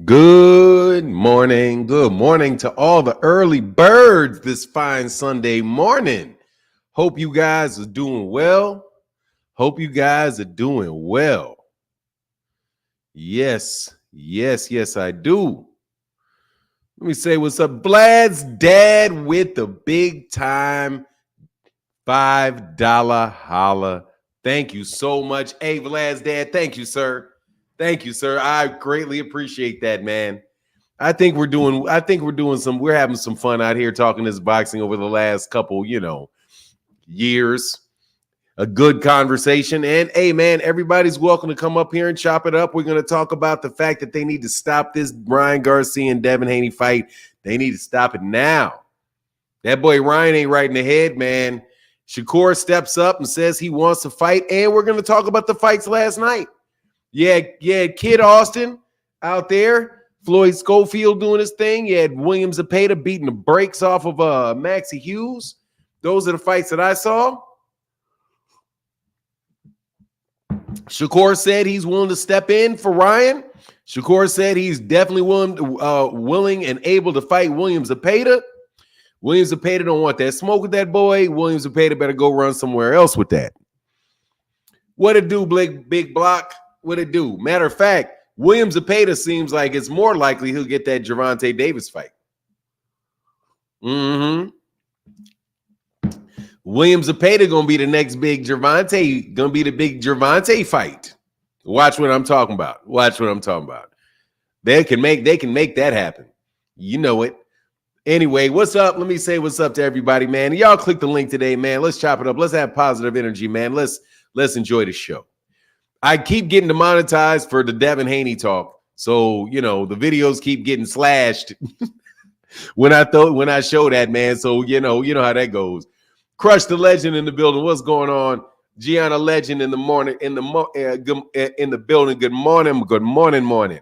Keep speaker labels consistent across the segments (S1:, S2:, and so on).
S1: Good morning. Good morning to all the early birds this fine Sunday morning. Hope you guys are doing well. Yes, I do. Let me say what's up. Vlad's dad with the big time $5 holla. Thank you so much. Hey, Vlad's dad, thank you, sir. I greatly appreciate that, man. We're having some fun out here talking this boxing over the last couple, years. A good conversation. And hey, man, everybody's welcome to come up here and chop it up. We're going to talk about the fact that they need to stop this Ryan Garcia and Devin Haney fight. They need to stop it now. That boy Ryan ain't right in the head, man. Shakur steps up and says he wants to fight. And we're going to talk about the fights last night. Yeah, Kid Austin out there. Floyd Schofield doing his thing. You had William Zepeda beating the brakes off of Maxie Hughes. Those are the fights that I saw. Shakur said he's willing to step in for Ryan. Shakur said he's definitely willing and able to fight William Zepeda. William Zepeda don't want that smoke with that boy. William Zepeda better go run somewhere else with that. What it do, Big Block? What it do? Matter of fact, William Zepeda seems like it's more likely he'll get that Gervonta Davis fight. William Zepeda gonna be the next big Gervonta, gonna be the big Gervonta fight. Watch what I'm talking about. They can make that happen. You know it. Anyway, what's up? Let me say what's up to everybody, man. Y'all click the link today, man. Let's chop it up. Let's have positive energy, man. Let's enjoy the show. I keep getting demonetized for the Devin Haney talk. So, the videos keep getting slashed when I show that, man. So, you know how that goes. Crush the Legend in the building. What's going on? Gianna Legend in the morning, in the building. Good morning.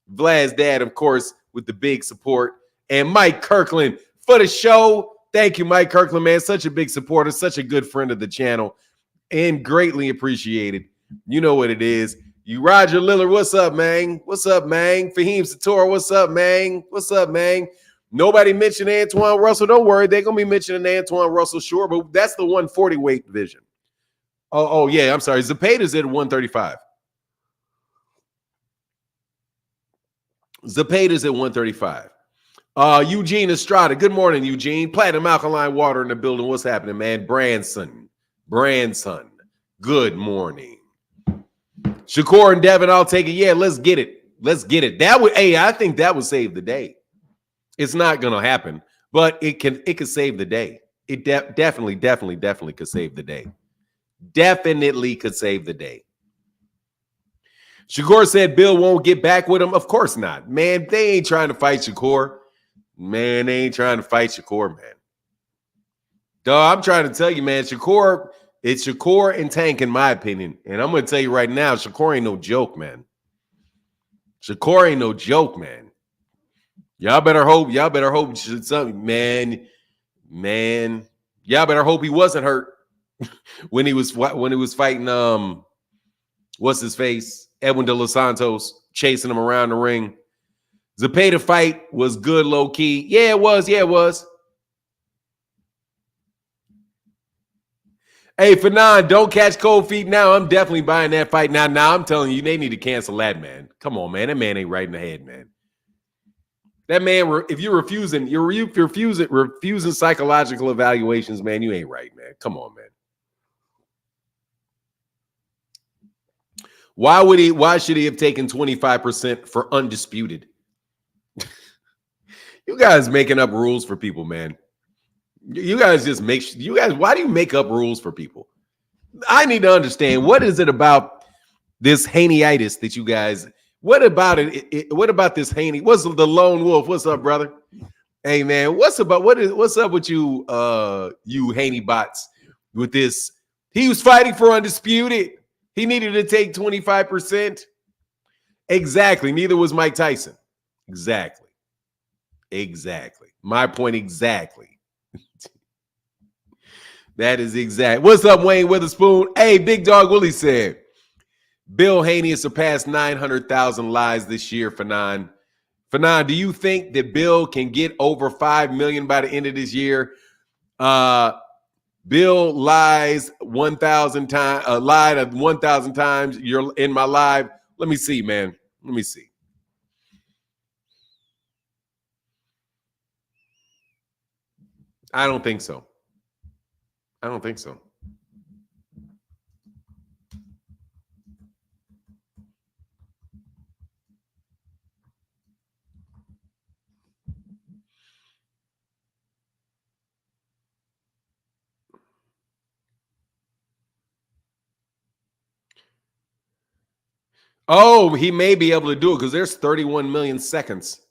S1: Vlad's dad, of course, with the big support. And Mike Kirkland for the show. Thank you, Mike Kirkland, man. Such a big supporter, such a good friend of the channel, and greatly appreciated. You know what it is. You Roger Lillard, what's up, man? Fahim Sator, what's up, man? Nobody mentioned Antoine Russell. Don't worry, they're going to be mentioning Antoine Russell, sure, but that's the 140 weight division. Oh, yeah, I'm sorry. Zepeda's at 135. Eugene Estrada. Good morning, Eugene. Platinum Alkaline Water in the building. What's happening, man? Branson. Good morning. Shakur and Devin, I'll take it. Yeah, let's get it. I think that would save the day. It's not going to happen, but it could save the day. It definitely could save the day. Shakur said Bill won't get back with him. Of course not. Man, they ain't trying to fight Shakur. Man. Dog, I'm trying to tell you, man, it's Shakur and Tank, in my opinion. And I'm going to tell you right now, Shakur ain't no joke, man. Y'all better hope something, man. Y'all better hope he wasn't hurt when he was fighting what's his face? Edwin De Los Santos, chasing him around the ring. Zepeda fight was good low key. Yeah, it was. Hey, Fanon, don't catch cold feet now. I'm definitely buying that fight now. Now I'm telling you, they need to cancel that, man. Come on, man. That man ain't right in the head, man. That man, if you're refusing psychological evaluations, man, you ain't right, man. Come on, man. Why should he have taken 25% for Undisputed? You guys making up rules for people, man. Why do you make up rules for people? I need to understand, what is it about this Haney-itis that you guys, what about this Haney? What's the lone wolf? What's up, brother? Hey, man, what's up with you, you Haney bots with this? He was fighting for Undisputed. He needed to take 25%. Exactly. Neither was Mike Tyson. Exactly. My point exactly. That is exact. What's up, Wayne Witherspoon? Hey, Big Dog Willie said, Bill Haney has surpassed 900,000 lives this year, Fanon. Fanon, do you think that Bill can get over 5 million by the end of this year? Bill lies 1,000 times, lied 1,000 times. You're in my live. Let me see, man. Let me see. I don't think so. I don't think so. Oh, he may be able to do it because there's 31 million seconds.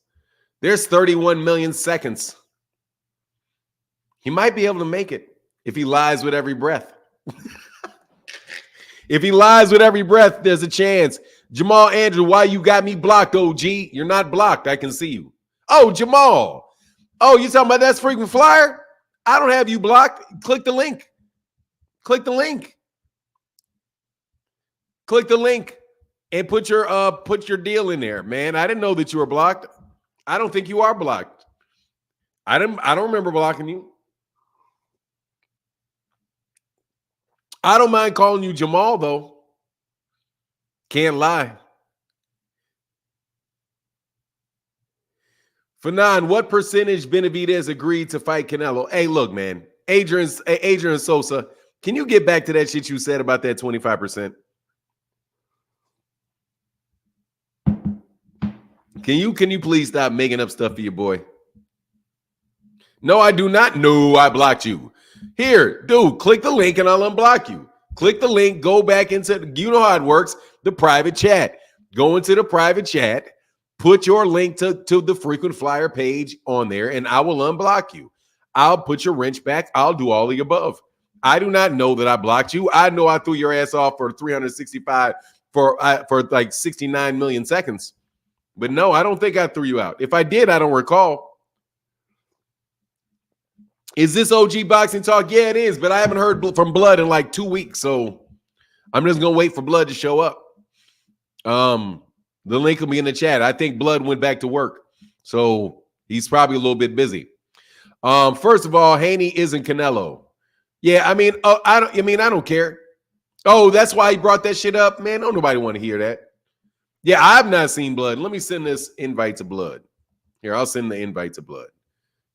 S1: There's 31 million seconds. He might be able to make it if he lies with every breath. If he lies with every breath, there's a chance. Jamal Andrew, why you got me blocked, OG? You're not blocked. I can see you. Oh, Jamal. Oh, you talking about that's frequent flyer? I don't have you blocked. Click the link. Click the link. Click the link and put your deal in there, man. I didn't know that you were blocked. I don't think you are blocked. I don't remember blocking you. I don't mind calling you Jamal, though. Can't lie. Fanon, what percentage Benavidez agreed to fight Canelo? Hey, look, man. Adrian Sosa, can you get back to that shit you said about that 25%? Can you please stop making up stuff for your boy? No, I do not. No, I blocked you. Here, dude, click the link and I'll unblock you. Click the link, go back into, you know how it works, the private chat. Go into the private chat, put your link to the frequent flyer page on there, and I will unblock you. I'll put your wrench back. I'll do all the above. I do not know that I blocked you. I know I threw your ass off for 365 for like 69 million seconds. But no, I don't think I threw you out. If I did, I don't recall. Is this OG Boxing Talk? Yeah, it is, but I haven't heard from Blood in like 2 weeks, so I'm just going to wait for Blood to show up. The link will be in the chat. I think Blood went back to work, so he's probably a little bit busy. First of all, Haney isn't Canelo. Yeah, I mean, I don't care. Oh, that's why he brought that shit up, man. Don't nobody want to hear that. Yeah, I've not seen Blood. Let me send this invite to Blood. Here, I'll send the invite to Blood.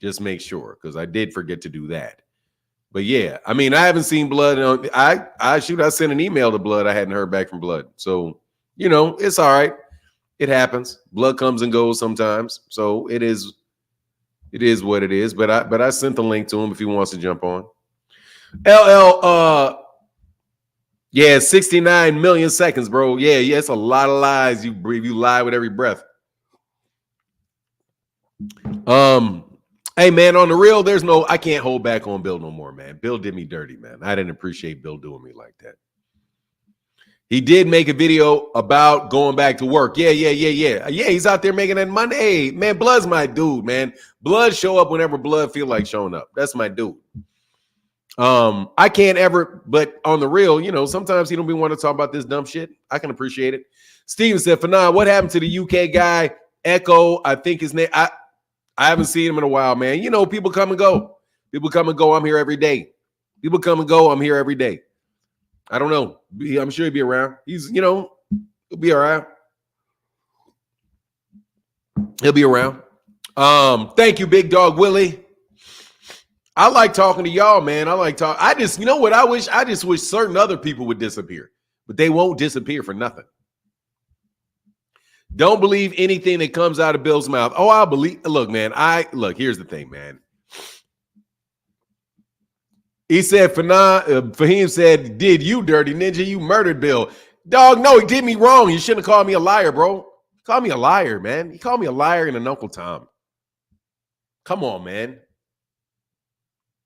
S1: Just make sure, because I did forget to do that. But yeah, I mean, I haven't seen Blood. I sent an email to Blood. I hadn't heard back from Blood. So, you know, it's all right. It happens. Blood comes and goes sometimes. So it is what it is. But I sent the link to him if he wants to jump on. Yeah, 69 million seconds, bro. Yeah, it's a lot of lies you breathe. You lie with every breath. Hey, man, on the real, I can't hold back on Bill no more, man. Bill did me dirty, man. I didn't appreciate Bill doing me like that. He did make a video about going back to work. Yeah. Yeah, he's out there making that money. Hey, man, Blood's my dude, man. Blood show up whenever Blood feel like showing up. That's my dude. I can't ever, but on the real, you know, sometimes he don't be want to talk about this dumb shit. I can appreciate it. Steven said, Fanon, what happened to the UK guy? Echo, I think his name. I haven't seen him in a while, man. You know, people come and go. People come and go. I'm here every day. People come and go. I'm here every day. I don't know. I'm sure he'll be around. He's, you know, he'll be around. He'll be around. Thank you, Big Dog Willie. I like talking to y'all, man. You know what? I just wish certain other people would disappear, but they won't disappear for nothing. Don't believe anything that comes out of Bill's mouth. Oh, I'll believe. Look, man. Here's the thing, man. He said, Fahim said, did you, Dirty Ninja? You murdered Bill. Dog, no, he did me wrong. You shouldn't have called me a liar, bro. Call me a liar, man. He called me a liar and an Uncle Tom. Come on, man.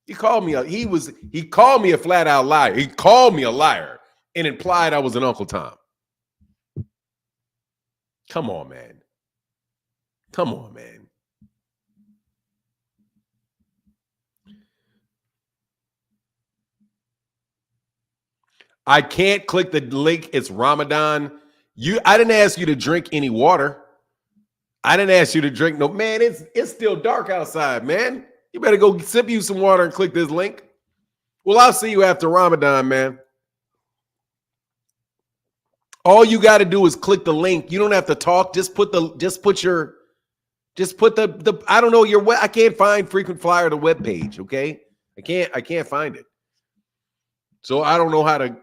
S1: He called me a flat out liar. He called me a liar and implied I was an Uncle Tom. Come on, man. Come on, man. I can't click the link. It's Ramadan. I didn't ask you to drink any water. I didn't ask you to drink no, man. It's still dark outside, man. You better go sip you some water and click this link. Well, I'll see you after Ramadan, man. All you got to do is click the link. You don't have to talk. Just put the I don't know I can't find Frequent Flyer the webpage, okay? I can't find it. So I don't know how to,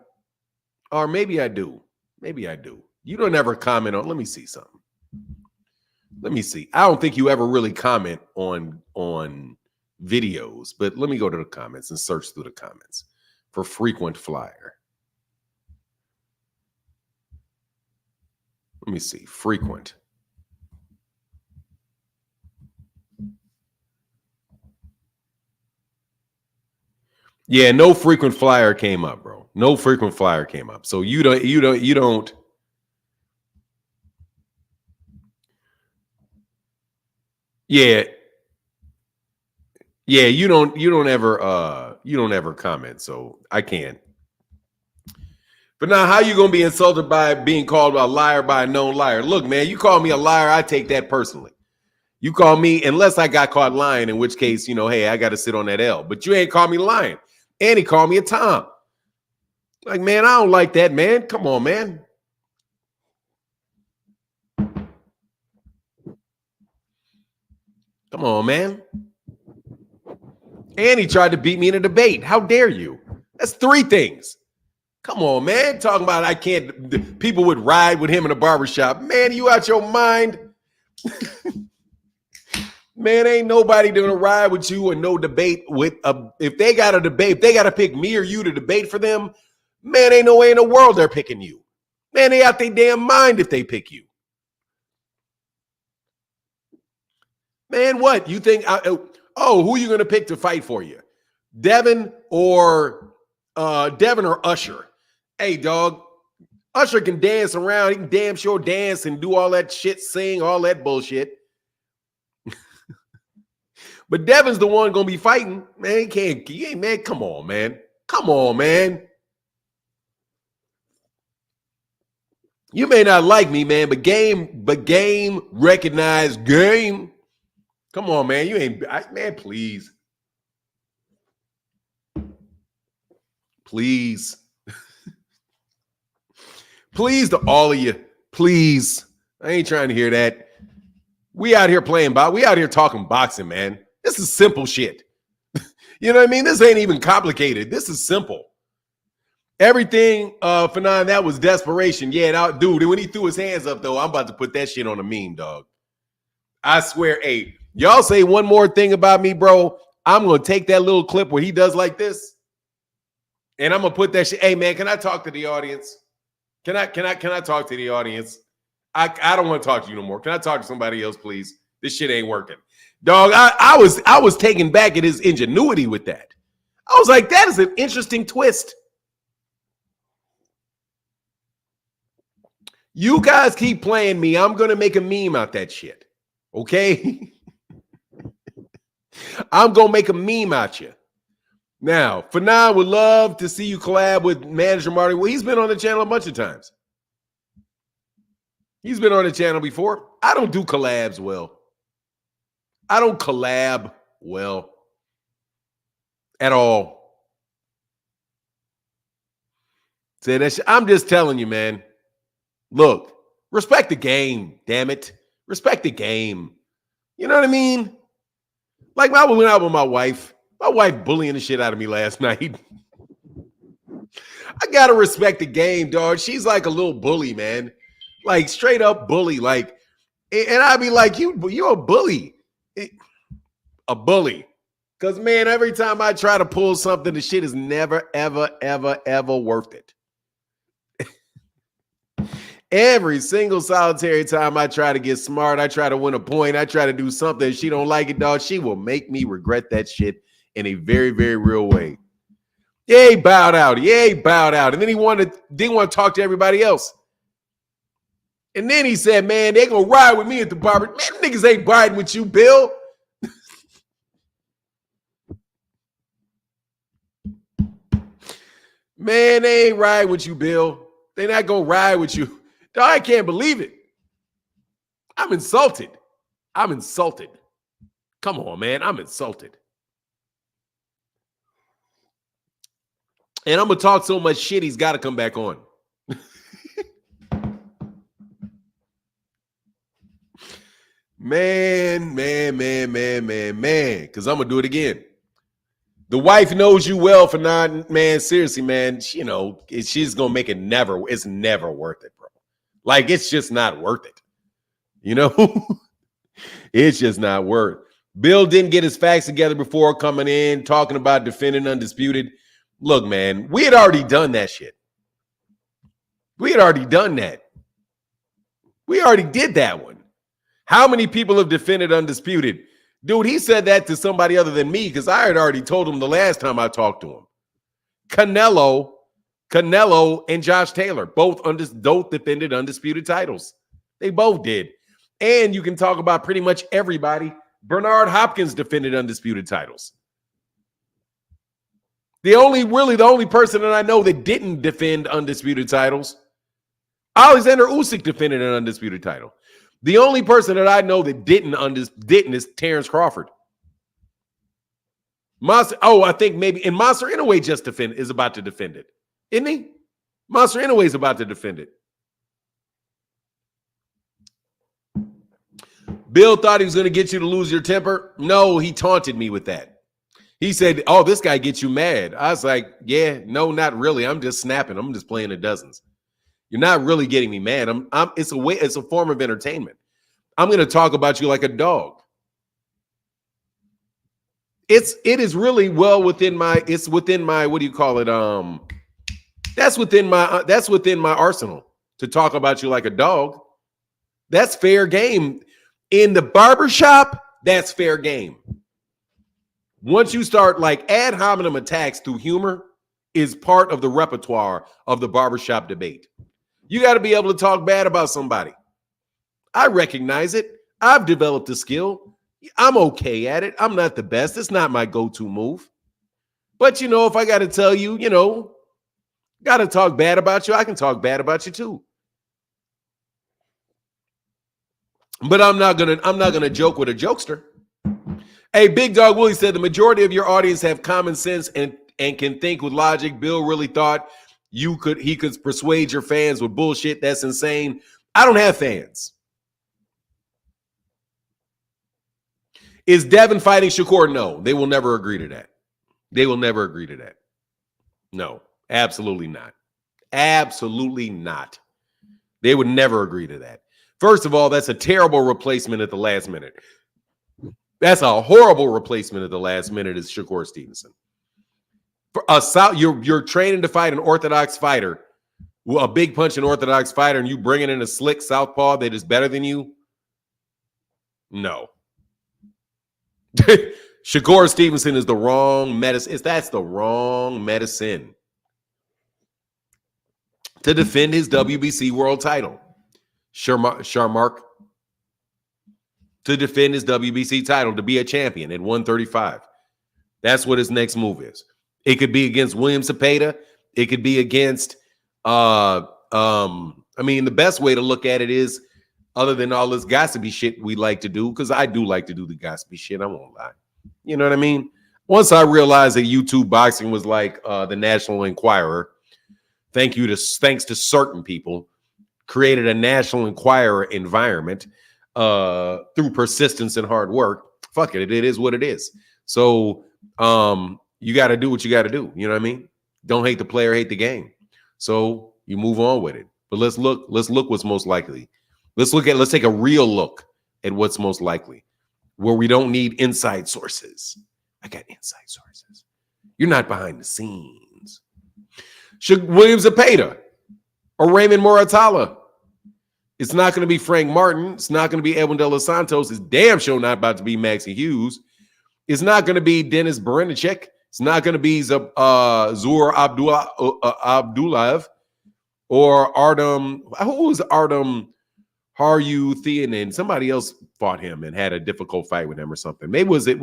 S1: or maybe I do. Maybe I do. You don't ever comment on, let me see something. Let me see. I don't think you ever really comment on videos, but let me go to the comments and search through the comments for Frequent Flyer. Let me see. Frequent. Yeah, no Frequent Flyer came up, bro. No Frequent Flyer came up. So you don't. Yeah. Yeah, you don't ever comment, so I can't. But now, how you gonna be insulted by being called a liar by a known liar? Look, man, you call me a liar, I take that personally. You call me, unless I got caught lying, in which case, hey, I got to sit on that L. But you ain't call me lying, and he called me a Tom. Like, man, I don't like that, man. Come on, man. Come on, man. And he tried to beat me in a debate. How dare you? That's 3 things. Come on, man. Talking about people would ride with him in a barbershop. Man, you out your mind? Man, ain't nobody gonna ride with you and no debate with if they got a debate, if they got to pick me or you to debate for them, man, ain't no way in the world they're picking you. Man, they out their damn mind if they pick you. Man, what? You think, who are you gonna pick to fight for you? Devin or Usher? Hey, dog, Usher can dance around. He can damn sure dance and do all that shit, sing, all that bullshit. But Devin's the one going to be fighting. Man, man, come on, man. Come on, man. You may not like me, man, but game recognized game. Come on, man. You ain't, man, please. Please. Please to all of you. Please. I ain't trying to hear that. We out here playing, we out here talking boxing, man. This is simple shit. You know what I mean? This ain't even complicated. This is simple. Everything, Fanon, that was desperation. Yeah, dude, when he threw his hands up, though, I'm about to put that shit on a meme, dog. I swear, hey, y'all say one more thing about me, bro, I'm going to take that little clip where he does like this, and I'm going to put that shit. Hey, man, can I talk to the audience? Can I talk to the audience? I don't want to talk to you no more. Can I talk to somebody else, please? This shit ain't working. Dog, I was taken back at his ingenuity with that. I was like, that is an interesting twist. You guys keep playing me. I'm going to make a meme out that shit. Okay? I'm going to make a meme out you. Now, Fanon would love to see you collab with Manager Marty. Well, he's been on the channel a bunch of times. He's been on the channel before. I don't do collabs well. I don't collab well at all. Say that shit. I'm just telling you, man. Look, respect the game, damn it. Respect the game. You know what I mean? Like, I went out with my wife bullying the shit out of me last night. I gotta respect the game, dog. She's like a little bully, man. Like, straight up bully. Like, and I'd be like, you're a bully. A bully. Because, man, every time I try to pull something, the shit is never, ever, ever, ever worth it. Every single solitary time I try to get smart, I try to win a point, I try to do something, she don't like it, dog, she will make me regret that shit in a very, very real way. Yeah, he bowed out. Yeah, he bowed out. And then didn't want to talk to everybody else. And then he said, man, they gonna ride with me at the barber. Man, niggas ain't riding with you, Bill. Man, they ain't riding with you, Bill. They're not gonna ride with you. Dog, I can't believe it. I'm insulted. I'm insulted. Come on, man. I'm insulted. And I'm going to talk so much shit, he's got to come back on. Man. Because I'm going to do it again. The wife knows you well for not, man, seriously, man, she's going to make it's never worth it, bro. Like, it's just not worth it. It's just not worth it. Bill didn't get his facts together before coming in, talking about defending Undisputed. Look, man, we had already done that shit. We had already done that. We already did that one. How many people have defended Undisputed? Dude, he said that to somebody other than me because I had already told him the last time I talked to him. Canelo and Josh Taylor both defended Undisputed titles. They both did. And you can talk about pretty much everybody. Bernard Hopkins defended Undisputed titles. The only person that I know that didn't defend Undisputed titles, Alexander Usyk defended an Undisputed title. The only person that I know that didn't is Terrence Crawford. I think maybe, and Monster Inoue is about to defend it. Isn't he? Monster Inoue is about to defend it. Bill thought he was going to get you to lose your temper. No, he taunted me with that. He said, "Oh, this guy gets you mad." I was like, "Yeah, no, not really. I'm just snapping. I'm just playing the dozens. You're not really getting me mad. It's a form of entertainment. I'm going to talk about you like a dog." It is really within my what do you call it? That's within my arsenal to talk about you like a dog. That's fair game. In the barbershop, that's fair game. Once you start like ad hominem attacks through humor is part of the repertoire of the barbershop debate. You got to be able to talk bad about somebody. I recognize it. I've developed a skill. I'm okay at it. I'm not the best. It's not my go-to move. But, if I got to tell you, got to talk bad about you, I can talk bad about you too. But I'm not gonna joke with a jokester. Hey, Big Dog Willie said the majority of your audience have common sense and can think with logic. Bill really thought he could persuade your fans with bullshit. That's insane. I don't have fans. Is Devin fighting Shakur? No, they will never agree to that. They will never agree to that. No, absolutely not. Absolutely not. They would never agree to that. First of all, that's a terrible replacement at the last minute. That's a horrible replacement at the last minute is Shakur Stevenson. You're training to fight an orthodox fighter, a big punching orthodox fighter, and you bringing in a slick southpaw that is better than you? No. Shakur Stevenson is the wrong medicine. That's the wrong medicine to defend his WBC world title. Sharmark to defend his WBC title, to be a champion at 135. That's what his next move is. It could be against William Zepeda. It could be against, the best way to look at it is, other than all this gossipy shit we like to do, because I do like to do the gossipy shit, I won't lie. You know what I mean? Once I realized that YouTube boxing was like the National Enquirer, thanks to certain people, created a National Enquirer environment through persistence and hard work. Fuck it, it is what it is. So you got to do what you got to do. You know what I mean? Don't hate the player, hate the game. So you move on with it. But let's look what's most likely. Let's take a real look at what's most likely, where we don't need inside sources. I got inside sources. You're not behind the scenes. Should William Zepeda or Raymond Moratala? It's not going to be Frank Martin. It's not going to be Edwin De Los Santos. It's damn sure not about to be Maxie Hughes. It's not going to be Dennis Berinicek. It's not going to be Zur Abdullayev or Artem. Who was Artem Haryuthyanin? Somebody else fought him and had a difficult fight with him or something. Maybe was that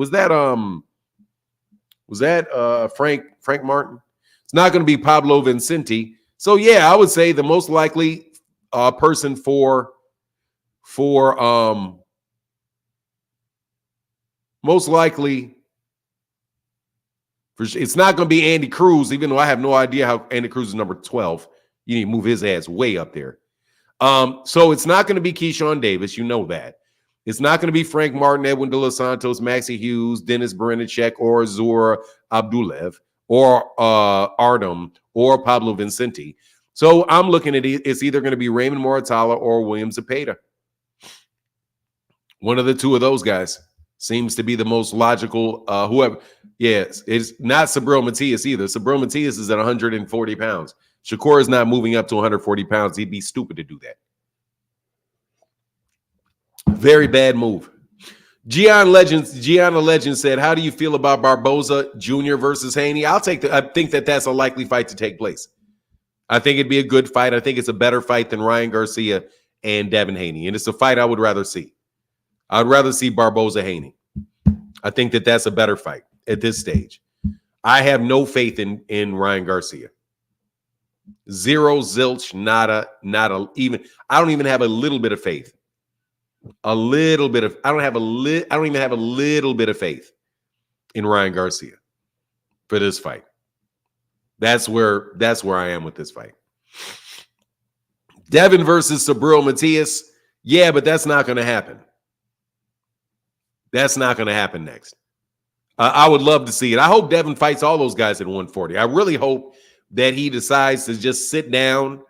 S1: Frank Martin? It's not going to be Pablo Vincenti. So yeah, I would say the most likely person for Most likely, it's not going to be Andy Cruz, even though I have no idea how Andy Cruz is number 12. You need to move his ass way up there. So it's not going to be Keyshawn Davis. You know that. It's not going to be Frank Martin, Edwin De Los Santos, Maxie Hughes, Dennis Berinacek, or Zura Abdulev, or Artem, or Pablo Vincenti. So I'm looking at it. It's either going to be Raymond Moratala or William Zepeda. One of the two of those guys seems to be the most logical. Whoever, yes, it's not Sabril Matias either. Sabril Matias is at 140 pounds. Shakur is not moving up to 140 pounds. He'd be stupid to do that. Very bad move. Gianna Legend said, "How do you feel about Barboza Jr. versus Haney?" I think that's a likely fight to take place. I think it'd be a good fight. I think it's a better fight than Ryan Garcia and Devin Haney, and it's a fight I would rather see. I'd rather see Barboza Haney. I think that's a better fight at this stage. I have no faith in Ryan Garcia. Zero, zilch, nada, even. I don't even have a little bit of faith. I don't even have a little bit of faith in Ryan Garcia for this fight. That's where I am with this fight. Devin versus Sabril Matias. Yeah, but that's not going to happen. That's not going to happen next. I would love to see it. I hope Devin fights all those guys at 140. I really hope that he decides to just sit down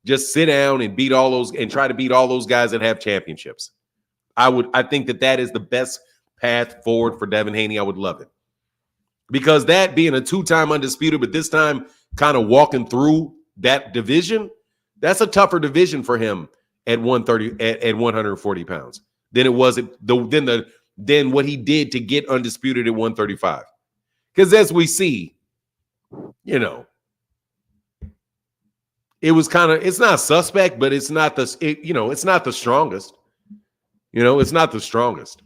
S1: and beat all those and try to beat all those guys that have championships. I think that is the best path forward for Devin Haney. I would love it. Because that being a two-time undisputed, but this time kind of walking through that division, that's a tougher division for him at 130 at 140 pounds than it was than what he did to get undisputed at 135. Because as we see, it was it's not suspect, but it's not it's not the strongest. It's not the strongest.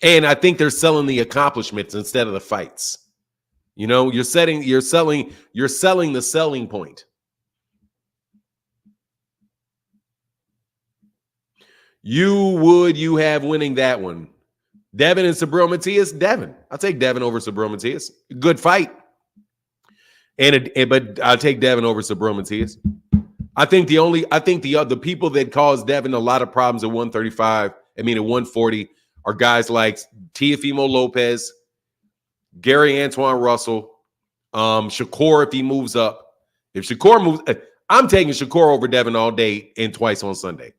S1: And I think they're selling the accomplishments instead of the fights. You're selling the selling point. You have winning that one. Devin and Sabril Matias? Devin. I'll take Devin over Sabril Matias. Good fight. But I'll take Devin over Sabril Matias. I think the people that caused Devin a lot of problems at 140 are guys like Teofimo Lopez, Gary Antoine Russell, Shakur if he moves up. If Shakur moves, I'm taking Shakur over Devin all day and twice on Sunday.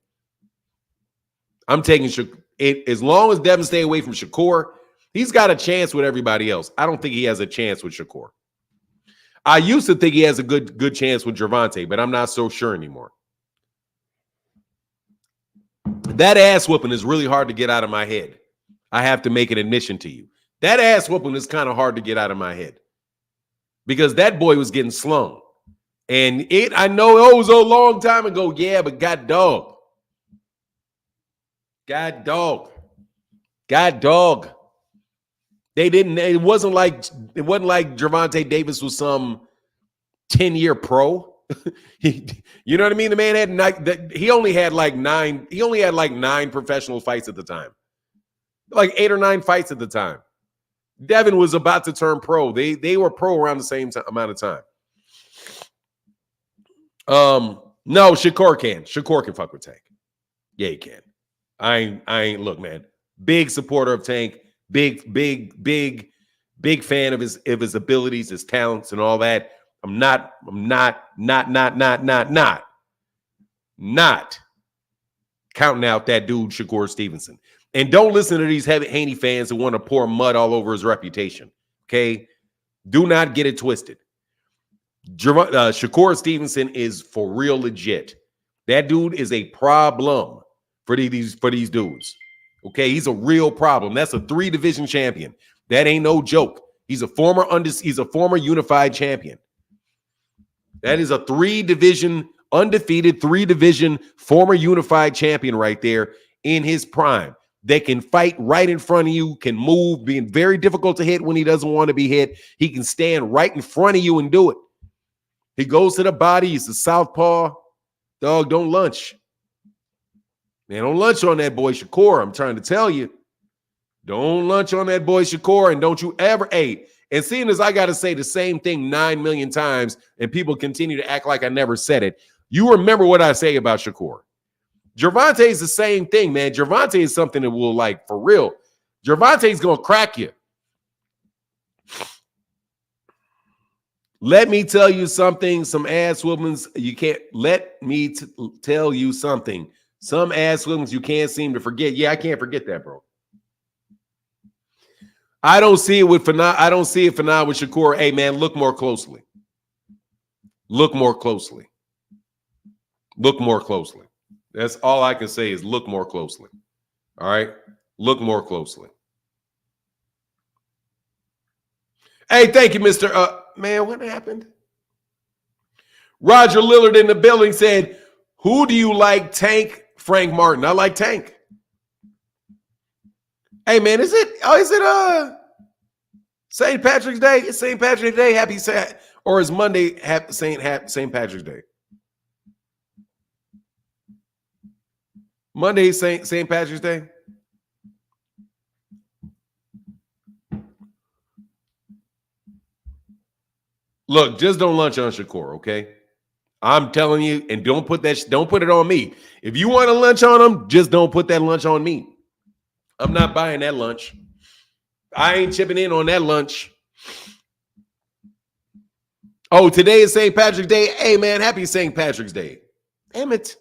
S1: I'm taking Shakur. As long as Devin stay away from Shakur, he's got a chance with everybody else. I don't think he has a chance with Shakur. I used to think he has a good chance with Gervonta, but I'm not so sure anymore. That ass whooping is really hard to get out of my head. I have to make an admission to you. That ass whooping is kind of hard to get out of my head because that boy was getting slung. And I know it was a long time ago, yeah, but God dog. It wasn't like Gervonta Davis was some 10-year pro. You know what I mean? The man he only had like 9 professional fights at the time. Like 8 or 9 fights at the time. Devin was about to turn pro. They were pro around the same amount of time. No, Shakur can. Shakur can fuck with Tank. Yeah, he can. I ain't look, man. Big supporter of Tank. Big fan of his abilities, his talents, and all that. I'm not counting out that dude, Shakur Stevenson. And don't listen to these Haney fans who want to pour mud all over his reputation. Okay? Do not get it twisted. Shakur Stevenson is for real legit. That dude is a problem for these dudes. Okay, he's a real problem. That's a 3-division champion. That ain't no joke. He's a former unified champion. That is a 3-division, undefeated 3-division former unified champion right there in his prime. They can fight right in front of you, can move, being very difficult to hit when he doesn't want to be hit. He can stand right in front of you and do it. He goes to the body. He's a southpaw. Dog, don't lunch. Man, don't lunch on that boy Shakur. I'm trying to tell you. Don't lunch on that boy Shakur, and don't you ever, hey, and seeing as I got to say the same thing 9 million times and people continue to act like I never said it, you remember what I say about Shakur. Gervonta is the same thing, man. Gervonta is something that will, like, for real, Gervonta's going to crack you. Let me tell you something. Some ass whoopings you can't. Let me tell you something. Some ass whoopings you can't seem to forget. Yeah, I can't forget that, bro. I don't see it with Fana. I don't see it for now with Shakur. Hey, man, look more closely. Look more closely. Look more closely. That's all I can say is look more closely. All right? Look more closely. Hey, thank you, Mr. Man, what happened? Roger Lillard in the building said, who do you like, Tank, Frank Martin? I like Tank. Hey, man, is it St. Patrick's Day? It's St. Patrick's Day. Happy Saturday. Or is Monday St. Patrick's Day? Monday St. Patrick's Day? Look, just don't lunch on Shakur, okay? I'm telling you, and don't put it on me. If you want to lunch on him, just don't put that lunch on me. I'm not buying that lunch. I ain't chipping in on that lunch. Oh, today is St. Patrick's Day. Hey, man, happy St. Patrick's Day. Damn it.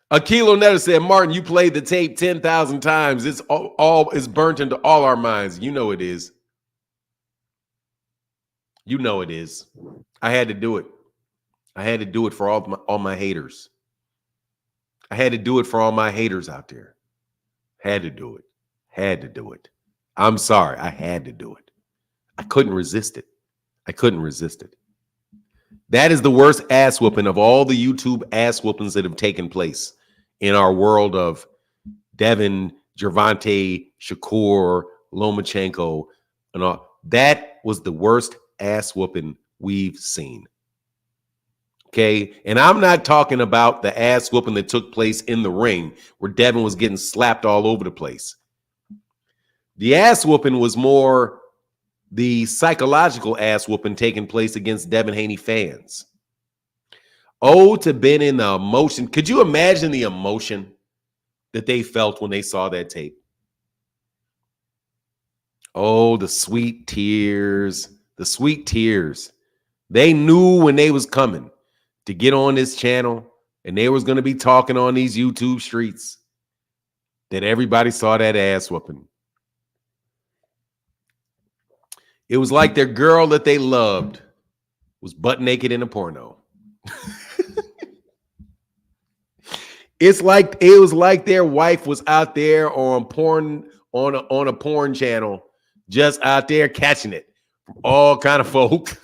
S1: Akilo Netter said, Martin, you played the tape 10,000 times. It's all is burnt into all our minds. You know it is. You know it is. I had to do it. I had to do it for all my haters. I had to do it for all my haters out there. Had to do it. Had to do it. I'm sorry. I had to do it. I couldn't resist it. I couldn't resist it. That is the worst ass whooping of all the YouTube ass whoopings that have taken place in our world of Devin, Gervonta, Shakur, Lomachenko, and all. That was the worst ass whooping we've seen. Okay, and I'm not talking about the ass whooping that took place in the ring where Devin was getting slapped all over the place. The ass whooping was more the psychological ass whooping taking place against Devin Haney fans. Oh, to been in the emotion. Could you imagine the emotion that they felt when they saw that tape? Oh, the sweet tears. The sweet tears. They knew when they was coming to get on this channel and they was going to be talking on these YouTube streets that everybody saw that ass whooping. It was like their girl that they loved was butt naked in a porno. It was like their wife was out there on porn on a porn channel, just out there catching it from all kind of folk.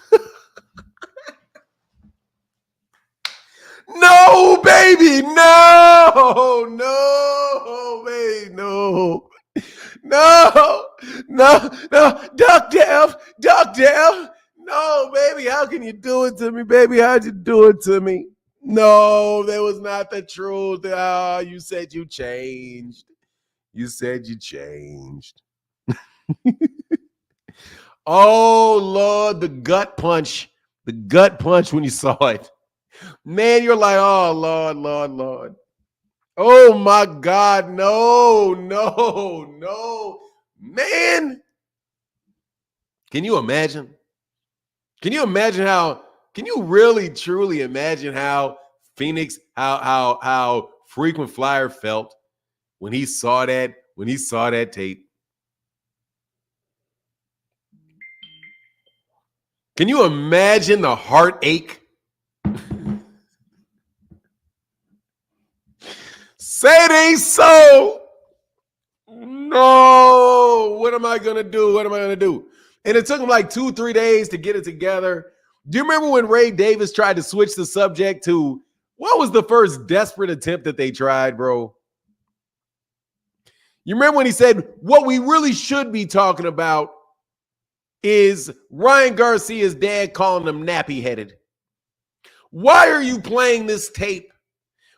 S1: No, baby, no, baby, no. No, Duck Dev. No, baby, how can you do it to me, baby? How'd you do it to me? No, that was not the truth. Oh, you said you changed. You said you changed. Oh, Lord, the gut punch when you saw it. Man, you're like, oh, Lord. Oh, my God, no. Man, can you imagine? Can you really, truly imagine how Phoenix, how Frequent Flyer felt when he saw that tape? Can you imagine the heartache? Say it ain't so. No. What am I going to do? And it took him like 2-3 days to get it together. Do you remember when Ray Davis tried to switch the subject to what was the first desperate attempt that they tried, bro? You remember when he said, what we really should be talking about is Ryan Garcia's dad calling him nappy-headed. Why are you playing this tape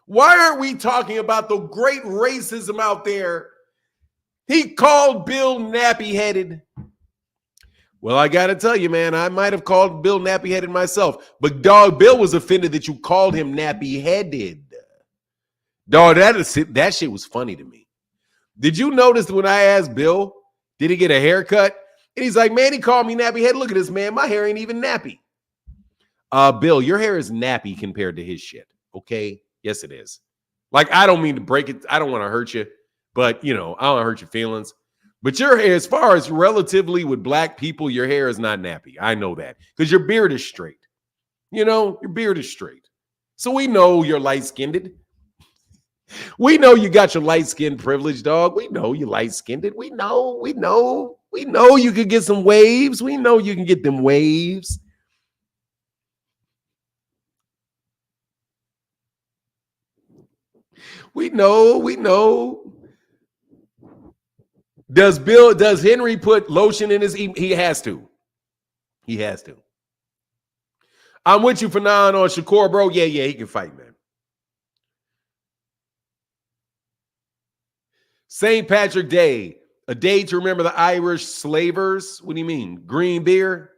S1: Why aren't we talking about the great racism out there? He called Bill nappy-headed. Well, I got to tell you, man, I might have called Bill nappy-headed myself, but dog, Bill was offended that you called him nappy-headed. Dog, that shit was funny to me. Did you notice when I asked Bill, did he get a haircut? And he's like, man, he called me nappy-headed. Look at this, man. My hair ain't even nappy. Bill, your hair is nappy compared to his shit, okay? Yes, it is. Like, I don't mean to break it. I don't want to hurt you, but, I don't want to hurt your feelings. But your hair, as far as relatively with black people, your hair is not nappy. I know that because your beard is straight. Your beard is straight. So we know you're light-skinned. We know you got your light-skinned privilege, dog. We know you're light-skinned. We know you could get some waves. We know you can get them waves. We know. Does Henry put lotion in his? He has to. He has to. I'm with you for now on Shakur, bro. Yeah, he can fight, man. St. Patrick Day, a day to remember the Irish slavers. What do you mean? Green beer?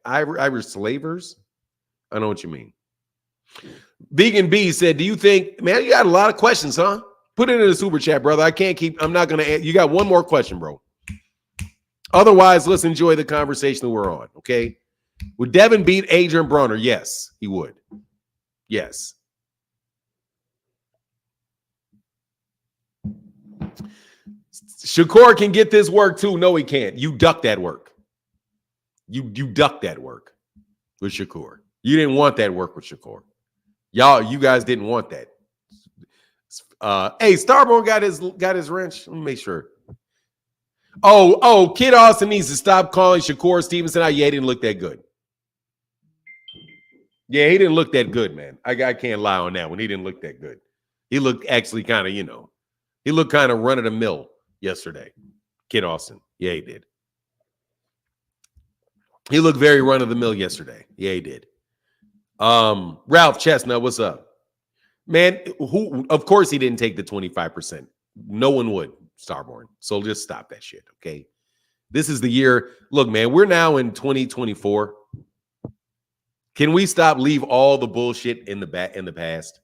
S1: Irish slavers? I know what you mean. Vegan B said, do you think, man, you got a lot of questions, huh? Put it in the super chat, brother. I'm not going to, you got one more question, bro. Otherwise, let's enjoy the conversation that we're on, okay? Would Devin beat Adrian Broner? Yes, he would. Yes. Shakur can get this work too. No, he can't. You duck that work. You duck that work with Shakur. You didn't want that work with Shakur. You guys didn't want that. Hey, Starborn got his wrench. Let me make sure. Oh, Kid Austin needs to stop calling Shakur Stevenson out. Yeah, he didn't look that good. Yeah, he didn't look that good, man. I can't lie on that one. He didn't look that good. He looked actually kind of, he looked kind of run of the mill yesterday. Kid Austin. Yeah, he did. He looked very run of the mill yesterday. Yeah, he did. Ralph Chestnut, what's up? Man, of course he didn't take the 25%. No one would, Starborn. So just stop that shit, okay? This is the year. Look, man, we're now in 2024. Can we leave all the bullshit in the past?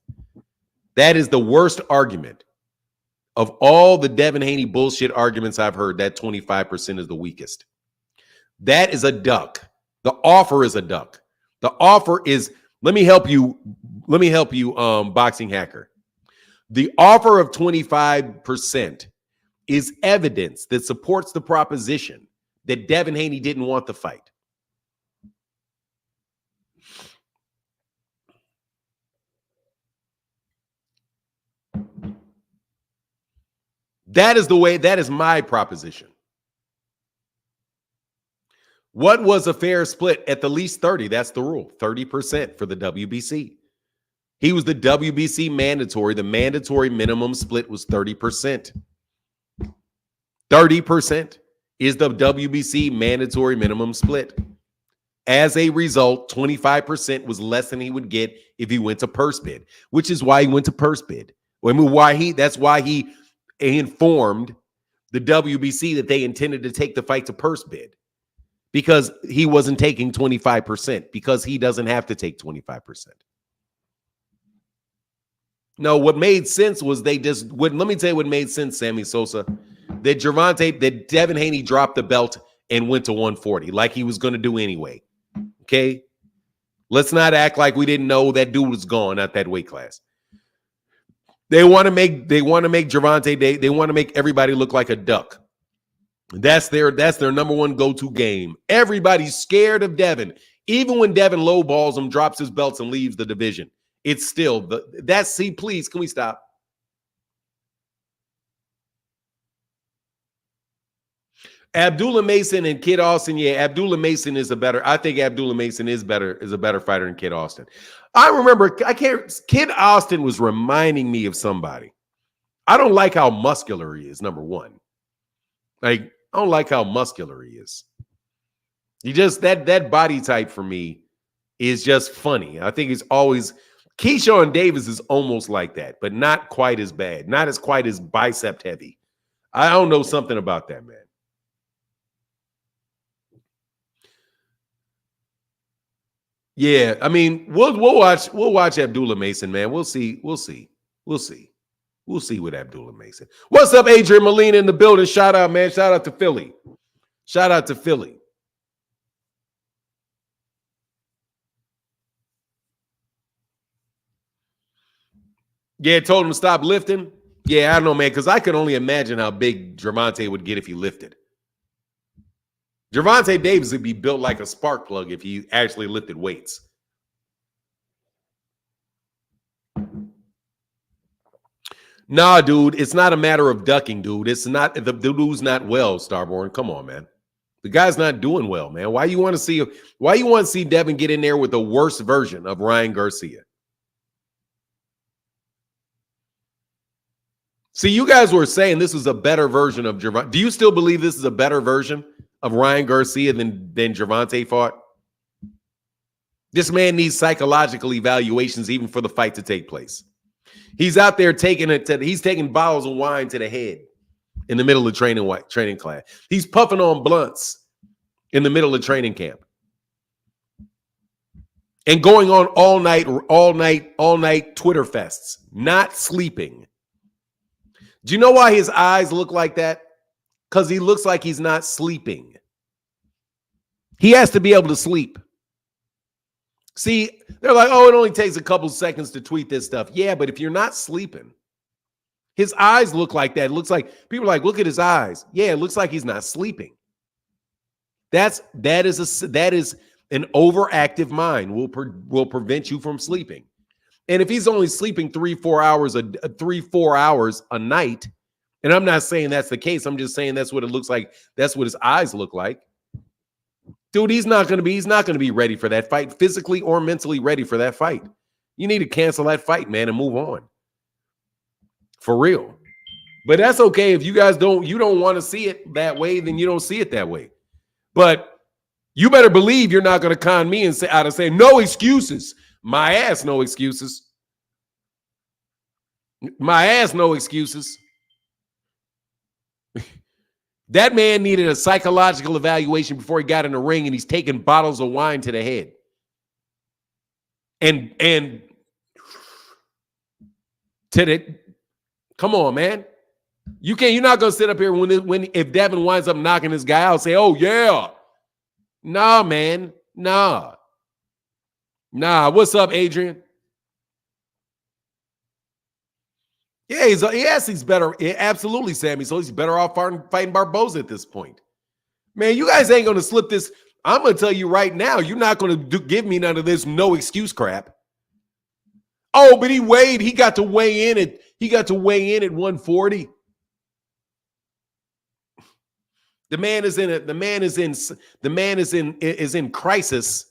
S1: That is the worst argument. Of all the Devin Haney bullshit arguments I've heard, that 25% is the weakest. That is a duck. The offer is a duck. The offer is, let me help you, boxing hacker. The offer of 25% is evidence that supports the proposition that Devin Haney didn't want the fight. That is my proposition. What was a fair split? At the least 30. That's the rule. 30% for the WBC. He was the WBC mandatory. The mandatory minimum split was 30%. 30% is the WBC mandatory minimum split. As a result, 25% was less than he would get if he went to purse bid, which is why he went to purse bid. That's why he informed the WBC that they intended to take the fight to purse bid, because he wasn't taking 25%, because he doesn't have to take 25%. No, what made sense was let me tell you what made sense, Sammy Sosa, that Devin Haney dropped the belt and went to 140 like he was going to do anyway. Okay? Let's not act like we didn't know that dude was gone at that weight class. They want to make Gervonta, they want to make everybody look like a duck. That's their number one go-to game. Everybody's scared of Devin. Even when Devin lowballs him, drops his belts, and leaves the division, it's still please, can we stop? Abdullah Mason and Kid Austin. Yeah, Abdullah Mason is I think Abdullah Mason is a better fighter than Kid Austin. I remember, Kid Austin was reminding me of somebody. I don't like how muscular he is, number one. Like, I don't like how muscular he is. He just, that body type for me is just funny. I think he's always, Keyshawn Davis is almost like that, but not quite as bad. Not as quite as bicep heavy. I don't know something about that, man. Yeah, I mean, we'll watch Abdullah Mason, man. We'll see with Abdullah Mason. What's up, Adrian Molina in the building? Shout out, man. Shout out to Philly. Shout out to Philly. Yeah, told him to stop lifting. Yeah, I don't know, man, because I could only imagine how big Gervonta would get if he lifted. Gervonta Davis would be built like a spark plug if he actually lifted weights. Nah, dude, it's not a matter of ducking, dude. It's not the dude's not well, Starborn. Come on, man. The guy's not doing well, man. Why you want to see Devin get in there with the worst version of Ryan Garcia? See, you guys were saying this is a better version of Gervonta. Do you still believe this is a better version of Ryan Garcia than Gervonta fought? This man needs psychological evaluations even for the fight to take place. He's out there he's taking bottles of wine to the head in the middle of training class. He's puffing on blunts in the middle of training camp. And going on all night Twitter fests, not sleeping. Do you know why his eyes look like that? Because he looks like he's not sleeping. He has to be able to sleep. See, they're like, oh, it only takes a couple seconds to tweet this stuff. Yeah, but if you're not sleeping, his eyes look like that. It looks like people are like, look at his eyes. Yeah, it looks like he's not sleeping. That is an overactive mind will prevent you from sleeping. And if he's only sleeping 3-4 hours a night, and I'm not saying that's the case, I'm just saying that's what it looks like. That's what his eyes look like. Dude, he's not going to be ready for that fight, physically or mentally ready for that fight. You need to cancel that fight, man, and move on. For real. But that's okay. If you guys don't want to see it that way, then you don't see it that way. But you better believe you're not going to con me and say no excuses. My ass, no excuses. My ass, no excuses. That man needed a psychological evaluation before he got in the ring, and he's taking bottles of wine to the head. And come on, man. You're not gonna sit up here if Devin winds up knocking this guy out and say, oh yeah. Nah, man. Nah. What's up, Adrian? Yeah, he's better. Yeah, absolutely, Sammy. So he's better off fighting Barboza at this point. Man, you guys ain't going to slip this. I'm going to tell you right now, you're not going to give me none of this no excuse crap. Oh, but he got to weigh in at 140. The man is in crisis,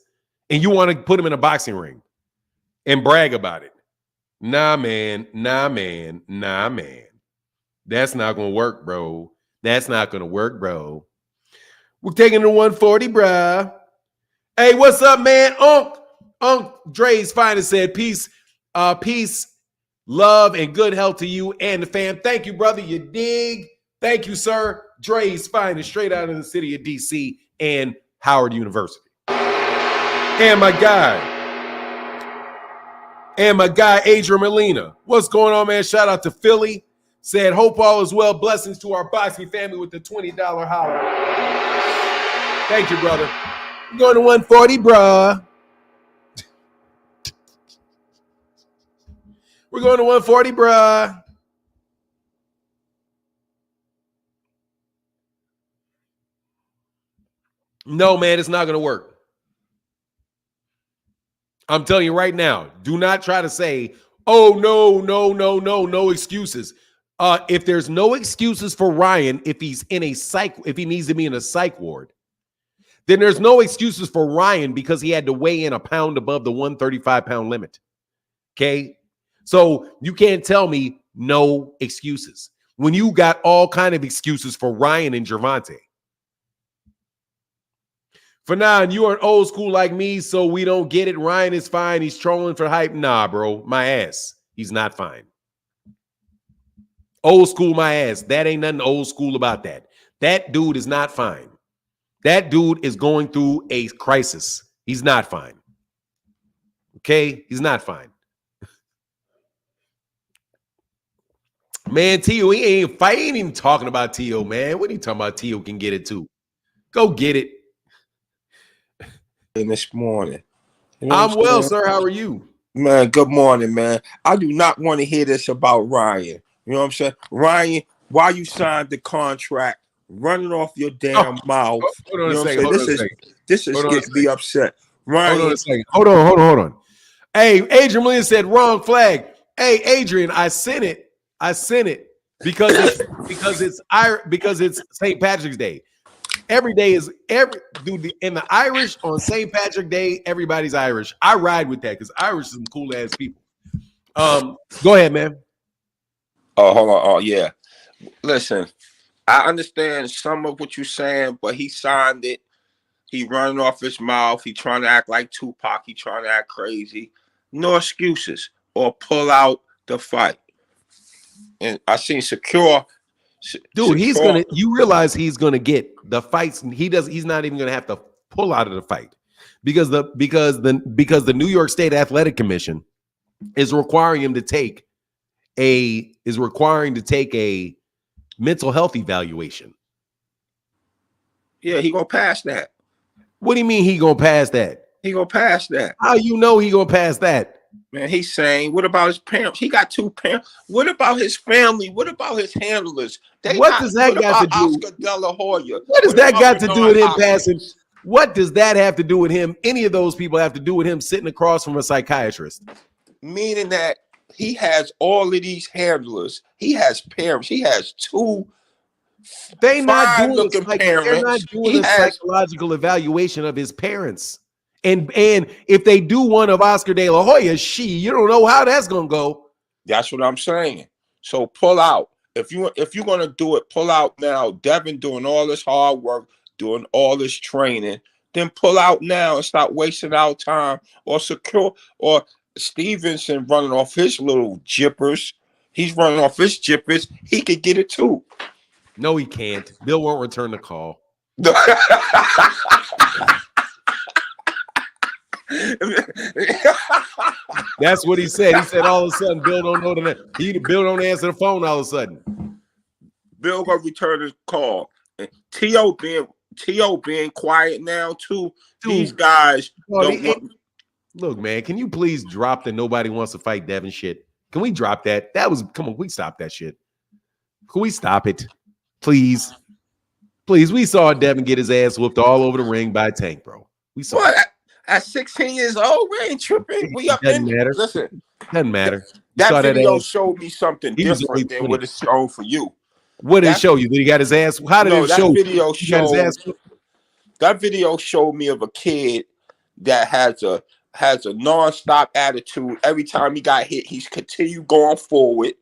S1: and you want to put him in a boxing ring and brag about it. Nah, man. That's not going to work, bro. We're taking the 140, bruh. Hey, what's up, man? Unc Dre's finest said, peace, love, and good health to you and the fam. Thank you, brother. You dig? Thank you, sir. Dre's finest, straight out of the city of DC and Howard University. And my guy, Adrian Molina. What's going on, man? Shout out to Philly. Said, hope all is well. Blessings to our boxing family with the $20 holler. Thank you, brother. We're going to 140, bruh. We're going to 140, bruh. No, man, it's not going to work. I'm telling you right now, do not try to say, oh, no excuses. If there's no excuses for Ryan, if he needs to be in a psych ward, then there's no excuses for Ryan because he had to weigh in a pound above the 135-pound limit. Okay? So you can't tell me no excuses when you got all kind of excuses for Ryan and Gervonta. For now, you aren't old school like me, so we don't get it. Ryan is fine. He's trolling for hype. Nah, bro. My ass. He's not fine. Old school, my ass. That ain't nothing old school about that. That dude is not fine. That dude is going through a crisis. He's not fine. Okay? He's not fine. Man, T.O., he ain't even talking about T.O., man. What are you talking about? T.O. can get it too. Go get it.
S2: This morning. You know
S1: I'm well, sir. How are you?
S2: Man, good morning, man. I do not want to hear this about Ryan. You know what I'm saying? Ryan, why you signed the contract, running off your damn mouth.
S1: Hold on a second.
S2: This is getting me upset. Ryan.
S1: Hold on a second. Hold on. Hey, Adrian Williams said wrong flag. Hey, Adrian, I sent it because it's St. Patrick's Day. Every day is in the Irish on St. Patrick's Day. Everybody's Irish. I ride with that because Irish is some cool ass people. Go ahead, man.
S2: Oh, hold on. Oh, yeah. Listen, I understand some of what you're saying, but he signed it. He running off his mouth. He trying to act like Tupac. He trying to act crazy. No excuses or pull out the fight. And I seen Shakur.
S1: Dude, you realize he's gonna get the fights. He's not even gonna have to pull out of the fight because the New York State Athletic Commission is requiring him to take a mental health evaluation.
S2: Yeah, he gonna pass that.
S1: What do you mean he gonna pass that?
S2: He gonna pass that.
S1: How you know he gonna pass that?
S2: Man, he's saying, what about his parents? He got 2 parents. What about his family? What about his handlers?
S1: What does that got to do?
S2: Oscar De La Hoya?
S1: What does that got to do with him passing? What does that have to do with him? Any of those people have to do with him sitting across from a psychiatrist?
S2: Meaning that he has all of these handlers. He has parents. He has 2.
S1: They're not doing a psychological evaluation of his parents. And if they do one of Oscar De La Hoya, you don't know how that's gonna go.
S2: That's what I'm saying. So pull out. If you're gonna do it, pull out now. Devin doing all this hard work, doing all this training, then pull out now and stop wasting our time. Or Shakur or Stevenson running off his little jippers. He's running off his jippers. He could get it too.
S1: No, he can't. Bill won't return the call. That's what he said. He said all of a sudden Bill don't know the Bill don't answer the phone all of a sudden.
S2: Bill gonna return his call. And T.O. being quiet now too. Dude, these guys don't want.
S1: Look, man, can you please drop the nobody wants to fight Devin shit? Can we drop that? Come on, we stop that shit. Can we stop it? Please. Please. We saw Devin get his ass whooped all over the ring by Tank, bro. We saw
S2: what? At 16 years old, we ain't tripping. We up in
S1: matter.
S2: Listen.
S1: Doesn't matter.
S2: That video showed me something different than what it's shown for you.
S1: What did it show you? Did he got his ass? How did it show you?
S2: That video showed me of a kid that has a non-stop attitude. Every time he got hit, he's continued going forward.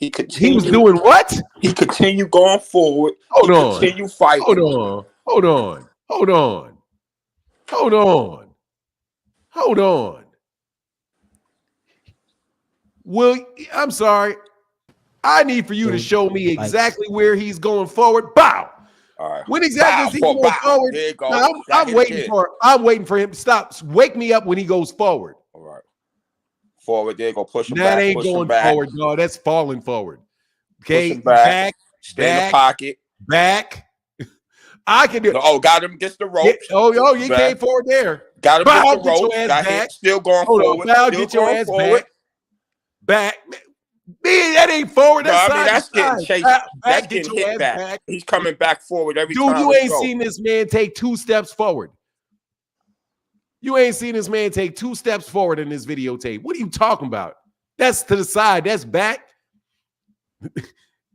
S2: He was
S1: doing what?
S2: He continued going forward. Continue fighting.
S1: Hold on. Well, I'm sorry. I need for you to show me exactly where he's going forward. Bow.
S2: All right.
S1: When exactly is he going forward?
S2: There you go.
S1: Now, I'm waiting for him to stop. Wake me up when he goes forward.
S2: All right. Forward. There you go. Push him
S1: back. That
S2: ain't
S1: going forward, no. That's falling forward. Okay.
S2: Back. Stay in the pocket.
S1: Back. I can do it.
S2: Oh, got him against the ropes.
S1: You came forward there.
S2: Got him against the ropes. Got him still going forward.
S1: Now get your ass back. Man, that ain't forward.
S2: That's getting chased. That's getting hit back. He's coming back forward every time.
S1: Dude, you ain't seen this man take 2 steps forward. You ain't seen this man take 2 steps forward in this videotape. What are you talking about? That's to the side. That's back.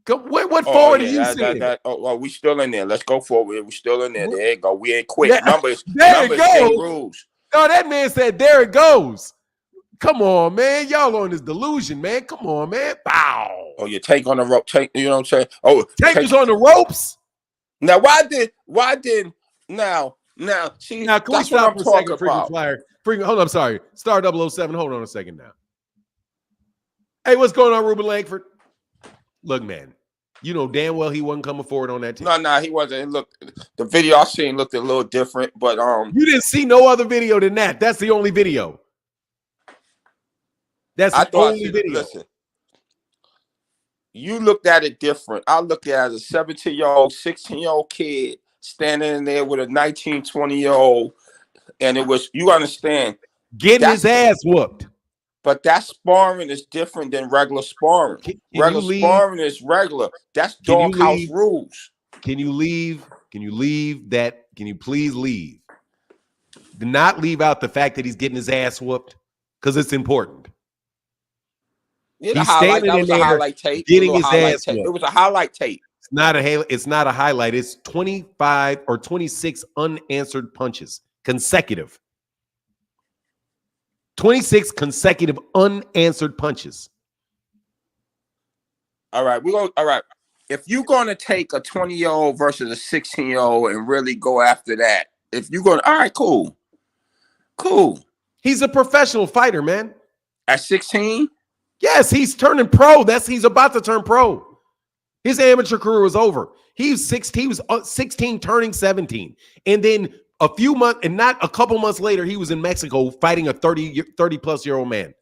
S1: What forward are you seeing?
S2: We still in there. Let's go forward. We still in there. There you go. We ain't quit. Numbers rules.
S1: No, that man said, there it goes. Come on, man. Y'all on this delusion, man. Come on, man. Bow.
S2: Oh, you take on the rope. Take, you know what I'm saying? Oh,
S1: Tank is on the ropes.
S2: Now, why did now Now, see,
S1: Now, can we
S2: that's what
S1: stop
S2: I'm
S1: for a second,
S2: talking
S1: freaking
S2: about.
S1: flyer? Hold on, I'm sorry. Star 007, hold on a second now. Hey, what's going on, Ruben Langford? Look, man, you know damn well he wasn't coming forward on that team.
S2: No, he wasn't. Look, the video I seen looked a little different, but
S1: you didn't see no other video than that. That's the only video. That's the only video.
S2: Listen, you looked at it different. I looked at it as a 17-year-old, 16-year-old kid standing in there with a 19, 20-year-old, and it was, you understand,
S1: getting his ass whooped.
S2: But that sparring is different than regular sparring. Regular sparring is regular. That's doghouse rules.
S1: Can you leave? Can you leave that? Can you please leave? Do not leave out the fact that he's getting his ass whooped, because it's important.
S2: Yeah, he's standing in there, highlight tape,
S1: getting his ass whooped.
S2: It was a highlight tape.
S1: It's not a highlight. It's 25 or 26 unanswered punches consecutive. 26 consecutive unanswered punches.
S2: All right, if you're going to take a 20-year-old versus a 16-year-old and really go after that, if you're going to, all right, cool.
S1: He's a professional fighter, man.
S2: At 16?
S1: Yes, he's turning pro. He's about to turn pro. His amateur career was over. He was 16 turning 17. And then a few months, and not a couple months later, he was in Mexico fighting a 30-plus-year-old man.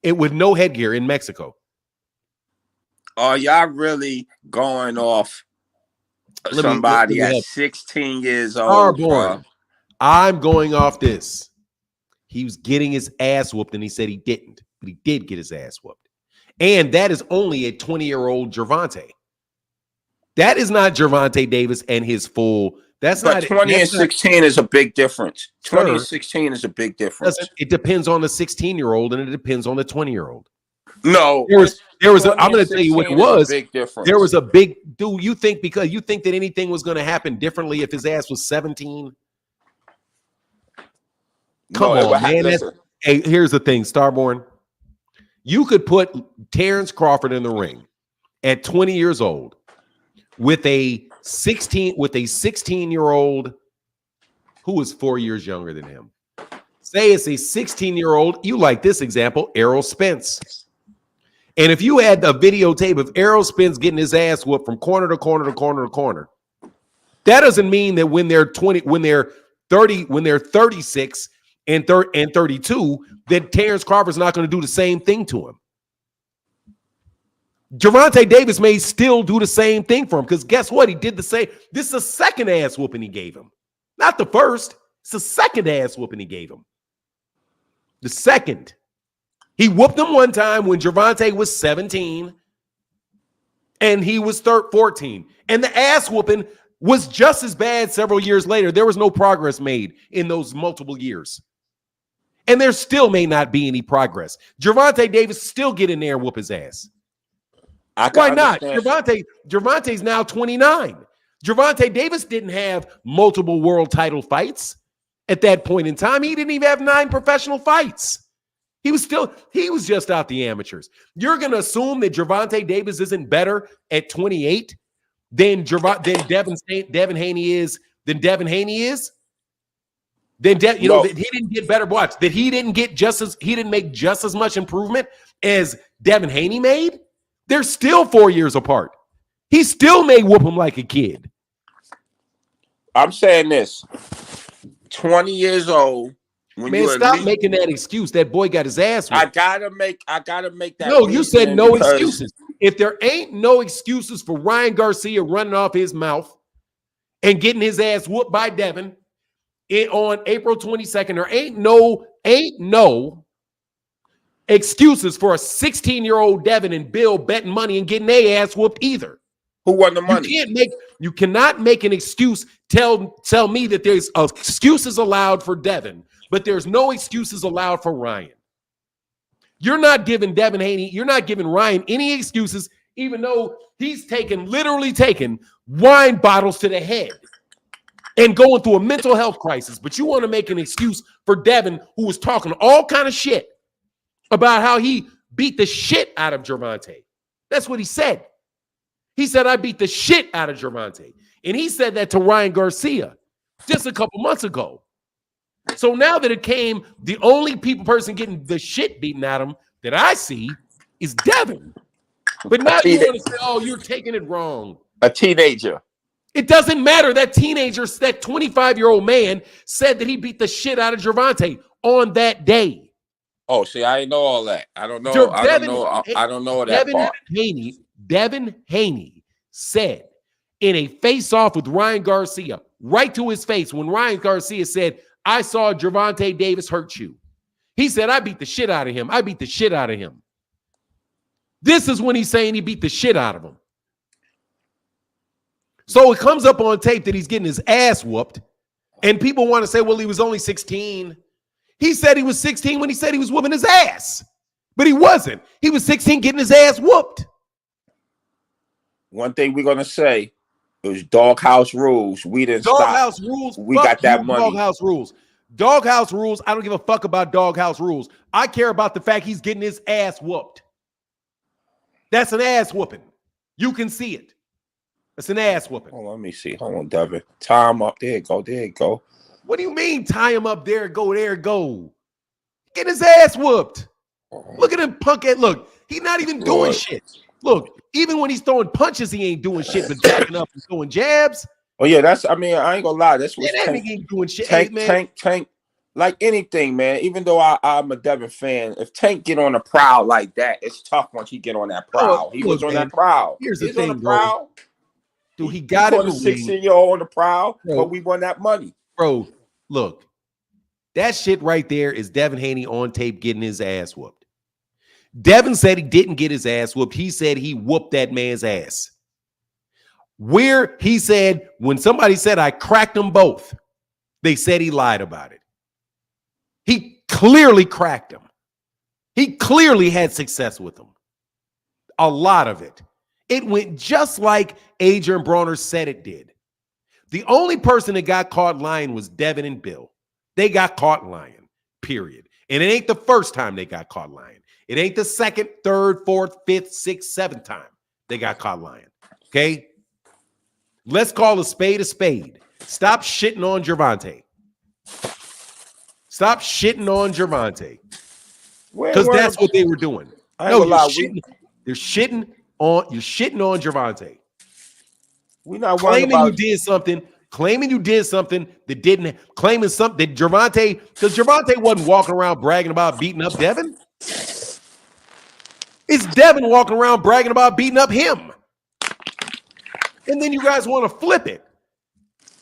S1: With no headgear in Mexico.
S2: Oh, y'all really going off somebody at 16 years old?
S1: I'm going off this. He was getting his ass whooped, and he said he didn't. But he did get his ass whooped. And that is only a 20-year-old Gervonta. That is not Gervonta Davis and his full. But
S2: 20 and 16 is a big difference. 20 and 16 is a big difference.
S1: It depends on the 16-year-old and it depends on the 20-year-old.
S2: No,
S1: there was. I'm going to tell you what it was.
S2: Big difference.
S1: There was a big. Do you think because you think that anything was going to happen differently if his ass was 17? Come on, man. Hey, here's the thing, Starborn. You could put Terrence Crawford in the ring at 20 years old with a 16-year-old who is 4 years younger than him. Say it's a 16-year-old. You like this example, Errol Spence. And if you had a videotape of Errol Spence getting his ass whooped from corner to corner to corner to corner, that doesn't mean that when they're 36 and 32, that Terrence Crawford's not going to do the same thing to him. Gervonta Davis may still do the same thing for him because guess what? He did the same. This is the second ass whooping he gave him. Not the first. It's the second ass whooping he gave him. The second. He whooped him one time when Gervonta was 17 and he was 14. And the ass whooping was just as bad several years later. There was no progress made in those multiple years. And there still may not be any progress. Gervonta Davis still get in there and whoop his ass. Why not? Gervonta's now 29. Gervonta Davis didn't have multiple world title fights at that point in time. He didn't even have 9 professional fights. He was just out the amateurs. You're going to assume that Gervonta Davis isn't better at 28 than Devin Haney is? That he didn't get better. Watch that he didn't make just as much improvement as Devin Haney made. They're still 4 years apart. He still may whoop him like a kid.
S2: I'm saying this: 20 years old.
S1: Man, stop making that excuse. That boy got his ass whooped.
S2: I gotta make that.
S1: No, you said no excuses. If there ain't no excuses for Ryan Garcia running off his mouth and getting his ass whooped by Devin on April 22nd, there ain't no excuses for a 16-year-old Devin and Bill betting money and getting their ass whooped either.
S2: Who won the money?
S1: You cannot make an excuse. Tell me that there's excuses allowed for Devin, but there's no excuses allowed for Ryan. You're not giving Devin Haney, you're not giving Ryan any excuses, even though he's literally taken wine bottles to the head and going through a mental health crisis. But you want to make an excuse for Devin, who was talking all kind of shit about how he beat the shit out of Gervonta. That's what he said. He said, I beat the shit out of Gervonta. And he said that to Ryan Garcia. just a couple months ago. So now that it came, the only person getting the shit beaten out of him that I see is Devin. But now you want to say, oh, you're taking it wrong.
S2: A teenager.
S1: It doesn't matter. That teenager, that 25-year-old man said that he beat the shit out of Gervonta on that day.
S2: Oh, see, I didn't know all that. I don't know. I don't know that part.
S1: Devin Haney said in a face-off with Ryan Garcia, right to his face, when Ryan Garcia said, I saw Gervonta Davis hurt you. He said, I beat the shit out of him. I beat the shit out of him. This is when he's saying he beat the shit out of him. So it comes up on tape that he's getting his ass whooped. And people want to say, well, he was only 16. He said he was 16 when he said he was whooping his ass. But he wasn't. He was 16 getting his ass whooped.
S2: One thing we're going to say is doghouse rules. We didn't stop.
S1: Doghouse rules.
S2: We got that money.
S1: Doghouse rules. Doghouse rules. I don't give a fuck about doghouse rules. I care about the fact he's getting his ass whooped. That's an ass whooping. You can see it. It's an ass whooping.
S2: Oh, let me see. Hold on, Devin. Tie him up. There you go. There you go.
S1: What do you mean tie him up? There go. There go. Get his ass whooped. Look at him punk it. Look, he's not even doing shit. Look, even when he's throwing punches, he ain't doing shit but backing up and throwing jabs.
S2: Oh, yeah, I ain't gonna lie. That's what
S1: Tank ain't doing shit.
S2: Tank, like anything, man. Even though I'm a Devin fan, if Tank get on a prowl like that, it's tough once he get on that prowl. He was on that prowl.
S1: Here's the
S2: thing, bro.
S1: Dude, he got it.
S2: A 16-year-old on the prowl, but we won that money.
S1: Bro, look, that shit right there is Devin Haney on tape getting his ass whooped. Devin said he didn't get his ass whooped. He said he whooped that man's ass. Where he said, when somebody said I cracked them both, they said he lied about it. He clearly cracked them. He clearly had success with them. A lot of it. It went just like Adrian Bronner said it did. The only person that got caught lying was Devin and Bill. They got caught lying, period. And it ain't the first time they got caught lying. It ain't the second, third, fourth, fifth, sixth, seventh time they got caught lying. Okay? Let's call a spade a spade. Stop shitting on Gervonta. Stop shitting on Gervonta. Because that's what they were doing. No, you're shitting on Gervonta.
S2: We're not
S1: claiming you did something. Claiming you did something that didn't. Claiming something that Gervonta, because Gervonta wasn't walking around bragging about beating up Devin. It's Devin walking around bragging about beating up him. And then you guys want to flip it.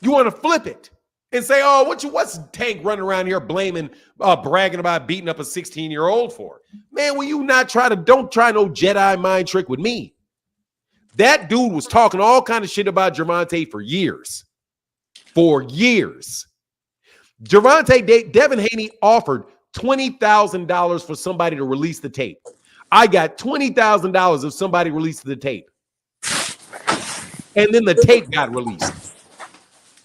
S1: You want to flip it and say, oh, what's Tank running around here bragging about beating up a 16-year-old for? Man, will you don't try no Jedi mind trick with me. That dude was talking all kind of shit about Gervonta for years. For years. Devin Haney offered $20,000 for somebody to release the tape. I got $20,000 if somebody released the tape. And then the tape got released.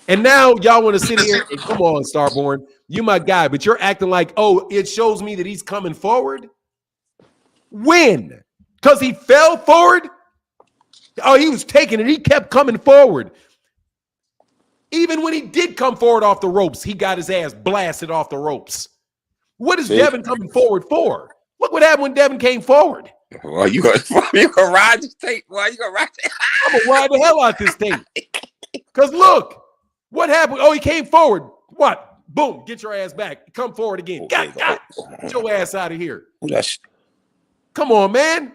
S1: And now y'all want to sit here and come on, Starborn. You my guy, but you're acting like, oh, it shows me that he's coming forward. When? Because he fell forward? Oh, he was taking it. He kept coming forward. Even when he did come forward off the ropes, he got his ass blasted off the ropes. What is Devin coming forward for? Look what happened when Devin came forward.
S2: Well, you gonna ride this tape? Well, you gonna ride it?
S1: I'm gonna ride the hell out this tape. Because look, what happened? Oh, he came forward. What? Boom, get your ass back. Come forward again. Get your ass out of here. Come on, man.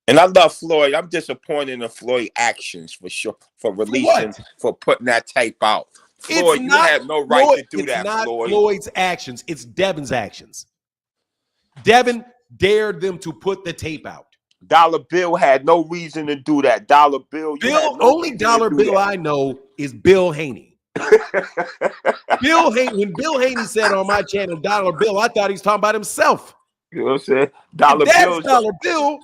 S2: And I love Floyd. I'm disappointed in Floyd actions for sure, for releasing, for putting that tape out. Floyd, you had no right to do that, Floyd. It's not
S1: Floyd's actions. It's Devin's actions. Devin dared them to put the tape out.
S2: Dollar Bill had no reason to do that. Dollar Bill.
S1: Only Dollar Bill I know is Bill Haney. Bill Haney. When Bill Haney said on my channel, Dollar Bill, I thought he was talking about himself.
S2: You know what I'm saying? Dollar
S1: Bill.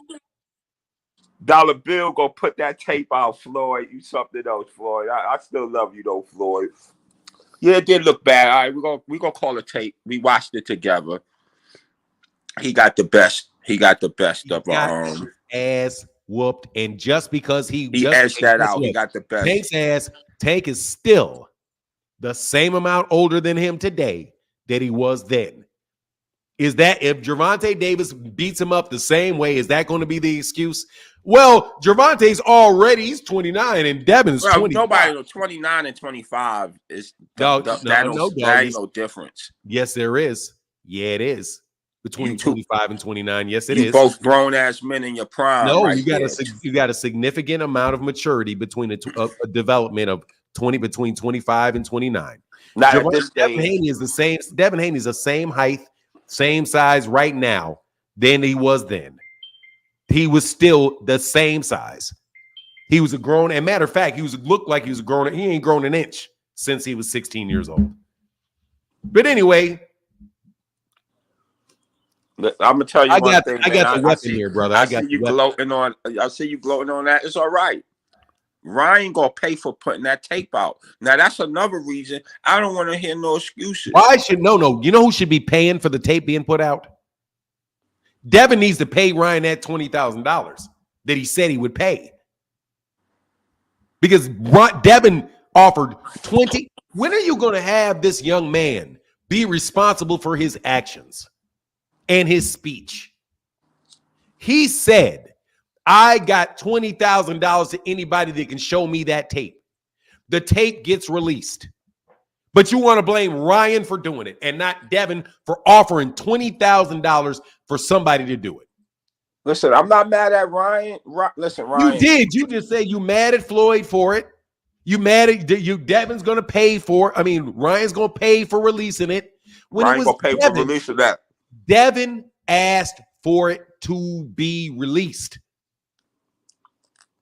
S2: Dollar Bill go put that tape out, Floyd. You something else, Floyd. I still love you though, Floyd. Yeah, it did look bad. All right, we're gonna call the tape. We watched it together. He got the best. He got the best of
S1: ass whooped, and just because he
S2: edged that out, he got the best.
S1: Tank's ass. Tank is still the same amount older than him today that he was then. Is that if Gervonta Davis beats him up the same way, is that going to be the excuse? Well, he's 29 and Devin's 25.
S2: Nobody 29 and 25 is
S1: No,
S2: that ain't no difference.
S1: Yes, there is. Yeah, it is. Between 25 and 29. Yes, it
S2: you
S1: is.
S2: You both grown ass men in your prime.
S1: No,
S2: right
S1: you got a significant amount of maturity between a development of between 25 and 29.
S2: Not at this
S1: Devin
S2: stage.
S1: Haney is the same. Devin Haney is the same height, same size right now than he was then. He was still the same size. He was a grown, and matter of fact, looked like he was a grown. He ain't grown an inch since he was 16 years old. But anyway,
S2: I'm gonna tell you one thing.
S1: I got the weapon here, brother.
S2: I see you gloating on that. It's all right. Ryan gonna pay for putting that tape out. Now that's another reason I don't want to hear no excuses.
S1: Why should no? You know who should be paying for the tape being put out? Devin needs to pay Ryan that $20,000 that he said he would pay. Because Devin offered 20. When are you going to have this young man be responsible for his actions and his speech? He said, I got $20,000 to anybody that can show me that tape. The tape gets released. But you want to blame Ryan for doing it and not Devin for offering $20,000 for somebody to do it.
S2: Listen, I'm not mad at Ryan. Listen, Ryan.
S1: You did. You just say you mad at Floyd for it. You mad at you. Devin's going to pay for it. I mean, Ryan's going to pay for releasing it. When
S2: Ryan going to pay for releasing that.
S1: Devin asked for it to be released.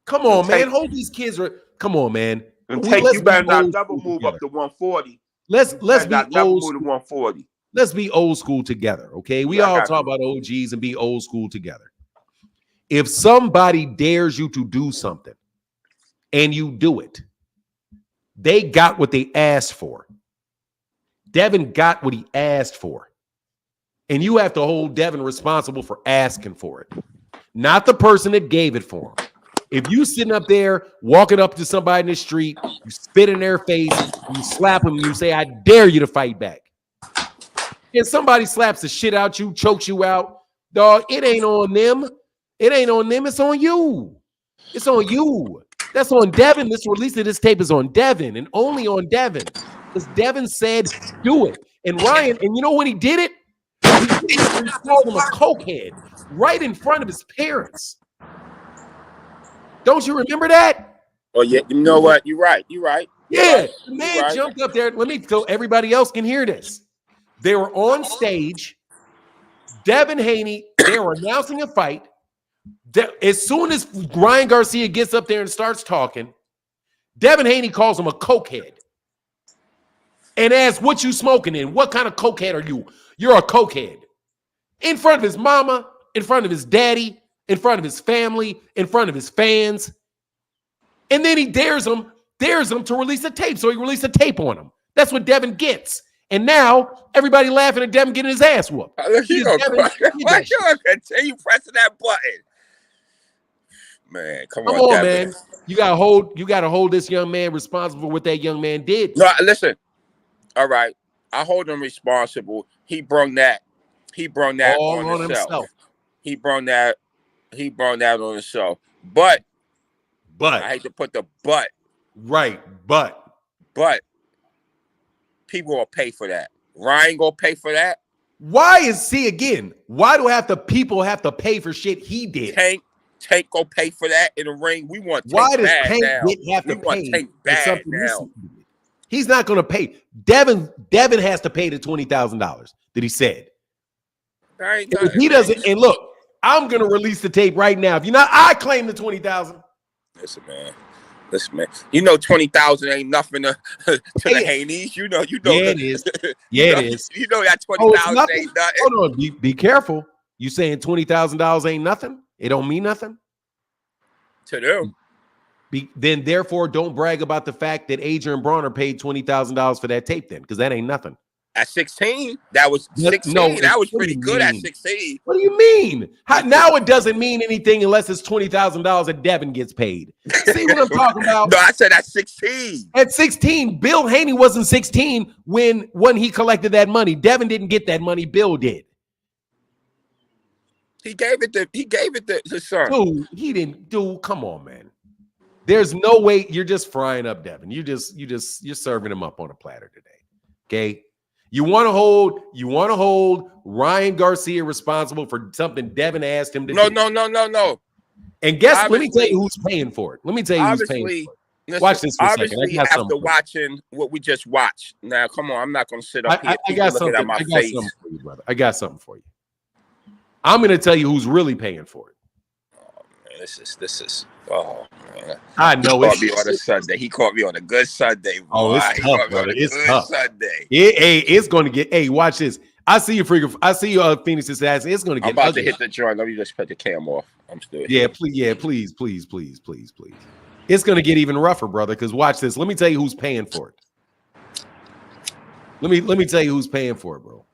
S1: Come on, man. Hold these kids. Come on, man.
S2: And you better not double move up to 140.
S1: Let's be old
S2: school to 140.
S1: Let's be old school together, okay? We all talk about OGs and be old school together. If somebody dares you to do something and you do it, they got what they asked for. Devin got what he asked for. And you have to hold Devin responsible for asking for it, not the person that gave it for him. If you sitting up there walking up to somebody in the street, you spit in their face, you slap them, you say, I dare you to fight back. And somebody slaps the shit out you, chokes you out, dog, it ain't on them. It ain't on them. It's on you. It's on you. That's on Devin. This release of this tape is on Devin and only on Devin. Because Devin said, do it. And Ryan, and you know when he did it? He called him a cokehead right in front of his parents. Don't you remember that?
S2: Oh, yeah. You know what? You're right.
S1: Yeah. The man jumped up there. Let me so everybody else can hear this. They were on stage. Devin Haney, they were announcing a fight. As soon as Ryan Garcia gets up there and starts talking, Devin Haney calls him a cokehead. And asks, what you smoking in? What kind of cokehead are you? You're a cokehead. In front of his mama, in front of his daddy, in front of his family, in front of his fans. And then he dares him to release a tape. So he released a tape on him. That's what Devin gets. And now everybody laughing at Devin getting his ass whooped.
S2: You continue pressing that button. Man, come on,
S1: man. You gotta hold this young man responsible for what that young man did.
S2: No, listen. All right. I hold him responsible. He brung that all on himself. He brung that on himself. But I hate to put the but.
S1: Right, but
S2: people will pay for that. Ryan gonna pay for that.
S1: Why do people have to pay for shit he did?
S2: Tank go pay for that in the ring. We want Tank
S1: Why does
S2: bad
S1: Tank
S2: now.
S1: have to pay
S2: Tank
S1: for
S2: bad
S1: something
S2: now.
S1: He's not going to pay. Devin has to pay the $20,000 that he said. If he doesn't, and look, I'm going to release the tape right now. If you're not, I claim the $20,000.
S2: Listen, man. You know 20,000 ain't nothing to the Haneys. You know.
S1: Yeah, it is. Yeah, it is.
S2: You know that 20,000 ain't nothing.
S1: Hold on, be careful. You saying $20,000 ain't nothing? It don't mean nothing
S2: to them.
S1: Then therefore, don't brag about the fact that Adrian Bronner paid $20,000 for that tape. Then, because that ain't nothing.
S2: At 16, that was 16.
S1: No,
S2: that was
S1: what do
S2: pretty
S1: you
S2: good at
S1: mean?
S2: 16.
S1: What do you mean? Now it doesn't mean anything unless it's $20,000 that Devin gets paid. See what I'm talking about?
S2: No, I said at 16.
S1: At 16, Bill Haney wasn't 16 when he collected that money. Devin didn't get that money. Bill did.
S2: He gave it to his son.
S1: Dude, he didn't. Dude, come on, man. There's no way. You're just frying up Devin. You're serving him up on a platter today. Okay. You want to hold Ryan Garcia responsible for something Devin asked him to do.
S2: No.
S1: And guess, let me tell you who's paying for it. Let me tell you who's paying for it.
S2: Listen,
S1: watch this for a second.
S2: Obviously, after watching what we just watched, now come on, I'm not going to sit up here looking at my face.
S1: For you, brother. I got something for you. I'm going to tell you who's really paying for it.
S2: Oh man, this is. Oh man,
S1: I know
S2: he caught me on a Sunday. He caught me on a good Sunday. Boy.
S1: Oh, it's tough, brother. It's tough.
S2: Sunday.
S1: It's going to get. Hey, watch this. I see you, Phoenix's ass. It's going to get.
S2: I'm about to hit the joint. Let me just put the cam off. I'm still.
S1: Yeah, please. It's going to get even rougher, brother. Because watch this. Let me tell you who's paying for it. Let me tell you who's paying for it, bro.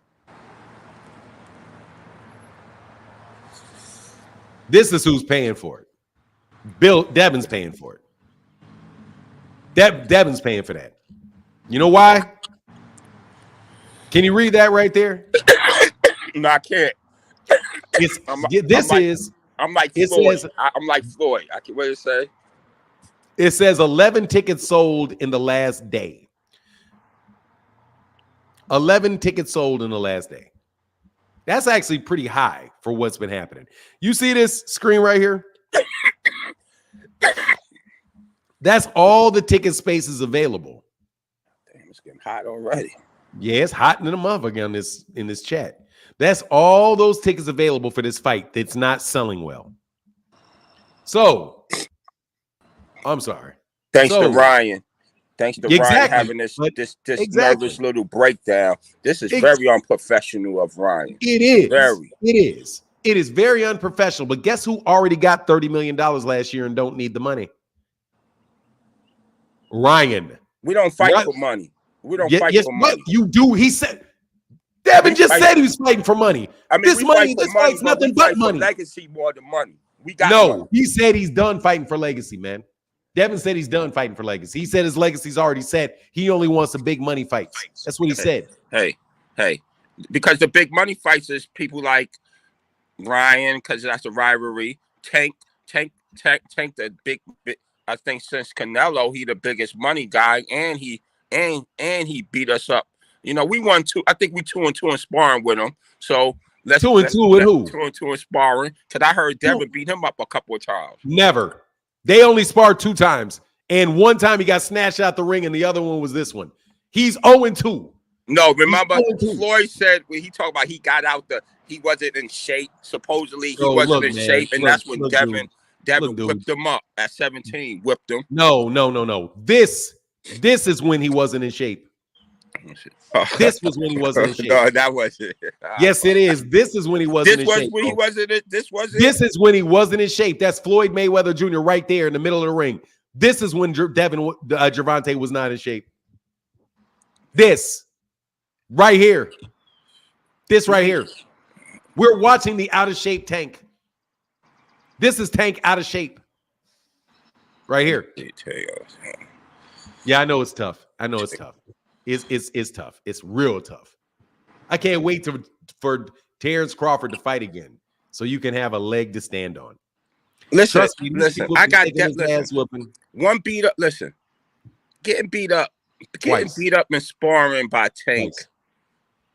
S1: This is who's paying for it. Devin's paying for it. Devin's paying for that. You know why? Can you read that right there?
S2: No, I can't. I'm like Floyd. I'm like Floyd. What did it say?
S1: It says 11 tickets sold in the last day. 11 tickets sold in the last day. That's actually pretty high for what's been happening. You see this screen right here? That's all the ticket spaces available.
S2: Damn, it's getting hot already.
S1: Yeah, it's hot in the motherfucker in this chat. That's all those tickets available for this fight that's not selling well. So, I'm sorry.
S2: Thanks to Ryan. Thanks to Ryan having this nervous little breakdown. This is very unprofessional of Ryan.
S1: It is. It is very unprofessional. But guess who already got $30 million last year and don't need the money? Ryan.
S2: We don't fight for money. We don't fight for money.
S1: You do. He said. Devin just said he was fighting for money. I mean, this fight's nothing but money.
S2: Legacy more than money. We got money.
S1: He said he's done fighting for legacy, man. Devin said he's done fighting for legacy. He said his legacy's already set. He only wants the big money fights. That's what he said.
S2: Hey, because the big money fights is people like Ryan, because that's a rivalry. Tank, the big. I think since Canelo, he the biggest money guy, and he beat us up. You know, we won 2. I think we 2-2 in sparring with him. So let's
S1: 2-2 with who?
S2: 2-2 in sparring. Because I heard Devin beat him up a couple of times.
S1: Never. They only sparred 2 times. And one time he got snatched out the ring, and the other one was this one. He's 0-2.
S2: No, remember Floyd said when he talked about he wasn't in shape. Supposedly he wasn't in shape, and that's when Devin whipped him up at 17. Whipped him.
S1: No. This is when he wasn't in shape. This was when he wasn't in shape.
S2: No, that wasn't.
S1: Yes, it is. This is when he wasn't in shape. This is when he wasn't in shape. That's Floyd Mayweather Jr. right there in the middle of the ring. This is when Gervonta was not in shape. This right here. This right here. We're watching the out of shape Tank. This is Tank out of shape. Right here. Yeah, I know it's tough. It's tough. It's real tough. I can't wait for Terrence Crawford to fight again, so you can have a leg to stand on.
S2: Listen. I got that. One beat up. Listen, getting beat up in sparring by Tank. Twice.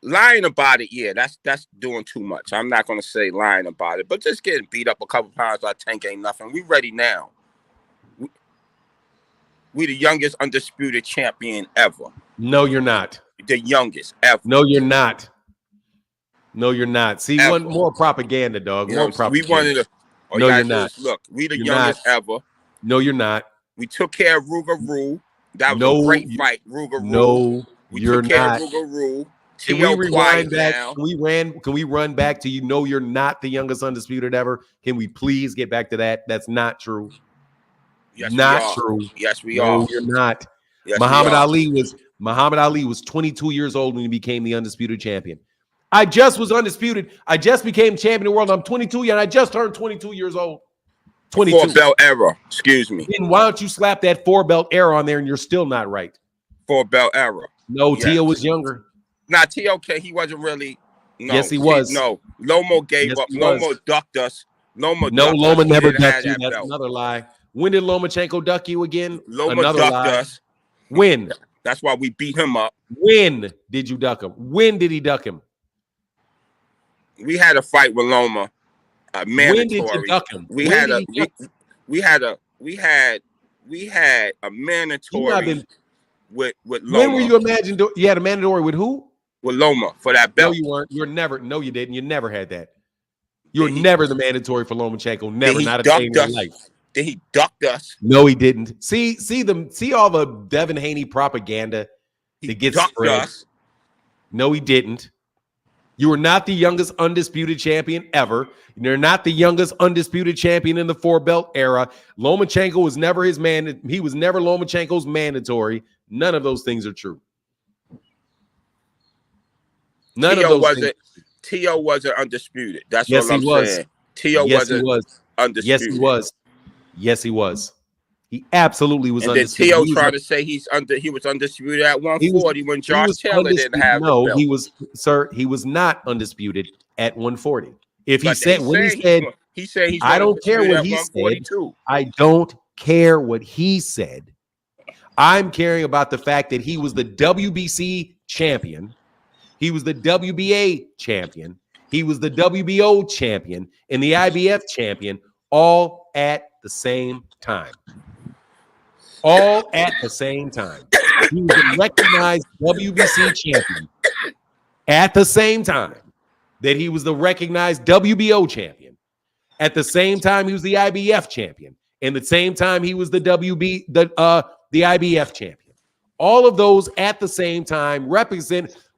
S2: Lying about it, yeah, that's doing too much. I'm not gonna say lying about it, but just getting beat up a couple times by Tank ain't nothing. We ready now. We the youngest undisputed champion ever.
S1: No, you're not.
S2: The youngest ever.
S1: No, you're not. See, ever. One more propaganda, dog. More propaganda.
S2: We wanted to.
S1: No, you're not.
S2: Look, we the youngest ever.
S1: No, you're not.
S2: We took care of Ruger Rule. That was a great fight, Ruger Rule.
S1: No, you're not. We took care of
S2: Ruger Rule.
S1: Can we rewind back? Can we run back to you're not the youngest undisputed ever? Can we please get back to that? That's not true.
S2: Yes,
S1: not true.
S2: Yes, we are.
S1: No, you're not.
S2: Yes,
S1: Muhammad Ali Muhammad Ali was 22 years old when he became the undisputed champion. I just was undisputed. I just became champion of the world. I'm 22 and I just turned 22 years old. 22.
S2: 4-belt era. Excuse me.
S1: Then why don't you slap that 4-belt era on there and you're still not right?
S2: 4-belt era.
S1: No, yes. Tio was younger.
S2: Nah, Tio, he wasn't really. No,
S1: yes, he was.
S2: No, Loma gave up. Loma ducked us. Loma
S1: never ducked you. That's another lie. When did Lomachenko duck you again?
S2: Loma ducked us.
S1: When?
S2: That's why we beat him up.
S1: When did you duck him? When did he duck him?
S2: We had a fight with Loma. Mandatory.
S1: When did you duck him?
S2: We had a mandatory with Loma.
S1: When were you imagined? You had a mandatory with who?
S2: With Loma for that belt.
S1: No, you weren't. You're never. No, you didn't. You never had that. You were never the mandatory for Lomachenko. Never. Not a day in your life.
S2: Then he ducked us.
S1: No, he didn't. See all the Devin Haney propaganda that gets spread. Us. No, he didn't. You were not the youngest undisputed champion ever. You're not the youngest undisputed champion in the 4-belt era. Lomachenko was never his man. He was never Lomachenko's mandatory. None of those things are true. None of those things.
S2: Tio wasn't undisputed. That's what I'm saying. Tio wasn't undisputed.
S1: Yes, he was. Yes, he was. He absolutely was
S2: undisputed. And then Tio tried to say he was undisputed at 140 when Josh Taylor didn't have the belt.
S1: He was, sir, he was not undisputed at 140. If he said
S2: he said he's
S1: I don't care what he said. I don't care what he said. I'm caring about the fact that he was the WBC champion. He was the WBA champion. He was the WBO champion and the IBF champion all at the same time. All at the same time. He was a recognized WBC champion at the same time that he was the recognized WBO champion. At the same time, he was the IBF champion. And the same time, he was the IBF champion. All of those at the same time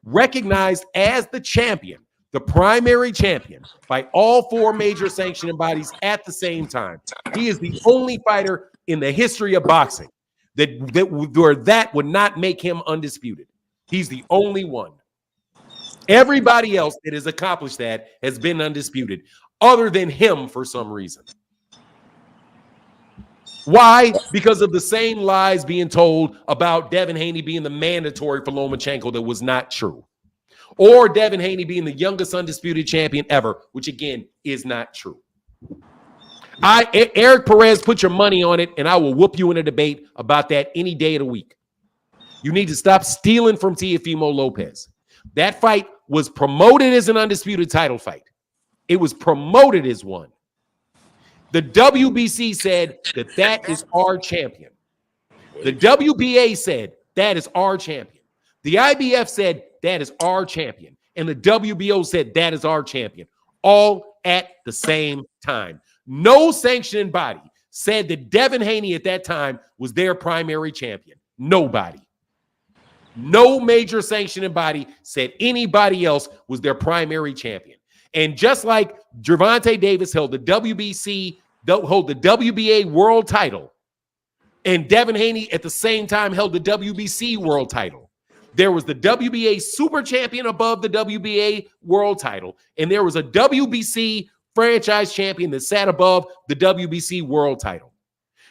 S1: recognized as the champion, the primary champion by all 4 major sanctioning bodies at the same time. He is the only fighter in the history of boxing that would not make him undisputed. He's the only one. Everybody else that has accomplished that has been undisputed, other than him for some reason. Why? Because of the same lies being told about Devin Haney being the mandatory for Lomachenko that was not true. Or Devin Haney being the youngest undisputed champion ever, which again is not true. Eric Perez, put your money on it, and I will whoop you in a debate about that any day of the week. You need to stop stealing from Teofimo Lopez. That fight was promoted as an undisputed title fight. It was promoted as one. The WBC said that is our champion. The WBA said that is our champion. The IBF said that is our champion. And the WBO said that is our champion. All at the same time. No sanctioning body said that Devin Haney at that time was their primary champion. Nobody. No major sanctioning body said anybody else was their primary champion. And just like Gervonta Davis held the WBC, hold the WBA world title, and Devin Haney at the same time held the WBC world title. There was the WBA super champion above the WBA world title, and there was a WBC franchise champion that sat above the WBC world title.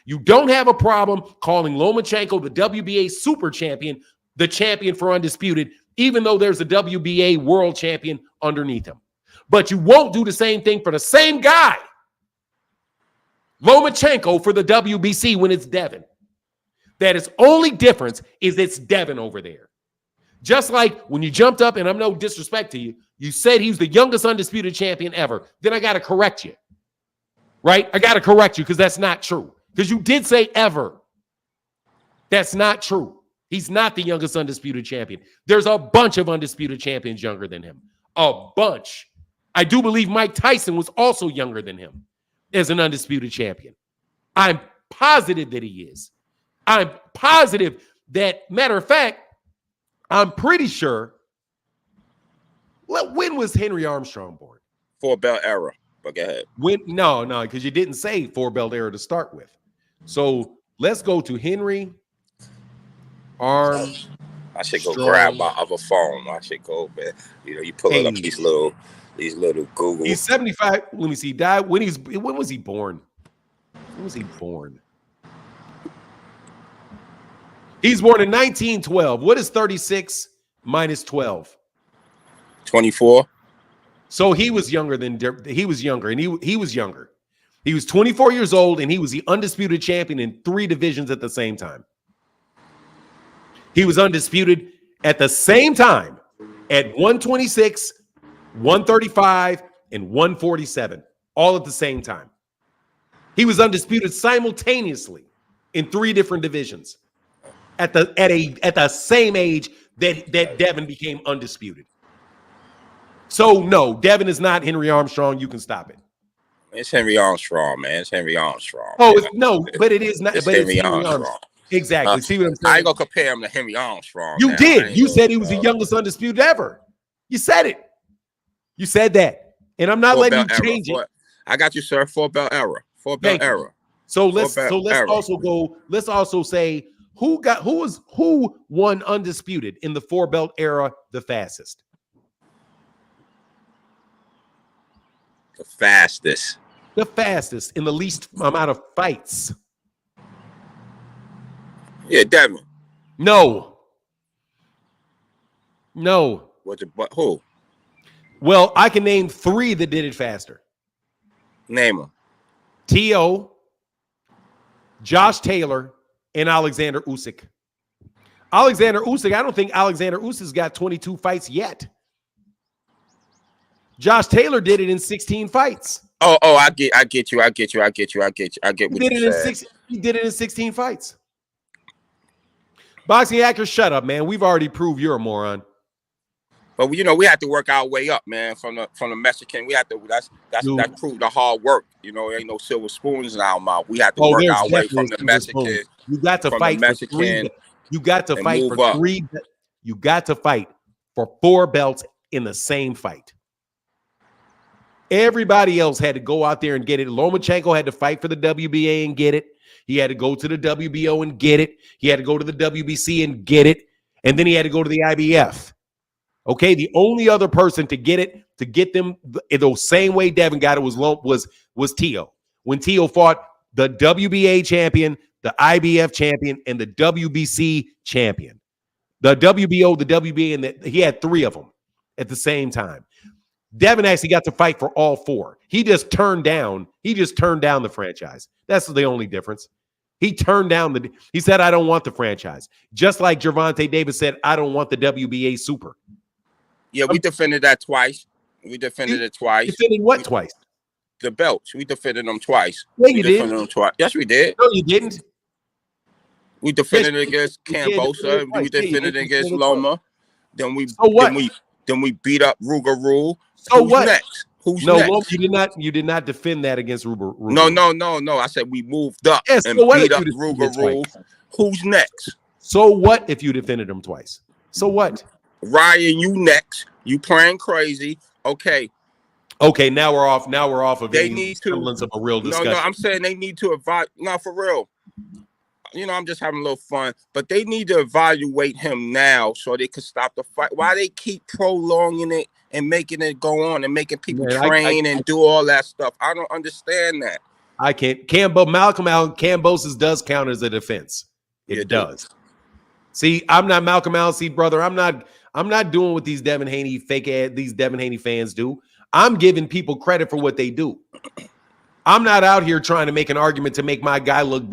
S1: You don't have a problem calling Lomachenko the WBA super champion, the champion for undisputed, even though there's a WBA world champion underneath him. But you won't do the same thing for the same guy, Lomachenko, for the WBC when it's Devin. That is only difference is it's Devin over there. Just like when you jumped up, and I'm no disrespect to you, you said he was the youngest undisputed champion ever. Then I got to correct you, right? I got to correct you because that's not true. Because you did say ever. That's not true. He's not the youngest undisputed champion. There's a bunch of undisputed champions younger than him. A bunch. I do believe Mike Tyson was also younger than him as an undisputed champion. I'm positive that he is. I'm positive that, matter of fact, I'm pretty sure. When was Henry Armstrong born?
S2: 4-belt era. But go ahead.
S1: No, because you didn't say 4-belt era to start with. So let's go to Henry Armstrong.
S2: I should go grab
S1: So
S2: my other phone. I should go, man. You know, you pull it up
S1: Haney.
S2: these little Google.
S1: He's 75. Let me see. Died when was he born? When was he born? He's born in 1912. What is 36 minus 12?
S2: 24.
S1: So he was younger than he was younger, and he was younger. He was 24 years old, and he was the undisputed champion in 3 divisions at the same time. He was undisputed at the same time at 126, 135, and 147, all at the same time. He was undisputed simultaneously in 3 different divisions at the same age that Devin became undisputed. So no, Devin is not Henry Armstrong. You can stop it.
S2: It's Henry Armstrong, man. It's Henry Armstrong.
S1: Oh, no, but it is not.
S2: It's
S1: but
S2: Henry
S1: it's Henry
S2: Armstrong.
S1: Exactly. See what I'm saying?
S2: I ain't gonna compare him to Henry Armstrong.
S1: You did. You said he was the youngest undisputed ever. You said it. You said that, and I'm not letting you change it.
S2: I got you, sir. 4-belt era. 4-belt era.
S1: So let's also say who won undisputed in the 4-belt era the fastest.
S2: The fastest
S1: In the least amount of fights.
S2: Yeah, Devin.
S1: No.
S2: But who?
S1: Well, I can name 3 that did it faster.
S2: Name them.
S1: T.O., Josh Taylor, and Alexander Usyk. I don't think Alexander Usyk's got 22 fights yet. Josh Taylor did it in 16 fights.
S2: Oh, I get you. I get what you said.
S1: He did it in 16 fights. Boxing actors, shut up, man. We've already proved you're a moron.
S2: But we have to work our way up, man. From the Mexican, we have to. That's prove the hard work. There ain't no silver spoons in our mouth. We have to work our way from the Mexican.
S1: You got to fight for 3. You got to fight for 3. You got to fight for 4 belts in the same fight. Everybody else had to go out there and get it. Lomachenko had to fight for the WBA and get it. He had to go to the WBO and get it. He had to go to the WBC and get it. And then he had to go to the IBF. Okay, the only other person to get them the same way Devin got it was Tio. When Tio fought the WBA champion, the IBF champion, and the WBC champion. The WBO, the WBA, and he had 3 of them at the same time. Devin actually got to fight for all 4. He just turned down the franchise. That's the only difference. He said, I don't want the franchise. Just like Gervonta Davis said, I don't want the WBA super.
S2: Yeah, we defended that twice. We defended it twice.
S1: Defended what twice?
S2: The belts. We defended them twice.
S1: Yeah, you did.
S2: Them twice. Yes, we did.
S1: No, you didn't.
S2: We defended it against Cambosa. We defended it against Loma. Then we beat up Ruger Rule.
S1: So what?
S2: Next? Who's
S1: next?
S2: No,
S1: you did not defend that against Ruger.
S2: No. I said we moved up and beat up Ruger Rule. Who's next?
S1: So what if you defended him twice? So what?
S2: Ryan, you next. You playing crazy. Okay,
S1: now we're off of
S2: any
S1: semblance of a real discussion.
S2: No, I'm saying they need to not for real. I'm just having a little fun, but they need to evaluate him now so they can stop the fight. Why they keep prolonging it and making it go on and making people train and do all that stuff? I don't understand that.
S1: I can't. Malcolm Cambosis does count as a defense. It does. See, I'm not Malcolm Alcide, brother. I'm not doing what these Devin Haney these Devin Haney fans do. I'm giving people credit for what they do. I'm not out here trying to make an argument to make my guy look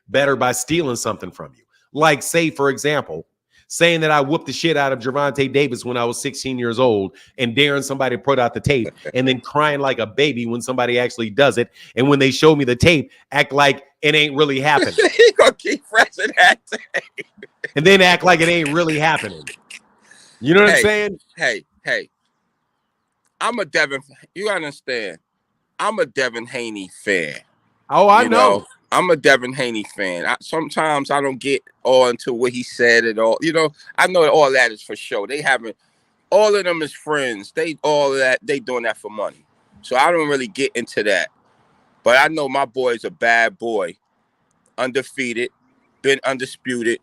S1: better by stealing something from you. Like, say, for example, saying that I whooped the shit out of Gervonta Davis when I was 16 years old and daring somebody to put out the tape and then crying like a baby when somebody actually does it. And when they show me the tape, act like it ain't really happening.
S2: He gonna keep pressing that tape.
S1: And then act like it ain't really happening. You know what I'm saying?
S2: Hey. I'm a Devin. You understand? I'm a Devin Haney fan.
S1: Oh, I know.
S2: I'm a Devin Haney fan. Sometimes I don't get all into what he said at all. I know all that is for show. All of them is friends. They doing that for money. So I don't really get into that. But I know my boy's a bad boy. Undefeated, been undisputed.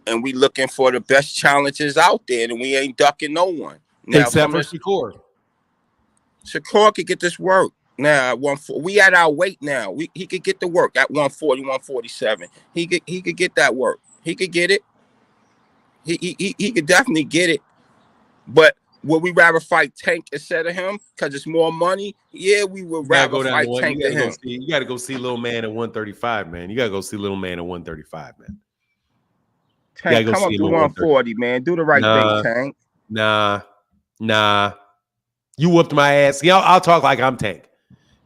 S2: and we looking for the best challenges out there, and we ain't ducking no one. Now,
S1: except for Shakur.
S2: Shakur could get this work. Now, we at our weight now. He could get the work at 140, 147. He could get that work. He could get it. He could definitely get it. But would we rather fight Tank instead of him because it's more money? Yeah, we would rather fight Tank than him.
S1: You got to go see little man at 135, man. You got to go see little man at 135, man.
S2: Tank, come up to 140, man. Do the right thing, Tank.
S1: Nah. You whooped my ass. Yeah, I'll talk like I'm Tank.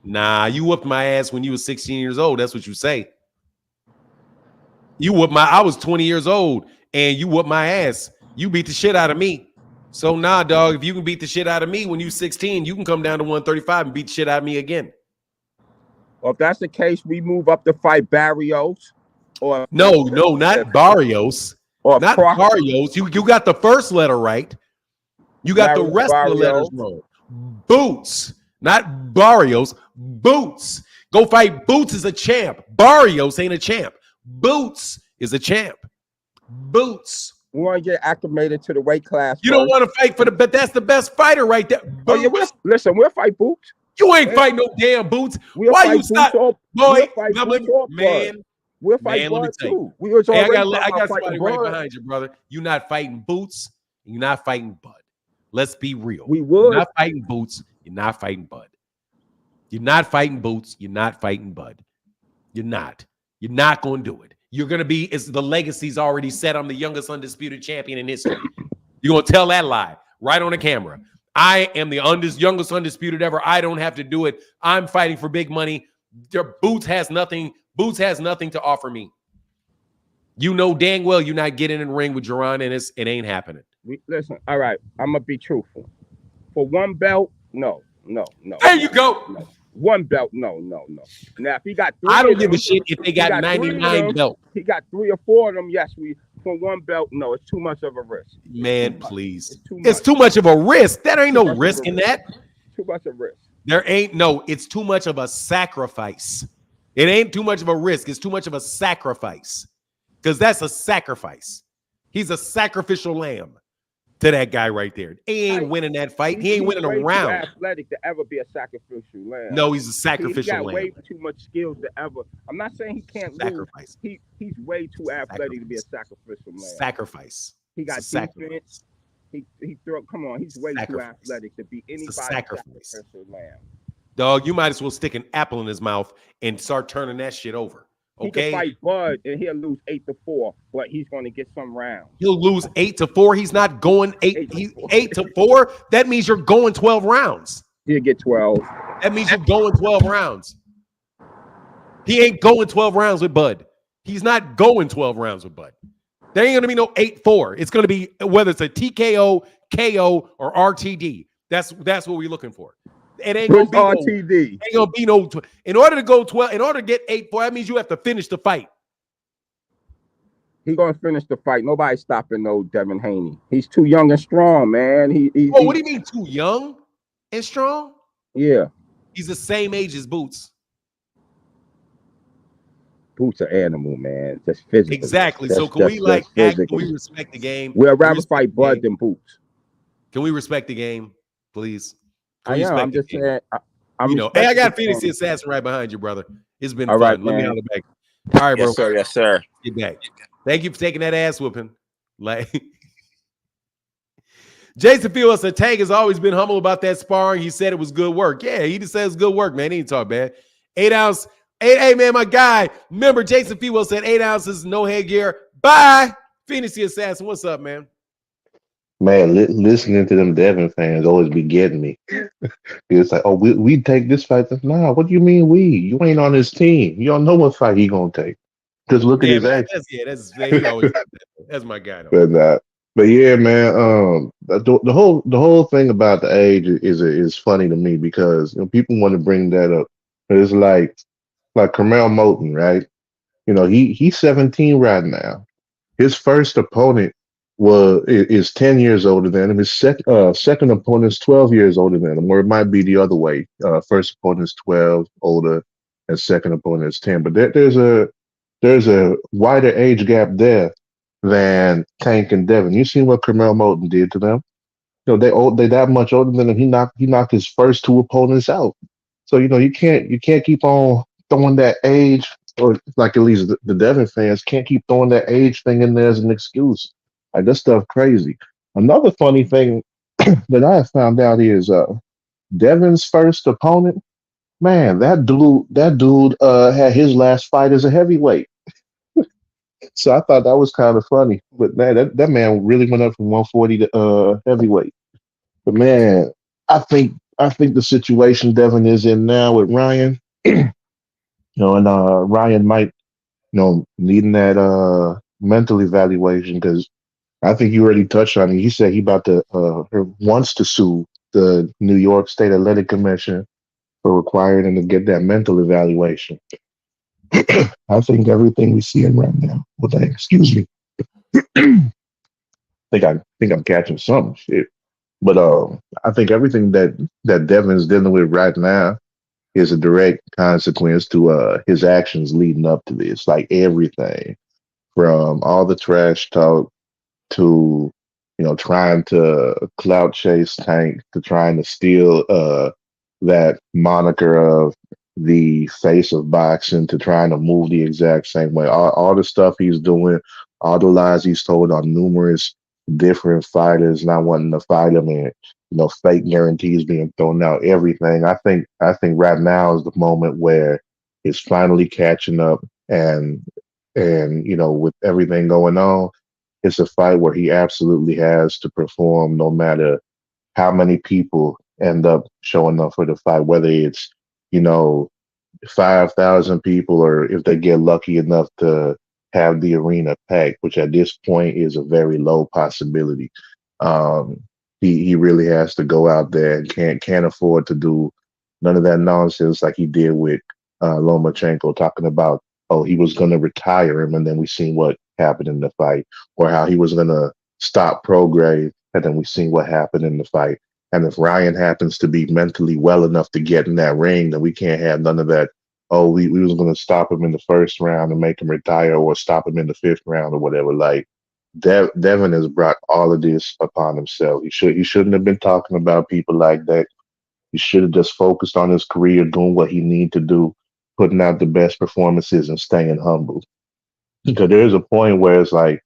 S1: Nah, you whooped my ass when you was 16 years old. That's what you say. I was 20 years old and you whooped my ass. You beat the shit out of me. So nah, dog, if you can beat the shit out of me when you 16, you can come down to 135 and beat the shit out of me again.
S2: Well, if that's the case, we move up to fight Barrios. Or
S1: no, not Barrios.
S2: Or
S1: not Barrios. You got the first letter right. You got the rest of the letters wrong. Boots, not Barrios. Boots. Go fight Boots is a champ. Barrios ain't a champ. Boots is a champ. Boots.
S2: We want to get acclimated to the weight class.
S1: You don't want to fight but that's the best fighter right there. Boots.
S2: Oh, yeah, listen, we'll fight Boots.
S1: You ain't fighting no damn Boots. Why you stop? Boy, man.
S2: We'll fight Bud too.
S1: I got somebody right behind you, brother. You're not fighting Boots. You're not fighting Bud. Let's be real.
S2: We would.
S1: You're not fighting Boots. You're not fighting Bud. You're not fighting Boots. You're not fighting Bud. You're not. You're not going to do it. You're going to be, the legacy's already set. I'm the youngest undisputed champion in history. You're going to tell that lie right on the camera. I am the youngest undisputed ever. I don't have to do it. I'm fighting for big money. Boots has nothing to offer me. You know dang well you're not getting in the ring with Jerron, and it ain't happening.
S2: Listen, all right, I'm going to be truthful. For one belt, no.
S1: There you go.
S2: No. One belt, no. Now, if he got three,
S1: I don't give a shit if they got 99 belts.
S2: He got 3 or 4 of them. Yes, for one belt, no, it's too much of a risk.
S1: Man, please. It's too much of a risk. That ain't no risk in that.
S2: Too much of a risk.
S1: It's too much of a sacrifice. It ain't too much of a risk. It's too much of a sacrifice. Because that's a sacrifice. He's a sacrificial lamb to that guy right there. He ain't winning that fight. He ain't winning a round.
S2: He's too athletic to ever be a sacrificial lamb.
S1: No, he's a sacrificial lamb.
S2: He's got way too much skills to ever. I'm not saying he can't sacrifice. He's way too athletic to be a sacrificial lamb.
S1: Sacrifice.
S2: He got defense. He throw. Come on, he's way too athletic to be anybody's sacrificial lamb.
S1: Dog, you might as well stick an apple in his mouth and start turning that shit over. Okay.
S2: He can fight Bud and he'll lose 8-4, but he's going to get some rounds.
S1: He'll lose 8-4. He's not going 8-4. That means you're going 12 rounds.
S2: He'll get 12.
S1: That means you're going 12 rounds. He ain't going 12 rounds with Bud. He's not going 12 rounds with Bud. There ain't gonna be no 8-4. It's gonna be whether it's a TKO, KO, or RTD. That's what we're looking for. It ain't gonna be RTD. Ain't gonna be no. In order to go 12, in order to get 8-4, that means you have to finish the fight.
S2: He's gonna finish the fight. Nobody's stopping no Devin Haney. He's too young and strong, man.
S1: What do you mean too young and strong?
S2: Yeah,
S1: he's the same age as Boots.
S2: Boots are animal, man. Just physically.
S1: Exactly. So can we respect the game?
S2: We'd rather fight Bud than Boots.
S1: Can we respect the game, please?
S2: I'm just saying.
S1: Hey, I got Phoenix the Assassin right behind you, brother. It's been fun. Let me holler back. All right, bro.
S2: Yes, sir.
S1: Get back. Thank you for taking that ass whooping. Like Jason Fields said, Tank has always been humble about that sparring. He said it was good work. Yeah, he just says good work, man. He didn't talk bad. 8 ounce. Hey, man, my guy. Remember, Jason Fields said 8 ounces, no headgear. Bye. Phoenix the Assassin. What's up, man?
S3: Man, listening to them Devin fans always be getting me. It's like, oh, we take this fight. Nah, what do you mean we? You ain't on his team. You don't know what fight he gonna take. Just look at his action.
S1: That's my guy. Though.
S3: But yeah, man. The whole thing about the age is funny to me because people want to bring that up. But it's like Carmel Moulton, right? He's 17 right now. His first opponent is 10 years older than him. His second opponent is 12 years older than him, or it might be the other way. First opponent is 12 older, and second opponent is 10. But there's a wider age gap there. than Tank and Devin. You seen what Carmel Moulton did to them? They that much older than him. He knocked his first two opponents out. So you can't keep on throwing that age, or like at least the Devin fans can't keep throwing that age thing in there as an excuse. Like that stuff crazy. Another funny thing that I have found out is Devin's first opponent. Man, that dude had his last fight as a heavyweight. So I thought that was kind of funny. But man, that man really went up from 140 to heavyweight. But man, I think the situation Devin is in now with Ryan, and Ryan might, needing that mental evaluation, because I think you already touched on it. He said he about to or wants to sue the New York State Athletic Commission for requiring him to get that mental evaluation. I think everything we see him right now. Well, excuse me. I think I'm catching some shit. But I think everything that Devin's dealing with right now is a direct consequence to his actions leading up to this. Like everything from all the trash talk to trying to clout chase Tank, to trying to steal that moniker of the face of boxing, to trying to move the exact same way. All the stuff he's doing, all the lies he's told on numerous different fighters not wanting to fight him, and fake guarantees being thrown out. Everything. I think right now is the moment where it's finally catching up, and with everything going on, it's a fight where he absolutely has to perform no matter how many people end up showing up for the fight, whether it's, you know, 5,000 people, or if they get lucky enough to have the arena packed, which at this point is a very low possibility. Um, he really has to go out there and can't afford to do none of that nonsense like he did with Lomachenko, talking about, oh, he was going to retire him, and then we seen what happened in the fight, or how he was going to stop Prograde, and then we seen what happened in the fight. And if Ryan happens to be mentally well enough to get in that ring, then we can't have none of that. Oh, we was going to stop him in the first round and make him retire, or stop him in the fifth round, or whatever. Like Devin has brought all of this upon himself. He shouldn't have been talking about people like that. He should have just focused on his career, doing what he need to do, putting out the best performances and staying humble. Because there's a point where it's like,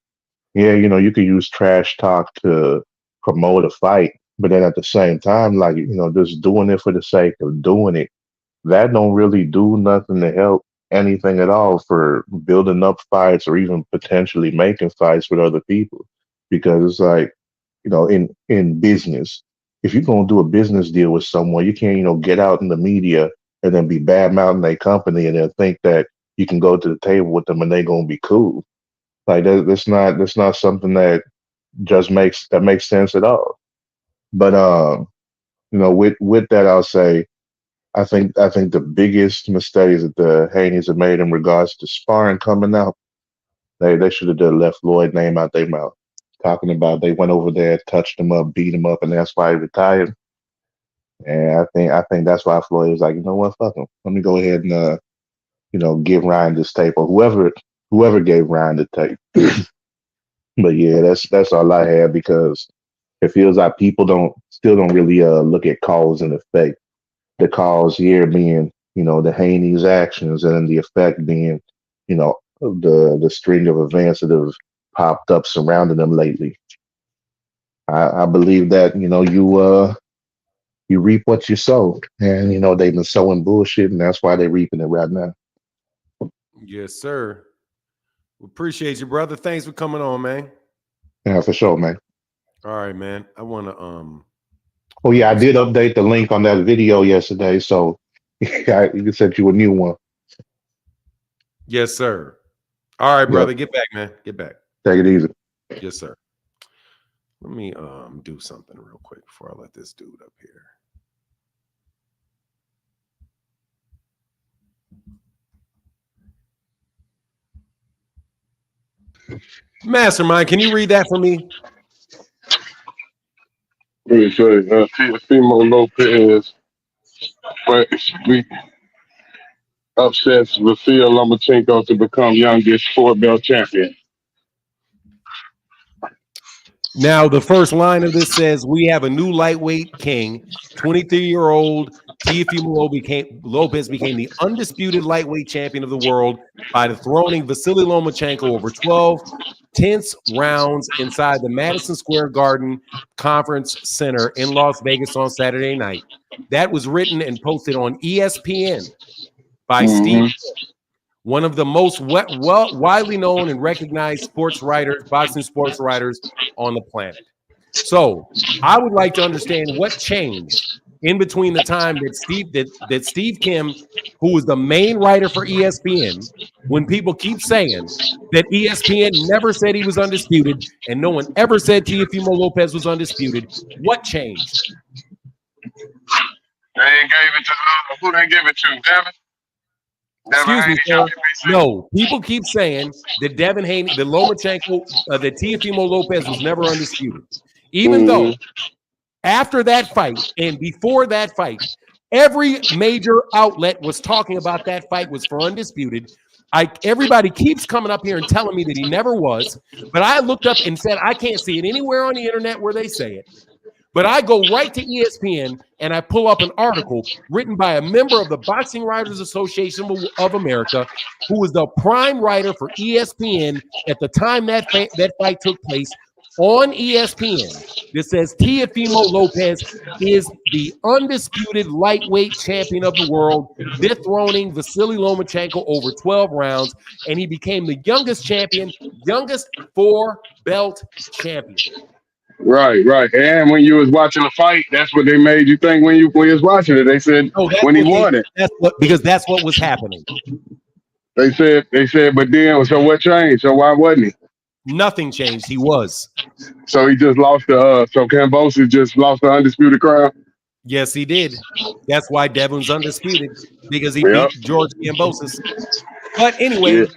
S3: yeah, you could use trash talk to promote a fight, but then at the same time, like, just doing it for the sake of doing it, that don't really do nothing to help anything at all for building up fights, or even potentially making fights with other people. Because it's like, in business, if you're gonna do a business deal with someone, you can't, get out in the media and then be bad mouthing their company and then think that you can go to the table with them and they're gonna be cool. Like that's not something that makes sense at all. But with that, I'll say I think the biggest mistakes that the Haneys have made in regards to sparring coming out, they should have just left Floyd name out their mouth. Talking about they went over there, touched him up, beat him up, and that's why he retired. And I think that's why Floyd was like, you know what, fuck him. Let me go ahead and give Ryan this tape, or whoever gave Ryan the tape. But yeah, that's all I had, because it feels like people don't really look at cause and effect. The cause here being, the Haney's actions, and then the effect being, the string of events that have popped up surrounding them lately. I believe that, you reap what you sow. And they've been sowing bullshit, and that's why they're reaping it right now.
S1: Yes, sir. We appreciate you, brother. Thanks for coming on, man.
S3: Yeah, for sure, man.
S1: All right, man. I wanna
S3: Oh yeah, I
S1: do
S3: did update the link on that video yesterday, so I you can send you a new one.
S1: yes, sir. All right,
S3: Yep.
S1: brother. Get back, man. Get back.
S3: Take it easy.
S1: Yes, sir. Let me do something real quick before I let this dude up here. Mastermind, can you read that for me?
S4: Pretty sure Fimo Lopez, but we upsets Vasil Lomachenko to become youngest four belt champion.
S1: Now, the first line of this says, we have a new lightweight king. 23-year-old Teofimo Lopez became the undisputed lightweight champion of the world by dethroning Vasily Lomachenko over 12 tense rounds inside the Madison Square Garden Conference Center in Las Vegas on Saturday night. That was written and posted on ESPN by Steve, one of the most widely known and recognized sports writers, boxing sports writers on the planet. So I would like to understand what changed in between the time that Steve Kim, who was the main writer for ESPN, when people keep saying that ESPN never said he was undisputed and no one ever said Teofimo Lopez was undisputed. What changed?
S4: They ain't gave it to who they give it to? Devin?
S1: Excuse me, sir. No, people keep saying that Devin Haney, the Lomachenko, that Teofimo Lopez was never undisputed. Even though after that fight and before that fight, every major outlet was talking about that fight was for undisputed. Everybody keeps coming up here and telling me that he never was, but I looked up and said I can't see it anywhere on the internet where they say it. But I go right to ESPN and I pull up an article written by a member of the Boxing Writers Association of America, who was the prime writer for ESPN at the time that fight took place on ESPN. That says Teofimo Lopez is the undisputed lightweight champion of the world, dethroning Vasily Lomachenko over 12 rounds, and he became the youngest champion, youngest four-belt champion.
S4: Right. And when you was watching the fight, that's what they made you think when you was watching it. They said when he won it.
S1: Because that's what was happening.
S4: They said, but then so what changed? So why wasn't he?
S1: Nothing changed. He was.
S4: So he just lost so Kambosos just lost the undisputed crown?
S1: Yes, he did. That's why Devin's undisputed, because he beat George Kambosos. But anyway, you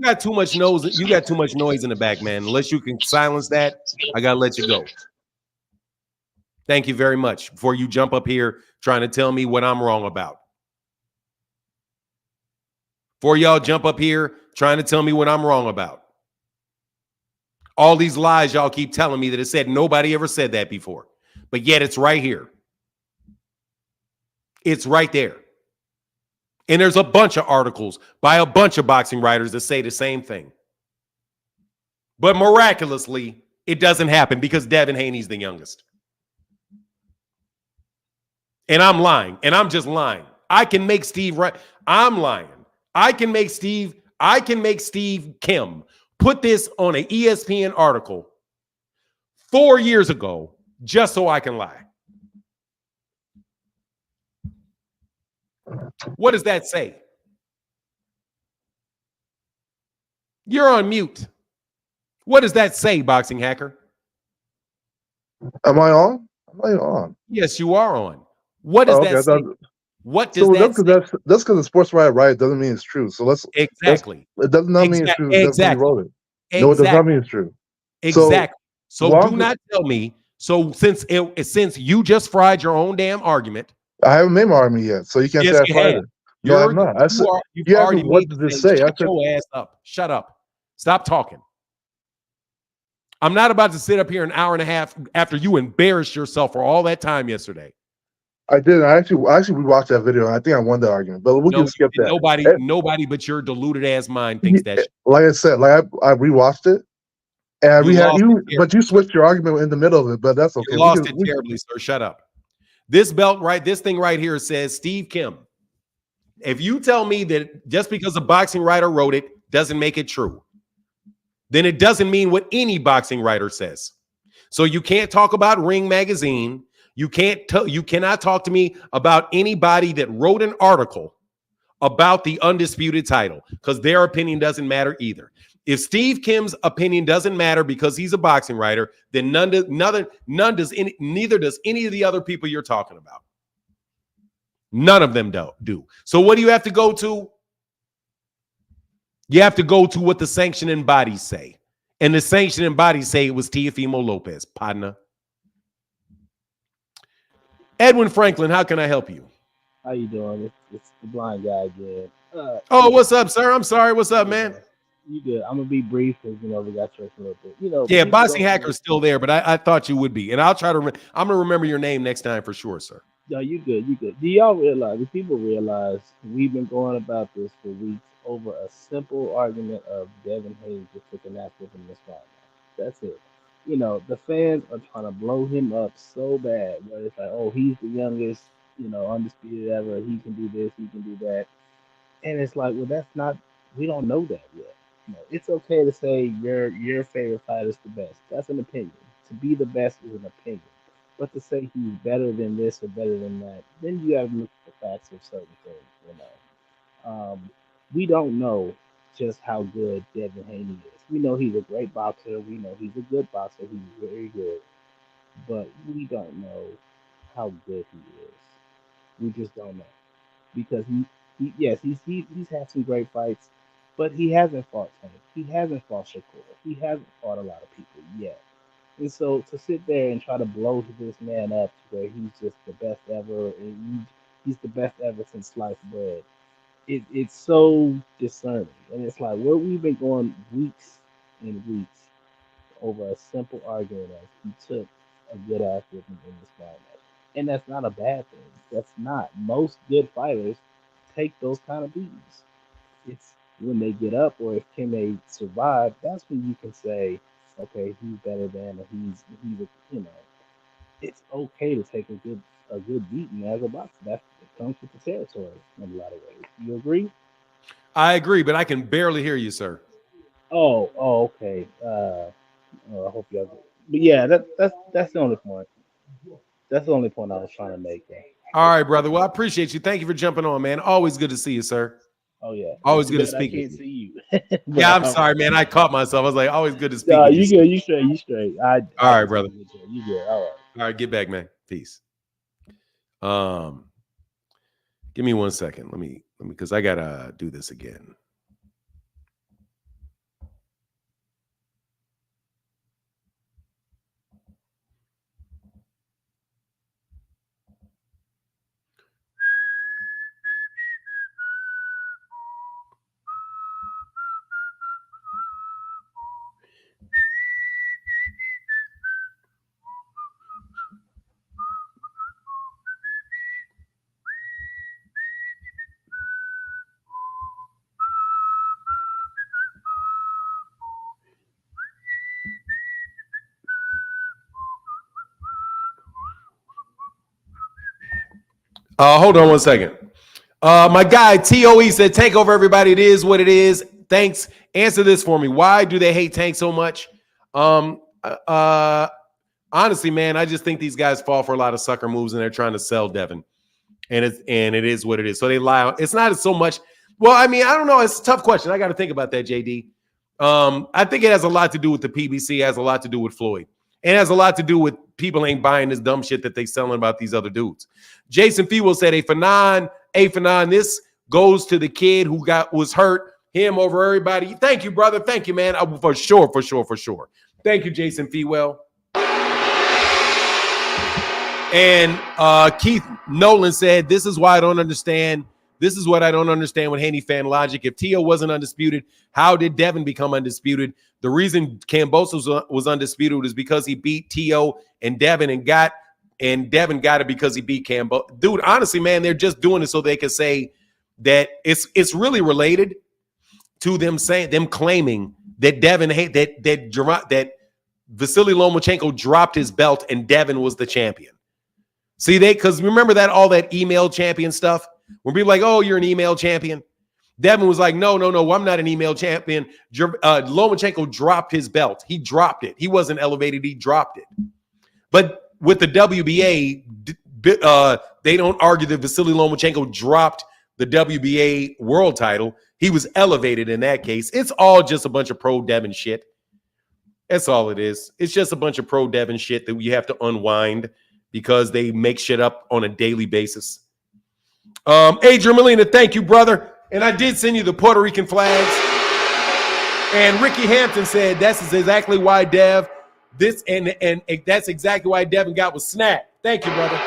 S1: got too much noise. You got too much noise in the back, man. Unless you can silence that, I gotta let you go. Thank you very much. Before you jump up here trying to tell me what I'm wrong about. Before y'all jump up here trying to tell me what I'm wrong about. All these lies y'all keep telling me that it said nobody ever said that before. But yet it's right here. It's right there. And there's a bunch of articles by a bunch of boxing writers that say the same thing. But miraculously, it doesn't happen because Devin Haney's the youngest. And I'm lying. And I'm just lying. I can make Steve right. I'm lying. I can make Steve Kim put this on an ESPN article 4 years ago just so I can lie. What does that say? You're on mute. What does that say, Boxing Hacker?
S3: Am I on? Am I on?
S1: Yes, you are on. What does that say? What does that say?
S3: That's because the sports writer right doesn't mean it's true. So let's
S1: exactly.
S3: It does not mean it's true.
S1: Exactly.
S3: Wrote it. No, it does not mean it's true.
S1: Exactly. So do not tell me. So since you just fried your own damn argument.
S3: I haven't made my argument yet, so you can't say I fried it. No, I'm not. You asked me what did this say?
S1: Shut your ass up. Shut up. Stop talking. I'm not about to sit up here an hour and a half after you embarrassed yourself for all that time yesterday.
S3: I did. I actually rewatched that video, and I think I won the argument. But we can skip that. Nobody
S1: but your deluded ass mind thinks that shit.
S3: Like I said, I rewatched it, and but you switched your argument in the middle of it. But that's okay.
S1: You lost it terribly, sir. Shut up. This thing right here says Steve Kim. If you tell me that just because a boxing writer wrote it doesn't make it true, then it doesn't mean what any boxing writer says. So you can't talk about Ring Magazine. You cannot talk to me about anybody that wrote an article about the undisputed title, because their opinion doesn't matter either. If Steve Kim's opinion doesn't matter because he's a boxing writer, then neither does any of the other people you're talking about. None of them do. So what do you have to go to? You have to go to what the sanctioning bodies say. And the sanctioning bodies say it was Teofimo Lopez, partner. Edwin Franklin, how can I help you?
S5: How you doing? It's the blind guy again.
S1: What's up, sir? I'm sorry. What's up, man?
S5: You good. I'm gonna be brief because we got church a little bit.
S1: Yeah,
S5: People
S1: Boxing
S5: don't
S1: Hacker is still there, but I thought you would be. And I'll try to I'm gonna remember your name next time for sure, sir.
S5: No, you good. You good. Do y'all realize? Do people realize we've been going about this for weeks over a simple argument of Devin Haney just took a nap with him this fight? That's it. The fans are trying to blow him up so bad. Where it's like, oh, he's the youngest, undisputed ever. He can do this. He can do that. And it's like, well, that's not. We don't know that yet. It's okay to say your favorite fighter is the best. That's an opinion. To be the best is an opinion. But to say he's better than this or better than that, then you got to look at the facts of certain things. We don't know just how good Devin Haney is. We know he's a great boxer. We know he's a good boxer. He's very good. But we don't know how good he is. We just don't know because yes, he's had some great fights, but he hasn't fought Tank. He hasn't fought Shakur. He hasn't fought a lot of people yet. And so to sit there and try to blow this man up to where he's just the best ever, and he's the best ever since sliced bread, it's so discerning. And it's like where we've been going weeks and weeks over a simple argument of he took a good ass with him in this fight match. And that's not a bad thing. That's not. Most good fighters take those kind of beatings. It's when they get up or if can they survive, that's when you can say, okay, he's better than or he's it's okay to take a good beating as a boxer. That it comes with the territory in a lot of ways. You agree?
S1: I agree, but I can barely hear you, sir.
S5: Oh, okay. I hope you have. But yeah, that's the only point. That's the only point I was trying to make.
S1: All right, brother. Well, I appreciate you. Thank you for jumping on, man. Always good to see you, sir.
S5: Oh yeah, it's
S1: Always
S5: too
S1: good to
S5: bad I
S1: speak with
S5: can't
S1: you.
S5: see you.
S1: Yeah, I'm
S5: But
S1: sorry, man. I caught myself. I was like, always good to speak
S5: nah,
S1: with you.
S5: you good. You straight. You straight.
S1: All
S5: I
S1: right,
S5: can
S1: brother.
S5: totally get you. You good. All right.
S1: All right, get back, man. Peace. Um, give me 1 second. Let me because I gotta do this again. Hold on 1 second. My guy TOE said, "Tank over everybody. It is what it is." Thanks. Answer this for me. Why do they hate Tank so much? Honestly, man, I just think these guys fall for a lot of sucker moves and they're trying to sell Devin. And it is what it is. So they lie. It's not so much. Well, I mean, I don't know. It's a tough question. I got to think about that, JD. I think it has a lot to do with the PBC. It has a lot to do with Floyd. It has a lot to do with people ain't buying this dumb shit that they selling about these other dudes. Jason Fewell said, A for nine. This goes to the kid who was hurt. Him over everybody. Thank you, brother. Thank you, man. For sure. Thank you, Jason Fewell. And Keith Nolan said, this is why I don't understand. This is what I don't understand with Haney fan logic. If Tio wasn't undisputed, how did Devin become undisputed? The reason Kambosos was undisputed is because he beat Tio and Devin Devin got it because he beat Cambo. Dude, honestly, man, they're just doing it so they can say that it's really related to them claiming that that Vasily Lomachenko dropped his belt and Devin was the champion. See, because remember all that email champion stuff? When people like, oh, you're an email champion. Devin was like, no, I'm not an email champion. Lomachenko dropped his belt. He dropped it. He wasn't elevated. He dropped it. But with the WBA, they don't argue that Vasily Lomachenko dropped the WBA world title. He was elevated in that case. It's all just a bunch of pro Devin shit. That's all it is. It's just a bunch of pro Devin shit that you have to unwind because they make shit up on a daily basis. Adrian Molina, thank you, brother. And I did send you the Puerto Rican flags. And Ricky Hampton said that's exactly why that's exactly why Devin got was snapped. Thank you, brother.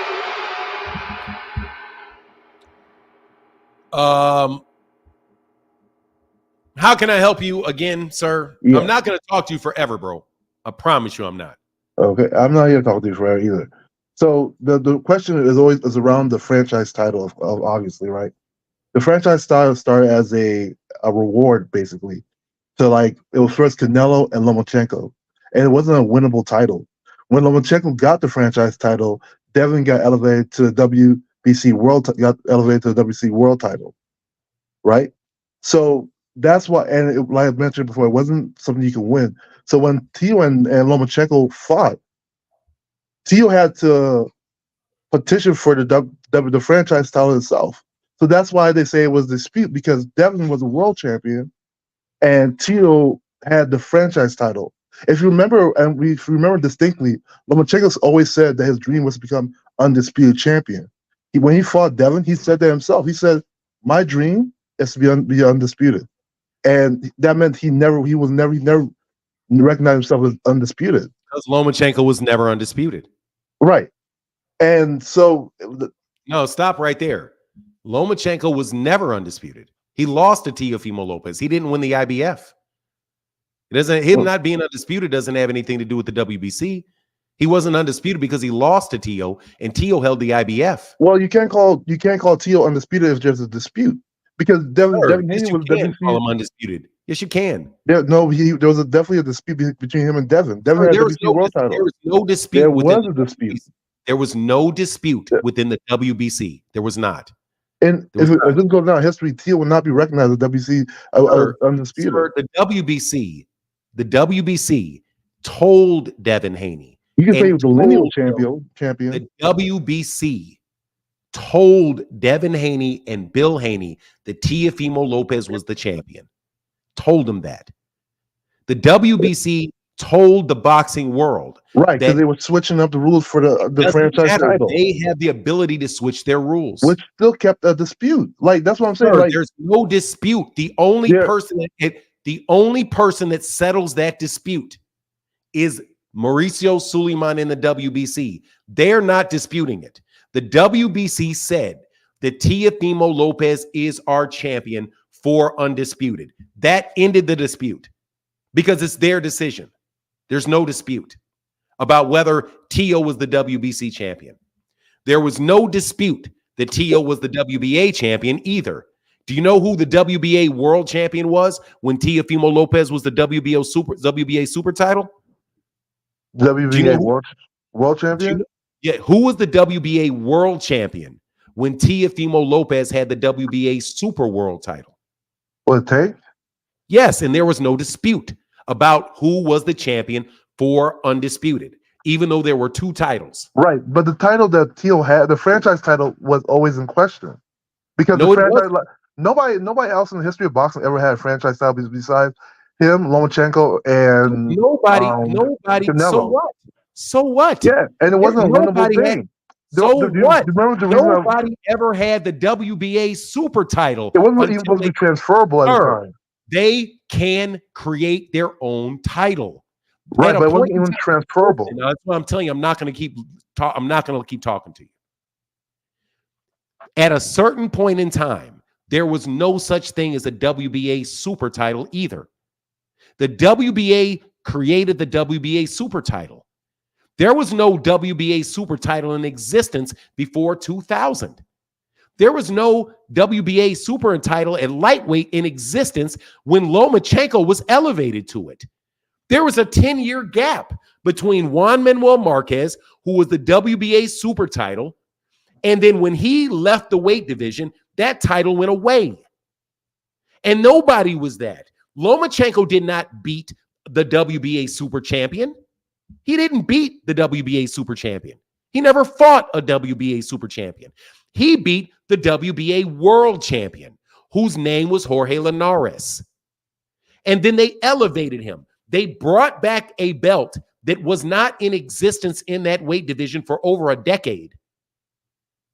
S1: How can I help you again, sir?
S3: Yeah.
S1: I'm not going to talk to you forever, bro. I promise you I'm not.
S3: Okay, I'm not here to talk to you forever either. So the question is always is around the franchise title of obviously, right? The franchise title started as a reward basically. So like it was first Canelo and Lomachenko, and it wasn't a winnable title. When Lomachenko got the franchise title, Devin got elevated to the WBC got elevated to the WBC world title, right? So that's why, and like I mentioned before, it wasn't something you could win. So when Tio and Lomachenko fought, Tio had to petition for the franchise title itself. So that's why they say it was a dispute because Devin was a world champion and Tio had the franchise title. If you remember, and if you remember distinctly, Lomachenko always said that his dream was to become undisputed champion. When he fought Devin, he said that himself. He said, "My dream is to be undisputed," and that meant he never recognized himself as undisputed.
S1: Because Lomachenko was never undisputed.
S3: Right, and so
S1: No, stop right there. Lomachenko was never undisputed. He lost to Teofimo Lopez. He didn't win the IBF. It doesn't. Him not being undisputed doesn't have anything to do with the WBC. He wasn't undisputed because he lost to Tio, and Tio held the IBF.
S3: Well, you can't call Tio undisputed if there's a dispute because Devin Haney was
S1: WBC. Call him undisputed. Yes, you can.
S3: There was definitely a dispute between him and Devin. Devin had the WBC world title.
S1: There was no dispute.
S3: There was a dispute.
S1: There was no dispute within the WBC. There was not.
S3: And if this goes down in history, Tio will not be recognized as WBC undisputed.
S1: Sir, the WBC told Devin Haney.
S3: You can say he was the lineal champion.
S1: The WBC told Devin Haney and Bill Haney that Teofimo Lopez was the champion. Told him that. The WBC told the boxing world.
S3: Right, because they were switching up the rules for the franchise title.
S1: They had the ability to switch their rules.
S3: Which still kept a dispute. Like, that's what I'm saying.
S1: Sir,
S3: like,
S1: there's no dispute. The only person that settles that dispute is Mauricio Suleiman in the WBC. They're not disputing it. The WBC said that Teofimo Lopez is our champion for undisputed. That ended the dispute because it's their decision. There's no dispute about whether Tio was the WBC champion. There was no dispute that Tio was the WBA champion either. Do you know who the WBA world champion was when Teofimo Lopez was the WBA super title?
S3: WBA world champion?
S1: Who was the WBA world champion when Teofimo Lopez had the WBA super world title?
S3: What, Tank?
S1: Yes, and there was no dispute about who was the champion for undisputed, even though there were two titles.
S3: Right, but the title that Tio had, the franchise title, was always in question because nobody else in the history of boxing ever had a franchise title besides him, Lomachenko, and
S1: nobody.
S3: Canelo.
S1: So what?
S3: Yeah, and it wasn't a winnable thing.
S1: What? Nobody ever had the WBA super title.
S3: It wasn't even supposed to be transferable at the time.
S1: They can create their own title.
S3: Right, but it wasn't even transferable.
S1: That's what I'm telling you. I'm not going to keep talking to you. At a certain point in time, there was no such thing as a WBA super title either. The WBA created the WBA super title. There was no WBA super title in existence before 2000. There was no WBA super title at lightweight in existence when Lomachenko was elevated to it. There was a 10-year gap between Juan Manuel Marquez, who was the WBA super title, and then when he left the weight division, that title went away. And nobody was that. Lomachenko did not beat the WBA super champion. He didn't beat the WBA super champion. He never fought a WBA super champion. He beat the WBA world champion, whose name was Jorge Linares. And then they elevated him. They brought back a belt that was not in existence in that weight division for over a decade.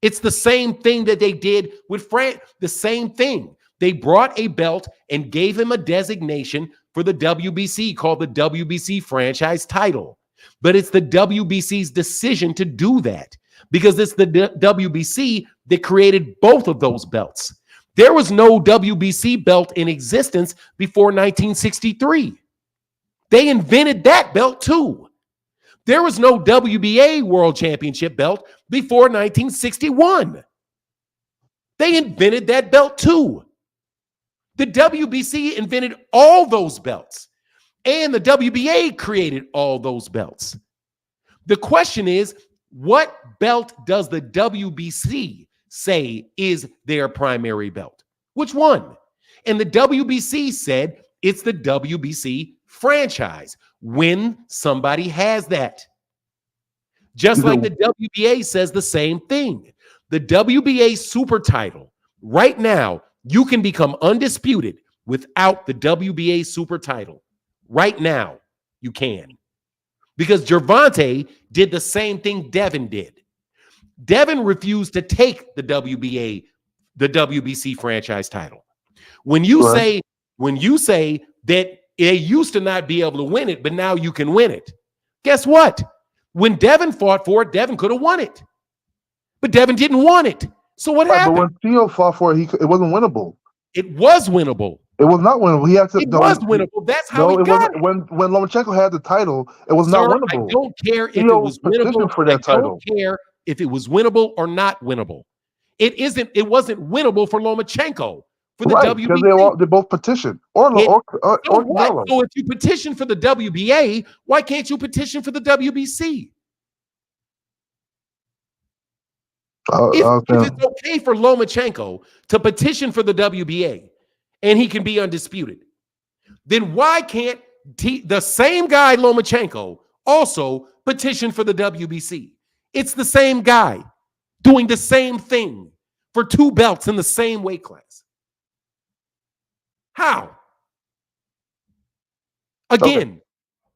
S1: It's the same thing that they did with the same thing. They brought a belt and gave him a designation for the WBC called the WBC franchise title. But it's the WBC's decision to do that because it's the WBC that created both of those belts. There was no WBC belt in existence before 1963. They invented that belt too. There was no WBA World Championship belt before 1961. They invented that belt too. The WBC invented all those belts, and the WBA created all those belts. The question is, what belt does the WBC say is their primary belt? Which one? And the WBC said it's the WBC franchise when somebody has that. Just like the WBA says the same thing. The WBA super title, right now, you can become undisputed without the WBA super title. Right now, you can. Because Gervonta did the same thing Devin did. Devin refused to take the WBA, the WBC franchise title. When you say that they used to not be able to win it, but now you can win it. Guess what? When Devin fought for it, Devin could have won it. But Devin didn't want it. So what happened?
S6: But when Theo fought for it, it wasn't winnable.
S1: It was winnable.
S6: It was not winnable. He had to.
S1: It was winnable. That's how he got it.
S6: When Lomachenko had the title, it was not winnable.
S1: I don't care if
S6: Theo
S1: it was winnable
S6: for that title.
S1: I don't care if it was winnable or not winnable. It wasn't winnable for Lomachenko for the WBA.
S6: Because they both petitioned. Or Canelo.
S1: So if you petition for the WBA, why can't you petition for the WBC? If it's okay for Lomachenko to petition for the WBA and he can be undisputed, then why can't the same guy, Lomachenko, also petition for the WBC? It's the same guy doing the same thing for two belts in the same weight class. How? Again,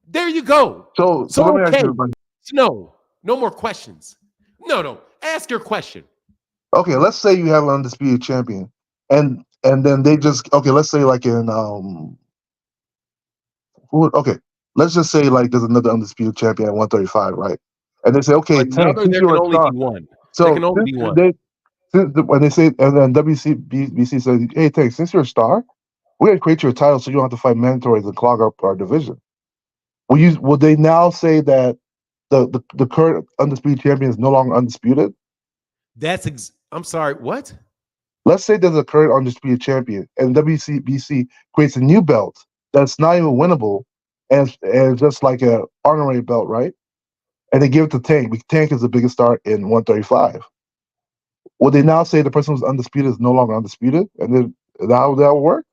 S1: there you go.
S6: So let me ask you.
S1: No more questions. No. Ask your question.
S6: Okay, let's say you have an undisputed champion, and then they just let's say like in let's just say like there's another undisputed champion at 135, right? And they say, okay,
S1: there can only be one.
S6: So
S1: there can only be one.
S6: When they say, and then WBC says, hey, Tank, since you're a star, we're gonna create your title so you don't have to fight mandatories and clog up our division. Will they now say that the current undisputed champion is no longer undisputed?
S1: I'm sorry, what?
S6: Let's say there's a current undisputed champion, and WBC creates a new belt that's not even winnable, and just like a honorary belt, right? And they give it to Tank. Because Tank is the biggest star in 135. Will they now say the person who's undisputed is no longer undisputed? And then how that will work?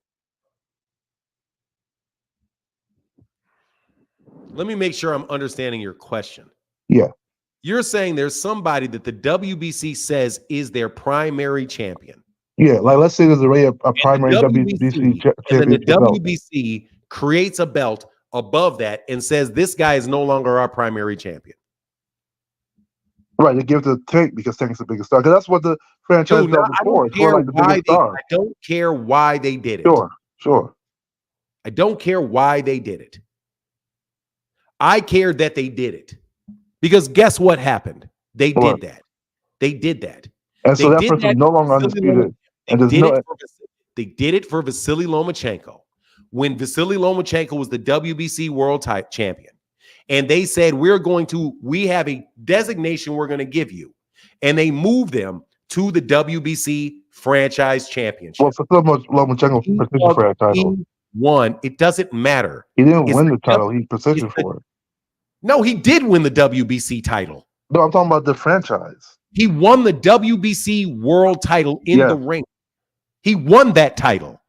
S1: Let me make sure I'm understanding your question.
S6: Yeah.
S1: You're saying there's somebody that the WBC says is their primary champion.
S6: Yeah, like let's say there's already a primary WBC champion.
S1: And then the WBC creates a belt above that and says this guy is no longer our primary champion.
S6: Right, they give it to Tank because Tank's the biggest star. Because that's what the franchise does before.
S1: I don't care why they did it.
S6: Sure.
S1: I don't care why they did it. I care that they did it. Because guess what happened? They did that. They did that.
S6: And so that person is no longer undisputed.
S1: They did it for Vasily Lomachenko. When Vasily Lomachenko was the WBC World Champion. And they said, we have a designation we're going to give you. And they moved them to the WBC Franchise Championship.
S6: Well, for Lomachenko petitioned for that title.
S1: He won. It doesn't matter.
S6: He didn't win the title. He petitioned for it.
S1: No, he did win the WBC title.
S6: No, I'm talking about the franchise.
S1: He won the WBC World title in the ring. He won that title.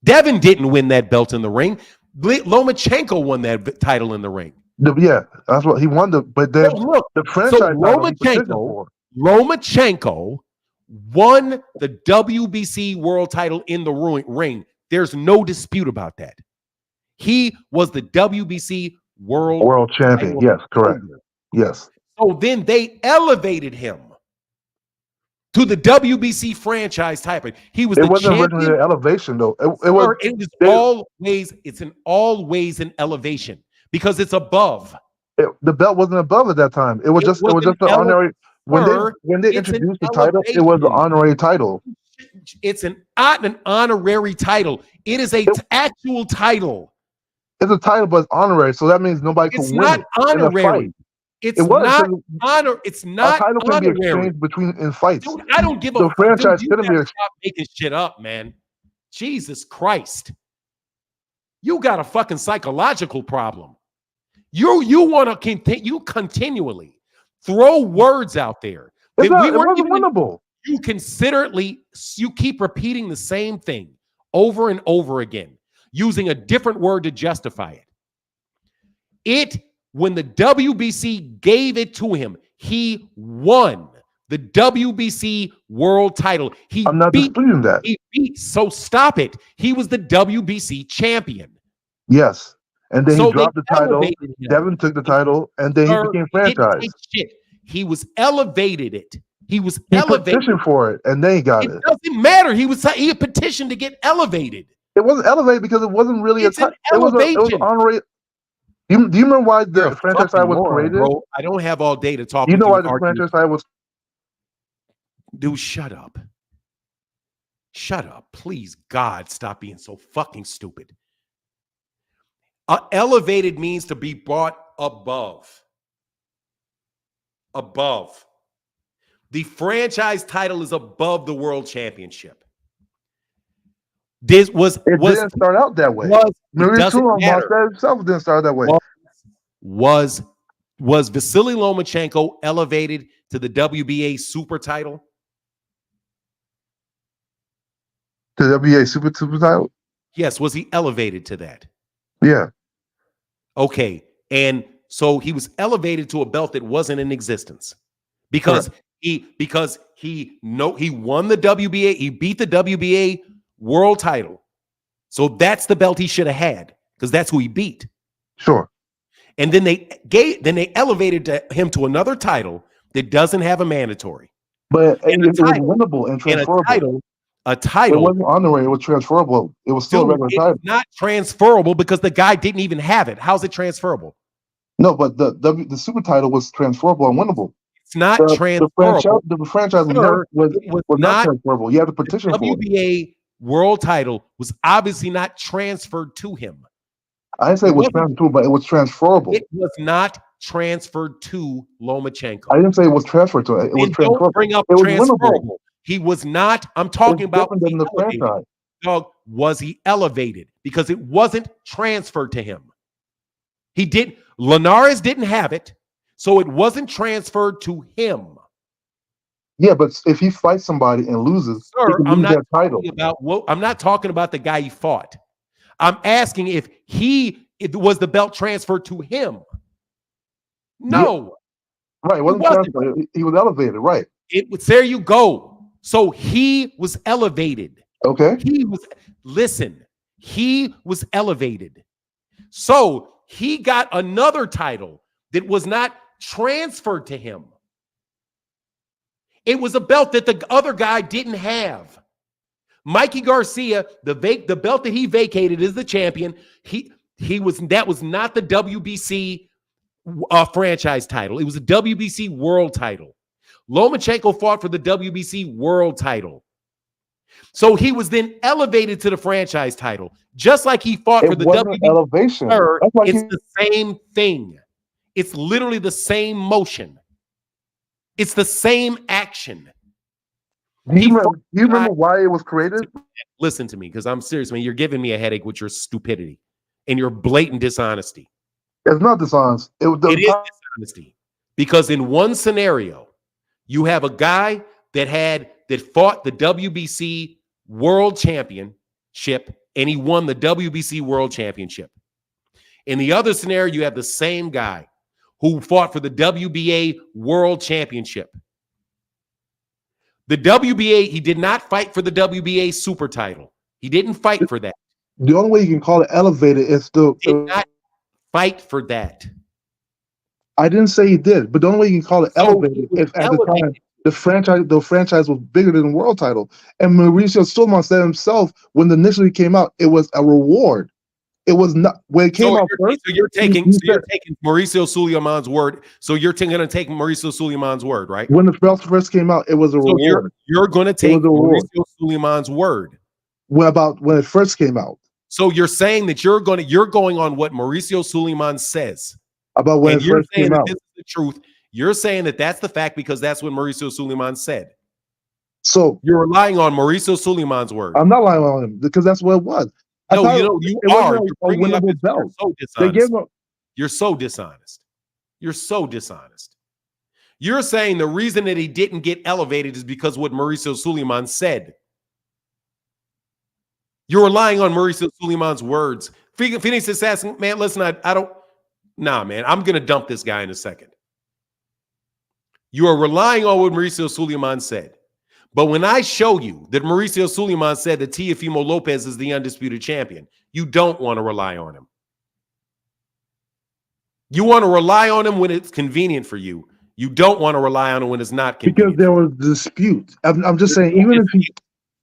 S1: Devin didn't win that belt in the ring. Lomachenko won that title in the ring.
S6: That's what he won. But then the franchise
S1: Lomachenko won the WBC World title in the ring. There's no dispute about that. He was the WBC World
S6: champion. Yes, correct. Yes.
S1: So then they elevated him to the WBC franchise type. He was.
S6: It wasn't originally an elevation though.
S1: It's always an elevation because it's above.
S6: The belt wasn't above at that time. It was just an honorary. When they introduced the title, it was an honorary title.
S1: It's an honorary title. It is a actual title.
S6: It's a title, but it's honorary, so that means nobody
S1: It's
S6: can win
S1: not
S6: it in a
S1: honorary.
S6: fight.
S1: It's
S6: It was,
S1: not
S6: because
S1: honor. It's
S6: a
S1: not
S6: title can be
S1: honorary.
S6: exchanged in fights.
S1: Dude, I don't give a
S6: The
S1: fuck.
S6: franchise
S1: Dude, you
S6: couldn't be
S1: gotta stop making shit up, man. Jesus Christ. You got a fucking psychological problem. You want to continue continually throw words out there that
S6: it wasn't winnable.
S1: You considerately, you keep repeating the same thing over and over again, using a different word to justify it. When the WBC gave it to him, he won the WBC world title.
S6: I'm not disputing that.
S1: He beat, so stop it. He was the WBC champion.
S6: Yes. And then he dropped the title. Devin took the title, and then he became franchised.
S1: He was elevated. He
S6: petitioned for it, and then he got it.
S1: It doesn't matter. He petitioned to get elevated.
S6: It wasn't elevated because it wasn't really a title. It was honorary. Do you remember why the franchise tag was created?
S1: Bro. I don't have all day to talk.
S6: You know why the franchise tag was?
S1: Dude, shut up. Shut up. Please, God, stop being so fucking stupid. Elevated means to be brought above. Above. The franchise title is above the world championship. It
S6: didn't start out that way. Himself didn't start that way.
S1: Was Vasily Lomachenko elevated to the WBA super title?
S6: To the WBA super title?
S1: Yes. Was he elevated to that?
S6: Yeah.
S1: Okay. And so he was elevated to a belt that wasn't in existence because he won the WBA. He beat the WBA world title. So that's the belt he should have had because that's who he beat.
S6: Sure.
S1: And then they elevated him to another title that doesn't have a mandatory.
S6: But it was winnable and transferable.
S1: A title.
S6: It wasn't honorary. It was transferable. It was still a regular title.
S1: It's not transferable because the guy didn't even have it. How's it transferable?
S6: No, but the super title was transferable and winnable.
S1: It's not transferable.
S6: The franchise was not transferable. You had to petition for it.
S1: The WBA world title was obviously not transferred to him.
S6: I didn't say it was transferable, but it was transferable.
S1: It was not transferred to Lomachenko.
S6: I didn't say it was transferred to it. It was transferable.
S1: Don't bring up transferable. He was not. I'm talking about
S6: the franchise.
S1: Dog, was he elevated? Because it wasn't transferred to him. He didn't. Linares didn't have it, so it wasn't transferred to him.
S6: Yeah, but if he fights somebody and loses,
S1: sir,
S6: he can lose that title.
S1: I'm not talking about the guy he fought. I'm asking if it was the belt transferred to him. No.
S6: Yeah. Right, it wasn't transferred. He was elevated, right.
S1: There you go. So he was elevated.
S6: Okay.
S1: He was elevated. So he got another title that was not transferred to him. It was a belt that the other guy didn't have. Mikey Garcia, the belt that he vacated as the champion, that was not the WBC franchise title. It was a WBC world title. Lomachenko fought for the WBC world title. So he was then elevated to the franchise title, just like he fought for the WBC.
S6: Elevation.
S1: It's the same thing. It's literally the same motion. It's the same action.
S6: Do you remember why it was created?
S1: Listen to me, because I'm serious, man. You're giving me a headache with your stupidity and your blatant dishonesty.
S6: It's not dishonest. It is
S1: dishonesty. Because in one scenario, you have a guy that fought the WBC World Championship, and he won the WBC World Championship. In the other scenario, you have the same guy who fought for the WBA World Championship. The WBA, he did not fight for the WBA super title. He didn't fight for that.
S6: The only way you can call it elevated is
S1: He did not fight for that.
S6: I didn't say he did, but the only way you can call it elevated if at the time the franchise was bigger than the world title. And Mauricio Sulaiman said himself when it initially came out, it was a reward. It was not when it came out first.
S1: So you're taking
S6: he said,
S1: Mauricio Sulaiman's word. So you're going to take Mauricio Sulaiman's word, right?
S6: when the belt first came out, it was a
S1: So
S6: reward.
S1: you're going to
S6: It
S1: take
S6: was a reward.
S1: Mauricio Sulaiman's word.
S6: When it first came out.
S1: So you're saying that you're going on what Mauricio Sulaiman says
S6: About when
S1: and
S6: it
S1: you're
S6: first
S1: saying
S6: came
S1: that
S6: out.
S1: this is the truth. You're saying that that's the fact because that's what Mauricio Sulaiman said.
S6: So
S1: you're relying on Mauricio Sulaiman's word.
S6: I'm not lying on him because that's what it was.
S1: No, you are.
S6: It wasn't a winnable belt.
S1: You're so
S6: They
S1: dishonest.
S6: gave him.
S1: You're so dishonest. You're so dishonest. You're saying the reason that he didn't get elevated is because what Mauricio Sulaiman said. You're relying on Mauricio Sulaiman's words. Phoenix is asking, man, listen, I don't. Nah, man, I'm going to dump this guy in a second. You are relying on what Mauricio Sulaiman said. But when I show you that Mauricio Sulaiman said that Teofimo Lopez is the undisputed champion, you don't want to rely on him. You want to rely on him when it's convenient for you. You don't want to rely on him when it's not convenient.
S6: Because there was dispute. I'm just saying, even if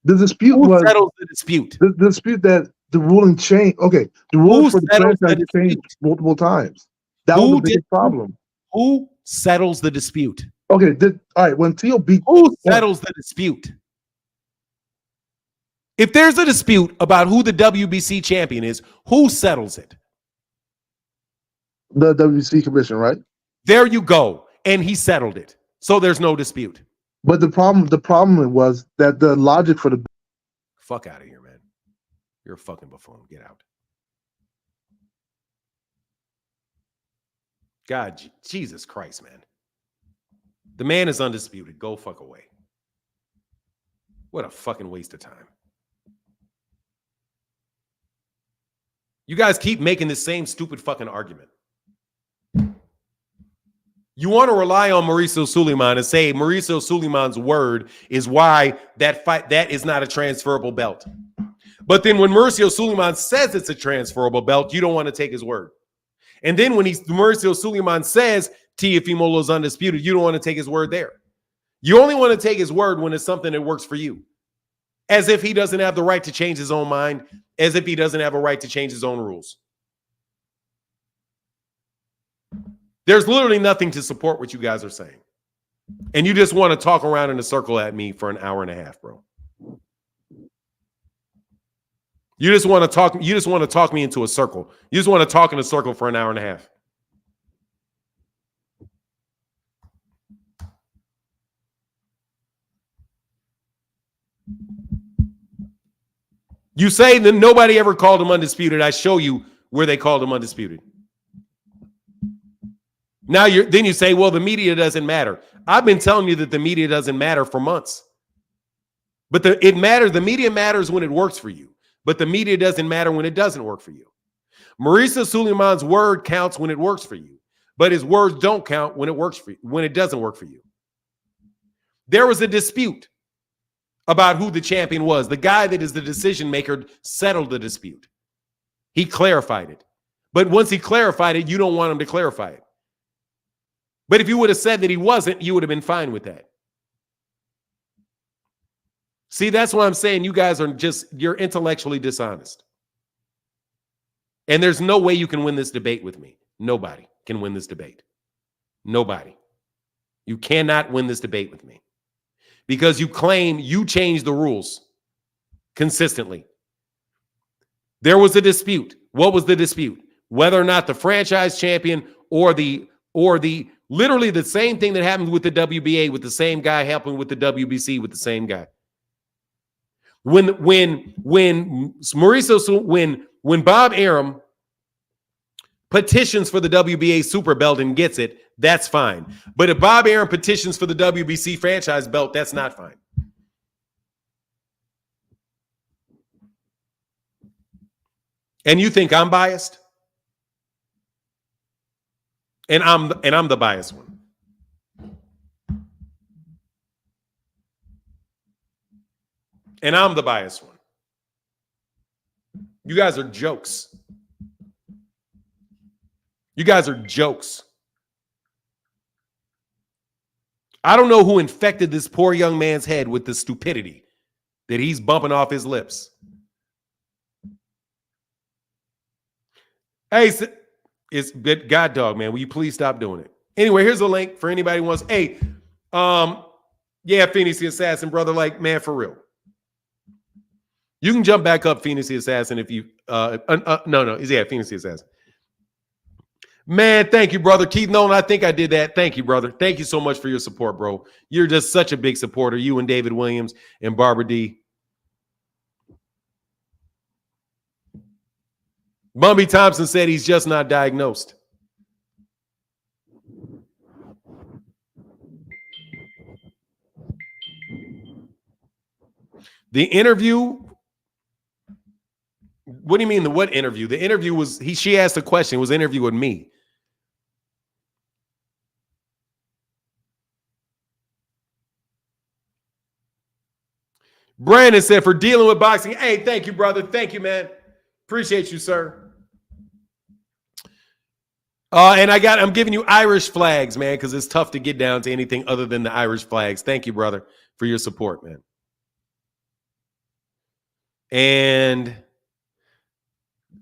S6: the dispute
S1: Who
S6: was
S1: settles the dispute?
S6: The dispute that the ruling changed. Okay, the rules for the franchise changed multiple times. That was the biggest problem.
S1: Who settles the dispute?
S6: Okay, all right. When Teo beat,
S1: who settles the dispute? If there's a dispute about who the WBC champion is, who settles it?
S6: The WBC commission, right?
S1: There you go, and he settled it, so there's no dispute.
S6: But the problem was that the logic for the
S1: fuck out of here, man. You're a fucking buffoon. Get out. God, Jesus Christ, man. The man is undisputed. Go fuck away. What a fucking waste of time. You guys keep making the same stupid fucking argument. You want to rely on Mauricio Sulaiman and say Mauricio Sulaiman's word is why that is not a transferable belt. But then when Mauricio Sulaiman says it's a transferable belt, you don't want to take his word. And then when Mauricio Sulaiman says Teofimo is undisputed, you don't want to take his word there. You only want to take his word when it's something that works for you. As if he doesn't have the right to change his own mind, as if he doesn't have a right to change his own rules. There's literally nothing to support what you guys are saying. And you just want to talk around in a circle at me for an hour and a half, bro. You just want to talk me into a circle. You just want to talk in a circle for an hour and a half. You say that nobody ever called him undisputed. I show you where they called him undisputed. Now then you say, well, the media doesn't matter. I've been telling you that the media doesn't matter for months. But it matters. The media matters when it works for you. But the media doesn't matter when it doesn't work for you. Mauricio Sulaiman's word counts when it works for you. But his words don't count when it works for you, when it doesn't work for you. There was a dispute about who the champion was. The guy that is the decision maker settled the dispute. He clarified it. But once he clarified it, you don't want him to clarify it. But if you would have said that he wasn't, you would have been fine with that. See, that's why I'm saying you guys are you're intellectually dishonest. And there's no way you can win this debate with me. Nobody can win this debate. Nobody. You cannot win this debate with me. Because you claim you changed the rules consistently. There was a dispute. What was the dispute? Whether or not the franchise champion or the literally the same thing that happened with the WBA with the same guy happened with the WBC with the same guy. When Bob Arum petitions for the WBA super belt and gets it, that's fine. But if Bob Arum petitions for the WBC franchise belt, that's not fine. And you think I'm biased? And I'm the biased one. And I'm the biased one. You guys are jokes. You guys are jokes. I don't know who infected this poor young man's head with the stupidity that he's bumping off his lips. Hey, it's God dog, man. Will you please stop doing it? Anyway, here's a link for anybody who wants. Hey, yeah, Phoenix the Assassin, brother. Like, man, for real. You can jump back up, Phoenix the Assassin, if you no, yeah, Phoenix the Assassin. Man, thank you, brother. Keith Nolan, I think I did that. Thank you, brother. Thank you so much for your support, bro. You're just such a big supporter. You and David Williams and Barbara D. Bumby Thompson said he's just not diagnosed. The interview. What do you mean the what interview? The interview was she asked a question. It was an interview with me. Brandon said for dealing with boxing. Hey, thank you, brother. Thank you, man. Appreciate you, sir. And I'm giving you Irish flags, man, because it's tough to get down to anything other than the Irish flags. Thank you, brother, for your support, man. And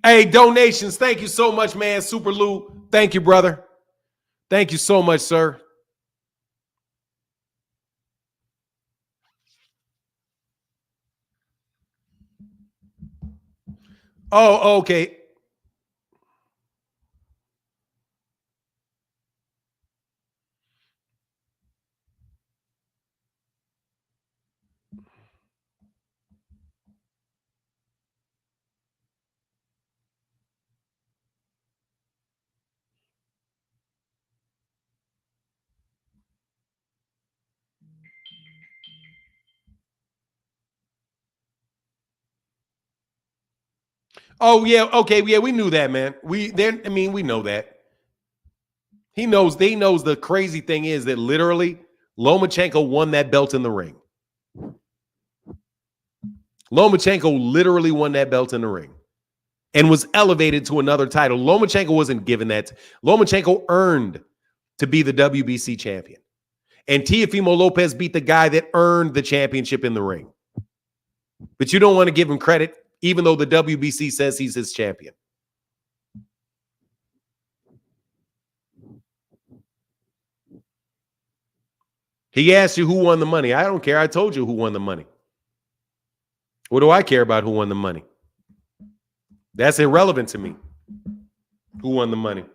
S1: hey, donations. Thank you so much, man. Super Lou. Thank you, brother. Thank you so much, sir. Oh, okay. Oh, yeah. Okay. Yeah, we knew that, man. We know that. He knows the crazy thing is that literally Lomachenko won that belt in the ring. Lomachenko literally won that belt in the ring and was elevated to another title. Lomachenko wasn't given that. Lomachenko earned to be the WBC champion. And Teofimo Lopez beat the guy that earned the championship in the ring. But you don't want to give him credit, even though the WBC says he's his champion. He asked you who won the money. I don't care. I told you who won the money. What do I care about who won the money? That's irrelevant to me. Who won the money?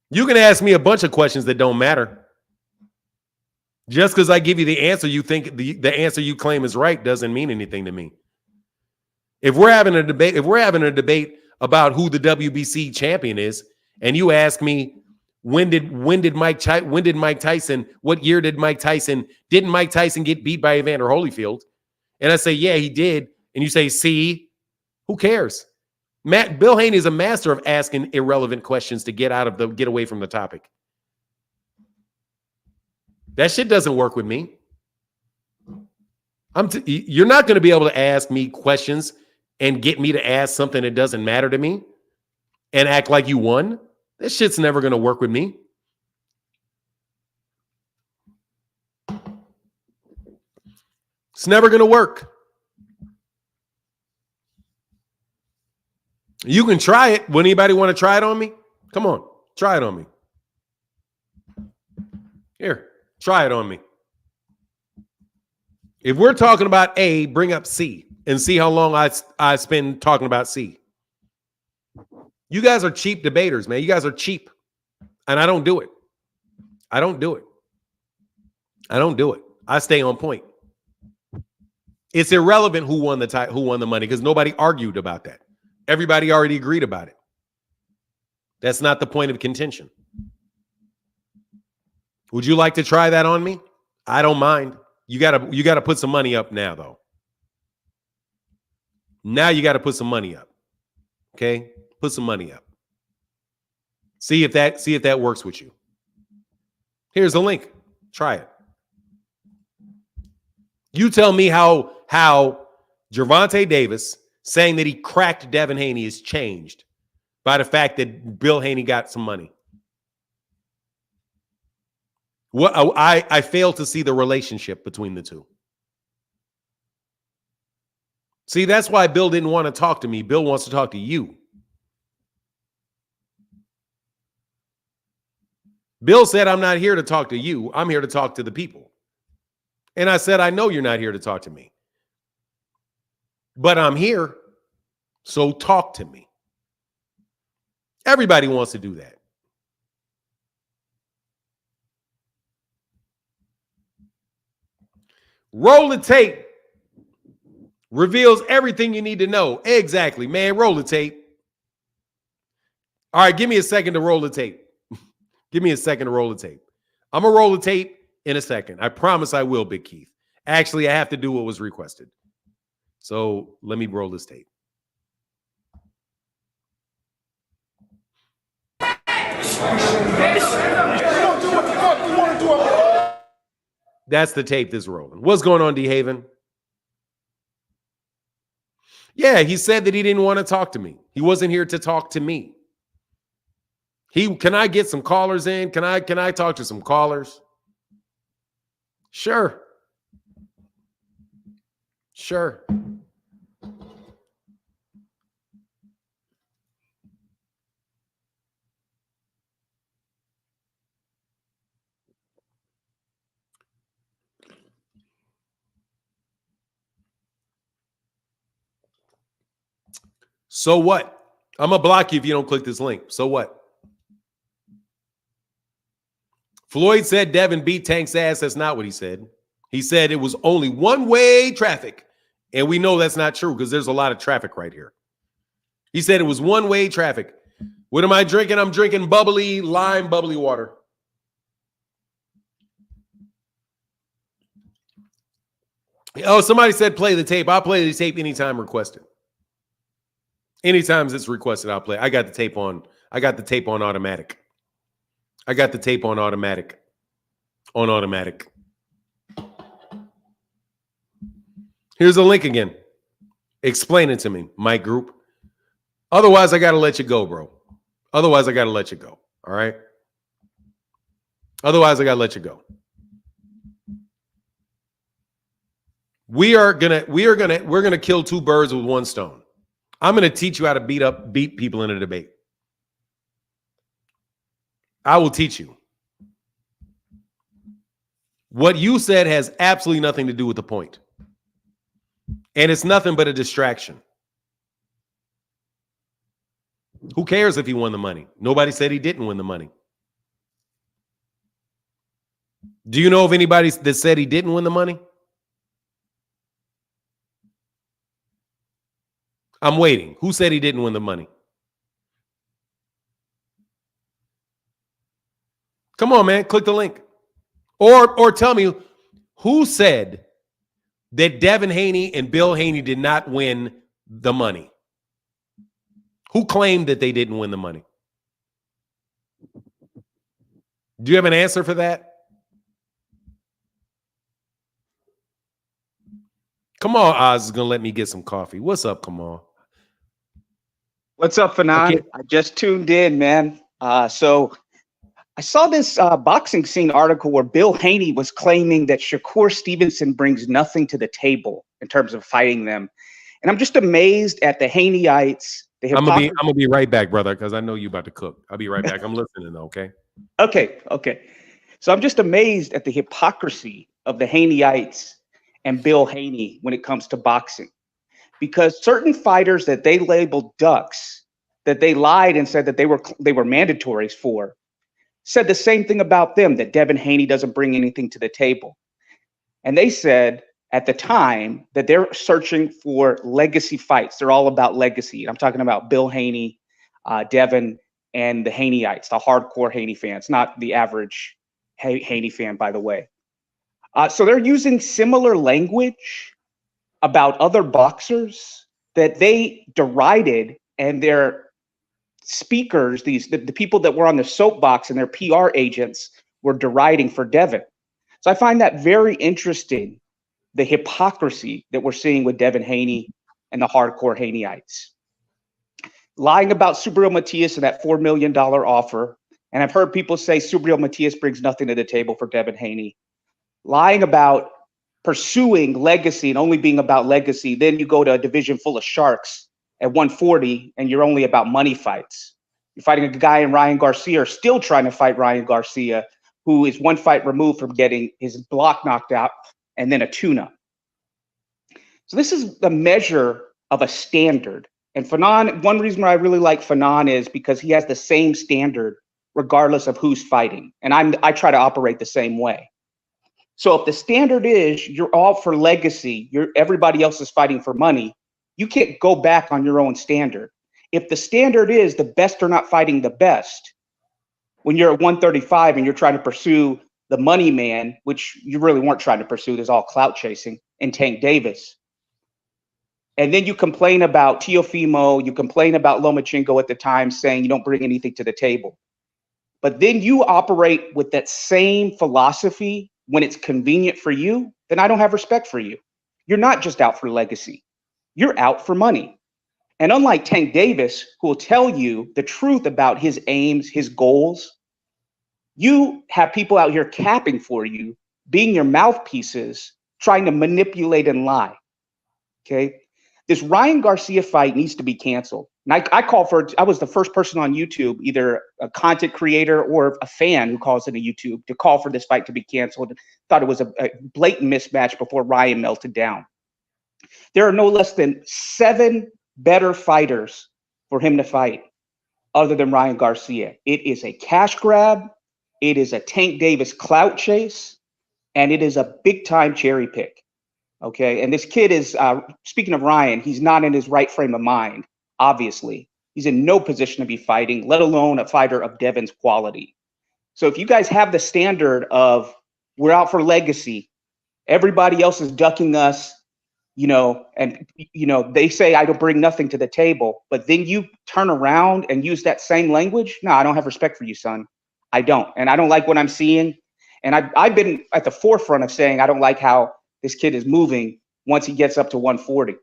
S1: You can ask me a bunch of questions that don't matter. Just because I give you the answer you think the answer you claim is right doesn't mean anything to me. If we're having a debate about who the WBC champion is, and you ask me when did Mike Tyson, what year did Mike Tyson, didn't Mike Tyson get beat by Evander Holyfield? And I say, yeah, he did. And you say, see, who cares? Bill Haney is a master of asking irrelevant questions to get away from the topic. That shit doesn't work with me. You're not going to be able to ask me questions and get me to ask something that doesn't matter to me and act like you won. That shit's never going to work with me. It's never going to work. You can try it. Would anybody want to try it on me? Come on, try it on me. Here, try it on me. If we're talking about A, bring up C and see how long I spend talking about C. You guys are cheap debaters, man. You guys are cheap. And I don't do it. I don't do it. I stay on point. It's irrelevant who won the money because nobody argued about that. Everybody already agreed about it. That's not the point of contention. Would you like to try that on me? I don't mind. You gotta put some money up now, though. Now you got to put some money up. Okay? Put some money up. See if that works with you. Here's the link. Try it. You tell me how Gervonta Davis saying that he cracked Devin Haney is changed by the fact that Bill Haney got some money. What I fail to see the relationship between the two. See, that's why Bill didn't want to talk to me. Bill wants to talk to you. Bill said, I'm not here to talk to you. I'm here to talk to the people. And I said, I know you're not here to talk to me. But I'm here, so talk to me. Everybody wants to do that. Roll the tape reveals everything you need to know. Exactly, man. Roll the tape. All right, give me a second to roll the tape. Give me a second to roll the tape. I'm going to roll the tape in a second. I promise I will, Big Keith. Actually, I have to do what was requested. So let me roll this tape. That's the tape that's rolling. What's going on, D. Haven? Yeah, he said that he didn't want to talk to me. He wasn't here to talk to me. Can I get some callers in? Can I talk to some callers? Sure. Sure. So what? I'm going to block you if you don't click this link. So what? Floyd said Devin beat Tank's ass. That's not what he said. He said it was only one-way traffic. And we know that's not true because there's a lot of traffic right here. He said it was one-way traffic. What am I drinking? I'm drinking bubbly water. Oh, somebody said play the tape. I'll play the tape anytime requested. Anytime it's requested, I'll play. I got the tape on automatic. I got the tape on automatic. On automatic. Here's a link again. Explain it to me, Mike Group. Otherwise, I got to let you go, bro. Otherwise, I got to let you go. All right? Otherwise, I got to let you go. We're gonna kill two birds with one stone. I'm gonna teach you how to beat people in a debate. I will teach you. What you said has absolutely nothing to do with the point. And it's nothing but a distraction. Who cares if he won the money? Nobody said he didn't win the money. Do you know of anybody that said he didn't win the money? I'm waiting. Who said he didn't win the money? Come on, man. Click the link. Or tell me who said that Devin Haney and Bill Haney did not win the money? Who claimed that they didn't win the money? Do you have an answer for that? Kamal Oz is going to let me get some coffee. What's up, Kamal?
S7: What's up, Fanon? I just tuned in, man. So I saw this boxing scene article where Bill Haney was claiming that Shakur Stevenson brings nothing to the table in terms of fighting them. And I'm just amazed at the Haneyites. I'm
S1: gonna be right back, brother, because I know you about to cook. I'll be right back. I'm listening, okay?
S7: Okay. So I'm just amazed at the hypocrisy of the Haneyites and Bill Haney when it comes to boxing. Because certain fighters that they labeled ducks, that they lied and said that they were mandatories for, said the same thing about them, that Devin Haney doesn't bring anything to the table. And they said at the time that they're searching for legacy fights. They're all about legacy. I'm talking about Bill Haney, Devin, and the Haneyites, the hardcore Haney fans, not the average Haney fan, by the way. So they're using similar language about other boxers that they derided, and their speakers, the people that were on the soapbox and their PR agents were deriding for Devin. So I find that very interesting, the hypocrisy that we're seeing with Devin Haney and the hardcore Haneyites. Lying about Subriel Matias and that $4 million offer. And I've heard people say Subriel Matias brings nothing to the table for Devin Haney. Lying about pursuing legacy and only being about legacy. Then you go to a division full of sharks at 140 and you're only about money fights. You're fighting a guy in Ryan Garcia, or still trying to fight Ryan Garcia, who is one fight removed from getting his block knocked out and then a tune-up. So this is the measure of a standard. And Fanon, one reason why I really like Fanon is because he has the same standard regardless of who's fighting. And I try to operate the same way. So if the standard is you're all for legacy, everybody else is fighting for money, you can't go back on your own standard. If the standard is the best are not fighting the best, when you're at 135 and you're trying to pursue the money man, which you really weren't trying to pursue, there's all clout chasing, and Tank Davis. And then you complain about Teofimo, you complain about Lomachenko at the time, saying you don't bring anything to the table. But then you operate with that same philosophy when it's convenient for you, then I don't have respect for you. You're not just out for legacy. You're out for money. And unlike Tank Davis, who will tell you the truth about his aims, his goals, you have people out here capping for you, being your mouthpieces, trying to manipulate and lie. Okay? This Ryan Garcia fight needs to be canceled. And I call for it. I was the first person on YouTube, either a content creator or a fan who calls into YouTube, to call for this fight to be canceled. Thought it was a blatant mismatch before Ryan melted down. There are no less than 7 better fighters for him to fight other than Ryan Garcia. It is a cash grab. It is a Tank Davis clout chase. And it is a big time cherry pick. Okay. And this kid is, speaking of Ryan, he's not in his right frame of mind. Obviously, he's in no position to be fighting, let alone a fighter of Devin's quality. So if you guys have the standard of we're out for legacy, everybody else is ducking us, and they say I don't bring nothing to the table, but then you turn around and use that same language. No, I don't have respect for you, son. I don't. And I don't like what I'm seeing. And I've been at the forefront of saying I don't like how this kid is moving once he gets up to 140.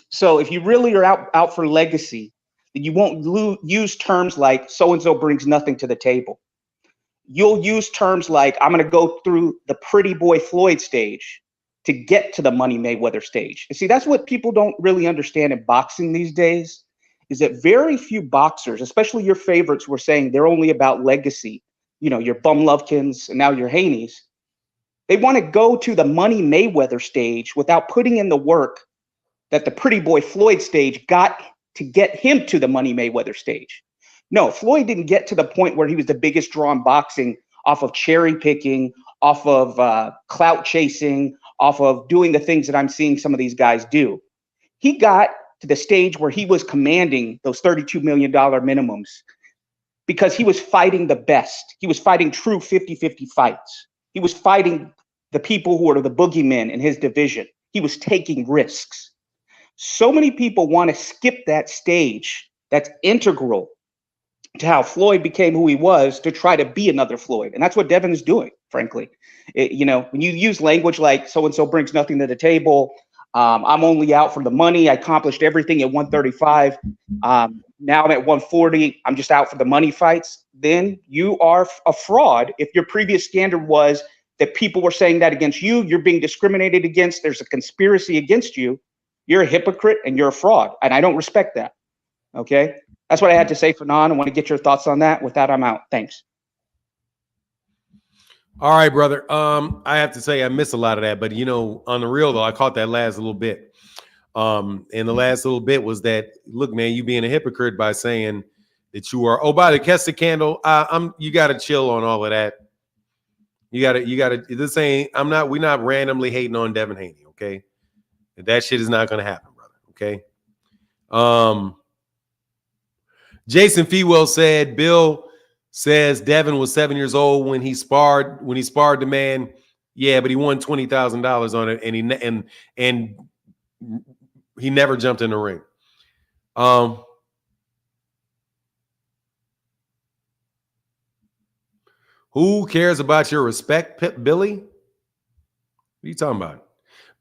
S7: So if you really are out for legacy, then you won't use terms like so-and-so brings nothing to the table. You'll use terms like I'm going to go through the pretty boy Floyd stage to get to the Money Mayweather stage. And see, that's what people don't really understand in boxing these days, is that very few boxers, especially your favorites, were saying they're only about legacy. Your Bum Lovekins and now your Haneys. They want to go to the Money Mayweather stage without putting in the work that the pretty boy Floyd stage got to get him to the Money Mayweather stage. No, Floyd didn't get to the point where he was the biggest draw in boxing off of cherry picking, off of clout chasing, off of doing the things that I'm seeing some of these guys do. He got to the stage where he was commanding those $32 million minimums because he was fighting the best. He was fighting true 50-50 fights. He was fighting the people who are the boogeymen in his division. He was taking risks. So many people want to skip that stage that's integral to how Floyd became who he was, to try to be another Floyd. And that's what Devin is doing, frankly. When you use language like so-and-so brings nothing to the table, I'm only out for the money, I accomplished everything at 135, now I'm at 140, I'm just out for the money fights, then you are a fraud. If your previous standard was that people were saying that against you, you're being discriminated against, there's a conspiracy against you, you're a hypocrite and you're a fraud. And I don't respect that. Okay. That's what I had to say for Non. I want to get your thoughts on that. With that, I'm out. Thanks.
S1: All right, brother. I have to say I miss a lot of that, but on the real though, I caught that last little bit. And the last little bit was that, look, man, you being a hypocrite by saying that you are, oh, by the catch the candle. You gotta chill on all of that. You gotta, this ain't, we're not randomly hating on Devin Haney, okay? That shit is not gonna happen, brother. Okay. Jason Fewell said Bill says Devin was 7 years old when he sparred the man. Yeah, but he won $20,000 on it, and he never jumped in the ring. Who cares about your respect, Billy? What are you talking about?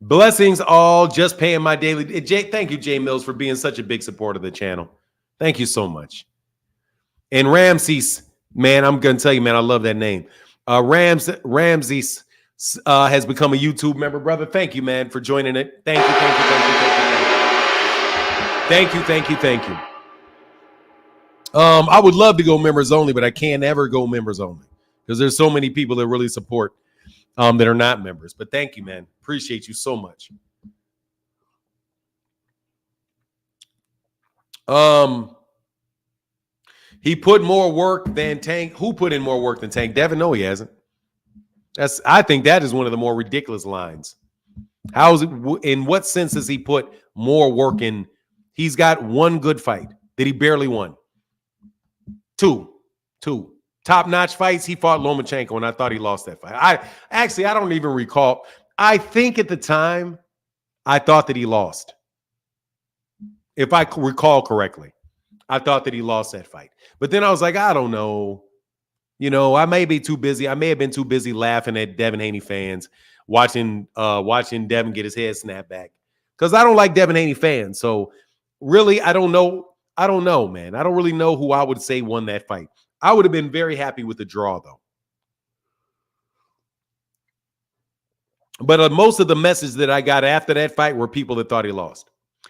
S1: Blessings all, just paying my daily. Thank you, Jay Mills, for being such a big supporter of the channel. Thank you so much. And Ramses, man, I'm going to tell you, man, I love that name. Ramses has become a YouTube member, brother. Thank you, man, for joining it. Thank you, thank you, thank you, thank you, thank you. Thank you, thank you, thank you. I would love to go members only, but I can't ever go members only because there's so many people that really support that are not members. But thank you, man. Appreciate you so much. He put more work than Tank. Who put in more work than Tank? Devin? No, he hasn't. I think that is one of the more ridiculous lines. How is it? In what sense does he put more work in? He's got one good fight that he barely won. Two top-notch fights. He fought Lomachenko, and I thought he lost that fight. I don't even recall. I think at the time, I thought that he lost. If I recall correctly, I thought that he lost that fight. But then I was like, I don't know. You know, I may be too busy. I may have been too busy laughing at Devin Haney fans, watching Devin get his head snapped back. Because I don't like Devin Haney fans. So really, I don't know. I don't know, man. I don't really know who I would say won that fight. I would have been very happy with the draw, though. But most of the message that I got after that fight were people that thought he lost.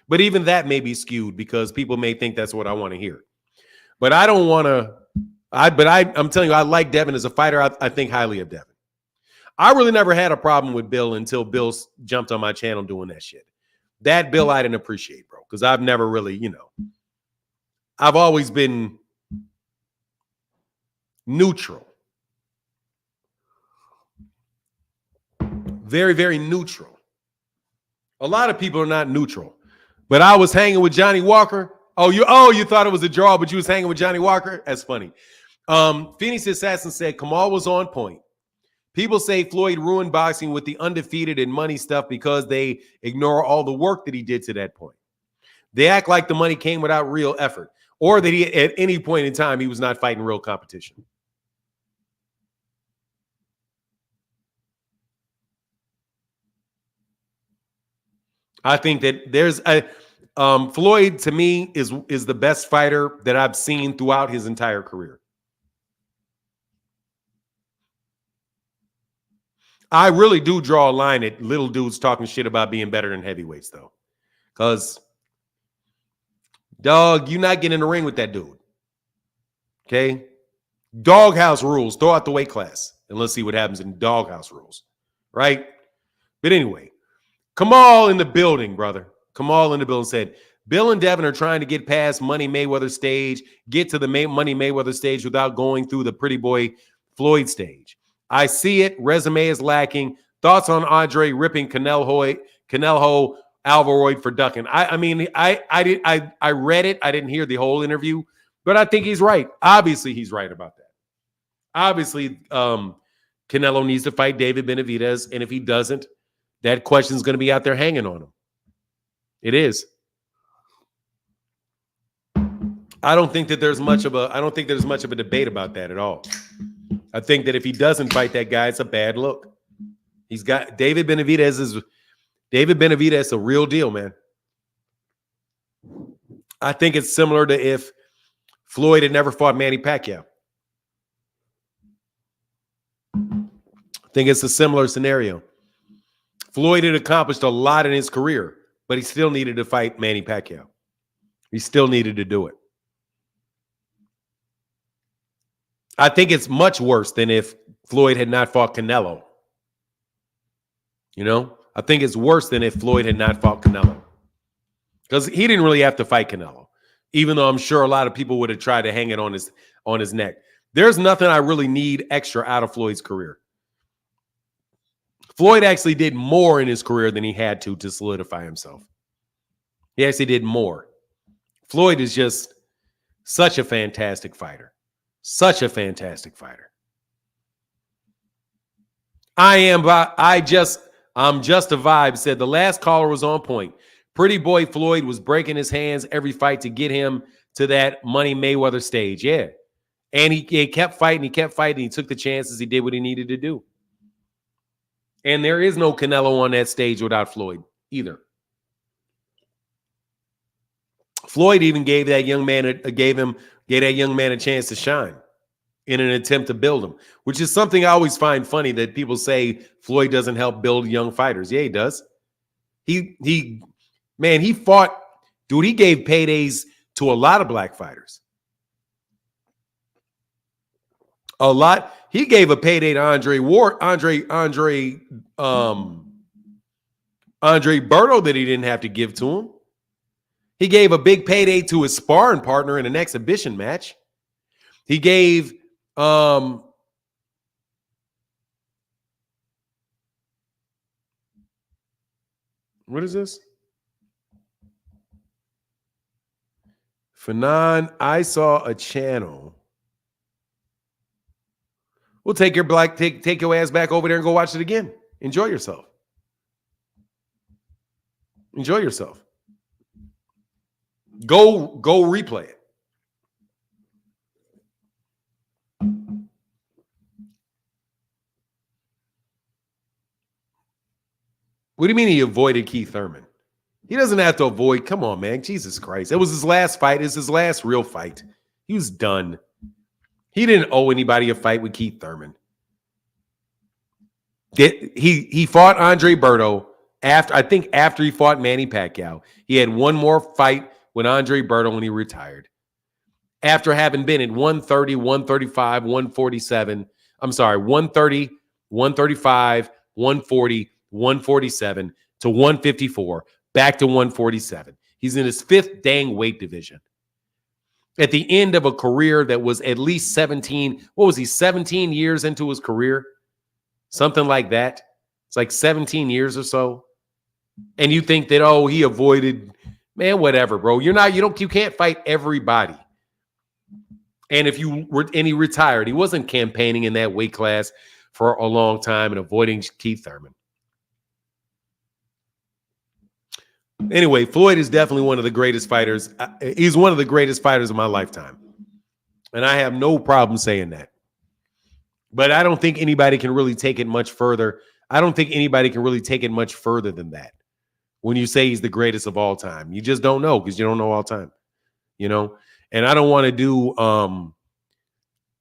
S1: But even that may be skewed because people may think that's what I want to hear. But I don't want to. I'm telling you, I like Devin as a fighter. I think highly of Devin. I really never had a problem with Bill until Bill jumped on my channel doing that shit. That Bill I didn't appreciate, bro, because I've never really, I've always been neutral. Very, very neutral. A lot of people are not neutral. But I was hanging with Johnny Walker. Oh, you thought it was a draw, but you was hanging with Johnny Walker? That's funny. Phoenix Assassin said Kamal was on point. People say Floyd ruined boxing with the undefeated and money stuff because they ignore all the work that he did to that point. They act like the money came without real effort or that he at any point in time he was not fighting real competition. I think that there's a Floyd to me is the best fighter that I've seen throughout his entire career. I really do draw a line at little dudes talking shit about being better than heavyweights, though. Because, dog, you're not getting in the ring with that dude. Okay? Doghouse rules. Throw out the weight class. And let's see what happens in doghouse rules. Right? But anyway, Kamal in the building, brother. Kamal in the building said, Bill and Devin are trying to get past Money Mayweather stage, get to the Money Mayweather stage without going through the pretty boy Floyd stage. I see it. Resume is lacking. Thoughts on Andre ripping Canelo Alvaroid for ducking? I mean, I read it. I didn't hear the whole interview, but I think he's right. Obviously, he's right about that. Obviously, Canelo needs to fight David Benavidez, and if he doesn't, that question is going to be out there hanging on him. It is. I don't think there's much of a debate about that at all. I think that if he doesn't fight that guy, it's a bad look. He's got David Benavidez is a real deal, man. I think it's similar to if Floyd had never fought Manny Pacquiao. I think it's a similar scenario. Floyd had accomplished a lot in his career, but he still needed to fight Manny Pacquiao. He still needed to do it. I think it's much worse than if Floyd had not fought Canelo. I think it's worse than if Floyd had not fought Canelo. Because he didn't really have to fight Canelo, even though I'm sure a lot of people would have tried to hang it on his neck. There's nothing I really need extra out of Floyd's career. Floyd actually did more in his career than he had to solidify himself. He actually did more. Floyd is just such a fantastic fighter. Such a fantastic fighter. I'm just a vibe said the last caller was on point. Pretty boy Floyd was breaking his hands every fight to get him to that Money Mayweather stage. Yeah. And he kept fighting. He kept fighting. He took the chances. He did what he needed to do. And there is no Canelo on that stage without Floyd either. Floyd even gave that young man a chance to shine in an attempt to build him, which is something I always find funny that people say Floyd doesn't help build young fighters. Yeah, he does. He fought, dude, he gave paydays to a lot of black fighters. A lot. He gave a payday to Andre Berto that he didn't have to give to him. He gave a big payday to his sparring partner in an exhibition match. He gave what is this? Fanon, I saw a channel. We'll take your take your ass back over there and go watch it again. Enjoy yourself. Enjoy yourself. Go replay it. What do you mean he avoided Keith Thurman? He doesn't have to avoid. Come on, man. Jesus Christ. It was his last fight. It's his last real fight. He was done. He didn't owe anybody a fight with Keith Thurman. He fought Andre Berto after he fought Manny Pacquiao. He had one more fight with Andre Berto when he retired. After having been in 130, 135, 147. I'm sorry, 130, 135, 140, 147 to 154, back to 147. He's in his fifth dang weight division. At the end of a career that was at least 17, what was he, 17 years into his career? Something like that. It's like 17 years or so. And you think that, oh, he avoided, man, whatever, bro. You can't fight everybody. And he retired. He wasn't campaigning in that weight class for a long time and avoiding Keith Thurman. Anyway, Floyd is definitely one of the greatest fighters. He's one of the greatest fighters of my lifetime. And I have no problem saying that. But I don't think anybody can really take it much further. I don't think anybody can really take it much further than that. When you say he's the greatest of all time, you just don't know because you don't know all time, you know? And I don't want to do,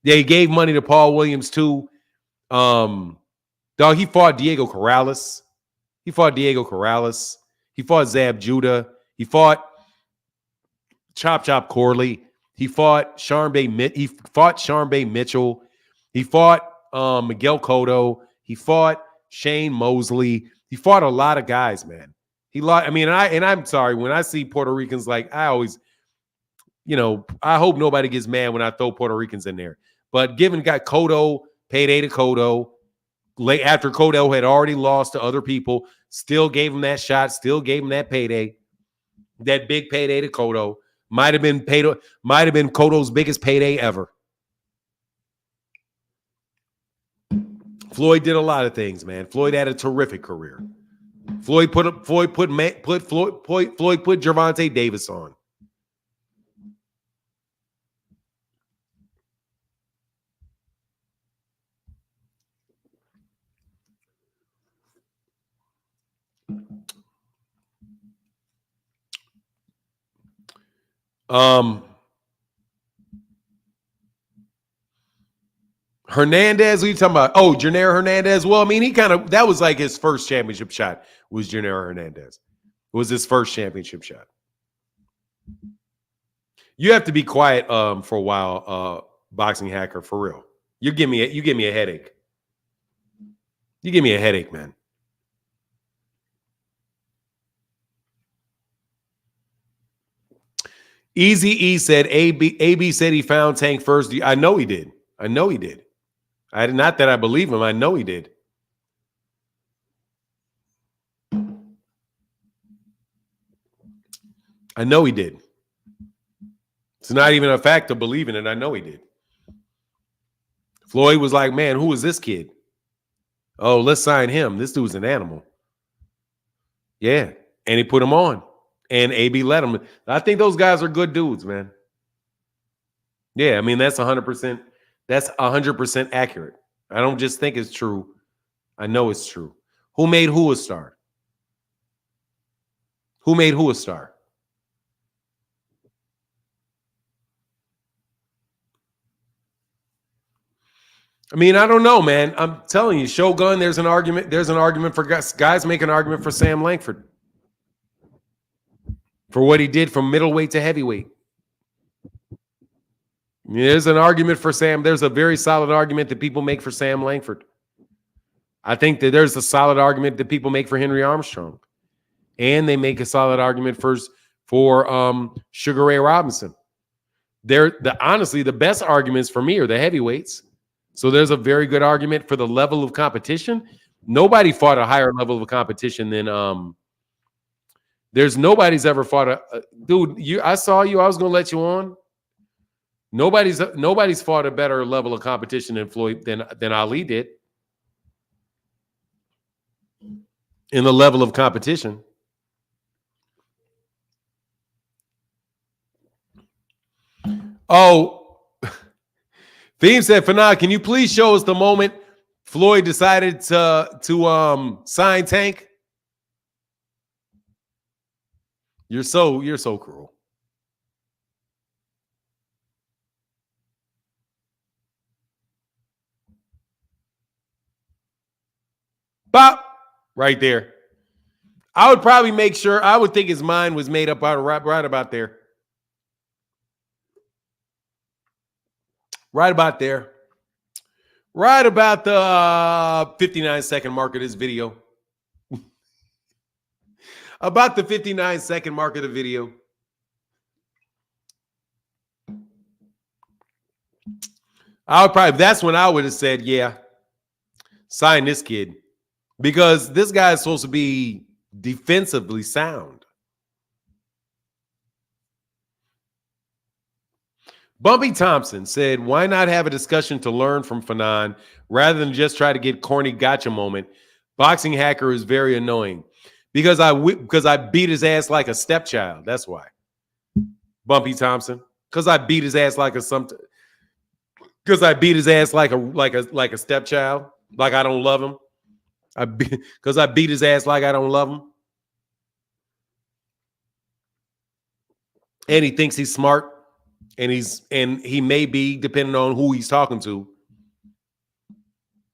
S1: they gave money to Paul Williams too. Dog, he fought Diego Corrales. He fought Zab Judah. He fought Chop Corley. He fought Sharmba Mitchell. He fought Miguel Cotto. He fought Shane Mosley. He fought a lot of guys, man. I'm sorry, when I see Puerto Ricans, like I always, I hope nobody gets mad when I throw Puerto Ricans in there. But got Cotto, payday to Cotto, late after Cotto had already lost to other people, still gave him that shot, still gave him that payday, that big payday to Cotto. Might have been Cotto's biggest payday ever. Floyd did a lot of things, man. Floyd had a terrific career. Floyd put Gervonta Davis on. Hernandez, what are you talking about? Oh, Janero Hernandez. Well, I mean, that was like his first championship shot was Janero Hernandez. It was his first championship shot. You have to be quiet for a while, boxing hacker, for real. You give me a headache. You give me a headache, man. Easy E said AB said he found Tank first. I know he did. Not that I believe him. I know he did. It's not even a fact of believing it. I know he did. Floyd was like, man, who is this kid? Oh, let's sign him. This dude's an animal. Yeah. And he put him on. And AB let him. I think those guys are good dudes, man. Yeah, I mean, that's 100%. That's 100% accurate. I don't just think it's true. I know it's true. Who made who a star? I mean, I don't know, man. I'm telling you, Shogun, there's an argument for guys make an argument for Sam Langford for what he did from middleweight to heavyweight. There's an argument for Sam. There's a very solid argument that people make for Sam Langford. I think that there's a solid argument that people make for Henry Armstrong. And they make a solid argument for Sugar Ray Robinson. Honestly, the best arguments for me are the heavyweights. So there's a very good argument for the level of competition. Nobody fought a higher level of competition than there's nobody's ever fought a dude. I saw you. I was gonna let you on. Nobody's fought a better level of competition than Floyd than Ali did in the level of competition. Oh, Theme said, Fanad, can you please show us the moment Floyd decided to sign Tank? You're so cruel. Bop, right there. I would probably make sure. I would think his mind was made up right about there. Right about there. Right about the 59-second mark of this video. About the 59-second mark of the video. That's when I would have said, yeah, sign this kid. Because this guy is supposed to be defensively sound. Bumpy Thompson said, why not have a discussion to learn from Fanon rather than just try to get corny gotcha moment? Boxing hacker is very annoying. Because I beat his ass like a stepchild. That's why. Bumpy Thompson. Because I beat his ass like a stepchild. Like I don't love him. Because I beat his ass like I don't love him. And he thinks he's smart. And he may be, depending on who he's talking to.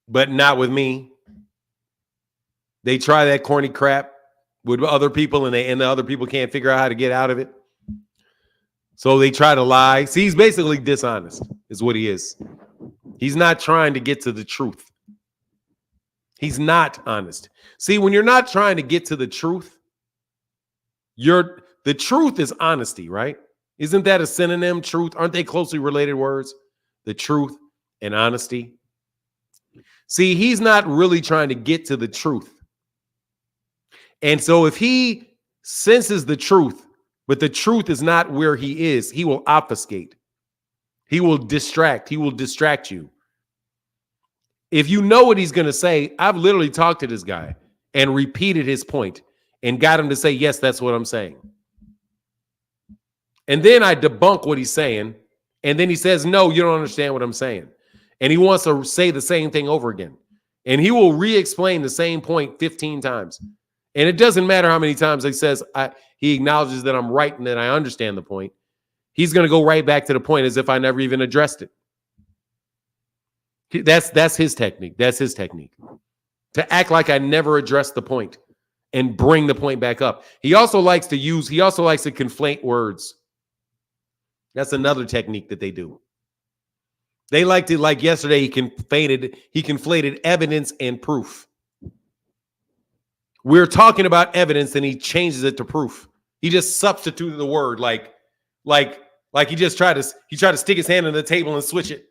S1: But not with me. They try that corny crap with other people, and the other people can't figure out how to get out of it. So they try to lie. See, he's basically dishonest, is what he is. He's not trying to get to the truth. He's not honest. See, when you're not trying to get to the truth, the truth is honesty, right? Isn't that a synonym, truth? Aren't they closely related words? The truth and honesty. See, he's not really trying to get to the truth. And so if he senses the truth, but the truth is not where he is, he will obfuscate. He will distract. He will distract you. If you know what he's going to say, I've literally talked to this guy and repeated his point and got him to say, yes, that's what I'm saying. And then I debunk what he's saying. And then he says, no, you don't understand what I'm saying. And he wants to say the same thing over again. And he will re-explain the same point 15 times. And it doesn't matter how many times he says, he acknowledges that I'm right and that I understand the point. He's going to go right back to the point as if I never even addressed it. That's his technique. That's his technique. To act like I never addressed the point and bring the point back up. He also likes to conflate words. That's another technique that they do. They like to, like yesterday, he conflated evidence and proof. We're talking about evidence and he changes it to proof. He just substituted the word like he just tried to stick his hand on the table and switch it.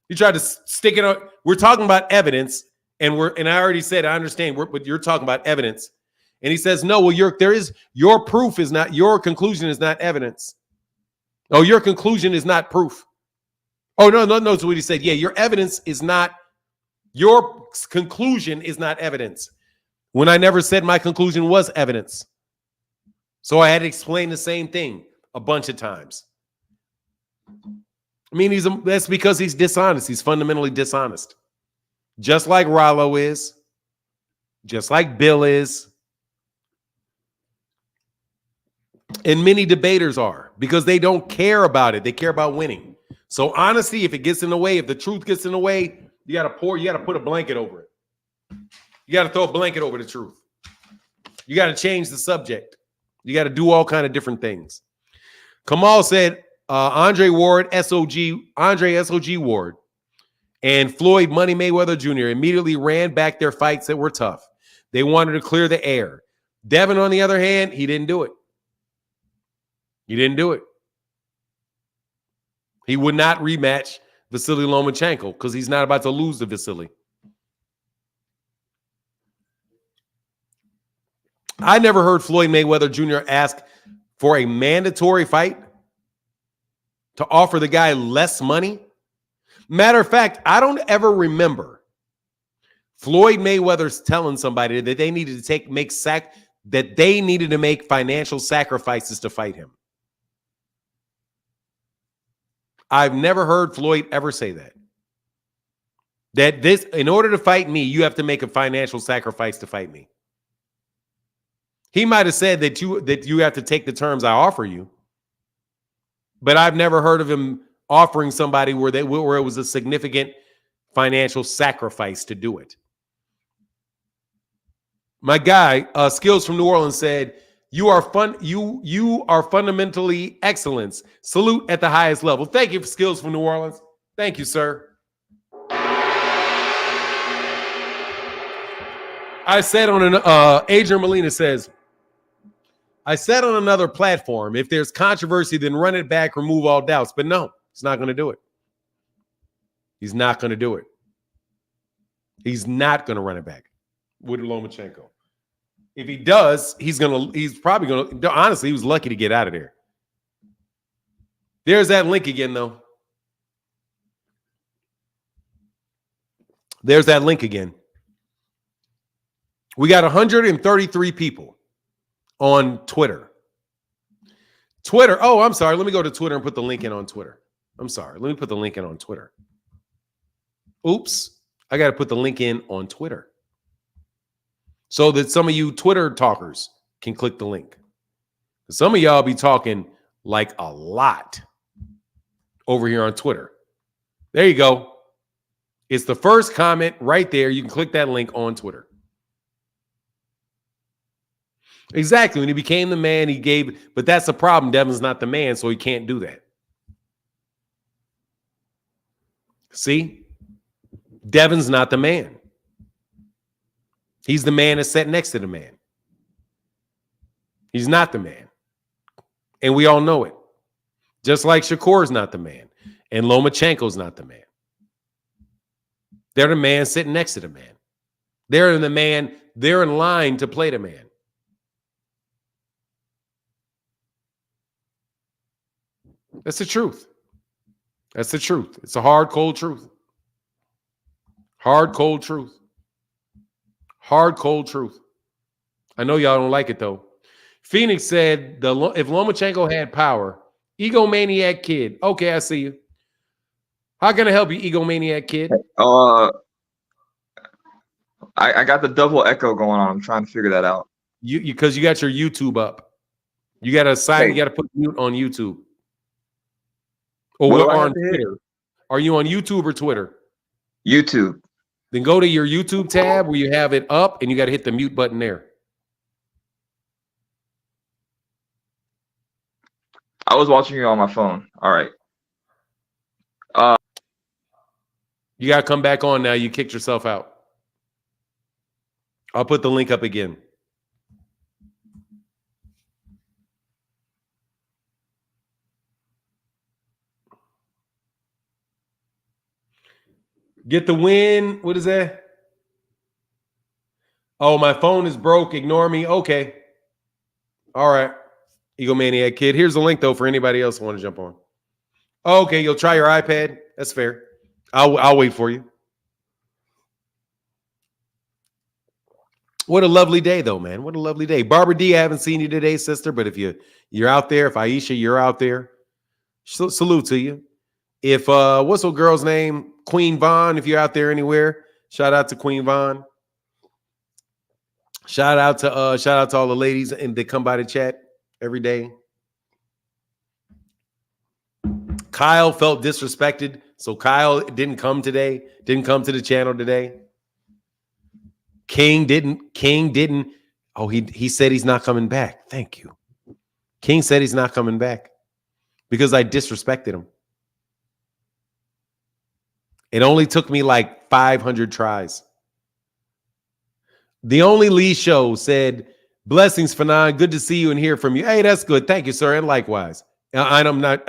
S1: He tried to stick it on. We're talking about evidence, and I already said I understand, but you're talking about evidence. And he says, no, well, your proof is not, your conclusion is not evidence. Oh, your conclusion is not proof. Oh, no, that's what he said. Yeah, your conclusion is not evidence. When I never said my conclusion was evidence. So I had to explain the same thing a bunch of times. I mean, that's because he's dishonest. He's fundamentally dishonest. Just like Rollo is. Just like Bill is. And many debaters are, because they don't care about it. They care about winning. So honesty, if it gets in the way, if the truth gets in the way, you got to put a blanket over it. You got to throw a blanket over the truth. You got to change the subject. You got to do all kind of different things. Kamal said, Andre SOG Ward, and Floyd Money Mayweather Jr. immediately ran back their fights that were tough. They wanted to clear the air. Devin, on the other hand, he didn't do it. He didn't do it. He would not rematch Vasily Lomachenko because he's not about to lose to Vasily. I never heard Floyd Mayweather Jr. ask for a mandatory fight to offer the guy less money. Matter of fact, I don't ever remember Floyd Mayweather's telling somebody that they needed to make financial sacrifices to fight him. I've never heard Floyd ever say that. That this, in order to fight me, you have to make a financial sacrifice to fight me. He might have said that you have to take the terms I offer you, but I've never heard of him offering somebody where it was a significant financial sacrifice to do it. My guy, Skills from New Orleans, said, You are fundamentally excellence. Salute at the highest level. Thank you for Skills from New Orleans. Thank you, sir. I said on Adrian Molina says, I said on another platform, if there's controversy, then run it back, remove all doubts. But no, he's not going to do it. He's not going to do it. He's not going to run it back with Lomachenko. If he does, he's probably going to, honestly, he was lucky to get out of there. There's that link again, though. There's that link again. We got 133 people on Twitter. Oh, I'm sorry. Let me go to Twitter and put the link in on Twitter. I'm sorry. Let me put the link in on Twitter. Oops. I got to put the link in on Twitter so that some of you Twitter talkers can click the link. Some of y'all be talking like a lot over here on Twitter. There you go. It's the first comment right there. You can click that link on Twitter. Exactly. When he became the man, he gave, but that's the problem. Devin's not the man, so he can't do that. See? Devin's not the man. He's the man that's sat next to the man. He's not the man. And we all know it. Just like Shakur's not the man. And Lomachenko's not the man. They're the man sitting next to the man. They're in line to play the man. That's the truth. That's the truth. It's a hard, cold truth. Hard, cold truth. Hard, cold truth. I know y'all don't like it, though. Phoenix said, if Lomachenko had power, egomaniac kid. Okay, I see you. How can I help you, egomaniac kid?
S8: I got the double echo going on. I'm trying to figure that out.
S1: Because you got your YouTube up. You got to sign. You got to put mute on YouTube. Or what on Twitter? Are you on YouTube or Twitter?
S8: YouTube.
S1: Then go to your YouTube tab where you have it up, and you got to hit the mute button there.
S8: I was watching you on my phone. All right.
S1: You got to come back on now. You kicked yourself out. I'll put the link up again. Get the win. What is that? Oh, my phone is broke. Ignore me. Okay. All right. Egomaniac kid. Here's the link, though, for anybody else who want to jump on. Okay, you'll try your iPad. That's fair. I'll wait for you. What a lovely day, though, man. What a lovely day. Barbara D, I haven't seen you today, sister, but if you're out there, if Aisha, you're out there, salute to you. If what's the girl's name? Queen Vaughn, if you're out there anywhere, shout out to Queen Vaughn. Shout out to all the ladies and they come by the chat every day. Kyle felt disrespected, so Kyle didn't come today, didn't come to the channel today. King didn't. Oh, he said he's not coming back. Thank you. King said he's not coming back. because I disrespected him. It only took me like 500 tries. The only Lee show said, "Blessings, Fanon. Good to see you and hear from you." Hey, that's good. Thank you, sir. And likewise. I'm not.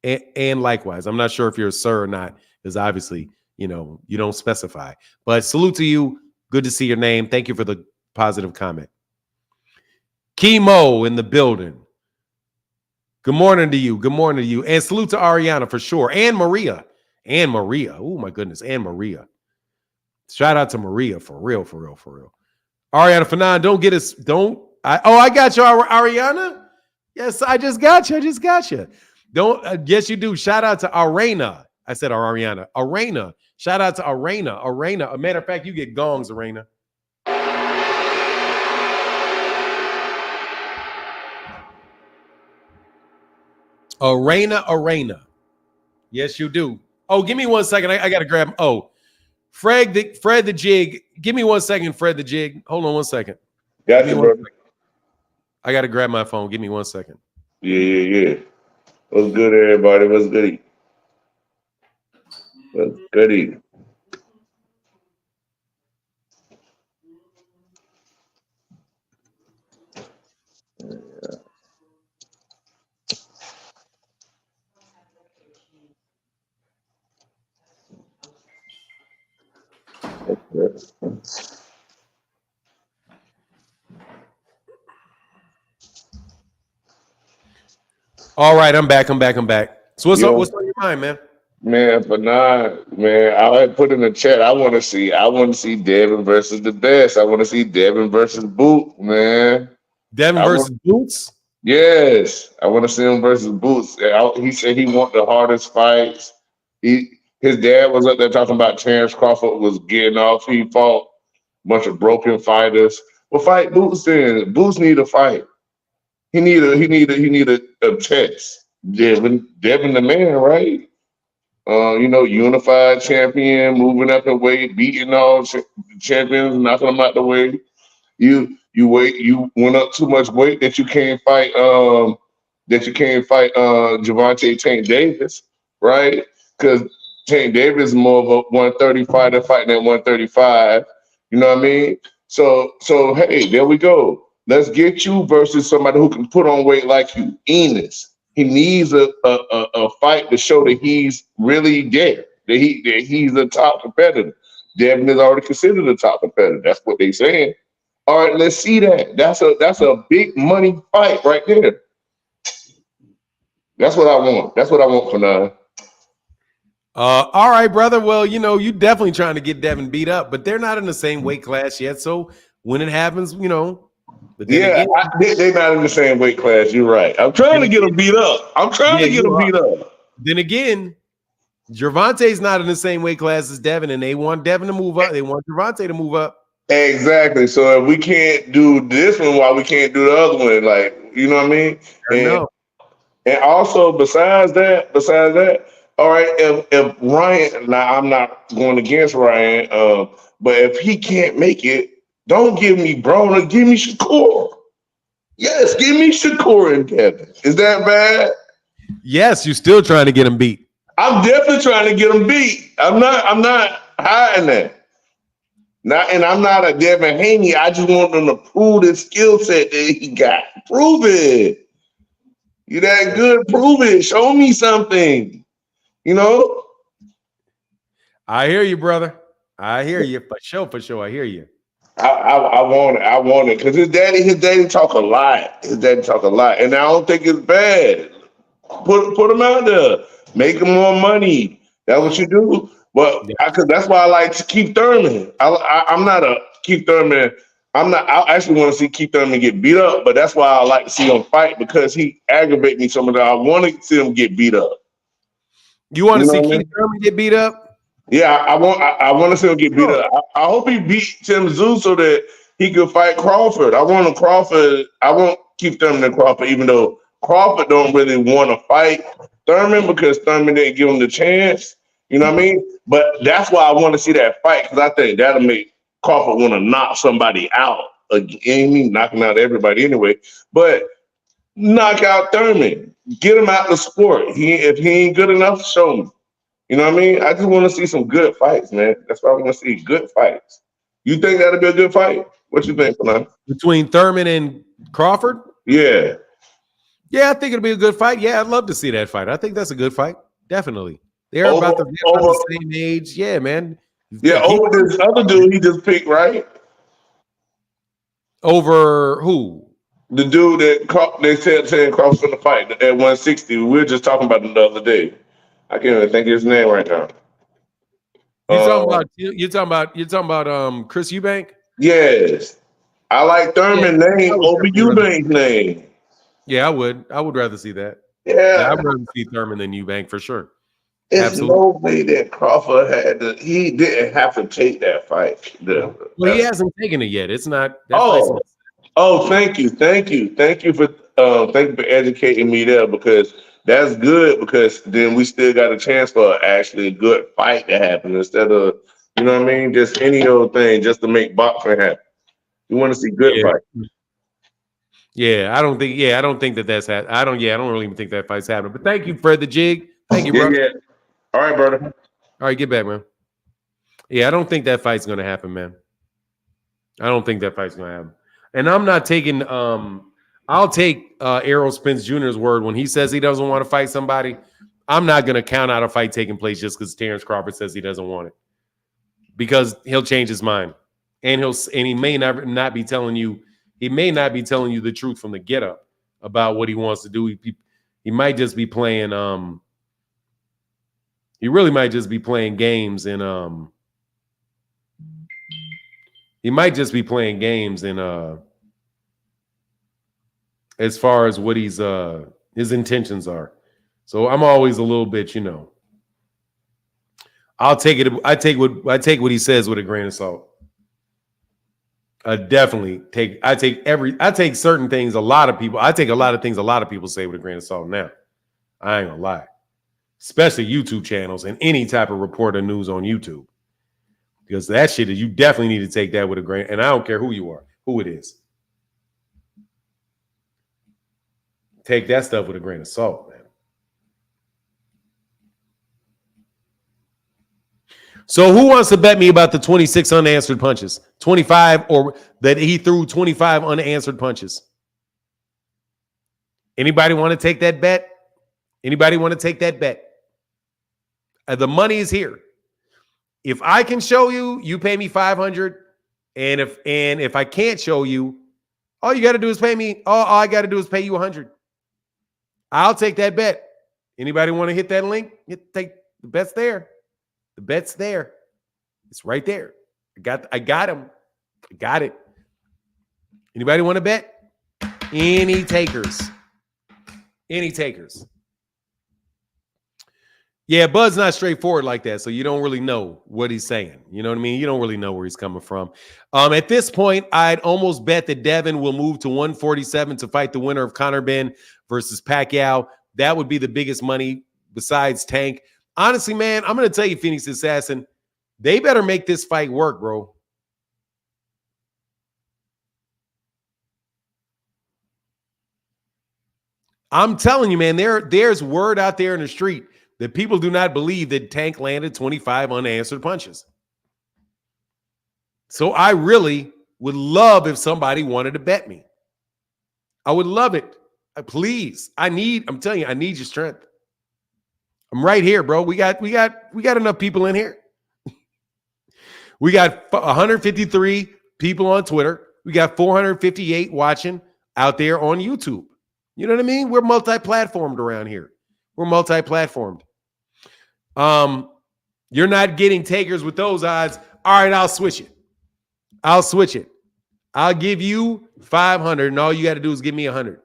S1: And likewise. I'm not sure if you're a sir or not, because obviously, you don't specify. But salute to you. Good to see your name. Thank you for the positive comment. Chemo in the building. Good morning to you. Good morning to you. And salute to Ariana for sure. And Maria. And Maria. Oh, my goodness. And Maria. Shout out to Maria for real, for real, for real. Ariana Fanon, don't get us. I got you, Ariana. Yes, I just got you. Don't. Yes, you do. Shout out to Arena. I said Ariana. Arena. Shout out to Arena. Arena. A matter of fact, you get gongs, Arena. Arena. Yes, you do. Oh, give me 1 second. I got to grab. Oh, Fred the Jig. Give me 1 second, Fred the Jig. Hold on 1 second.
S9: Gotcha, brother.
S1: I got to grab my phone. Give me 1 second.
S9: Yeah. What's good, everybody? What's goody? What's goody?
S1: All right, I'm back. So what's on your mind, man?
S9: Man, but man, I put in the chat. I want to see Devin versus the best. I want to see Devin versus Boot, man.
S1: Devin versus Boots?
S9: Yes, I want to see him versus Boots. He said he want the hardest fights. His dad was up there talking about Terrence Crawford was getting off. He fought a bunch of broken fighters. Well, fight Boots then. Boots need a fight. He need a test. Devin the man, right? Unified champion, moving up in weight, beating all champions, knocking them out the way. You went up too much weight that you can't fight Gervonta Tank Davis, right? Because Tank Davis is more of a 130 fighter fighting at 135. You know what I mean? So hey, there we go. Let's get you versus somebody who can put on weight like you, Enos. He needs a fight to show that he's really there, that he's a top competitor. Devin is already considered a top competitor. That's what they're saying. All right, let's see that. That's a big money fight right there. That's what I want. That's what I want for now.
S1: All right, brother. Well, you definitely trying to get Devin beat up, but they're not in the same weight class yet. So when it happens, But
S9: they're not in the same weight class. You're right. I'm trying to get them beat up.
S1: Then again, Gervonta's not in the same weight class as Devin, and they want Devin to move up. They want Gervonta to move up.
S9: Exactly. So if we can't do this one, why we can't do the other one? Like, you know what I mean? And also, besides that, all right, if Ryan, now I'm not going against Ryan, but if he can't make it, don't give me Broner, give me Shakur. Yes, give me Shakur and Devin. Is that bad?
S1: Yes, you're still trying to get him beat.
S9: I'm definitely trying to get him beat. I'm not hiding that. And I'm not a Devin Haney. I just want him to prove the skill set that he got. Prove it. You that good? Prove it. Show me something.
S1: I hear you, brother. I hear you for sure. I hear you.
S9: I want it because his daddy talk a lot. And I don't think it's bad. Put him out there, make him more money. That's what you do. But because that's why I like to Keith Thurman. I'm not a Keith Thurman. I actually want to see Keith Thurman get beat up, but that's why I like to see him fight because he aggravates me some of that. I want to see him get beat up.
S1: You want to see Keith Thurman get beat up?
S9: Yeah, I want to see him get beat up. I hope he beat Tim Tszyu so that he could fight Crawford. I want Keith Thurman and Crawford, even though Crawford don't really want to fight Thurman because Thurman didn't give him the chance. You know what I mean? But that's why I want to see that fight because I think that'll make Crawford want to knock somebody out. Again, knocking out everybody anyway. But knock out Thurman. Get him out the sport. If he ain't good enough, show him. You know what I mean? I just want to see some good fights, man. That's what I want to see. Good fights. You think that'll be a good fight? What you think, man?
S1: Between Thurman and Crawford?
S9: Yeah.
S1: Yeah, I think it'll be a good fight. Yeah, I'd love to see that fight. I think that's a good fight. Definitely. They're about the same age. Yeah, man.
S9: Yeah, over this other dude he just picked, right?
S1: Over who?
S9: The dude that they said Crawford's gonna fight at 160. We were just talking about him the other day. I can't even think of his name right now.
S1: You're talking about Chris Eubank?
S9: Yes. I like Thurman's name over Eubank's name.
S1: Yeah, I would rather see that.
S9: Yeah.
S1: I'd rather see Thurman than Eubank for sure.
S9: It's no way that Crawford he didn't have to take that fight.
S1: Well, he hasn't taken it yet. It's not.
S9: Thank you for educating me there, because that's good, because then we still got a chance for actually a good fight to happen instead of, you know what I mean, just any old thing just to make boxing happen. You want to see good fight.
S1: Yeah, I don't think that's happening. I don't really even think that fight's happening. But thank you for the jig. Thank you, bro.
S9: Yeah. All right, brother.
S1: All right, get back, man. Yeah, I don't think that fight's gonna happen, man. I don't think that fight's gonna happen. And I'm not taking I'll take Errol Spence Jr.'s word when he says he doesn't want to fight somebody. I'm not gonna count out a fight taking place just because Terrence Crawford says he doesn't want it. Because he'll change his mind. And he may not be telling you the truth from the get up about what he wants to do. He might just be playing he really might just be playing games and he might just be playing games and as far as what his intentions are. So I'm always a little bit, I take what he says with a grain of salt. I take certain things a lot of things a lot of people say with a grain of salt now. I ain't gonna lie. Especially YouTube channels and any type of report or news on YouTube. Because that shit you definitely need to take that with a grain. And I don't care who you are, who it is. Take that stuff with a grain of salt, man. So who wants to bet me about the 26 unanswered punches? 25, or that he threw 25 unanswered punches? Anybody want to take that bet? Anybody want to take that bet? The money is here. If I can show you, you pay me 500. And if I can't show you, all you got to do is pay me. All I got to do is pay you 100. I'll take that bet. Anybody want to hit that link? Take the bet's there. The bet's there. It's right there. I got him. I got it. Anybody want to bet? Any takers? Any takers? Yeah, Bud's not straightforward like that, so you don't really know what he's saying. You know what I mean? You don't really know where he's coming from. At this point, I'd almost bet that Devin will move to 147 to fight the winner of Conor Ben versus Pacquiao. That would be the biggest money besides Tank. Honestly, man, I'm going to tell you, Phoenix Assassin, they better make this fight work, bro. I'm telling you, man, there's word out there in the street that people do not believe that Tank landed 25 unanswered punches. So I really would love if somebody wanted to bet me. I would love it. Please. I'm telling you, I need your strength. I'm right here, bro. We got enough people in here. We got 153 people on Twitter. We got 458 watching out there on YouTube. You know what I mean? We're multi-platformed around here. We're multi-platformed. You're not getting takers with those odds. All right, I'll switch it. I'll give you 500, and all you got to do is give me 100.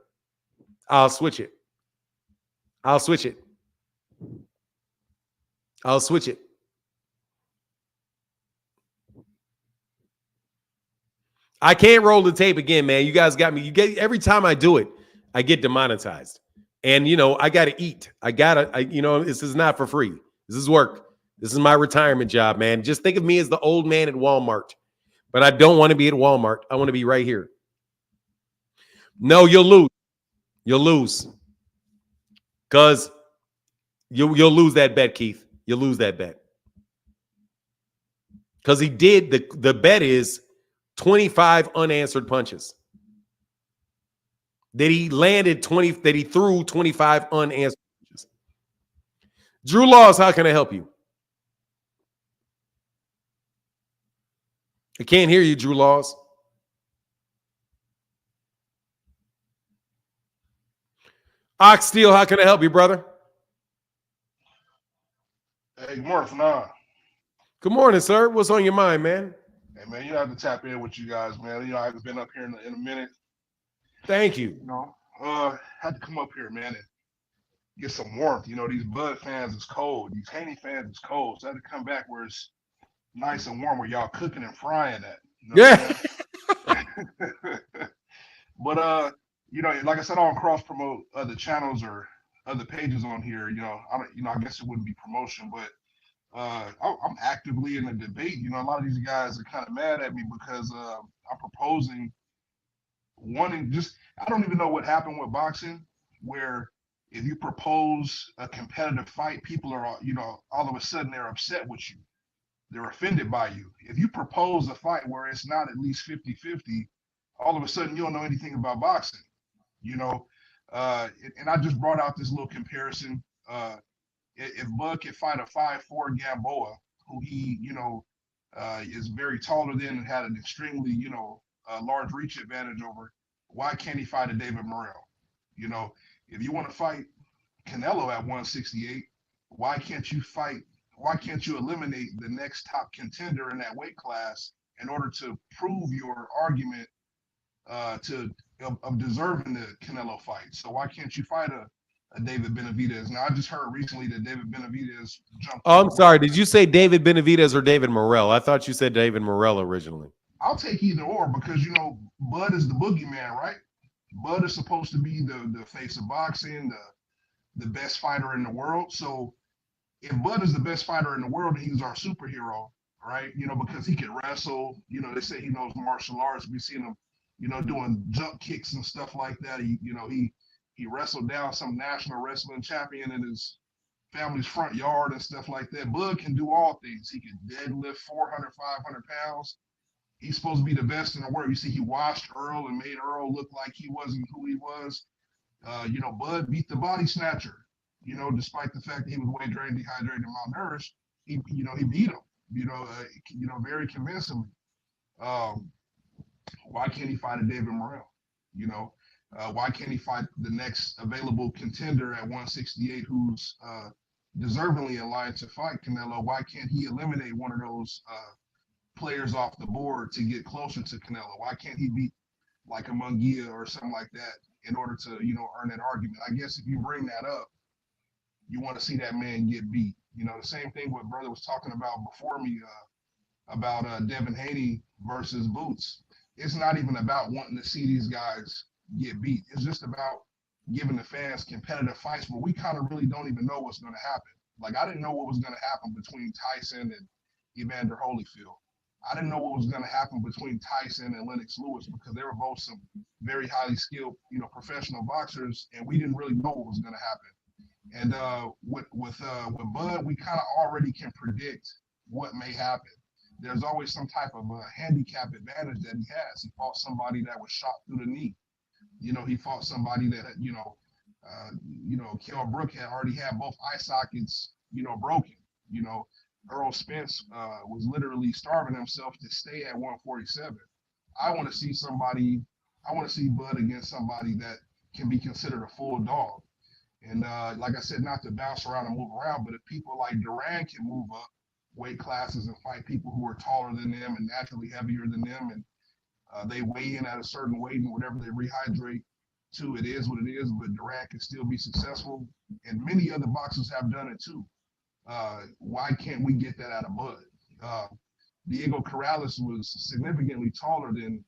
S1: I'll switch it. I can't roll the tape again, man. You guys got me. Every time I do it, I get demonetized. And, I got to eat. This is not for free. This is work. This is my retirement job, man. Just think of me as the old man at Walmart. But I don't want to be at Walmart. I want to be right here. No, you'll lose. You'll lose. Because you'll lose that bet, Keith. You'll lose that bet. Because he did, the bet is 25 unanswered punches. That he landed 20, that he threw 25 unanswered punches. Drew Laws, how can I help you? I can't hear you, Drew Laws. Ox Steel, how can I help you, brother?
S10: Hey, good morning, Fanon.
S1: Good morning, sir. What's on your mind, man?
S10: Hey, man, you know, I have to tap in with you guys, man. You know, I haven't been up here in a minute.
S1: Thank you.
S10: You know, had to come up here, man, and get some warmth. You know, these Bud fans is cold. These Haney fans is cold. So I had to come back where it's nice and warm, where y'all cooking and frying at. You know
S1: Yeah.
S10: But you know, like I said, I don't cross promote other channels or other pages on here. You know, I guess it wouldn't be promotion, but I'm actively in a debate. You know, a lot of these guys are kind of mad at me because I'm proposing wanting just, I don't even know what happened with boxing, where if you propose a competitive fight, people are, you know, all of a sudden they're upset with you. They're offended by you. If you propose a fight where it's not at least 50-50, all of a sudden you don't know anything about boxing, you know. And I just brought out this little comparison. If Bud could fight a 5'4" Gamboa, who he, you know, is very taller than and had an extremely, you know, large reach advantage over, why can't he fight a David Morrell? You know, if you want to fight Canelo at 168, why can't you fight? Why can't you eliminate the next top contender in that weight class in order to prove your argument of deserving the Canelo fight? So why can't you fight a David Benavidez? Now I just heard recently that David Benavidez jumped.
S1: Oh, I'm sorry. Did you say David Benavidez or David Morrell? I thought you said David Morrell originally.
S10: I'll take either or, because you know Bud is the boogeyman, right? Bud is supposed to be the face of boxing, the best fighter in the world. So if Bud is the best fighter in the world, he's our superhero, right? You know, because he can wrestle. You know, they say he knows martial arts. We've seen him, you know, doing jump kicks and stuff like that. He wrestled down some national wrestling champion in his family's front yard and stuff like that. Bud can do all things. He can deadlift 400, 500 pounds. He's supposed to be the best in the world. You see, he washed Earl and made Earl look like he wasn't who he was. You know, Bud beat the body snatcher. You know, despite the fact that he was weight drained, dehydrated, and malnourished, he beat him. Very convincingly. Why can't he fight a David Morrell? You know, why can't he fight the next available contender at 168 who's deservingly in line to fight Canelo? Why can't he eliminate one of those players off the board to get closer to Canelo? Why can't he beat like a Munguia or something like that in order to, you know, earn that argument? I guess if you bring that up, you want to see that man get beat. You know, the same thing what brother was talking about before me about Devin Haney versus Boots. It's not even about wanting to see these guys get beat. It's just about giving the fans competitive fights, but we kind of really don't even know what's going to happen. Like, I didn't know what was going to happen between Tyson and Evander Holyfield. I didn't know what was going to happen between Tyson and Lennox Lewis, because they were both some very highly skilled, you know, professional boxers, and we didn't really know what was going to happen. And with Bud, we kind of already can predict what may happen. There's always some type of handicap advantage that he has. He fought somebody that was shot through the knee. You know, he fought somebody that, Kell Brook had already had both eye sockets, you know, broken. You know, Earl Spence was literally starving himself to stay at 147. I want to see Bud against somebody that can be considered a full dog. And like I said, not to bounce around and move around, but if people like Duran can move up weight classes and fight people who are taller than them and naturally heavier than them, and they weigh in at a certain weight, and whatever they rehydrate to, it is what it is, but Duran can still be successful. And many other boxers have done it too. Why can't we get that out of Bud? Diego Corrales was significantly taller than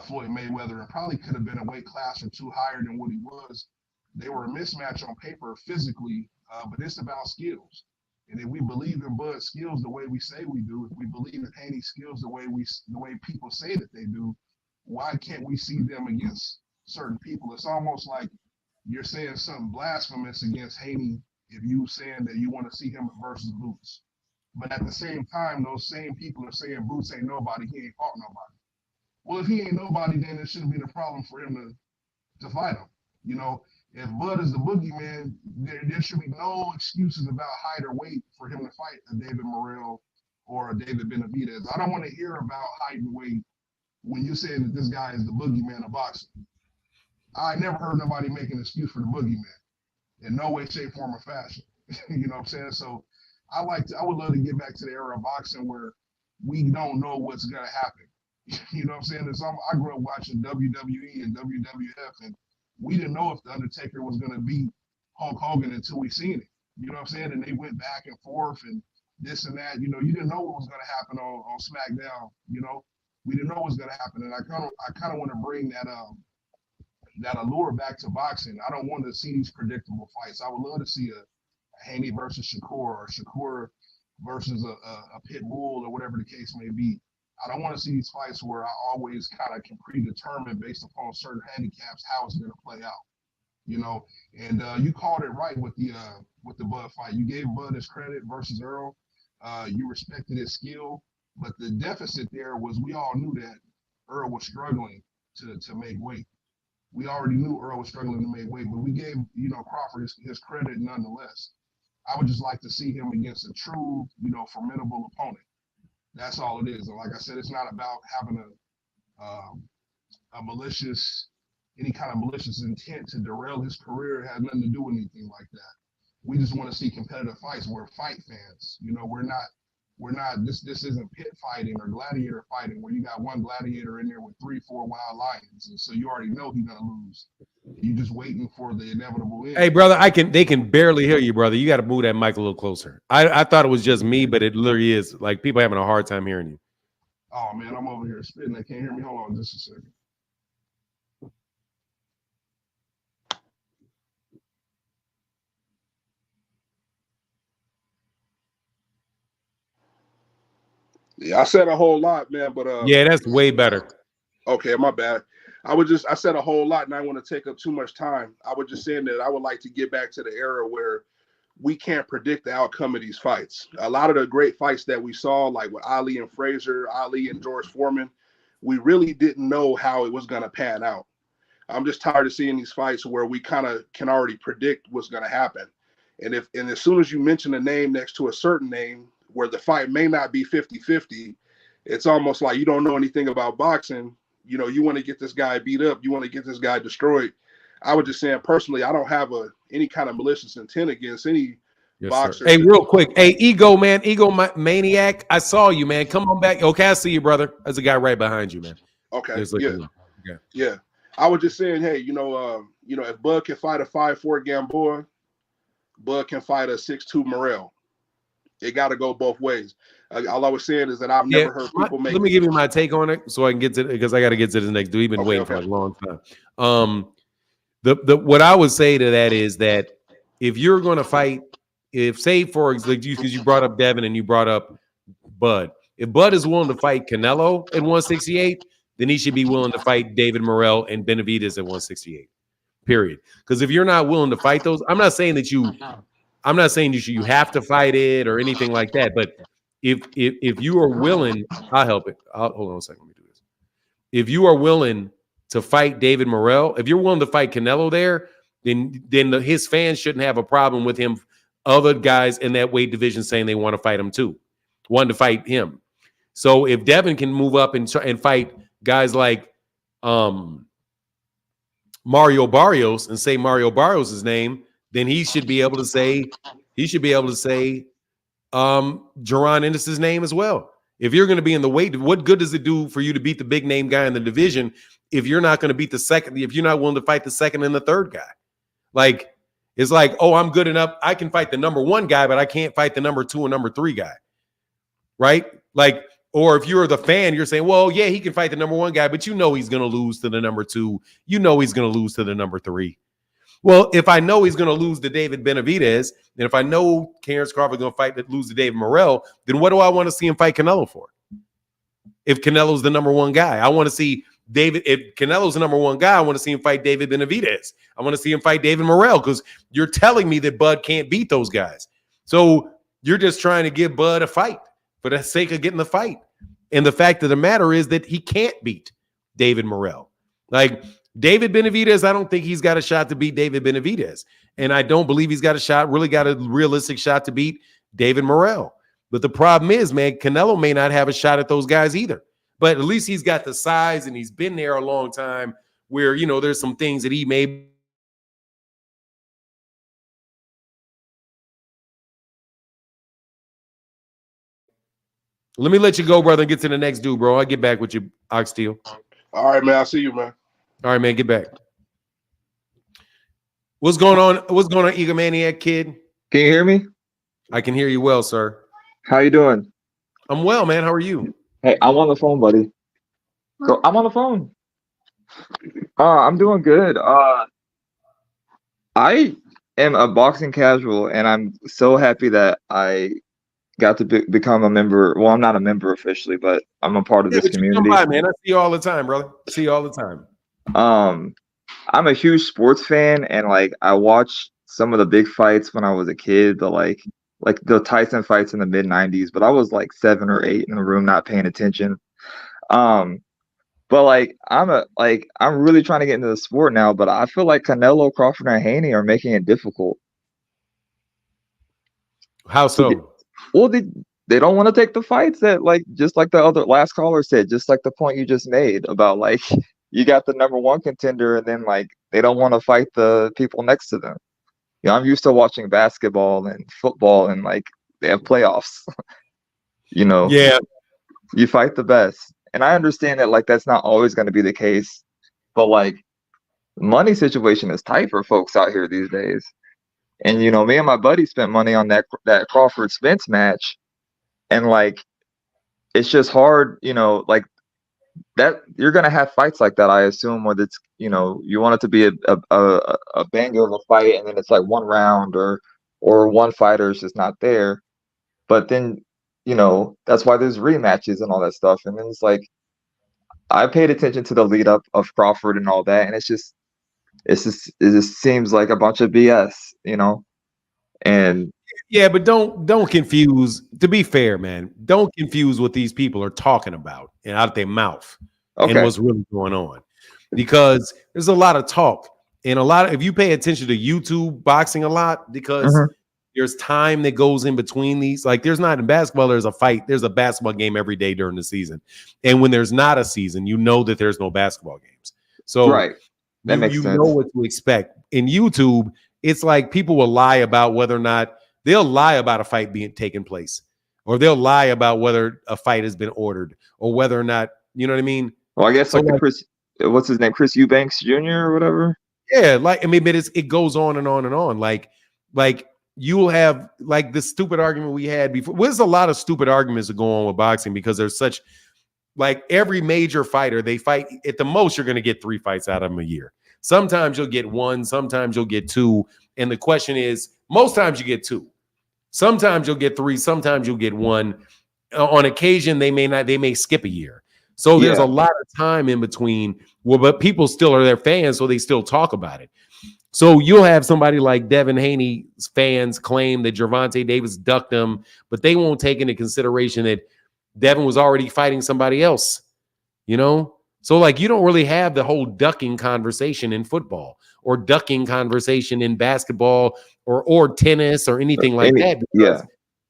S10: Floyd Mayweather, and probably could have been a weight class or two higher than what he was. They were a mismatch on paper physically, but it's about skills. And if we believe in Bud's skills the way we say we do, if we believe in Haney's skills the way people say that they do, why can't we see them against certain people. It's almost like you're saying something blasphemous against Haney if you saying that you want to see him versus Boots. But at the same time, those same people are saying Boots ain't nobody, he ain't fought nobody. Well, if he ain't nobody, then it shouldn't be a problem for him to fight him. You know, if Bud is the boogeyman, there should be no excuses about height or weight for him to fight a David Morrell or a David Benavidez. I don't want to hear about height and weight when you say that this guy is the boogeyman of boxing. I never heard nobody make an excuse for the boogeyman in no way, shape, form, or fashion. You know what I'm saying? So I would love to get back to the era of boxing where we don't know what's gonna happen. You know what I'm saying? I grew up watching WWE and WWF, and we didn't know if the Undertaker was gonna beat Hulk Hogan until we seen it. You know what I'm saying? And they went back and forth and this and that. You know, you didn't know what was gonna happen on SmackDown. You know, we didn't know what was gonna happen, and I kind of want to bring that allure back to boxing. I don't want to see these predictable fights. I would love to see a Haney versus Shakur or Shakur versus a pit bull or whatever the case may be. I don't want to see these fights where I always kind of can predetermine based upon certain handicaps how it's going to play out. You know, and you called it right with the Bud fight. You gave Bud his credit versus Earl. You respected his skill, but the deficit there was we all knew that Earl was struggling to make weight. We already knew Earl was struggling to make weight, but we gave Crawford his credit nonetheless. I would just like to see him against a true, formidable opponent. That's all it is. And like I said, it's not about having any kind of malicious intent to derail his career. It had nothing to do with anything like that. We just want to see competitive fights. We're fight fans. We're not. This isn't pit fighting or gladiator fighting where you got one gladiator in there with 3-4 wild lions, and so you already know he's gonna lose. You're just waiting for the inevitable end.
S1: Hey, brother, they can barely hear you, brother. You got to move that mic a little closer. I thought it was just me, but it literally is. Like, people having a hard time hearing you.
S10: Oh man, I'm over here spitting. They can't hear me. Hold on just a second.
S11: Yeah, I said a whole lot, man, but
S1: yeah, that's way better.
S11: Okay, my bad. I said a whole lot, and I want to take up too much time. I was just saying that I would like to get back to the era where we can't predict the outcome of these fights. A lot of the great fights that we saw, like with Ali and Frazier, Ali and George Foreman, we really didn't know how it was going to pan out. I'm just tired of seeing these fights where we kind of can already predict what's going to happen. And as soon as you mention a name next to a certain name where the fight may not be 50-50, it's almost like you don't know anything about boxing. You want to get this guy beat up. You want to get this guy destroyed. I was just saying, personally, I don't have any kind of malicious intent against any boxer.
S1: Hey, real quick. Hey, Ego Maniac, I saw you, man. Come on back. Okay, I see you, brother. There's a guy right behind you, man.
S11: Okay, yeah. I was just saying, hey, if Bud can fight a 5'4" Gamboa, Bud can fight a 6'2" Morrell. It got to go both ways. All I was saying is that I've never heard people make.
S1: Let me give you my take on it, so I can get to it, because I got to get to the next dude. We've been waiting for a long time. What I would say to that is that if you're going to fight, because you brought up Devin and you brought up Bud, if Bud is willing to fight Canelo at 168, then he should be willing to fight David Morrell and Benavidez at 168. Period. Because if you're not willing to fight those, I'm not saying that you have to fight it or anything like that. But if you are willing, I'll help it. Hold on a second. Let me do this. If you are willing to fight David Morrell, if you're willing to fight Canelo there, then his fans shouldn't have a problem with him. Other guys in that weight division saying they want to fight him too, want to fight him. So if Devin can move up and fight guys like Mario Barrios and say Mario Barrios' name, then he should be able to say Jaron Ennis's name as well. If you're going to be in the weight, what good does it do for you to beat the big name guy in the division if you're not going to beat the second, if you're not willing to fight the second and the third guy? Like, it's like, oh, I'm good enough. I can fight the number one guy, but I can't fight the number two and number three guy. Right? Like, or if you're the fan, you're saying, well, yeah, he can fight the number one guy, but he's going to lose to the number two. He's going to lose to the number three. Well, if I know he's going to lose to David Benavidez, and if I know Terence Crawford is going to lose to David Morrell, then what do I want to see him fight Canelo for? If Canelo's the number one guy, I want to see if Canelo's the number one guy, I want to see him fight David Benavidez. I want to see him fight David Morrell, because you're telling me that Bud can't beat those guys. So you're just trying to give Bud a fight for the sake of getting the fight. And the fact of the matter is that he can't beat David Morrell. Like David Benavidez, I don't think he's got a shot to beat David Benavidez. And I don't believe he's got a realistic shot to beat David Morrell. But the problem is, man, Canelo may not have a shot at those guys either. But at least he's got the size and he's been there a long time where, there's some things that he may. Let me let you go, brother, and get to the next dude, bro. I'll get back with you, Oxsteel.
S11: All right, man. I'll see you, man.
S1: All right, man. Get back. What's going on? What's going on, Egomaniac Kid?
S8: Can you hear me?
S1: I can hear you well, sir.
S8: How you doing?
S1: I'm well, man. How are you?
S8: Hey, I'm on the phone, buddy. So I'm on the phone. I'm doing good. I am a boxing casual, and I'm so happy that I got to become a member. Well, I'm not a member officially, but I'm a part of this community.
S1: Come by, man. I see you all the time, brother. See you all the time.
S8: I'm a huge sports fan, and like I watched some of the big fights when I was a kid, but like the Tyson fights in the mid '90s. But I was like 7 or 8 in the room, not paying attention. But like I'm really trying to get into the sport now, but I feel like Canelo, Crawford, and Haney are making it difficult.
S1: How so?
S8: Well, they don't want to take the fights that, like, just like the other last caller said, just like the point you just made about like you got the number one contender and then like they don't want to fight the people next to them. I'm used to watching basketball and football and like they have playoffs.
S1: Yeah,
S8: you fight the best. And I understand that like that's not always going to be the case, but like the money situation is tight for folks out here these days. And me and my buddy spent money on that Crawford Spence match, and like it's just hard, like that you're gonna have fights like that, I assume, where it's you want it to be a banger of a fight, and then it's like one round or one fighter is just not there. But then that's why there's rematches and all that stuff. And then it's like I paid attention to the lead up of Crawford and all that, and it just seems like a bunch of BS, and
S1: yeah, but don't confuse. To be fair, man, don't confuse what these people are talking about and out their mouth and what's really going on, because there's a lot of talk and if you pay attention to YouTube boxing a lot, because there's time that goes in between these. Like there's not in basketball, there's a basketball game every day during the season, and when there's not a season, that there's no basketball games. So
S8: right. That makes sense.
S1: Know what to expect. In YouTube, it's like people will lie about whether or not they'll lie about a fight being taking place, or they'll lie about whether a fight has been ordered, or whether or not, you know what I mean?
S8: Well, I guess so like Chris, what's his name? Chris Eubanks Jr. or whatever.
S1: Yeah, like I mean, but it goes on and on and on. Like you'll have like the stupid argument we had before. There's a lot of stupid arguments that go on with boxing because there's such. Like every major fighter, they fight at the most, you're going to get 3 fights out of them a year. Sometimes you'll get 1, sometimes you'll get 2. And the question is, most times you get 2. Sometimes you'll get 3, sometimes you'll get 1. On occasion, they may skip a year. So there's a lot of time in between. Well, but people still are their fans, so they still talk about it. So you'll have somebody like Devin Haney's fans claim that Gervonta Davis ducked them, but they won't take into consideration that Devin was already fighting somebody else, So like you don't really have the whole ducking conversation in football or ducking conversation in basketball or tennis or anything like that.
S8: Because,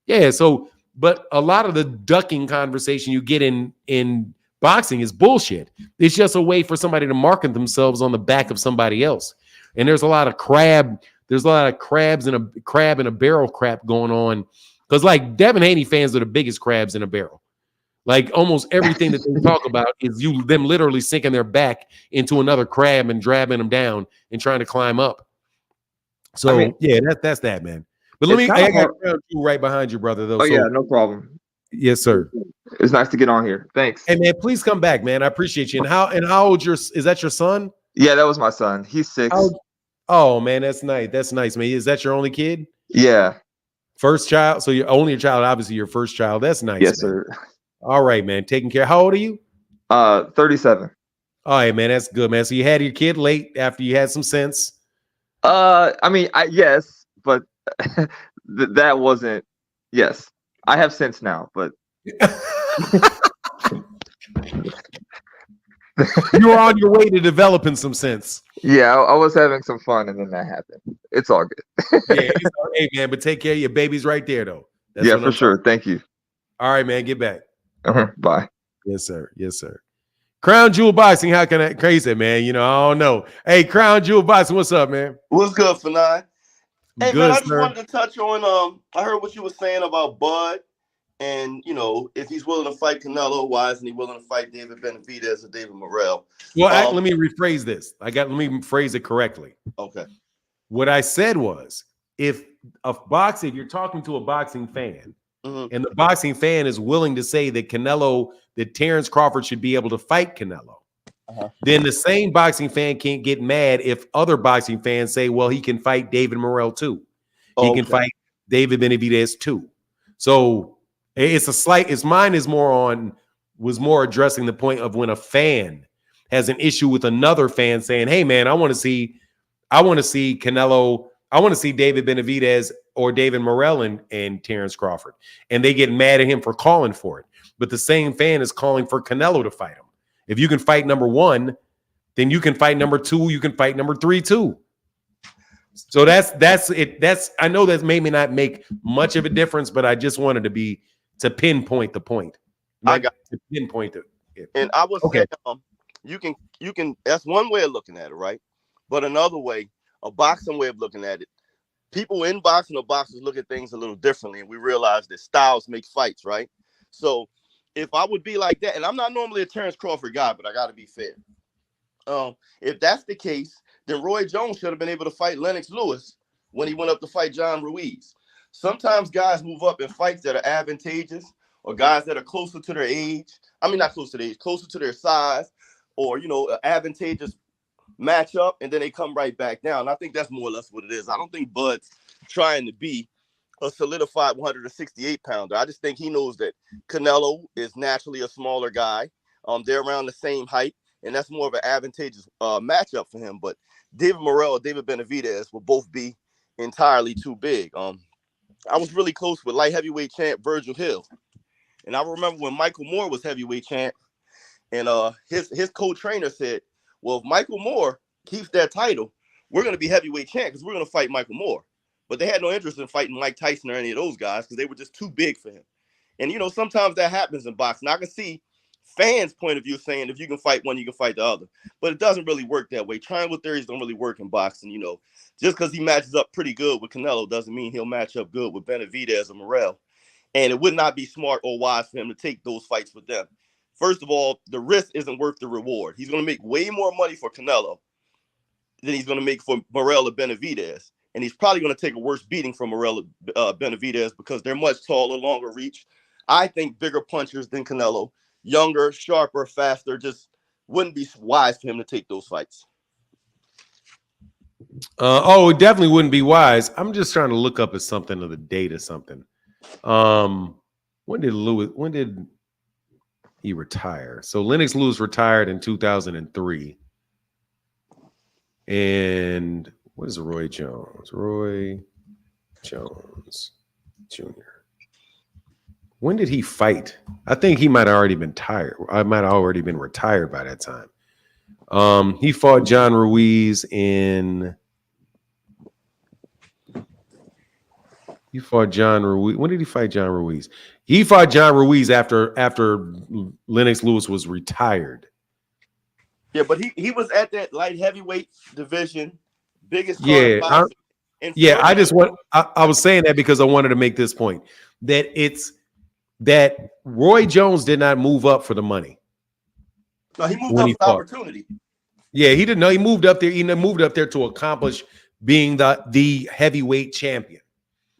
S1: yeah. So, but a lot of the ducking conversation you get in boxing is bullshit. It's just a way for somebody to market themselves on the back of somebody else. And there's a lot of crabs in a barrel crap going on. Because like Devin Haney fans are the biggest crabs in a barrel. Like almost everything that they talk about is them literally sinking their back into another crab and dragging them down and trying to climb up. So that's that, man. But I got you right behind you, brother. Though.
S8: Oh yeah, no problem.
S1: Yes, sir.
S8: It's nice to get on here. Thanks.
S1: Hey man, please come back, man. I appreciate you. And how old is that your son?
S8: Yeah, that was my son. He's 6.
S1: Oh man, that's nice. That's nice, man. Is that your only kid?
S8: Yeah.
S1: First child. So you're only a child, obviously your first child. That's nice.
S8: Yes,
S1: man.
S8: sir.
S1: All right, man. Taking care. How old are you?
S8: 37.
S1: All right, man, that's good, man. So you had your kid late after you had some sense.
S8: I mean, yes, but that wasn't. Yes, I have sense now, but
S1: You were on your way to developing some sense.
S8: yeah, I was having some fun, and then that happened. It's all good.
S1: Yeah, hey, man, but take care of your babies right there, though. That's
S8: Yeah,
S1: what
S8: for
S1: I'm
S8: sure.
S1: talking.
S8: Thank you.
S1: All right, man, get back.
S8: Bye.
S1: Yes, sir. Yes, sir. Crown Jewel Boxing, how can I crazy, man? You know, I don't know. Hey, Crown Jewel Boxing, what's up, man?
S12: What's good, Fanai? Hey,
S1: Good,
S12: man, I just
S1: sir.
S12: wanted to touch on, I heard what you were saying about Bud and, you know, if he's willing to fight Canelo, why isn't he willing to fight David Benavidez or David Morrell?
S1: Well, let me rephrase this. Let me phrase it correctly.
S12: Okay.
S1: What I said was, if you're talking to a boxing fan, and the boxing fan is willing to say that that Terrence Crawford should be able to fight Canelo, then the same boxing fan can't get mad if other boxing fans say, well, he can fight David Morrell too. He can fight David Benavidez too. So mine was more addressing the point of when a fan has an issue with another fan saying, hey man, I want to see Canelo, I want to see David Benavidez or David Morrell and Terrence Crawford. And they get mad at him for calling for it. But the same fan is calling for Canelo to fight him. If you can fight number one, then you can fight number two. You can fight number three too. So that's it. I know that may not make much of a difference, but I just wanted to pinpoint the point.
S12: I got
S1: to pinpoint it.
S12: And I would say you can that's one way of looking at it, right? But another way, a boxing way of looking at it, people in boxing or boxers look at things a little differently, and we realize that styles make fights, right? So if I would be like that, and I'm not normally a Terrence Crawford guy, but I got to be fair. If that's the case, then Roy Jones should have been able to fight Lennox Lewis when he went up to fight John Ruiz. Sometimes guys move up in fights that are advantageous, or guys that are closer to their age. I mean, not closer to their age, closer to their size, or, you know, an advantageous matchup, and then they come right back down. I think that's more or less what it is. I don't think Bud's trying to be a solidified 168 pounder. I just think he knows that Canelo is naturally a smaller guy. They're around the same height, and that's more of an advantageous matchup for him. But David Morrell or David Benavidez will both be entirely too big. I was really close with light heavyweight champ Virgil Hill, and I remember when Michael Moore was heavyweight champ, and his co-trainer said, well, if Michael Moore keeps that title, we're going to be heavyweight champ because we're going to fight Michael Moore. But they had no interest in fighting Mike Tyson or any of those guys because they were just too big for him. And, you know, sometimes that happens in boxing. I can see fans' point of view saying if you can fight one, you can fight the other. But it doesn't really work that way. Triangle theories don't really work in boxing, you know. Just because he matches up pretty good with Canelo doesn't mean he'll match up good with Benavidez or Morrell. And it would not be smart or wise for him to take those fights with them. First of all, the risk isn't worth the reward. He's going to make way more money for Canelo than he's going to make for Morrell or Benavidez. And he's probably going to take a worse beating from Morrell or Benavidez because they're much taller, longer reach. I think bigger punchers than Canelo, younger, sharper, faster, just wouldn't be wise for him to take those fights.
S1: It definitely wouldn't be wise. I'm just trying to look up at something of the date or something. When did he retire? So Lennox Lewis retired in 2003. And what is Roy Jones? Roy Jones Jr. When did he fight? I think he might have already been tired. I might have already been retired by that time. He fought John Ruiz in. He fought John Ruiz. When did he fight John Ruiz? He fought John Ruiz after Lennox Lewis was retired.
S12: Yeah, but he was at that light heavyweight division, biggest.
S1: Yeah, I was saying that because I wanted to make this point that Roy Jones did not move up for the money.
S12: No, he moved up for opportunity.
S1: Yeah, he didn't know. He moved up there. He moved up there to accomplish being the heavyweight champion.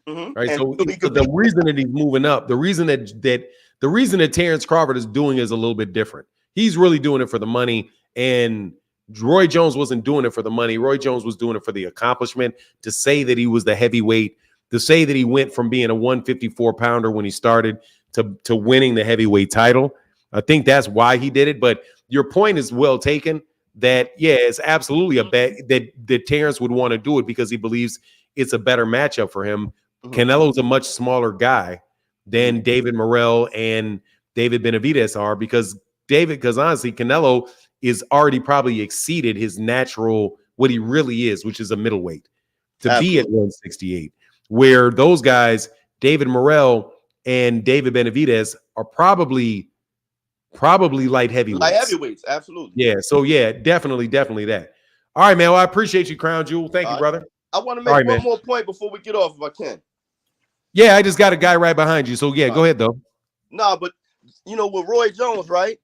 S12: Mm-hmm.
S1: Right. So the reason that he's moving up, the reason that Terrence Crawford is doing is a little bit different. He's really doing it for the money, and Roy Jones wasn't doing it for the money. Roy Jones was doing it for the accomplishment. To say that he was the heavyweight, to say that he went from being a 154 pounder when he started to winning the heavyweight title, I think that's why he did it. But your point is well taken. That it's absolutely a bet that Terrence would want to do it because he believes it's a better matchup for him. Canelo's a much smaller guy than David Morrell and David Benavidez are because honestly, Canelo is already probably exceeded his natural, what he really is, which is a middleweight, to be at 168, where those guys, David Morrell and David Benavidez, are probably light heavyweights.
S12: Light heavyweights, absolutely.
S1: Yeah, so definitely that. All right, man. Well, I appreciate you, Crown Jewel. Thank you, brother.
S12: I want to make one more point before we get off, if I can.
S1: Yeah, I just got a guy right behind you. So go ahead though.
S12: No, but with Roy Jones, right?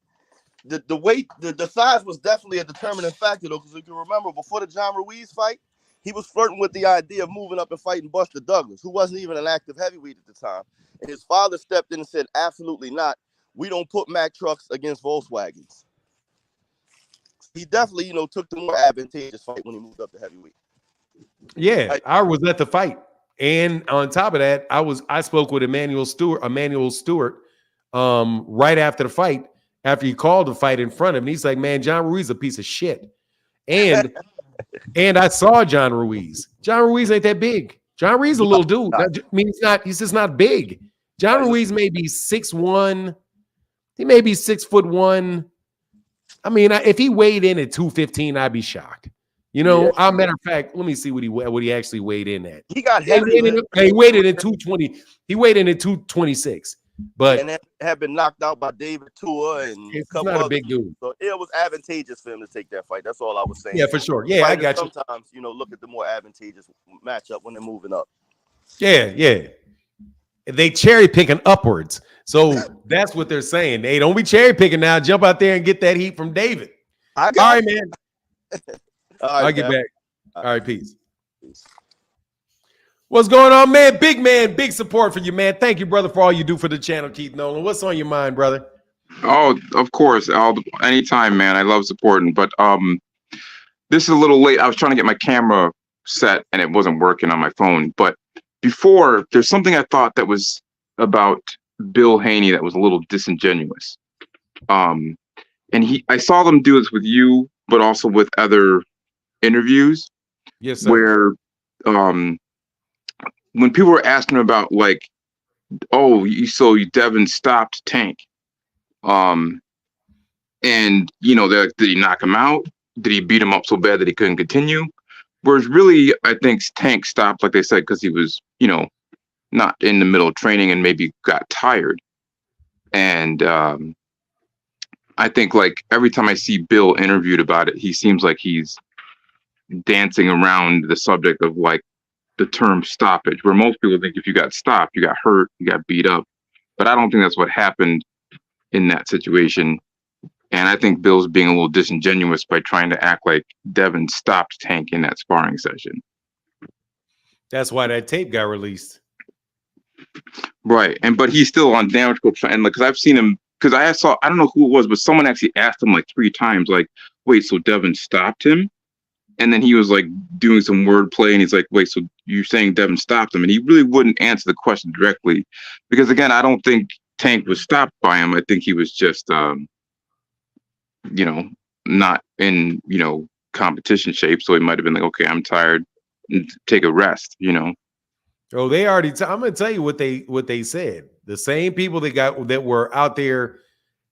S12: The weight, the size was definitely a determining factor though, because if you remember before the John Ruiz fight, he was flirting with the idea of moving up and fighting Buster Douglas, who wasn't even an active heavyweight at the time. And his father stepped in and said, absolutely not. We don't put Mack trucks against Volkswagens. He definitely, took the more advantageous fight when he moved up to heavyweight.
S1: Yeah, I was at the fight. And on top of that, I spoke with Emmanuel Stewart, right after the fight, after he called the fight in front of him. And he's like, man, John Ruiz is a piece of shit. And I saw John Ruiz. John Ruiz ain't that big. John Ruiz is a little dude. I mean, he's just not big. John Ruiz may be 6'1". He may be 6'1". I mean, if he weighed in at 215, I'd be shocked. Matter of fact, let me see what he actually weighed in at.
S12: He got
S1: heavy. He weighed in at 220. He weighed in at 226. But
S12: and had been knocked out by David Tua and
S1: it's not a big dude.
S12: So it was advantageous for him to take that fight. That's all I was saying.
S1: Yeah, for sure. Yeah, I got you.
S12: Sometimes, look at the more advantageous matchup when they're moving up.
S1: Yeah. They cherry picking upwards. So that's what they're saying. Hey, don't be cherry picking now. Jump out there and get that heat from David. All right, man. I'll get back. All right, peace. What's going on, man? Big support for you, man. Thank you, brother, for all you do for the channel, Keith Nolan. What's on your mind, brother?
S13: Oh, of course. Anytime, man. I love supporting. But this is a little late. I was trying to get my camera set, and it wasn't working on my phone. But before, there's something I thought that was about Bill Haney that was a little disingenuous. And I saw them do this with you, but also with other interviews.
S1: Yes, sir.
S13: Where when people were asking about like, Devin stopped Tank. And did he knock him out? Did he beat him up so bad that he couldn't continue? Whereas really, I think Tank stopped, like they said, because he was, not in the middle of training and maybe got tired. And I think like every time I see Bill interviewed about it, he seems like he's dancing around the subject of like the term stoppage, where most people think if you got stopped, you got hurt, you got beat up. But I don't think that's what happened in that situation. And I think Bill's being a little disingenuous by trying to act like Devin stopped Tank in that sparring session.
S1: That's why that tape got released.
S13: Right. But he's still on damage control. And because I've seen him, because I don't know who it was, but someone actually asked him like 3 times, like, wait, so Devin stopped him? And then he was like doing some wordplay and he's like, wait, so you're saying Devin stopped him? And he really wouldn't answer the question directly. Because again, I don't think Tank was stopped by him. I think he was just not in, competition shape. So he might have been like, okay, I'm tired, and take a rest,
S1: Oh, they already. I'm going to tell you what they said. The same people that were out there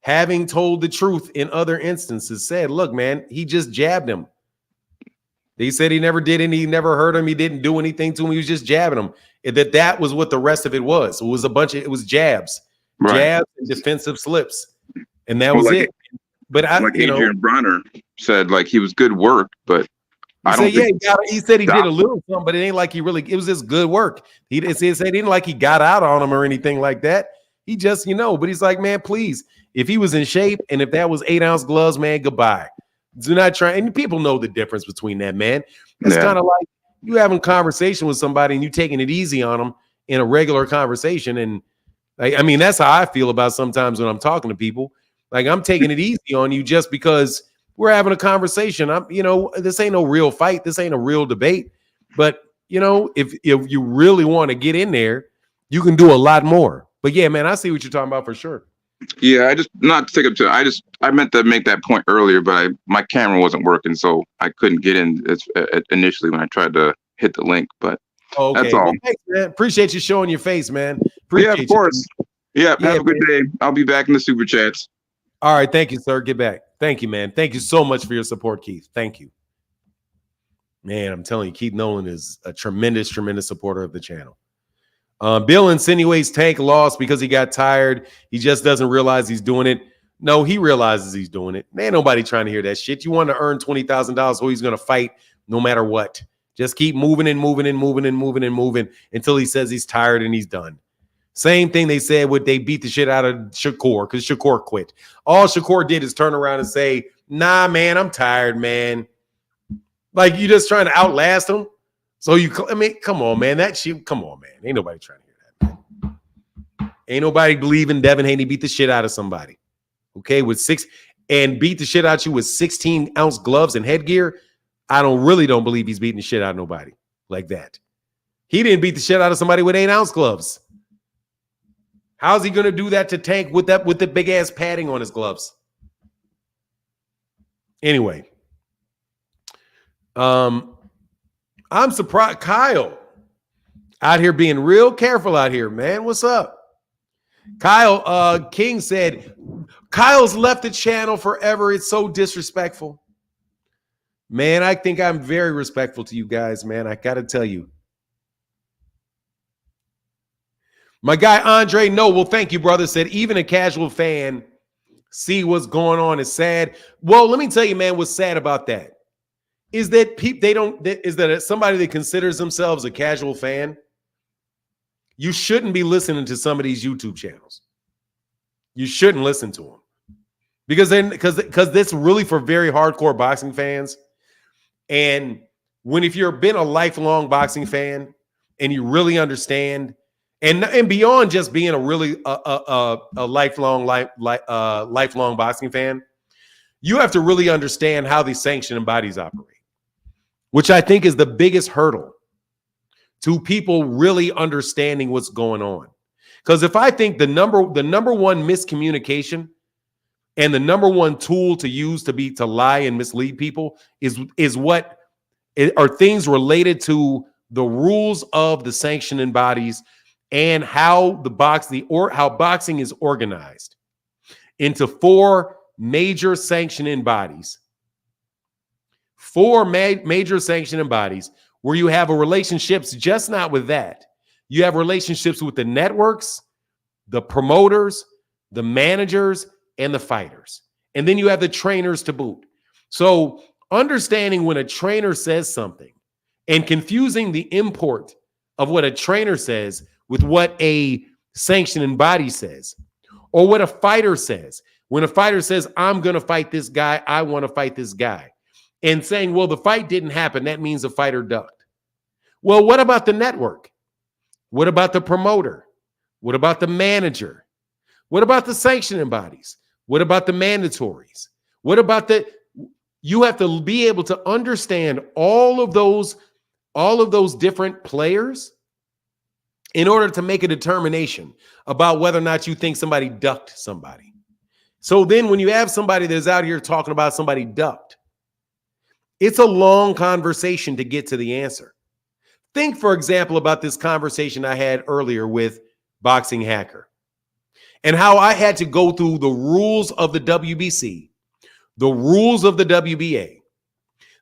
S1: having told the truth in other instances said, look, man, he just jabbed him. They said he never did any, he never hurt him. He didn't do anything to him. He was just jabbing him. That was what the rest of it was. It was it was jabs,
S13: right.
S1: Jabs and defensive slips. And that was it. But
S13: Adrian Bronner said, like, he was good work, but
S1: he said he did a little something, but it ain't like it was just good work. He didn't like he got out on him or anything like that. He just, but he's like, man, please, if he was in shape and if that was 8-ounce gloves, man, goodbye. Do not try. And people know the difference between that, man. It's kind of like you having a conversation with somebody and you taking it easy on them in a regular conversation. And I mean, that's how I feel about sometimes when I'm talking to people. Like, I'm taking it easy on you just because we're having a conversation. This ain't no real fight. This ain't a real debate. But, if you really want to get in there, you can do a lot more. But yeah, man, I see what you're talking about for sure.
S13: Yeah, I just not to take up to. I meant to make that point earlier, but my camera wasn't working, so I couldn't get in initially when I tried to hit the link. But that's
S1: Okay.
S13: all.
S1: Well, thanks, man. Appreciate you showing your face, man.
S13: Yeah, of
S1: Appreciate you.
S13: course. Yeah,
S1: Yeah,
S13: have a good
S1: man.
S13: day. I'll be back in the super chats.
S1: All right. Thank you, sir. Get back. Thank you, man. Thank you so much for your support, Keith. Thank you. Man, I'm telling you, Keith Nolan is a tremendous, tremendous supporter of the channel. Bill insinuates Tank lost because he got tired. He just doesn't realize he's doing it. No, he realizes he's doing it. Man, nobody trying to hear that shit. You want to earn $20,000, so he's going to fight no matter what. Just keep moving and moving and moving and moving and moving until he says he's tired and he's done. Same thing they said when they beat the shit out of Shakur because Shakur quit. All Shakur did is turn around and say, nah, man, I'm tired, man. Like, you just trying to outlast him? So I mean, come on, man. That shit, come on, man. Ain't nobody trying to hear that, man. Ain't nobody believing Devin Haney beat the shit out of somebody. Okay, with beat the shit out you with 16-ounce gloves and headgear. I really don't believe he's beating the shit out of nobody like that. He didn't beat the shit out of somebody with 8-ounce gloves. How's he gonna do that to Tank with the big ass padding on his gloves? Anyway. I'm surprised. Kyle out here being real careful out here, man. What's up? Kyle King said, Kyle's left the channel forever. It's so disrespectful. Man, I think I'm very respectful to you guys, man. I got to tell you. My guy Andre Noble, thank you, brother, said even a casual fan see what's going on is sad. Well, let me tell you, man, what's sad about that is that somebody that considers themselves a casual fan, you shouldn't be listening to some of these YouTube channels. You shouldn't listen to them because this really for very hardcore boxing fans. And if you've been a lifelong boxing fan and you really understand, and beyond just being a really lifelong boxing fan, you have to really understand how these sanctioning bodies operate, which I think is the biggest hurdle to people really understanding what's going on. Because if I think the number one miscommunication and the number one tool to use to lie and mislead people are things related to the rules of the sanctioning bodies and how boxing is organized into four major sanctioning bodies. Four major sanctioning bodies where you have relationships, just not with that. You have relationships with the networks, the promoters, the managers, and the fighters. And then you have the trainers to boot. So understanding when a trainer says something and confusing the import of what a trainer says with what a sanctioning body says, or what a fighter says. When a fighter says, I'm going to fight this guy, I want to fight this guy, and saying, well, the fight didn't happen, that means the fighter ducked. Well, what about the network? What about the promoter? What about the manager? What about the sanctioning bodies? What about the mandatories? What about you have to be able to understand all of those different players in order to make a determination about whether or not you think somebody ducked somebody. So then when you have somebody that's out here talking about somebody ducked, it's a long conversation to get to the answer. Think, for example, about this conversation I had earlier with Boxing Hacker and how I had to go through the rules of the WBC, the rules of the WBA,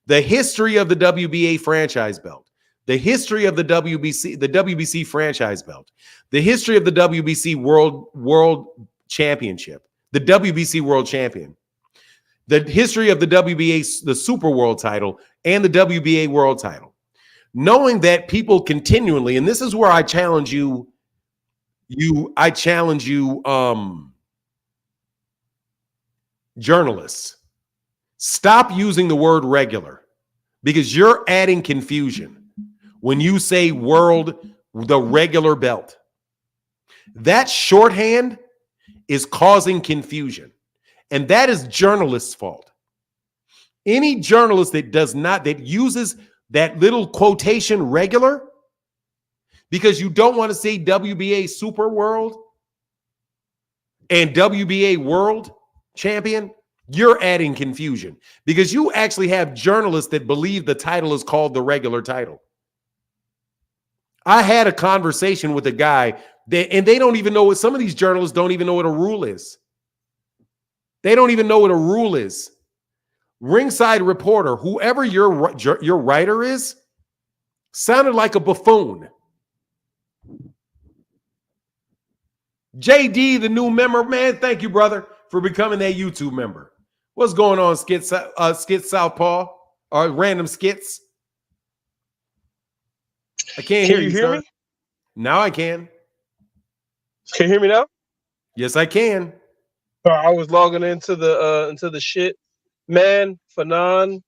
S1: the history of the WBA franchise belt, the history of the WBC franchise belt, the history of the WBC World Championship, the WBC World Champion, the history of the WBA, the Super World title, and the WBA World title. Knowing that people continually, and this is where I challenge you, journalists, stop using the word regular because you're adding confusion when you say the regular belt. That shorthand is causing confusion, and that is journalists' fault. Any journalist that uses that little quotation regular because you don't want to say WBA Super World, and WBA world champion, you're adding confusion because you actually have journalists that believe the title is called the regular title. I had a conversation with a guy and they don't even know what, some of these journalists don't even know what a rule is. They don't even know what a rule is. Ringside reporter, whoever your writer is, sounded like a buffoon. JD, the new member, man, thank you, brother, for becoming that YouTube member. What's going on, Skits Southpaw? Or random skits? I can't hear you,
S14: hear
S1: sir.
S14: me?
S1: Now I can.
S14: Can you hear me now?
S1: Yes, I can.
S14: I was logging into the shit. Man, Fanon,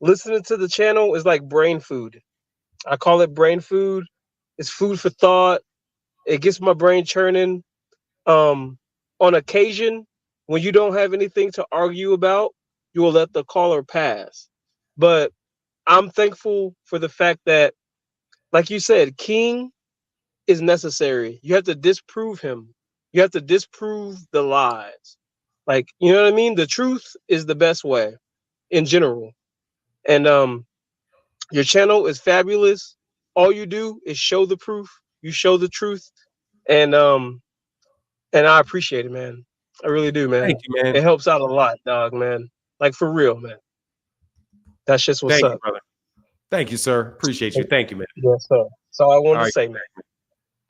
S14: listening to the channel is like brain food. I call it brain food. It's food for thought. It gets my brain churning. On occasion, when you don't have anything to argue about, you will let the caller pass. But I'm thankful for the fact that, like you said, King is necessary. You have to disprove him. You have to disprove the lies. Like, you know what I mean? The truth is the best way in general. And your channel is fabulous. All you do is show the proof. You show the truth. And I appreciate it, man. I really do, man.
S1: Thank you, man.
S14: It helps out a lot, dog, man. Like for real, man. That's just what's
S1: Thank
S14: up.
S1: you, brother. Thank you, sir. Appreciate you. Thank you, man.
S14: Yes, sir. That's all I wanted
S1: All
S14: to
S1: right.
S14: say, man.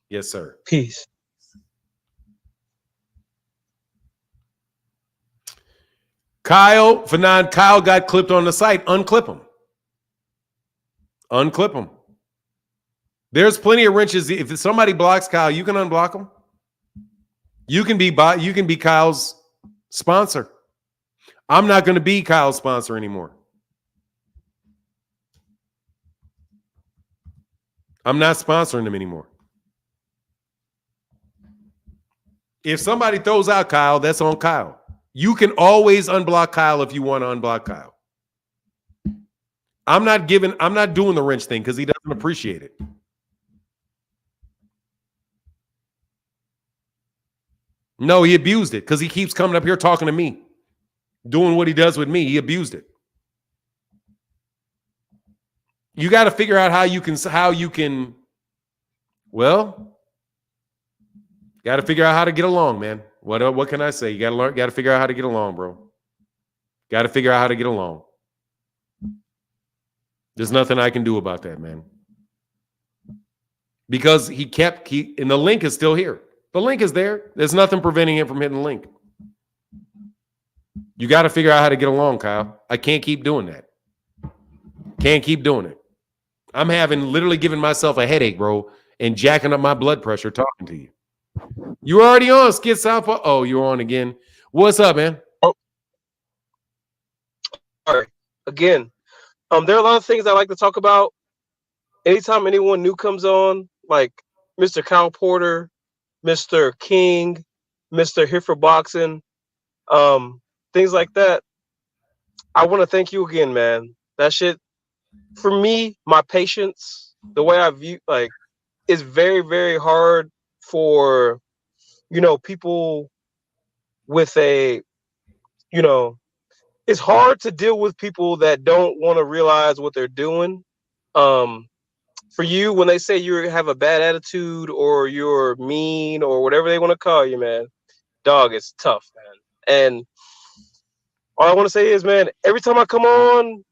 S1: Yes, sir.
S14: Peace.
S1: Kyle got clipped on the site. Unclip him. Unclip him. There's plenty of wrenches. If somebody blocks Kyle, you can unblock him. You can be Kyle's sponsor. I'm not going to be Kyle's sponsor anymore. I'm not sponsoring him anymore. If somebody throws out Kyle, that's on Kyle. You can always unblock Kyle if you want to unblock Kyle. I'm not doing the wrench thing because he doesn't appreciate it. No, he abused it because he keeps coming up here talking to me, doing what he does with me. He abused it. You got to figure out how you can. Well, got to figure out how to get along, man. What can I say? You got to figure out how to get along, bro. Got to figure out how to get along. There's nothing I can do about that, man. Because and the link is still here. The link is there. There's nothing preventing him from hitting the link. You got to figure out how to get along, Kyle. I can't keep doing that. Can't keep doing it. I'm literally giving myself a headache, bro, and jacking up my blood pressure talking to you. You already on, Skid Southpaw? Oh, you're on again. What's up, man?
S14: Oh, all right. Again, there are a lot of things I like to talk about. Anytime anyone new comes on, like Mr. Kyle Porter, Mr. King, Mr. Here for Boxing, things like that. I want to thank you again, man. That shit, for me, my patience, the way I view, like, it's very, very hard for, people with it's hard to deal with people that don't want to realize what they're doing. For you, when they say you have a bad attitude or you're mean or whatever they want to call you, man, dog, it's tough, man. And all I want to say is, man, every time I come on,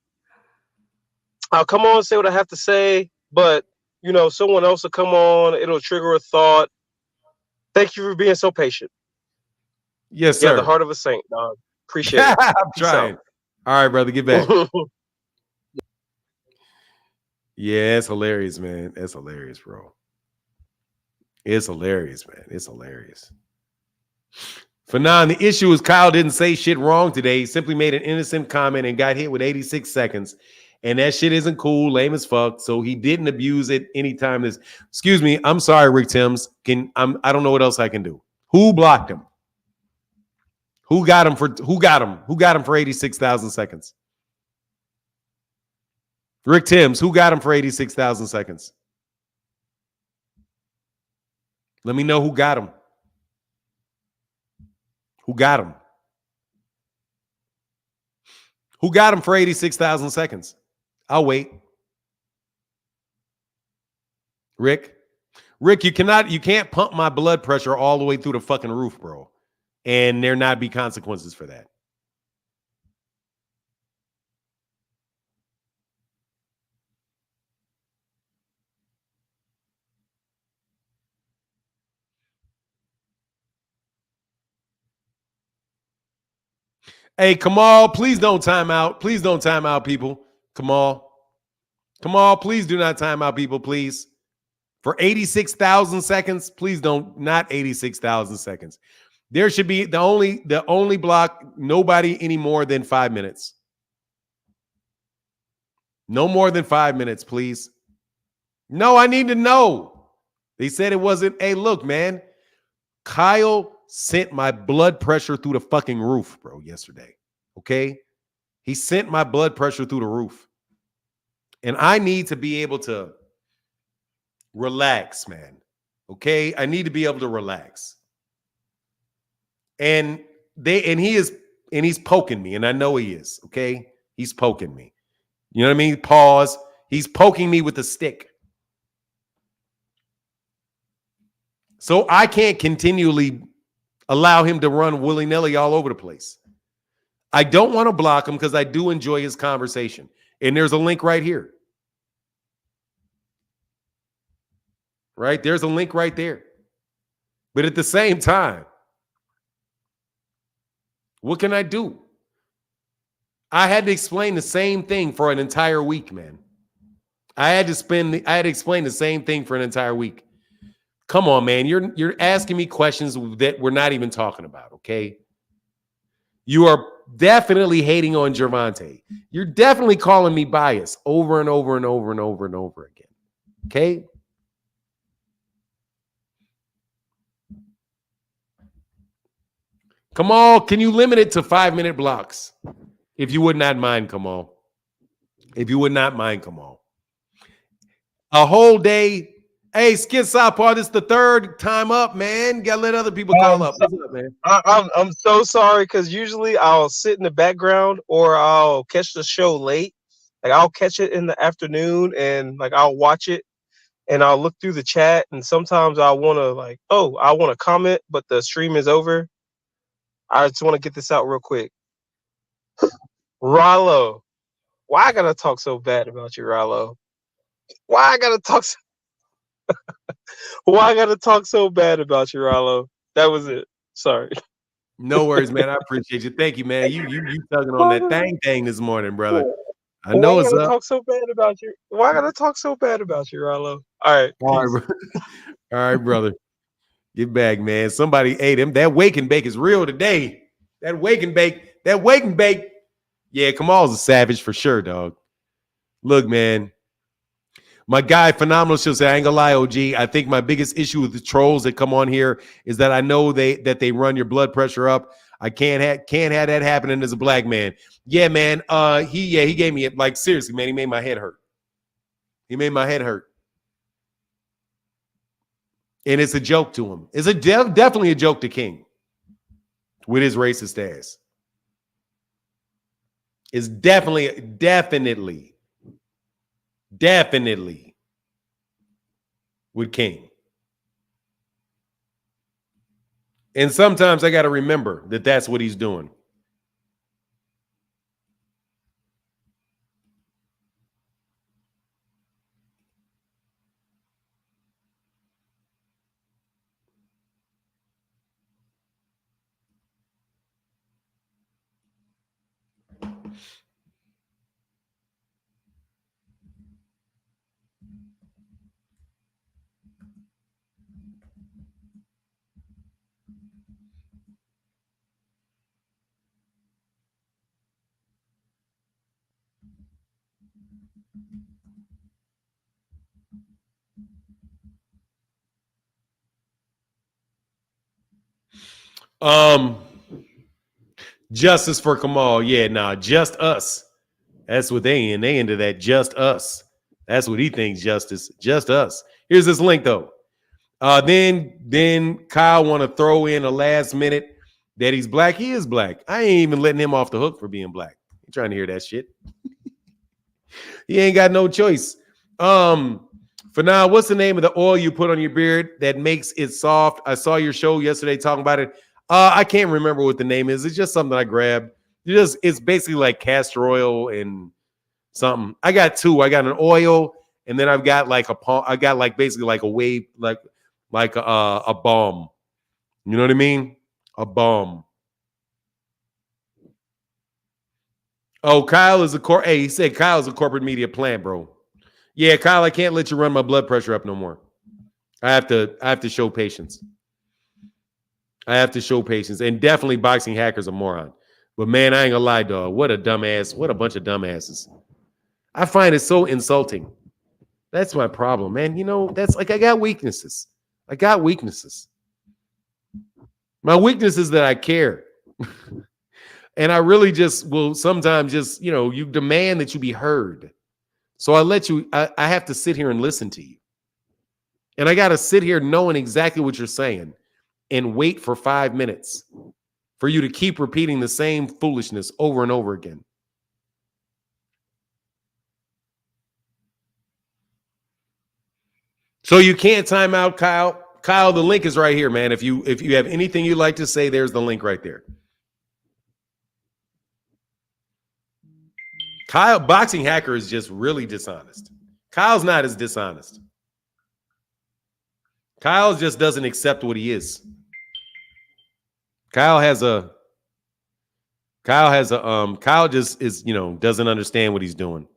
S14: I'll come on and say what I have to say, but, someone else will come on, it'll trigger a thought. Thank you for being so patient.
S1: Yes, sir.
S14: Yeah, the heart of a saint, dog. Appreciate it.
S1: I'm trying. All right, brother, get back. Yeah, it's hilarious, man. It's hilarious, bro. It's hilarious, man. It's hilarious. Fanon, the issue is Kyle didn't say shit wrong today. He simply made an innocent comment and got hit with 86 seconds. And that shit isn't cool, lame as fuck. So he didn't abuse it anytime this. Excuse me, I'm sorry, Rick Timms. I don't know what else I can do. Who blocked him? Who got him for 86,000 seconds? Rick Timms, who got him for 86,000 seconds? Let me know who got him. Who got him? Who got him for 86,000 seconds? I'll wait. Rick, you can't pump my blood pressure all the way through the fucking roof, bro. And there not be consequences for that. Hey, Kamal, please don't time out. Please don't time out, people. Kamal, please do not time out, people, please. For 86,000 seconds, please don't, not 86,000 seconds. There should be the only block, nobody any more than 5 minutes. No more than 5 minutes, please. No, I need to know. They said it wasn't. Hey, look, man. Kyle sent my blood pressure through the fucking roof, bro, yesterday. Okay? He sent my blood pressure through the roof. And I need to be able to relax, man. Okay? I need to be able to relax. And he's poking me, and I know he is, okay? He's poking me. You know what I mean? Pause. He's poking me with a stick. So I can't continually allow him to run willy-nilly all over the place. I don't want to block him because I do enjoy his conversation. And there's a link right here. Right? There's a link right there. But at the same time, what can I do? I had to explain the same thing for an entire week, man. I had to explain the same thing for an entire week. Come on, man. You're asking me questions that we're not even talking about, okay? You are definitely hating on Gervonta. You're definitely calling me biased over and over and over and over and over again. Okay? Kamal, can you limit it to 5-minute blocks? If you would not mind, Kamal. If you would not mind, Kamal. A whole day. Hey, Skid Southpaw, this is the third time up, man. Gotta let other people call up. What's up, man?
S14: I'm so sorry because usually I'll sit in the background or I'll catch the show late. Like I'll catch it in the afternoon and like I'll watch it and I'll look through the chat and sometimes I want to comment, but the stream is over. I just want to get this out real quick. Rollo, why I gotta talk so bad about you, Rollo? Why I gotta talk so bad about you, Rollo? That was it. Sorry.
S1: No worries, man. I appreciate you. Thank you, man. You tugging on that thing this morning, brother. I know it's up.
S14: Talk so bad about you. Why I gotta talk so bad about you, Rollo? All right.
S1: All right, brother. Get back, man. Somebody ate him. That wake and bake is real today. That wake and bake. Yeah, Kamal's a savage for sure, dog. Look, man. My guy, Phenomenal, she'll say, I ain't gonna lie, OG. I think my biggest issue with the trolls that come on here is that I know that they run your blood pressure up. I can't have that happening as a black man. Yeah, man. He gave me it. Like, seriously, man, he made my head hurt. And it's a joke to him. It's definitely a joke to King with his racist ass. It's definitely with King. And sometimes I got to remember that that's what he's doing. Justice for Kamal. Yeah, nah, just us. That's what they into that. Just us. That's what he thinks, justice. Just us. Here's this link, though. Then Kyle want to throw in a last minute that he's black. He is black. I ain't even letting him off the hook for being black. You trying to hear that shit? He ain't got no choice. For now, what's the name of the oil you put on your beard that makes it soft? I saw your show yesterday talking about it. I can't remember what the name is. It's just something I grabbed. It's basically like castor oil and something. I got two. I got an oil, and then I've got like I got like basically like a wave, like a balm. You know what I mean? A balm. Oh, Kyle is hey, he said Kyle is a corporate media plant, bro. Yeah, Kyle, I can't let you run my blood pressure up no more. I have to show patience. I have to show patience. And definitely Boxing Hacker's a moron. But man, I ain't gonna lie, dog. What a dumbass. What a bunch of dumbasses. I find it so insulting. That's my problem, man. You know, that's like I got weaknesses. I got weaknesses. My weakness is that I care. And I really just will sometimes just, you know, you demand that you be heard. So I have to sit here and listen to you. And I got to sit here knowing exactly what you're saying and wait for 5 minutes for you to keep repeating the same foolishness over and over again. So you can't time out, Kyle. Kyle, the link is right here, man. If you have anything you'd like to say, there's the link right there. Kyle, Boxing Hacker is just really dishonest. Kyle's not as dishonest. Kyle just doesn't accept what he is. Kyle just is, you know, doesn't understand what he's doing.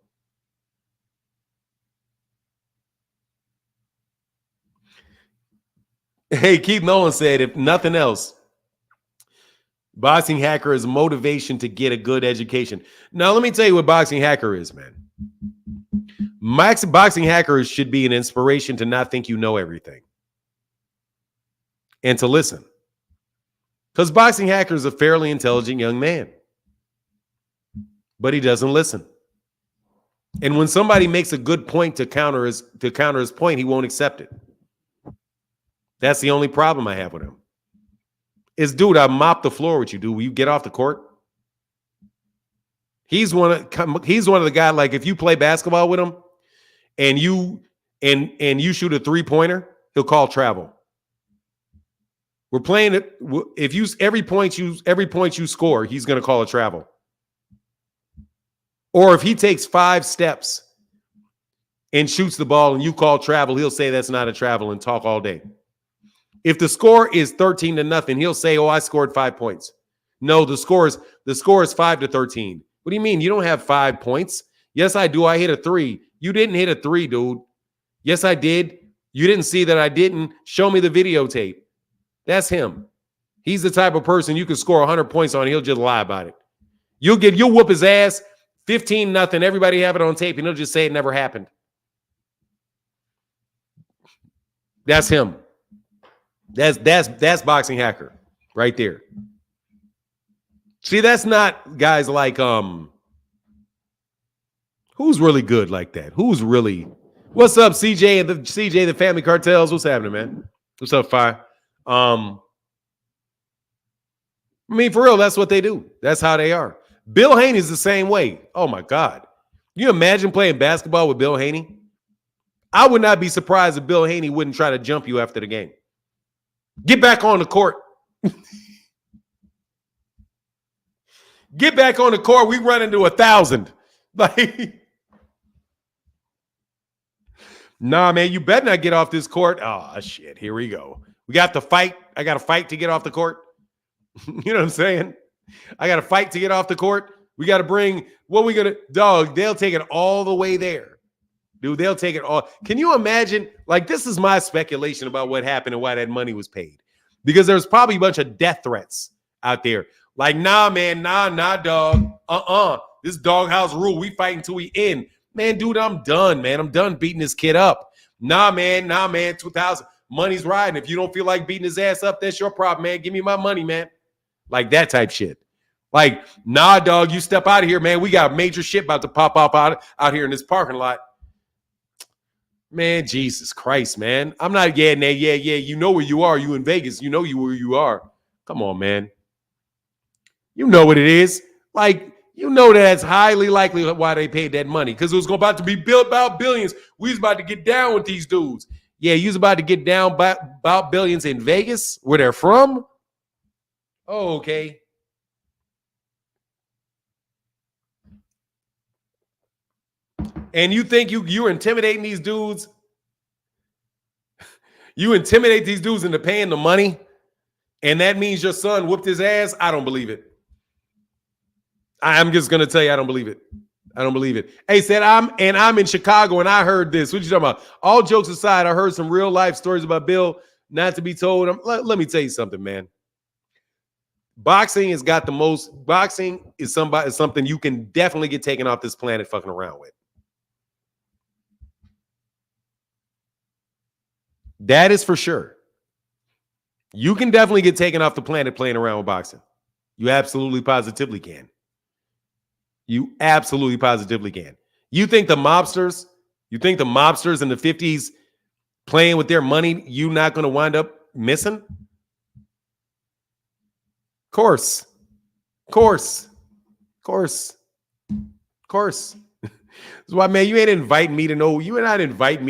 S1: Hey, Keith Nolan said, if nothing else, Boxing Hacker is motivation to get a good education. Now, let me tell you what Boxing Hacker is, man. Boxing Hacker should be an inspiration to not think you know everything and to listen. Because Boxing Hacker is a fairly intelligent young man, but he doesn't listen. And when somebody makes a good point to counter his point, he won't accept it. That's the only problem I have with him. Is, dude, I mopped the floor with you, dude. Will you get off the court? He's one of the guys, like if you play basketball with him and you shoot a three-pointer, he'll call travel. We're playing it. If you every point you score, he's going to call a travel. Or if he takes 5 steps and shoots the ball and you call travel, he'll say that's not a travel and talk all day. If the score is 13-0, he'll say, "Oh, I scored 5 points." No, the score is 5-13. What do you mean? You don't have 5 points? Yes, I do. I hit a 3. You didn't hit a 3, dude. Yes, I did. You didn't see that I didn't. Show me the videotape. That's him. He's the type of person you can score 100 points on. He'll just lie about it. You'll whoop his ass 15-0. Everybody have it on tape, and he'll just say it never happened. That's him. That's Boxing Hacker right there. See, that's not guys like who's really good like that? Who's really? What's up, CJ and the Family Cartels? What's happening, man? What's up, Fire? I mean, for real, that's what they do. That's how they are. Bill Haney's the same way. Oh my God. You imagine playing basketball with Bill Haney? I would not be surprised if Bill Haney wouldn't try to jump you after the game. Get back on the court. Get back on the court. We run into 1,000. Like, nah, man, you better not get off this court. Oh, shit. Here we go. We got to fight. I got to fight to get off the court. You know what I'm saying? I got to fight to get off the court. We got to bring, what we going to, dog, they'll take it all the way there. Dude, they'll take it all. Can you imagine? Like, this is my speculation about what happened and why that money was paid. Because there's probably a bunch of death threats out there. Like, nah, man, nah, dog. This doghouse rule. We fight until we end. Man, dude, I'm done, man. I'm done beating this kid up. Nah, man, 2,000. Money's riding. If you don't feel like beating his ass up, that's your problem, man. Give me my money, man. Like that type shit. Like, nah, dog, you step out of here, man. We got major shit about to pop up out here in this parking lot. Man, Jesus Christ, man. I'm not getting there. Yeah. You know where you are. You in Vegas. You know where you are. Come on, man. You know what it is. Like, you know that's highly likely why they paid that money, because it was about to be built about billions. We was about to get down with these dudes. Yeah, you was about to get down about billions in Vegas, where they're from. Oh, okay. And you think you're intimidating these dudes? You intimidate these dudes into paying the money, and that means your son whooped his ass? I don't believe it. I'm just gonna tell you, I don't believe it. I don't believe it. Hey, said I'm in Chicago and I heard this. What you talking about? All jokes aside, I heard some real life stories about Bill not to be told. Let me tell you something, man. Boxing has got the most. Boxing is something you can definitely get taken off this planet fucking around with. That is for sure. You can definitely get taken off the planet playing around with boxing. You absolutely positively can. You absolutely positively can. You think the mobsters in the 50s playing with their money, you not going to wind up missing? Course. That's why, man, you're not inviting me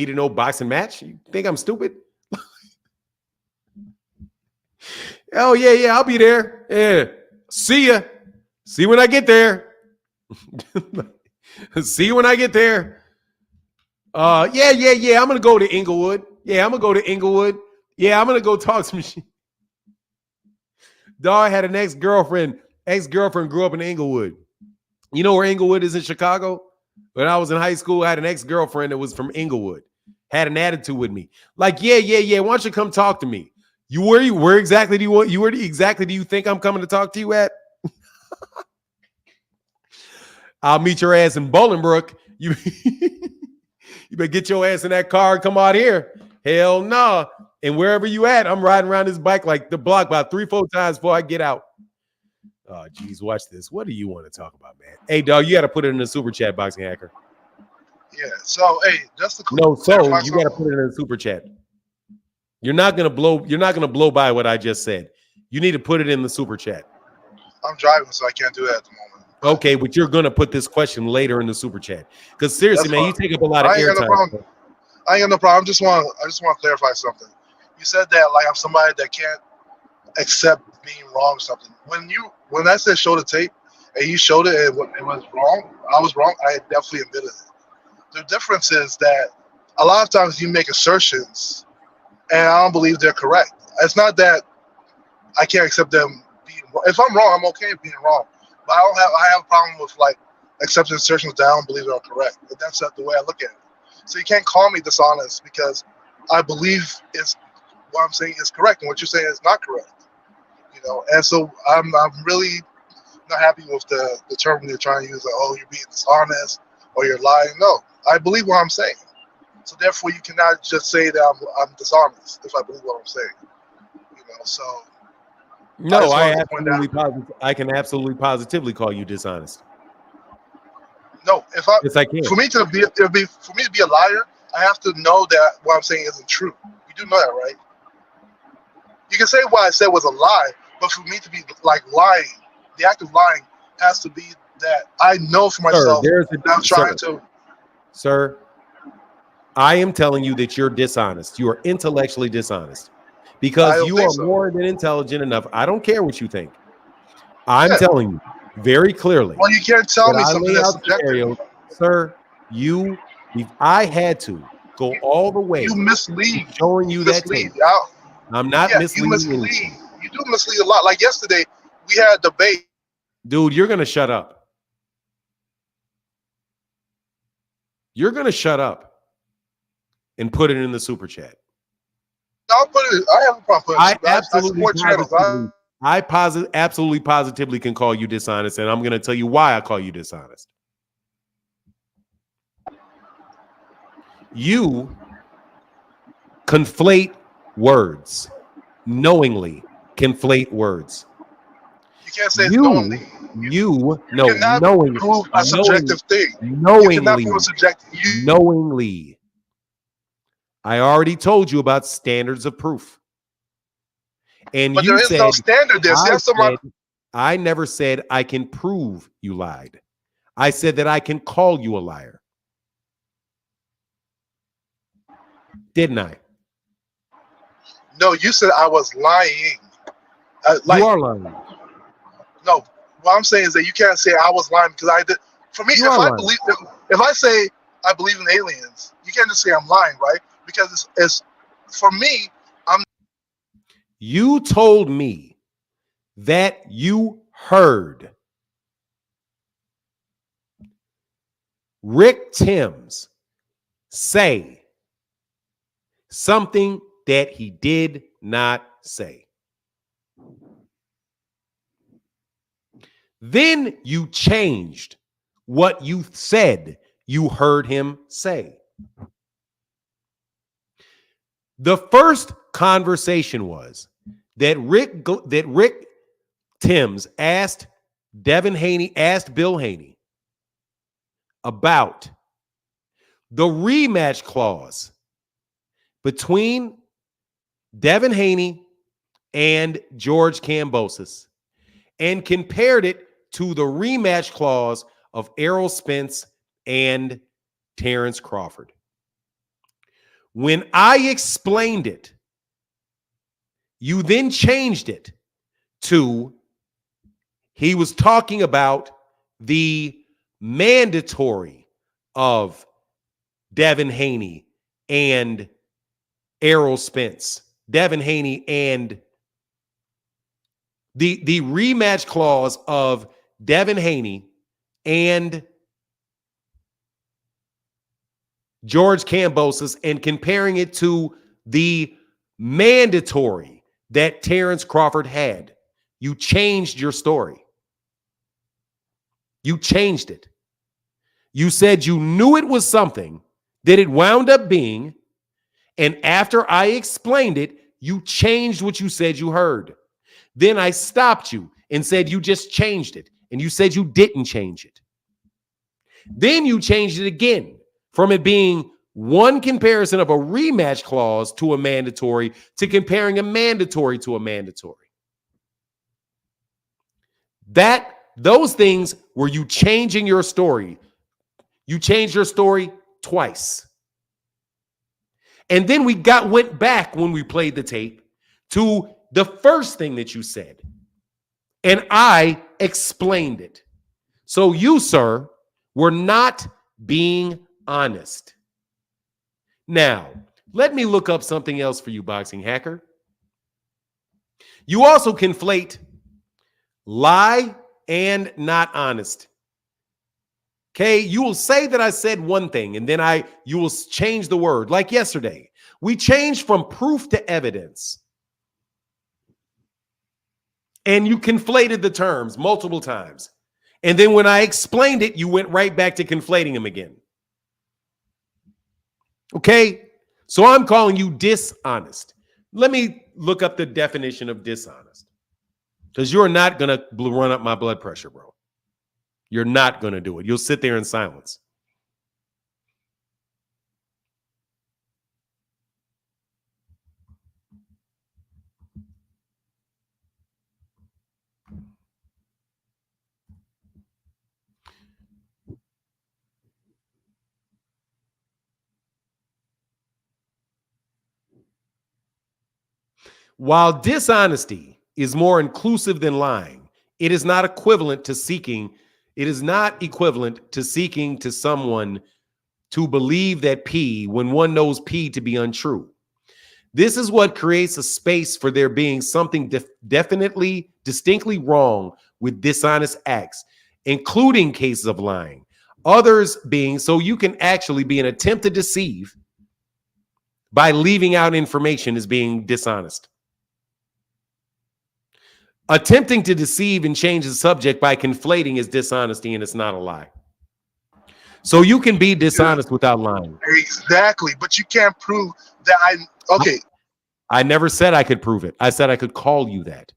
S1: to no boxing match. You think I'm stupid? Oh, yeah, I'll be there. Yeah. See ya. See when I get there. See you when I get there. Yeah. I'm gonna go to Inglewood. Yeah, I'm gonna go talk some shit. Dog had an ex-girlfriend. Ex-girlfriend grew up in Inglewood. You know where Inglewood is in Chicago? When I was in high school, I had an ex-girlfriend that was from Inglewood. Had an attitude with me. Like, yeah. Why don't you come talk to me? Where exactly do you think I'm coming to talk to you at? I'll meet your ass in Bolingbrook. You better get your ass in that car and come out here. Hell no. Nah. And wherever you at, I'm riding around this bike like the block about 3-4 times before I get out. Oh, geez, watch this. What do you want to talk about, man? Hey, dog, you got to put it in the super chat, Boxing Hacker.
S6: Yeah. So, hey, just to
S1: you got to put it in the super chat. You're not gonna blow by what I just said. You need to put it in the super chat.
S6: I'm driving, so I can't do that at the moment.
S1: Okay, but you're gonna put this question later in the super chat. Because seriously, man, you take up a lot of airtime.
S6: I ain't got no problem. I just want to clarify something. You said that like I'm somebody that can't accept being wrong or something. When I said show the tape and you showed it and it was wrong, I was wrong. I definitely admitted it. The difference is that a lot of times you make assertions and I don't believe they're correct. It's not that I can't accept them being wrong. If I'm wrong, I'm okay with being wrong. But I have a problem with like accepting assertions that I don't believe are correct. But that's not the way I look at it. So you can't call me dishonest because I believe what I'm saying is correct and what you're saying is not correct. You know, and so I'm really not happy with the term they're trying to use. Like, oh, you're being dishonest or you're lying. No, I believe what I'm saying. So therefore, you cannot just say that I'm dishonest if I believe what I'm saying. You know, so.
S1: No, I can absolutely positively call you dishonest.
S6: No,
S1: yes, I can.
S6: For me to be a liar, I have to know that what I'm saying isn't true. You do know that, right? You can say what I said was a lie, but for me to be like lying, the act of lying has to be that I know for myself that I'm trying to.
S1: Sir, I am telling you that you're dishonest. You are intellectually dishonest. Because you are more than intelligent enough. I don't care what you think. I'm telling you very clearly.
S6: Well, you can't tell me something that's subjective.
S1: Sir, if I had to go all the way.
S6: You mislead.
S1: Showing you that tape. I'm not misleading.
S6: You do mislead a lot. Like yesterday, we had a debate.
S1: Dude, you're going to shut up. You're going to shut up and put it in the super chat.
S6: I'll put it. I have a problem.
S1: I absolutely positively can call you dishonest, and I'm going to tell you why I call you dishonest. You conflate words, knowingly conflate words.
S6: You can't say knowingly.
S1: Knowingly.
S6: Prove a subjective thing.
S1: Knowingly.
S6: You cannot prove a subjective.
S1: Knowingly. I already told you about standards of proof. And
S6: but
S1: you
S6: there is
S1: said,
S6: no standard there.
S1: I never said I can prove you lied. I said that I can call you a liar. Didn't I?
S6: No, you said I was lying.
S1: You are lying.
S6: No, what I'm saying is that you can't say I was lying because I did. For me,
S1: You are lying.
S6: if I say I believe in aliens, you can't just say I'm lying, right? Because it's for me, I'm.
S1: You told me that you heard Rick Timms say something that he did not say. Then you changed what you said you heard him say. The first conversation was that Rick Timms asked Bill Haney about the rematch clause between Devin Haney and George Kambosos and compared it to the rematch clause of Errol Spence and Terrence Crawford. When I explained it, you then changed it to he was talking about the mandatory of Devin Haney and Errol Spence. Devin Haney and the rematch clause of Devin Haney and George Kambosos and comparing it to the mandatory that Terrence Crawford had. You changed your story. You changed it. You said you knew it was something that it wound up being, and after I explained it, you changed what you said you heard. Then I stopped you and said you just changed it, and you said you didn't change it. Then you changed it again from it being one comparison of a rematch clause to a mandatory to comparing a mandatory to a mandatory. Those things were you changing your story. You changed your story twice. And then we went back when we played the tape to the first thing that you said. And I explained it. So you, sir, were not being honest. Now, let me look up something else for you, boxing hacker. You also conflate lie and not honest. Okay, you will say that I said one thing and then you will change the word. Like yesterday, we changed from proof to evidence. And you conflated the terms multiple times. And then when I explained it, you went right back to conflating them again. Okay, so I'm calling you dishonest. Let me look up the definition of dishonest. Because you're not going to run up my blood pressure, bro. You're not going to do it. You'll sit there in silence. While dishonesty is more inclusive than lying, it is not equivalent to seeking to someone to believe that P when one knows P to be untrue. This is what creates a space for there being something definitely, distinctly wrong with dishonest acts, including cases of lying. Others being so you can actually be an attempt to deceive by leaving out information as being dishonest. Attempting to deceive and change the subject by conflating is dishonesty, and it's not a lie. So you can be dishonest without lying.
S6: Exactly, but you can't prove that okay.
S1: I never said I could prove it. I said I could call you that.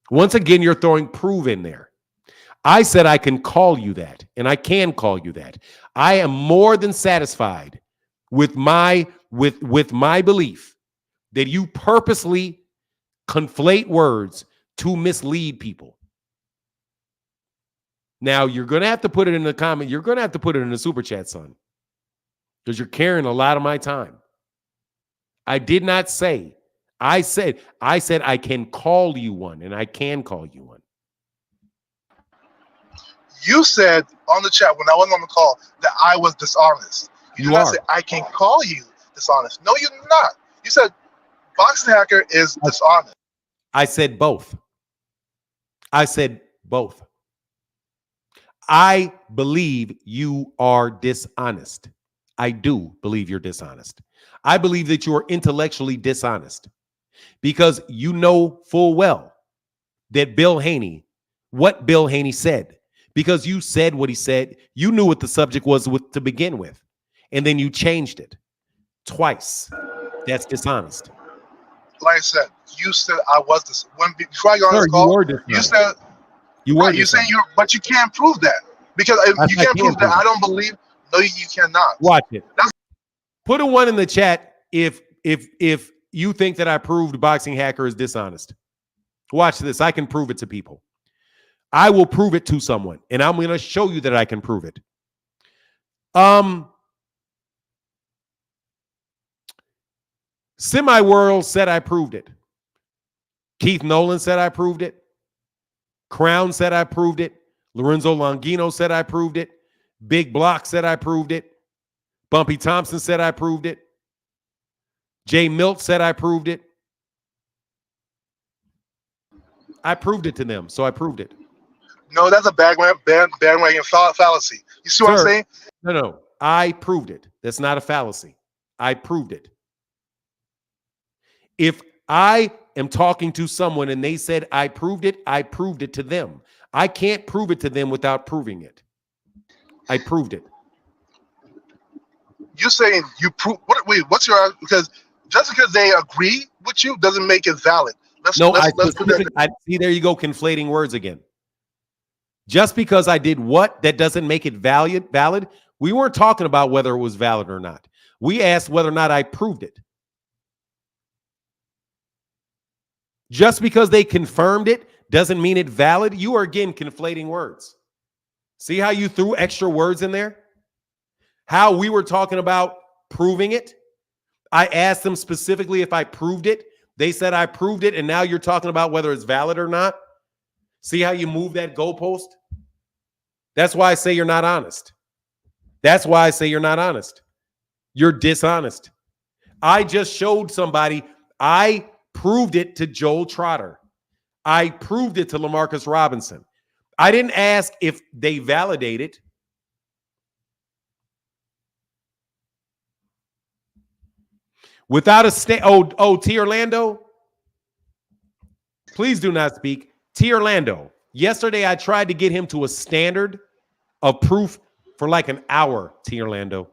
S1: Once again, you're throwing prove in there. I said I can call you that, and I can call you that. I am more than satisfied with my belief that you purposely conflate words to mislead people. Now, you're going to have to put it in the comment. You're going to have to put it in the super chat, son, because you're carrying a lot of my time. I did not say. I said I can call you one, and I can call you one.
S6: You said on the chat when I wasn't on the call that I was dishonest. You did not say I can call you dishonest. No, you're not. You said Boxing Hacker is dishonest.
S1: I said both. I said both. I believe you are dishonest. I do believe you're dishonest. I believe that you are intellectually dishonest because you know full well that what Bill Haney said, because you said what he said. You knew what the subject was to begin with, and then you changed it twice. That's dishonest.
S6: Like I said, you said I was this before I got on this call. You said
S1: you were.
S6: You're saying but you can't prove that because you can't prove that. I don't believe. No, you cannot.
S1: Watch it. Put a 1 in the chat if you think that I proved Boxing Hacker is dishonest. Watch this. I can prove it to people. I will prove it to someone, and I'm going to show you that I can prove it. Semi-World said I proved it. Keith Nolan said I proved it. Crown said I proved it. Lorenzo Longino said I proved it. Big Block said I proved it. Bumpy Thompson said I proved it. Jay Milt said I proved it. I proved it to them, so I proved it.
S6: No, that's a bandwagon fallacy. You see what I'm saying?
S1: No. I proved it. That's not a fallacy. I proved it. If I am talking to someone and they said I proved it to them. I can't prove it to them without proving it. I proved it.
S6: You're saying you prove wait, what's your because just because they agree with you doesn't make it valid. Let's put that.
S1: See, there you go, conflating words again. Just because I did what, that doesn't make it valid. We weren't talking about whether it was valid or not. We asked whether or not I proved it. Just because they confirmed it doesn't mean it's valid. You are, again, conflating words. See how you threw extra words in there? How we were talking about proving it. I asked them specifically if I proved it. They said I proved it, and now you're talking about whether it's valid or not. See how you move that goalpost? That's why I say you're not honest. That's why I say you're not honest. You're dishonest. I just showed somebody I proved it to Joel Trotter. I proved it to LaMarcus Robinson. I didn't ask if they validate it. Without a T. Orlando, please do not speak. T. Orlando, yesterday I tried to get him to a standard of proof for like an hour, T. Orlando.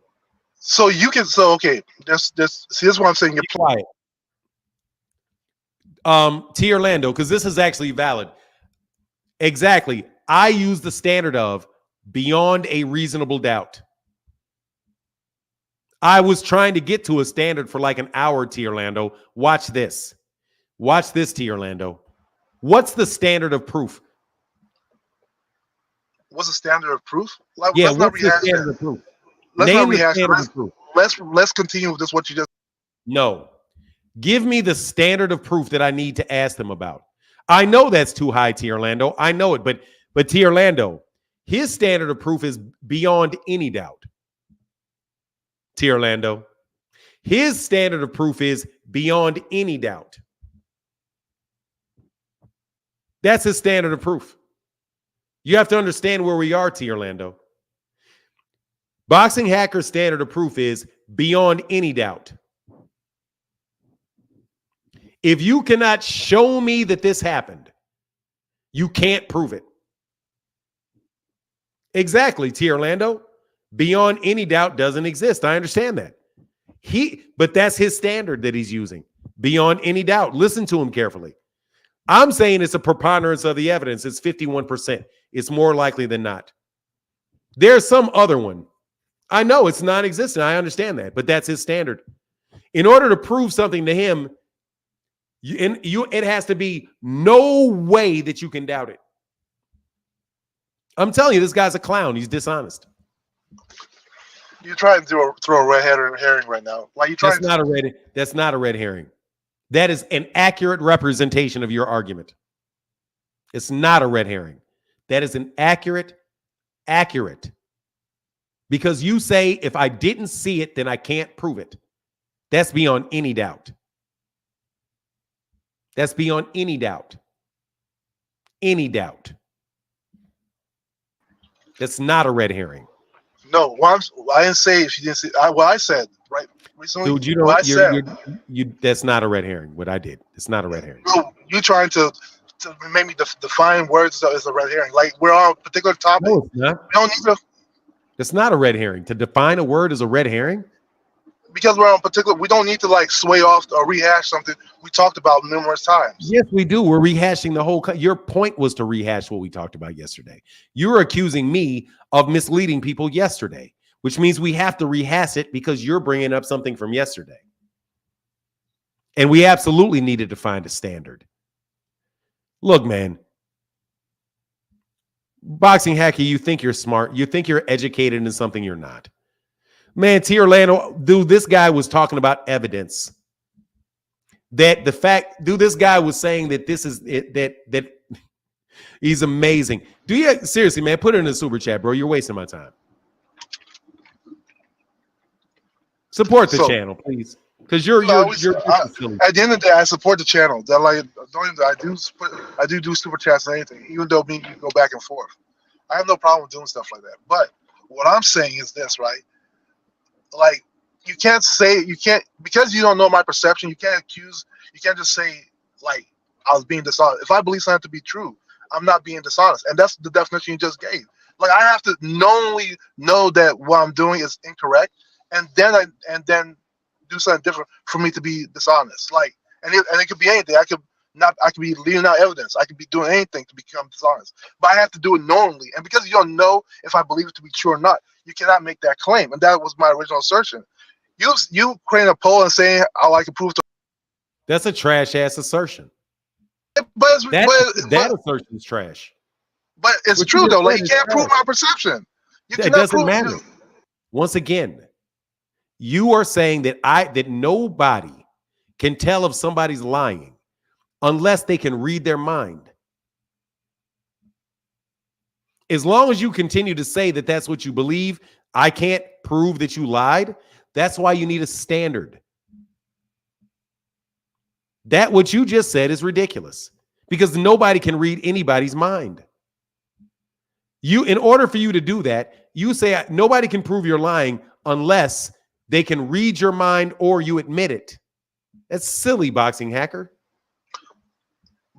S6: So you can, okay, see, this is what I'm saying. You're
S1: quiet. T. Orlando, because this is actually valid. Exactly. I use the standard of beyond a reasonable doubt. I was trying to get to a standard for like an hour, T. Orlando. Watch this. Watch this, T. Orlando. What's the standard of proof?
S6: What's the standard of proof?
S1: Yeah, what's the standard of proof?
S6: Let's
S1: Name
S6: not rehash
S1: it.
S6: Let's continue with this. What you just.
S1: No. Give me the standard of proof that I need to ask them about. I know that's too high, T. Orlando. I know it, but T. Orlando, his standard of proof is beyond any doubt. T. Orlando, his standard of proof is beyond any doubt. That's his standard of proof. You have to understand where we are, T. Orlando. Boxing Hacker's standard of proof is beyond any doubt. If you cannot show me that this happened, you can't prove it. Exactly, T. Orlando. Beyond any doubt doesn't exist. I understand that. But that's his standard that he's using. Beyond any doubt. Listen to him carefully. I'm saying it's a preponderance of the evidence. It's 51%. It's more likely than not. There's some other one. I know it's non-existent. I understand that, but that's his standard. In order to prove something to him, It has to be no way that you can doubt it. I'm telling you, this guy's a clown. He's dishonest.
S6: You're trying to throw a red herring right now. Like you trying
S1: That's not a red herring. That is an accurate representation of your argument. It's not a red herring. That is an accurate. Because you say, if I didn't see it, then I can't prove it. That's beyond any doubt. That's beyond any doubt. Any doubt. That's not a red herring.
S6: No, I didn't say if you didn't see. What I said, right? Recently,
S1: Dude, you don't. That's not a red herring. What I did. It's not a red herring.
S6: Bro, you trying to make me define words as a red herring? Like we're on a particular topic.
S1: No, it's not.
S6: We don't need to.
S1: It's not a red herring. To define a word as a red herring?
S6: Because we're on particular, we don't need to like sway off or rehash something we talked about numerous times.
S1: Yes, we do. We're rehashing the whole. Your point was to rehash what we talked about yesterday. You were accusing me of misleading people yesterday, which means we have to rehash it because you're bringing up something from yesterday. And we absolutely needed to find a standard. Look, man. Boxing hacker, you think you're smart. You think you're educated in something you're not. Man, T. Orlando, dude, this guy was talking about evidence. That the fact, dude, this guy was saying that this is it, that he's amazing. Do you seriously, man? Put it in the super chat, bro. You're wasting my time. Support the channel, please, because you're
S6: at the end of the day, I support the channel. That like I do super chats and anything, even though me and you go back and forth. I have no problem with doing stuff like that. But what I'm saying is this, right? Like you can't because you don't know my perception. You can't just say like I was being dishonest. If I believe something to be true, I'm not being dishonest, and that's the definition you just gave. Like I have to knowingly know that what I'm doing is incorrect, and then do something different for me to be dishonest. Like and it could be anything. I could be leaving out evidence. I could be doing anything to become dishonest, but I have to do it knowingly. And because you don't know if I believe it to be true or not, you cannot make that claim. And that was my original assertion. You creating a poll and saying I can prove to.
S1: That's a trash ass assertion.
S6: But
S1: that assertion is trash.
S6: But it's true though. Like you can't prove my perception.
S1: It doesn't matter. Once again, you are saying that nobody can tell if somebody's lying unless they can read their mind. As long as you continue to say that that's what you believe, I can't prove that you lied. That's why you need a standard. That what you just said is ridiculous because nobody can read anybody's mind. In order for you to do that, you say nobody can prove you're lying unless they can read your mind or you admit it. That's silly, boxing hacker.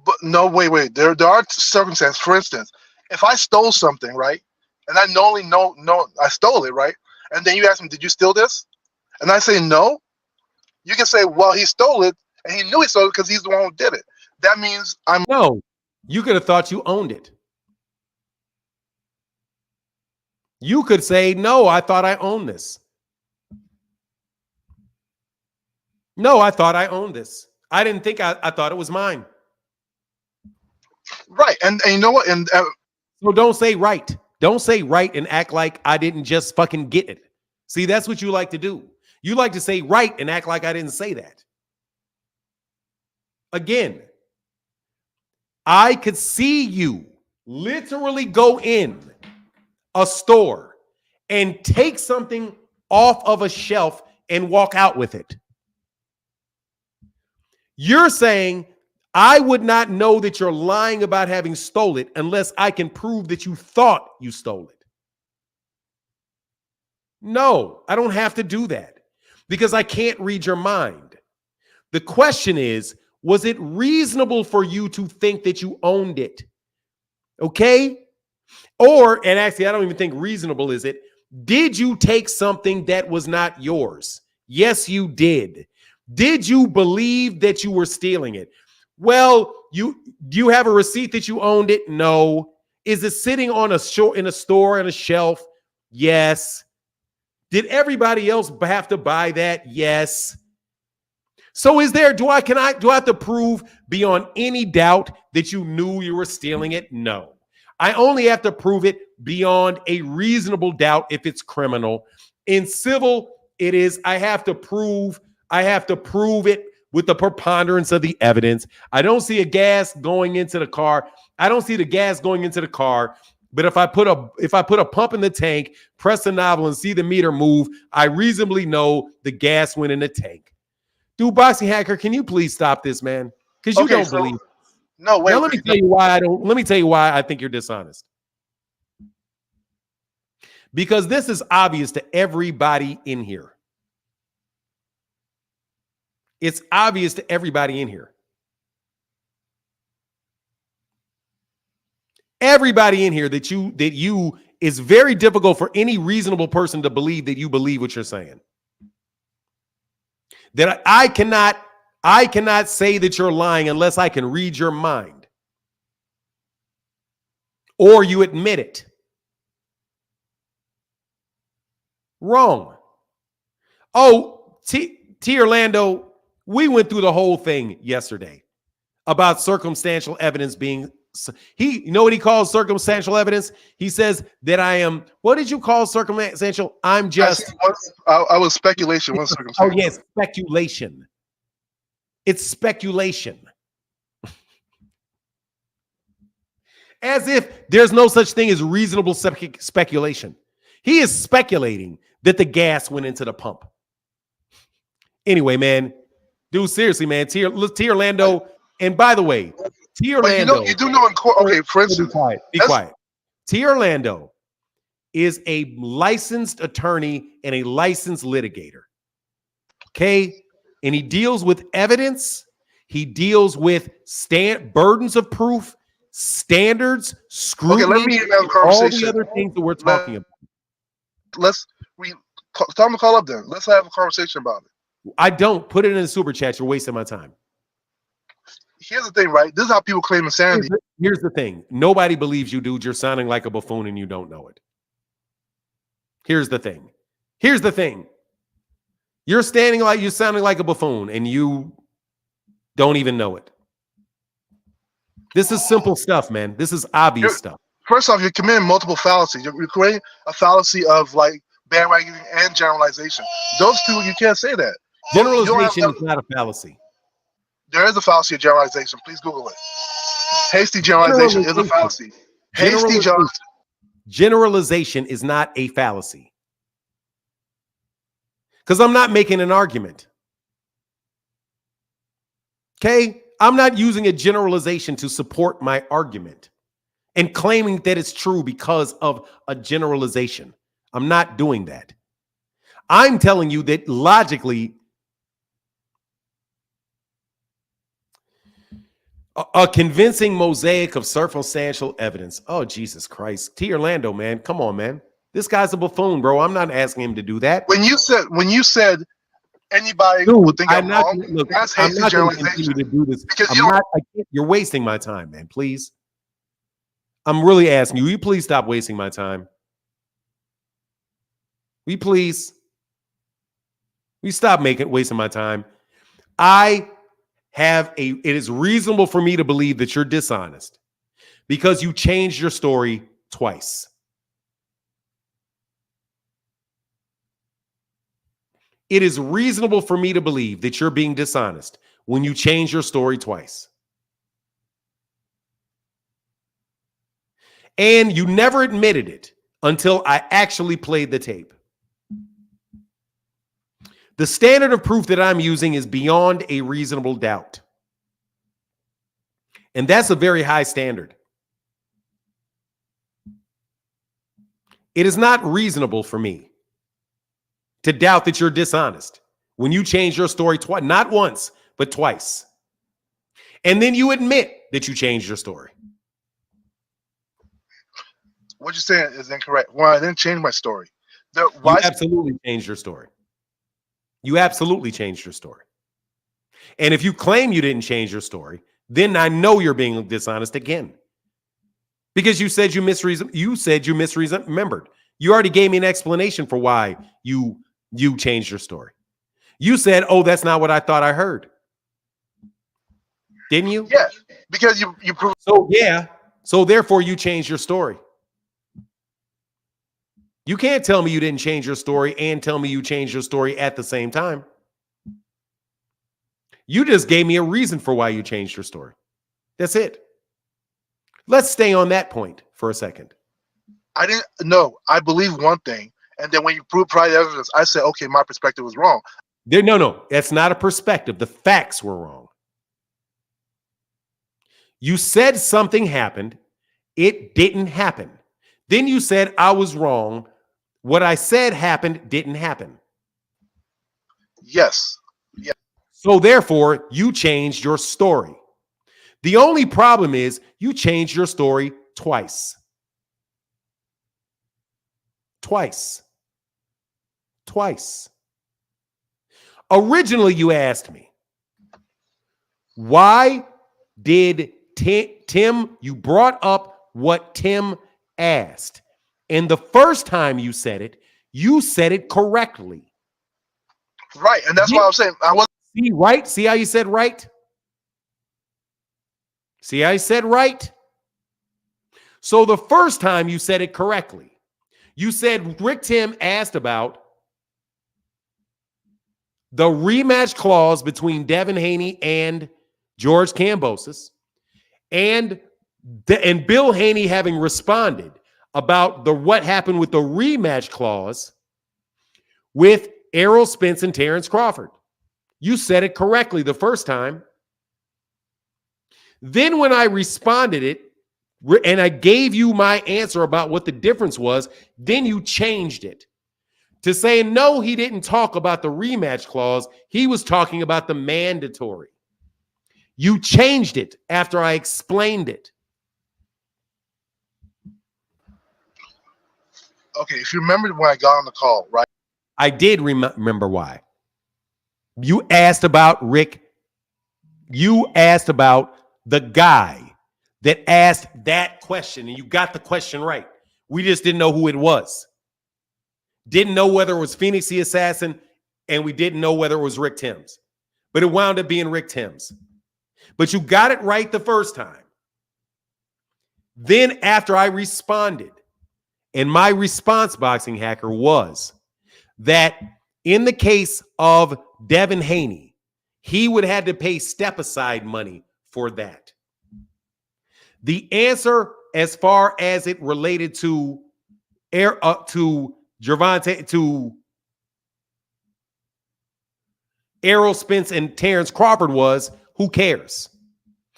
S6: But no, wait. There are circumstances. For instance, if I stole something, right, and I knowingly know I stole it, right, and then you ask me, "Did you steal this?" and I say no, you can say, "Well, he stole it, and he knew he stole it because he's the one who did it." That means
S1: No. You could have thought you owned it. You could say, "No, I thought I owned this." No, I thought I owned this. I didn't think I thought it was mine.
S6: Right, and you know what? And
S1: so don't say right. Don't say right and act like I didn't just fucking get it. See, that's what you like to do. You like to say right and act like I didn't say that. Again, I could see you literally go in a store and take something off of a shelf and walk out with it. You're saying I would not know that you're lying about having stole it unless I can prove that you thought you stole it. No, I don't have to do that because I can't read your mind. The question is, was it reasonable for you to think that you owned it? Okay? And actually, I don't even think reasonable is it. Did you take something that was not yours? Yes, you did. Did you believe that you were stealing it? Well, do you have a receipt that you owned it? No. Is it sitting on in a store on a shelf? Yes. Did everybody else have to buy that? Yes. So is there, do I have to prove beyond any doubt that you knew you were stealing it? No. I only have to prove it beyond a reasonable doubt if it's criminal. In civil, it is, I have to prove it with the preponderance of the evidence. I don't see a gas going into the car. I don't see the gas going into the car. But if I put a pump in the tank, press the knob and see the meter move, I reasonably know the gas went in the tank. Dude, Boxing Hacker, can you please stop this, man? Because you don't believe.
S6: No, wait.
S1: Now let me tell you why Let me tell you why I think you're dishonest. Because this is obvious to everybody in here. It's obvious to everybody in here. Everybody in here that you is very difficult for any reasonable person to believe that you believe what you're saying. That I cannot say that you're lying unless I can read your mind. Or you admit it. Wrong. Oh, T. Orlando, we went through the whole thing yesterday about circumstantial evidence being, you know what he calls circumstantial evidence? He says that I am, what did you call circumstantial? I'm just.
S6: I was speculation. One circumstantial.
S1: Oh, yes, speculation. It's speculation. As if there's no such thing as reasonable speculation. He is speculating that the gas went into the pump. Anyway, man, dude, seriously, man, T. Orlando, and by the way, T. Orlando.
S6: You do know in court. Okay, for instance,
S1: be quiet. T. Orlando is a licensed attorney and a licensed litigator. Okay, and he deals with evidence. He deals with burdens of proof, standards, scrutiny,
S6: okay, let me have a conversation.
S1: All the other things that we're talking about.
S6: Tell him to call up then. Let's have a conversation about it.
S1: I don't. Put it in the super chat. You're wasting my time.
S6: Here's the thing, right? This is how people claim insanity.
S1: Here's the thing. Nobody believes you, dude. You're sounding like a buffoon and you don't know it. Here's the thing. You're sounding like a buffoon and you don't even know it. This is simple stuff, man. This is obvious stuff.
S6: First off, you're committing multiple fallacies. You're creating a fallacy of like bandwagoning and generalization. Those two, you can't say that.
S1: Generalization is not a fallacy.
S6: There is a fallacy of generalization. Please Google it. Hasty generalization is a fallacy.
S1: Generalization is not a fallacy. Because I'm not making an argument. Okay? I'm not using a generalization to support my argument and claiming that it's true because of a generalization. I'm not doing that. I'm telling you that logically, a convincing mosaic of circumstantial evidence. Oh, Jesus Christ. T. Orlando, man. Come on, man. This guy's a buffoon, bro. I'm not asking him to do that.
S6: When you said anybody would think I'm wrong,
S1: look,
S6: that's
S1: I'm
S6: hasty
S1: not going to
S6: generalization.
S1: continue to do this.
S6: Because
S1: You're wasting my time, man. Please. I'm really asking you. Will you please stop wasting my time? Will you please? Will you stop wasting my time? It is reasonable for me to believe that you're dishonest because you changed your story twice. It is reasonable for me to believe that you're being dishonest when you change your story twice. And you never admitted it until I actually played the tape. The standard of proof that I'm using is beyond a reasonable doubt. And that's a very high standard. It is not reasonable for me to doubt that you're dishonest when you change your story twice, not once, but twice. And then you admit that you changed your story.
S6: What you're saying is incorrect. Well, I didn't change my story.
S1: You absolutely changed your story. You absolutely changed your story. And if you claim you didn't change your story, then I know you're being dishonest again. Because you said you misremembered. You already gave me an explanation for why you changed your story. You said, "Oh, that's not what I thought I heard." Didn't you?
S6: Yeah, because you proved.
S1: So yeah. So therefore, you changed your story. You can't tell me you didn't change your story and tell me you changed your story at the same time. You just gave me a reason for why you changed your story. That's it. Let's stay on that point for a second.
S6: I didn't know. I believe one thing, and then when you provide evidence, I said, okay, my perspective was wrong.
S1: No, that's not a perspective. The facts were wrong. You said something happened. It didn't happen. Then you said I was wrong. What I said happened didn't happen.
S6: Yes. Yeah.
S1: So therefore, you changed your story. The only problem is you changed your story twice. Twice. Originally, you asked me, why did Tim, you brought up what Tim asked. And the first time you said it correctly.
S6: Right. And that's why I'm saying I wasn't.
S1: See, right? See how you said right? See how I said right? So the first time you said it correctly. You said Rick Tim asked about the rematch clause between Devin Haney and George Kambosos, and Bill Haney having responded about what happened with the rematch clause with Errol Spence and Terrence Crawford. You said it correctly the first time. Then when I responded it, and I gave you my answer about what the difference was, then you changed it to say, no, he didn't talk about the rematch clause. He was talking about the mandatory. You changed it after I explained it.
S6: Okay, if you remember when I got on the call, right?
S1: I did remember why. You asked about Rick. You asked about the guy that asked that question, and you got the question right. We just didn't know who it was. Didn't know whether it was Phoenix the Assassin, and we didn't know whether it was Rick Timms. But it wound up being Rick Timms. But you got it right the first time. Then after I responded, and my response, Boxing Hacker, was that in the case of Devin Haney, he would have to pay step-aside money for that. The answer, as far as it related to Gervonta, to Errol Spence and Terrence Crawford, was, who cares?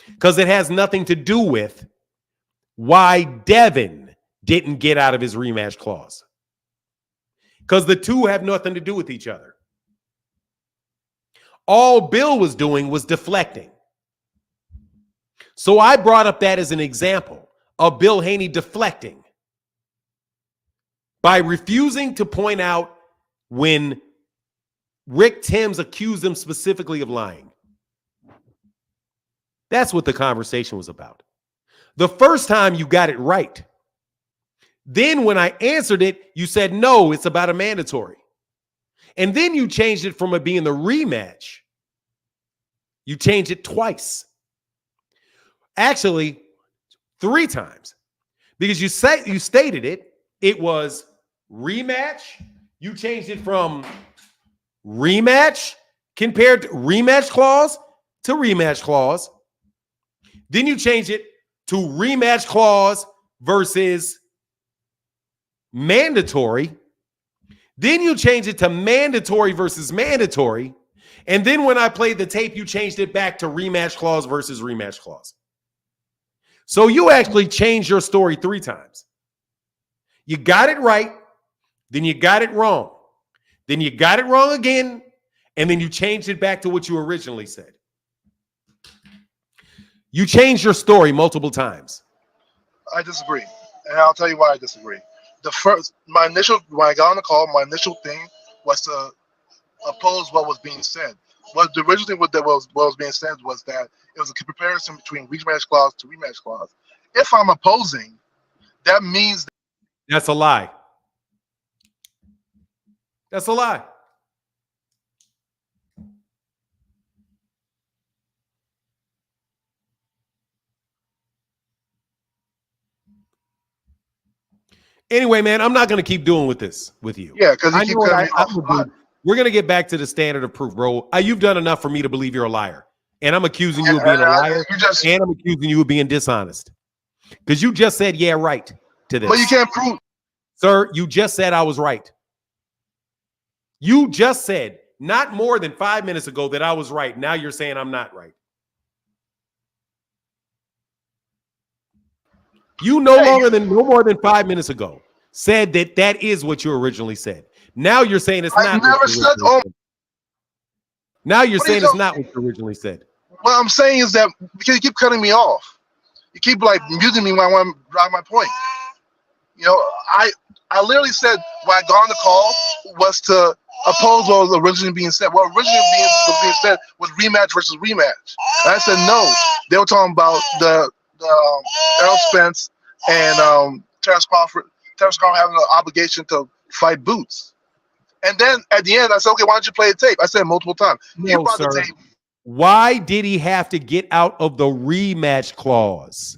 S1: Because it has nothing to do with why Devin didn't get out of his rematch clause. Because the two have nothing to do with each other. All Bill was doing was deflecting. So I brought up that as an example of Bill Haney deflecting by refusing to point out when Rick Timms accused him specifically of lying. That's what the conversation was about. The first time you got it right. Then when I answered it, you said, no, it's about a mandatory. And then you changed it from it being the rematch. You changed it twice. Actually, 3 times. Because you stated it was rematch. You changed it from rematch compared to rematch clause to rematch clause. Then you changed it to rematch clause versus mandatory. Then you changed it to mandatory versus mandatory. And then when I played the tape, you changed it back to rematch clause versus rematch clause. So you actually changed your story 3 times. You got it right, then you got it wrong. Then you got it wrong again, and then you changed it back to what you originally said. You changed your story multiple times.
S6: I disagree, and I'll tell you why I disagree. When I got on the call, my initial thing was to oppose what was being said. What the original thing what was being said was that it was a comparison between rematch clause to rematch clause. If I'm opposing, that means
S1: that's a lie. That's a lie. Anyway, man, I'm not going to keep doing with this with you.
S6: Yeah, because you
S1: I
S6: keep
S1: know what
S6: cutting me
S1: I
S6: off
S1: will
S6: a lot.
S1: do. We're going to get back to the standard of proof, bro. You've done enough for me to believe you're a liar. And I'm accusing you of being a liar. And I'm accusing you of being dishonest. Because you just said, yeah, right to this.
S6: But you can't prove.
S1: Sir, you just said I was right. You just said not more than 5 minutes ago that I was right. Now you're saying I'm not right. You no more than 5 minutes ago said that that is what you originally said. Now you're saying it's not.
S6: Never said.
S1: Now you're saying it's not what you originally said.
S6: What I'm saying is that because you keep cutting me off, you keep like muting me when I want to drive my point. You know, I literally said when I got on the call was to oppose what was originally being said. What originally was being said was rematch versus rematch. And I said no. They were talking about the Errol Spence and Terrence Crawford. Terrence Crawford having an obligation to fight Boots. And then at the end, I said, okay, why don't you play the tape? I said it multiple times.
S1: No,
S6: you brought
S1: sir.
S6: the tape.
S1: Why did he have to get out of the rematch clause?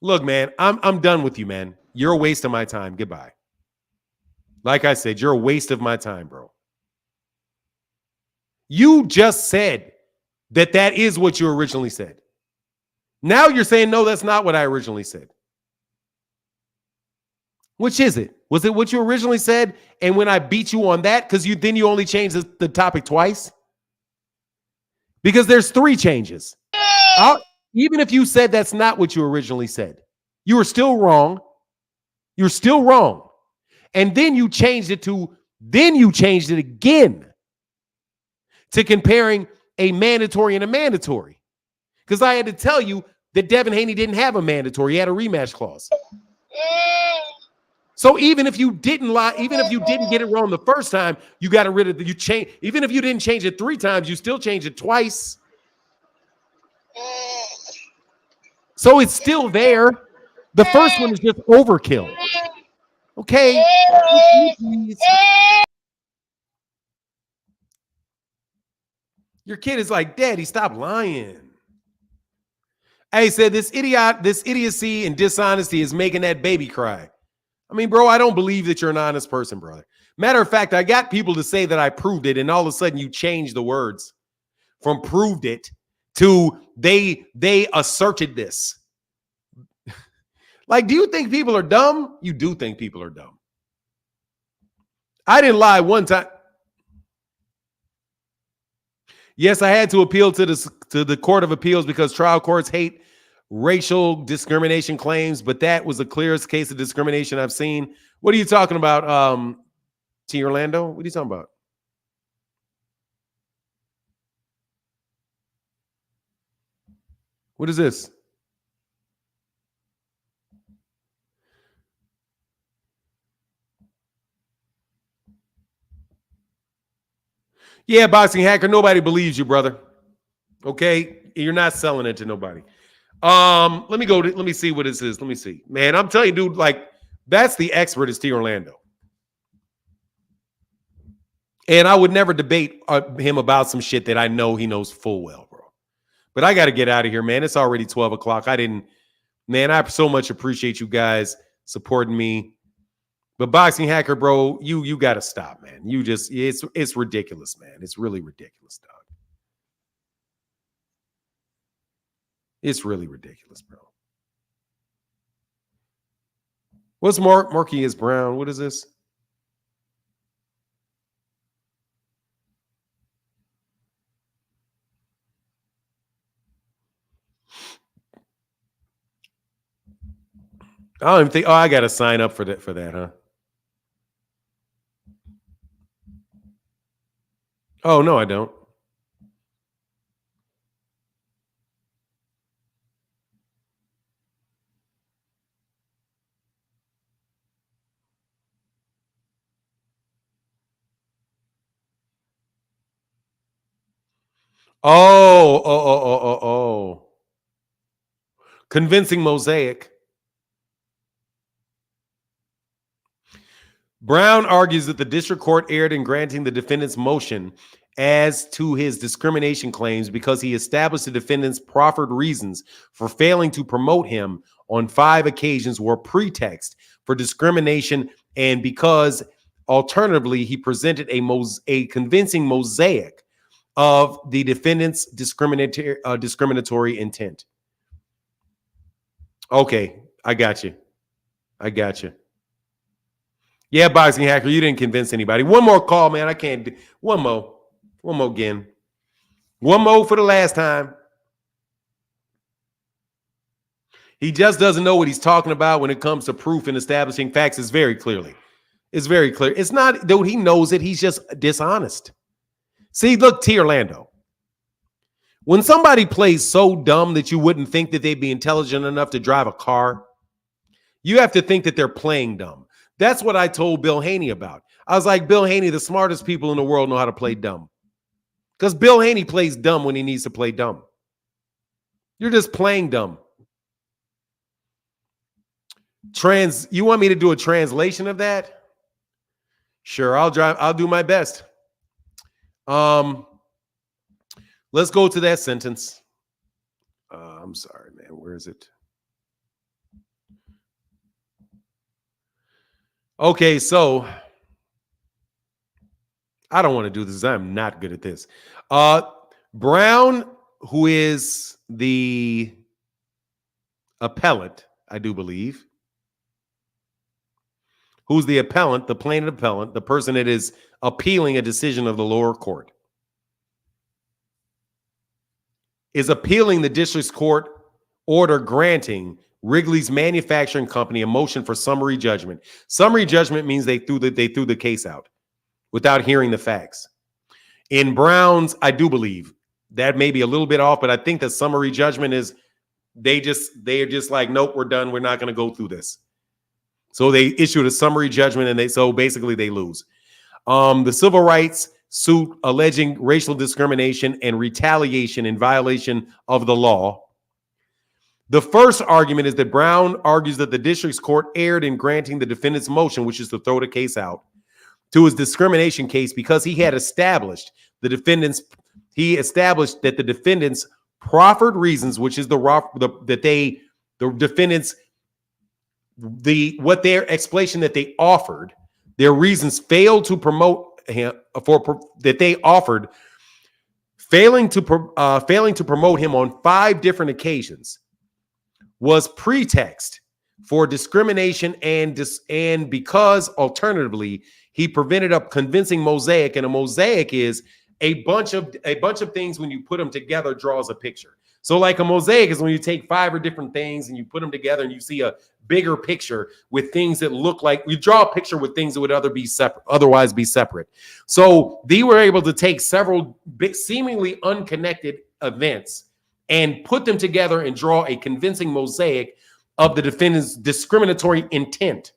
S1: Look, man, I'm done with you, man. You're a waste of my time. Goodbye. Like I said, you're a waste of my time, bro. You just said that that is what you originally said. Now you're saying, no, that's not what I originally said. Which is it? Was it what you originally said? And when I beat you on that, because then you only changed the topic twice? Because there's 3 changes. Even if you said that's not what you originally said, you were still wrong. You're still wrong. And then you changed it again to comparing a mandatory and a mandatory. Because I had to tell you that Devin Haney didn't have a mandatory. He had a rematch clause. So even if you didn't lie, even if you didn't get it wrong the first time, you got rid of it. Even if you didn't change it 3 times, you still changed it twice. So it's still there. The first one is just overkill. Okay. Your kid is like, Daddy, stop lying. Hey, said this idiocy and dishonesty is making that baby cry. I mean, bro, I don't believe that you're an honest person, brother. Matter of fact, I got people to say that I proved it, and all of a sudden you changed the words from proved it to they asserted this. Like, do you think people are dumb? You do think people are dumb. I didn't lie one time. Yes, I had to appeal to the Court of Appeals because trial courts hate racial discrimination claims, but that was the clearest case of discrimination I've seen. What are you talking about, T. Orlando? What are you talking about? What is this? Yeah, Boxing Hacker, nobody believes you, brother. Okay? You're not selling it to nobody. Let me see what this is. Let me see. Man, I'm telling you, dude, like, that's the expert is T. Orlando. And I would never debate him about some shit that I know he knows full well, bro. But I got to get out of here, man. It's already 12 o'clock. Man, I so much appreciate you guys supporting me. But Boxing Hacker, bro, you got to stop, man. It's ridiculous, man. It's really ridiculous, dog. It's really ridiculous, bro. What's Marquise Brown? What is this? I don't even think. Oh, I got to sign up for that, huh? Oh, no, I don't. Oh. Convincing Mosaic. Brown argues that the district court erred in granting the defendant's motion as to his discrimination claims because he established the defendant's proffered reasons for failing to promote him on 5 occasions were pretext for discrimination, and because alternatively he presented a convincing mosaic of the defendant's discriminatory intent. Okay, I got you. Yeah, Boxing Hacker, you didn't convince anybody. One more call, man. I can't do one more again. One more for the last time. He just doesn't know what he's talking about when it comes to proof and establishing facts. It's very clear. It's not, dude, he knows it. He's just dishonest. See, look, T. Orlando. When somebody plays so dumb that you wouldn't think that they'd be intelligent enough to drive a car, you have to think that they're playing dumb. That's what I told Bill Haney about. I was like, Bill Haney, the smartest people in the world know how to play dumb. Because Bill Haney plays dumb when he needs to play dumb. You're just playing dumb. You want me to do a translation of that? Sure, I'll do my best. Let's go to that sentence. I'm sorry, man. Where is it? Okay, so I don't want to do this. I'm not good at this. Brown, who is the appellant, I do believe. Who's the appellant, the plaintiff appellant, the person that is appealing a decision of the lower court, is appealing the district court order granting Wrigley's manufacturing company a motion for summary judgment. Summary judgment means they threw the case out without hearing the facts. In Brown's, I do believe that may be a little bit off, but I think the summary judgment is they're just like, nope, we're done. We're not going to go through this. So they issued a summary judgment, and so basically they lose. The civil rights suit alleging racial discrimination and retaliation in violation of the law. The first argument is that Brown argues that the district's court erred in granting the defendant's motion, which is to throw the case out, to his discrimination case because he had established that the defendant's proffered reasons, which is what their explanation that they offered, their reasons failed to promote him failing to promote him on 5 different occasions, was pretext for discrimination and because alternatively he prevented a convincing mosaic, and a mosaic is a bunch of things when you put them together draws a picture. So like a mosaic is when you take 5 or different things and you put them together and you see a bigger picture with things that look like, you draw a picture with things that would otherwise be separate. So they were able to take several seemingly unconnected events and put them together and draw a convincing mosaic of the defendant's discriminatory intent,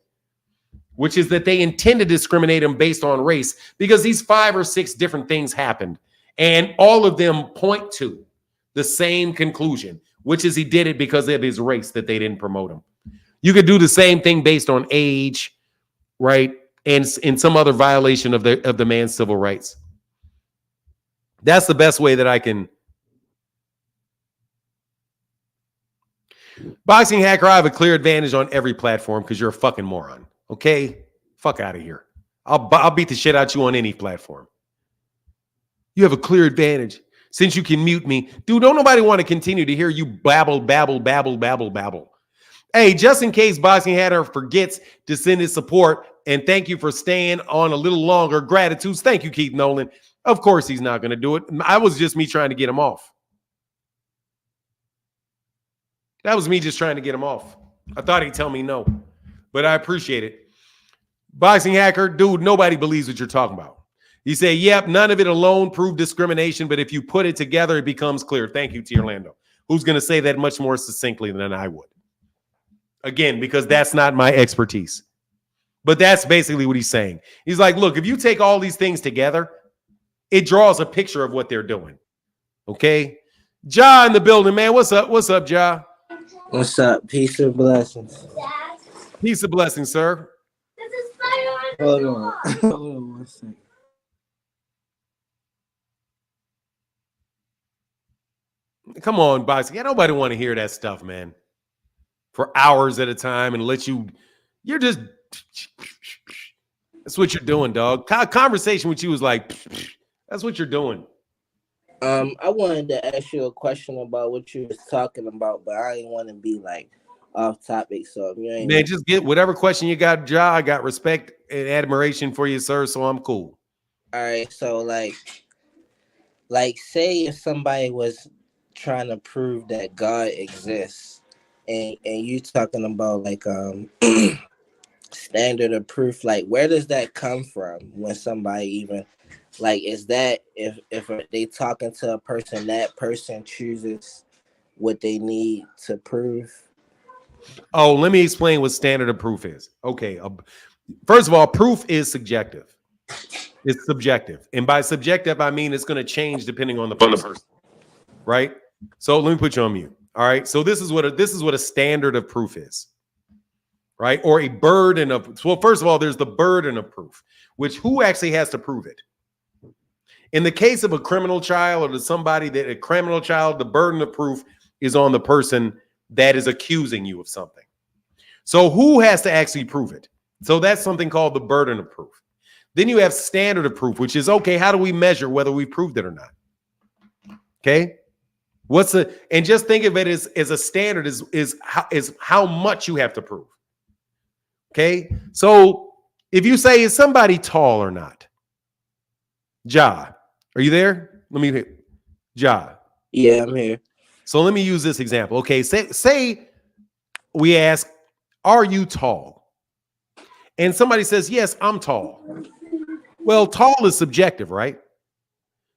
S1: which is that they intend to discriminate him based on race, because these 5 or 6 different things happened and all of them point to the same conclusion, which is he did it because of his race, that they didn't promote him. You could do the same thing based on age, right? And in some other violation of the man's civil rights. That's the best way that I can. Boxing Hacker, I have a clear advantage on every platform because you're a fucking moron. Okay? Fuck out of here. I'll beat the shit out you on any platform. You have a clear advantage since you can mute me. Dude, don't nobody want to continue to hear you babble. Hey, just in case Boxing Hatter forgets to send his support, and thank you for staying on a little longer. Gratitudes. Thank you, Keith Nolan. Of course he's not going to do it. I was just me trying to get him off. That was me just trying to get him off. I thought he'd tell me no, but I appreciate it. Boxing Hacker, dude, nobody believes what you're talking about. You say, yep, none of it alone proved discrimination, but if you put it together, it becomes clear. Thank you, T. Orlando. Who's going to say that much more succinctly than I would? Again, because that's not my expertise. But that's basically what he's saying. He's like, look, if you take all these things together, it draws a picture of what they're doing. Okay? Ja in the building, man. What's up? What's up, Ja?
S15: What's up? Peace and blessings.
S1: Peace and blessings, sir.
S15: Hold on. Hold on one second.
S1: Come on, boxing. Yeah, nobody want to hear that stuff, man. For hours at a time and you're just, that's what you're doing, dog. Conversation with you is like, that's what you're doing.
S15: I wanted to ask you a question about what you was talking about, but I didn't want to be like off topic. So if you ain't
S1: Man, just get whatever question you got, Ja. I got respect and admiration for you, sir. So I'm cool.
S15: all right. So like say if somebody was trying to prove that God exists, and you talking about like standard of proof, like where does that come from when somebody even like is that if they talking to a person, that person chooses what they need to prove?
S1: Oh, let me explain what standard of proof is. Okay. First of all, proof is subjective. It's subjective. And by subjective, I mean it's going to change depending on the person. Right? So let me put you on mute. All right. So this is what a standard of proof is. Right? Or a burden of, well, first of all, there's the burden of proof, which who actually has to prove it? In the case of a criminal child or a criminal child, the burden of proof is on the person that is accusing you of something. So who has to actually prove it? So that's something called the burden of proof. Then you have standard of proof, which is, okay, how do we measure whether we proved it or not? Okay. And just think of it as a standard is how much you have to prove. Okay. So if you say, is somebody tall or not? Ja, are you there? Let me hear. Ja.
S15: Yeah, I'm here.
S1: So let me use this example. Okay. Say we ask, are you tall? And somebody says, yes, I'm tall. Well, tall is subjective, right?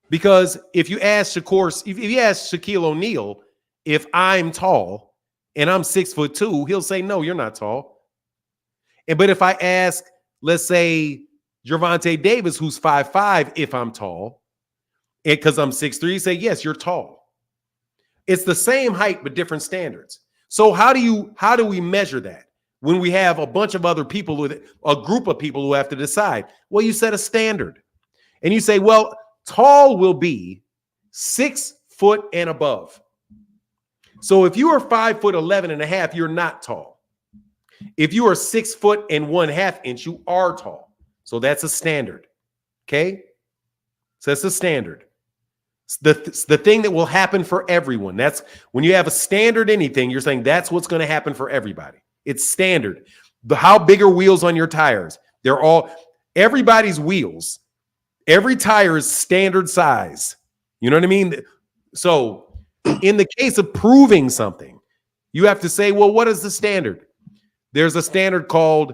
S1: Because if you ask Shaquille O'Neal if I'm tall and I'm 6'2", he'll say, no, you're not tall. But if I ask, let's say, Gervonta Davis, who's 5'5", if I'm tall, because I'm 6'3", he say, yes, you're tall. It's the same height, but different standards. So how do we measure that when we have a bunch of other people with a group of people who have to decide? Well, you set a standard and you say, well, tall will be 6 foot and above. So if you are 5'11.5", you're not tall. If you are 6 foot and 1/2 inch, you are tall. So that's a standard. Okay. So that's a standard. It's the thing that will happen for everyone. That's when you have a standard anything, you're saying that's what's going to happen for everybody. It's standard. How big are wheels on your tires? Everybody's wheels. Every tire is standard size. You know what I mean? So in the case of proving something, you have to say, well, what is the standard? There's a standard called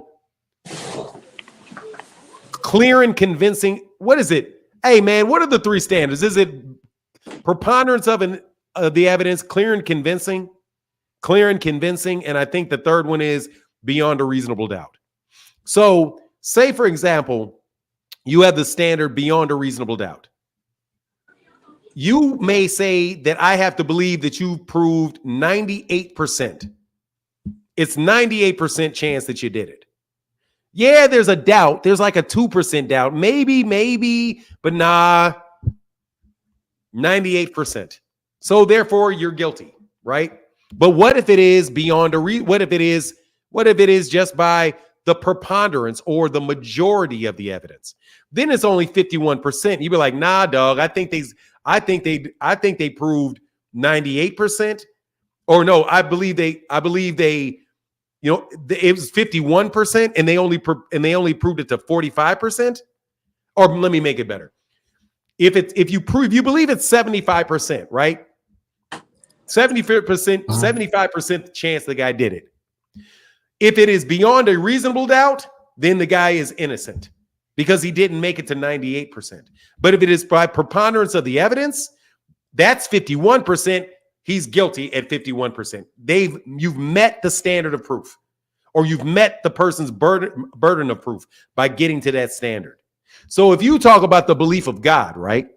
S1: clear and convincing. What is it? Hey, man, what are the three standards? Is it preponderance of the evidence, clear and convincing, and I think the third one is beyond a reasonable doubt. So say, for example, you have the standard beyond a reasonable doubt. You may say that I have to believe that you've proved 98%. It's 98% chance that you did it. Yeah, there's a doubt. There's like a 2% doubt. Maybe, but nah, 98%. So therefore, you're guilty, right? But what if it is beyond what if it is just by the preponderance or the majority of the evidence? Then it's only 51%. You'd be like, nah, dog. I think they proved 98%. Or no, I believe they, it was 51% and they only proved it to 45%. Or let me make it better. If you believe it's 75%, right? 75% chance the guy did it. If it is beyond a reasonable doubt, then the guy is innocent because he didn't make it to 98%. But if it is by preponderance of the evidence, that's 51%. He's guilty at 51%. You've met the standard of proof, or you've met the person's burden of proof by getting to that standard. So if you talk about the belief of God, right?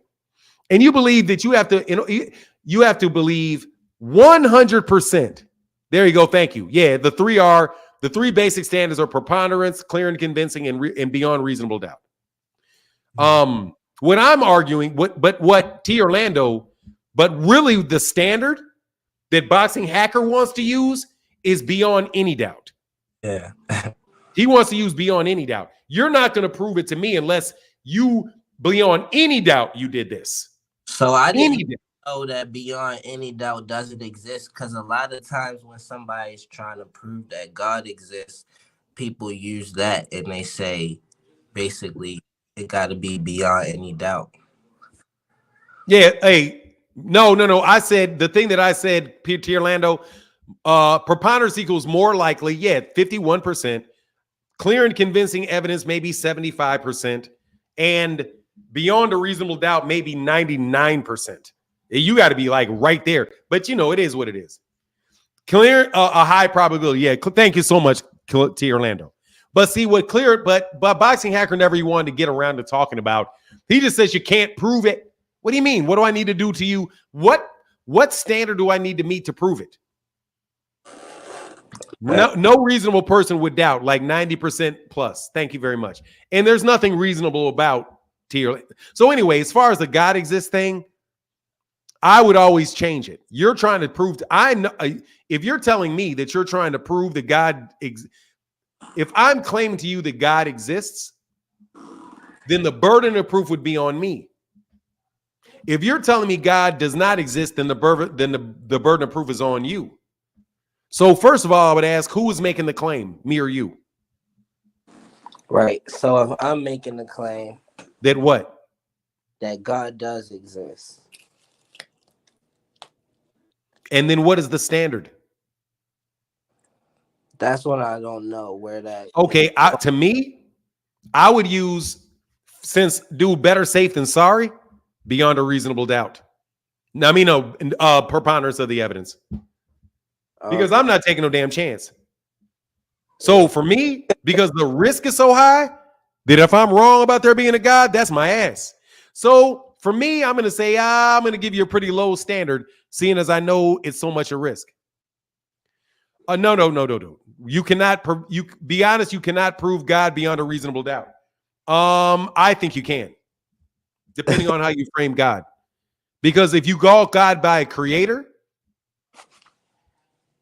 S1: And you believe that you have to believe 100%. There you go. Thank you. Yeah, the three basic standards are preponderance, clear and convincing, and beyond reasonable doubt. What I'm arguing, what T. Orlando But really, the standard that Boxing Hacker wants to use is beyond any doubt.
S15: Yeah.
S1: He wants to use beyond any doubt. You're not going to prove it to me unless you, beyond any doubt, you did this.
S15: So I didn't know that beyond any doubt doesn't exist, because a lot of times when somebody's trying to prove that God exists, people use that and they say, basically, it got to be beyond any doubt.
S1: Yeah, hey, no. I said the thing that I said, Peter Orlando, preponderance equals more likely. Yeah, 51%. Clear and convincing evidence, maybe 75%. And beyond a reasonable doubt, maybe 99%. You got to be like right there. But you know, it is what it is. Clear, a high probability. Yeah, thank you so much, T. Orlando. But see what clear, but Boxing Hacker never even wanted to get around to talking about. He just says you can't prove it. What do you mean? What do I need to do to you? What standard do I need to meet to prove it? No reasonable person would doubt, like 90% plus. Thank you very much. And there's nothing reasonable about tier. So anyway, as far as the God exists thing, I would always change it. You're trying to prove. I know if you're telling me that you're trying to prove that God, if I'm claiming to you that God exists, then the burden of proof would be on me. If you're telling me God does not exist, then the burden of proof is on you. So first of all, I would ask, who is making the claim, me or you?
S15: Right. So if I'm making the claim
S1: that what?
S15: That God does exist.
S1: And then what is the standard?
S15: That's what I don't know where that.
S1: Okay, to me, I would use, since do better safe than sorry, beyond a reasonable doubt. I mean, preponderance of the evidence. Because I'm not taking no damn chance. So for me, because the risk is so high, that if I'm wrong about there being a God, that's my ass. So for me, I'm going to say, I'm going to give you a pretty low standard, seeing as I know it's so much a risk. No. You cannot, be honest, you cannot prove God beyond a reasonable doubt. I think you can, depending on how you frame God. Because if you call God by a creator,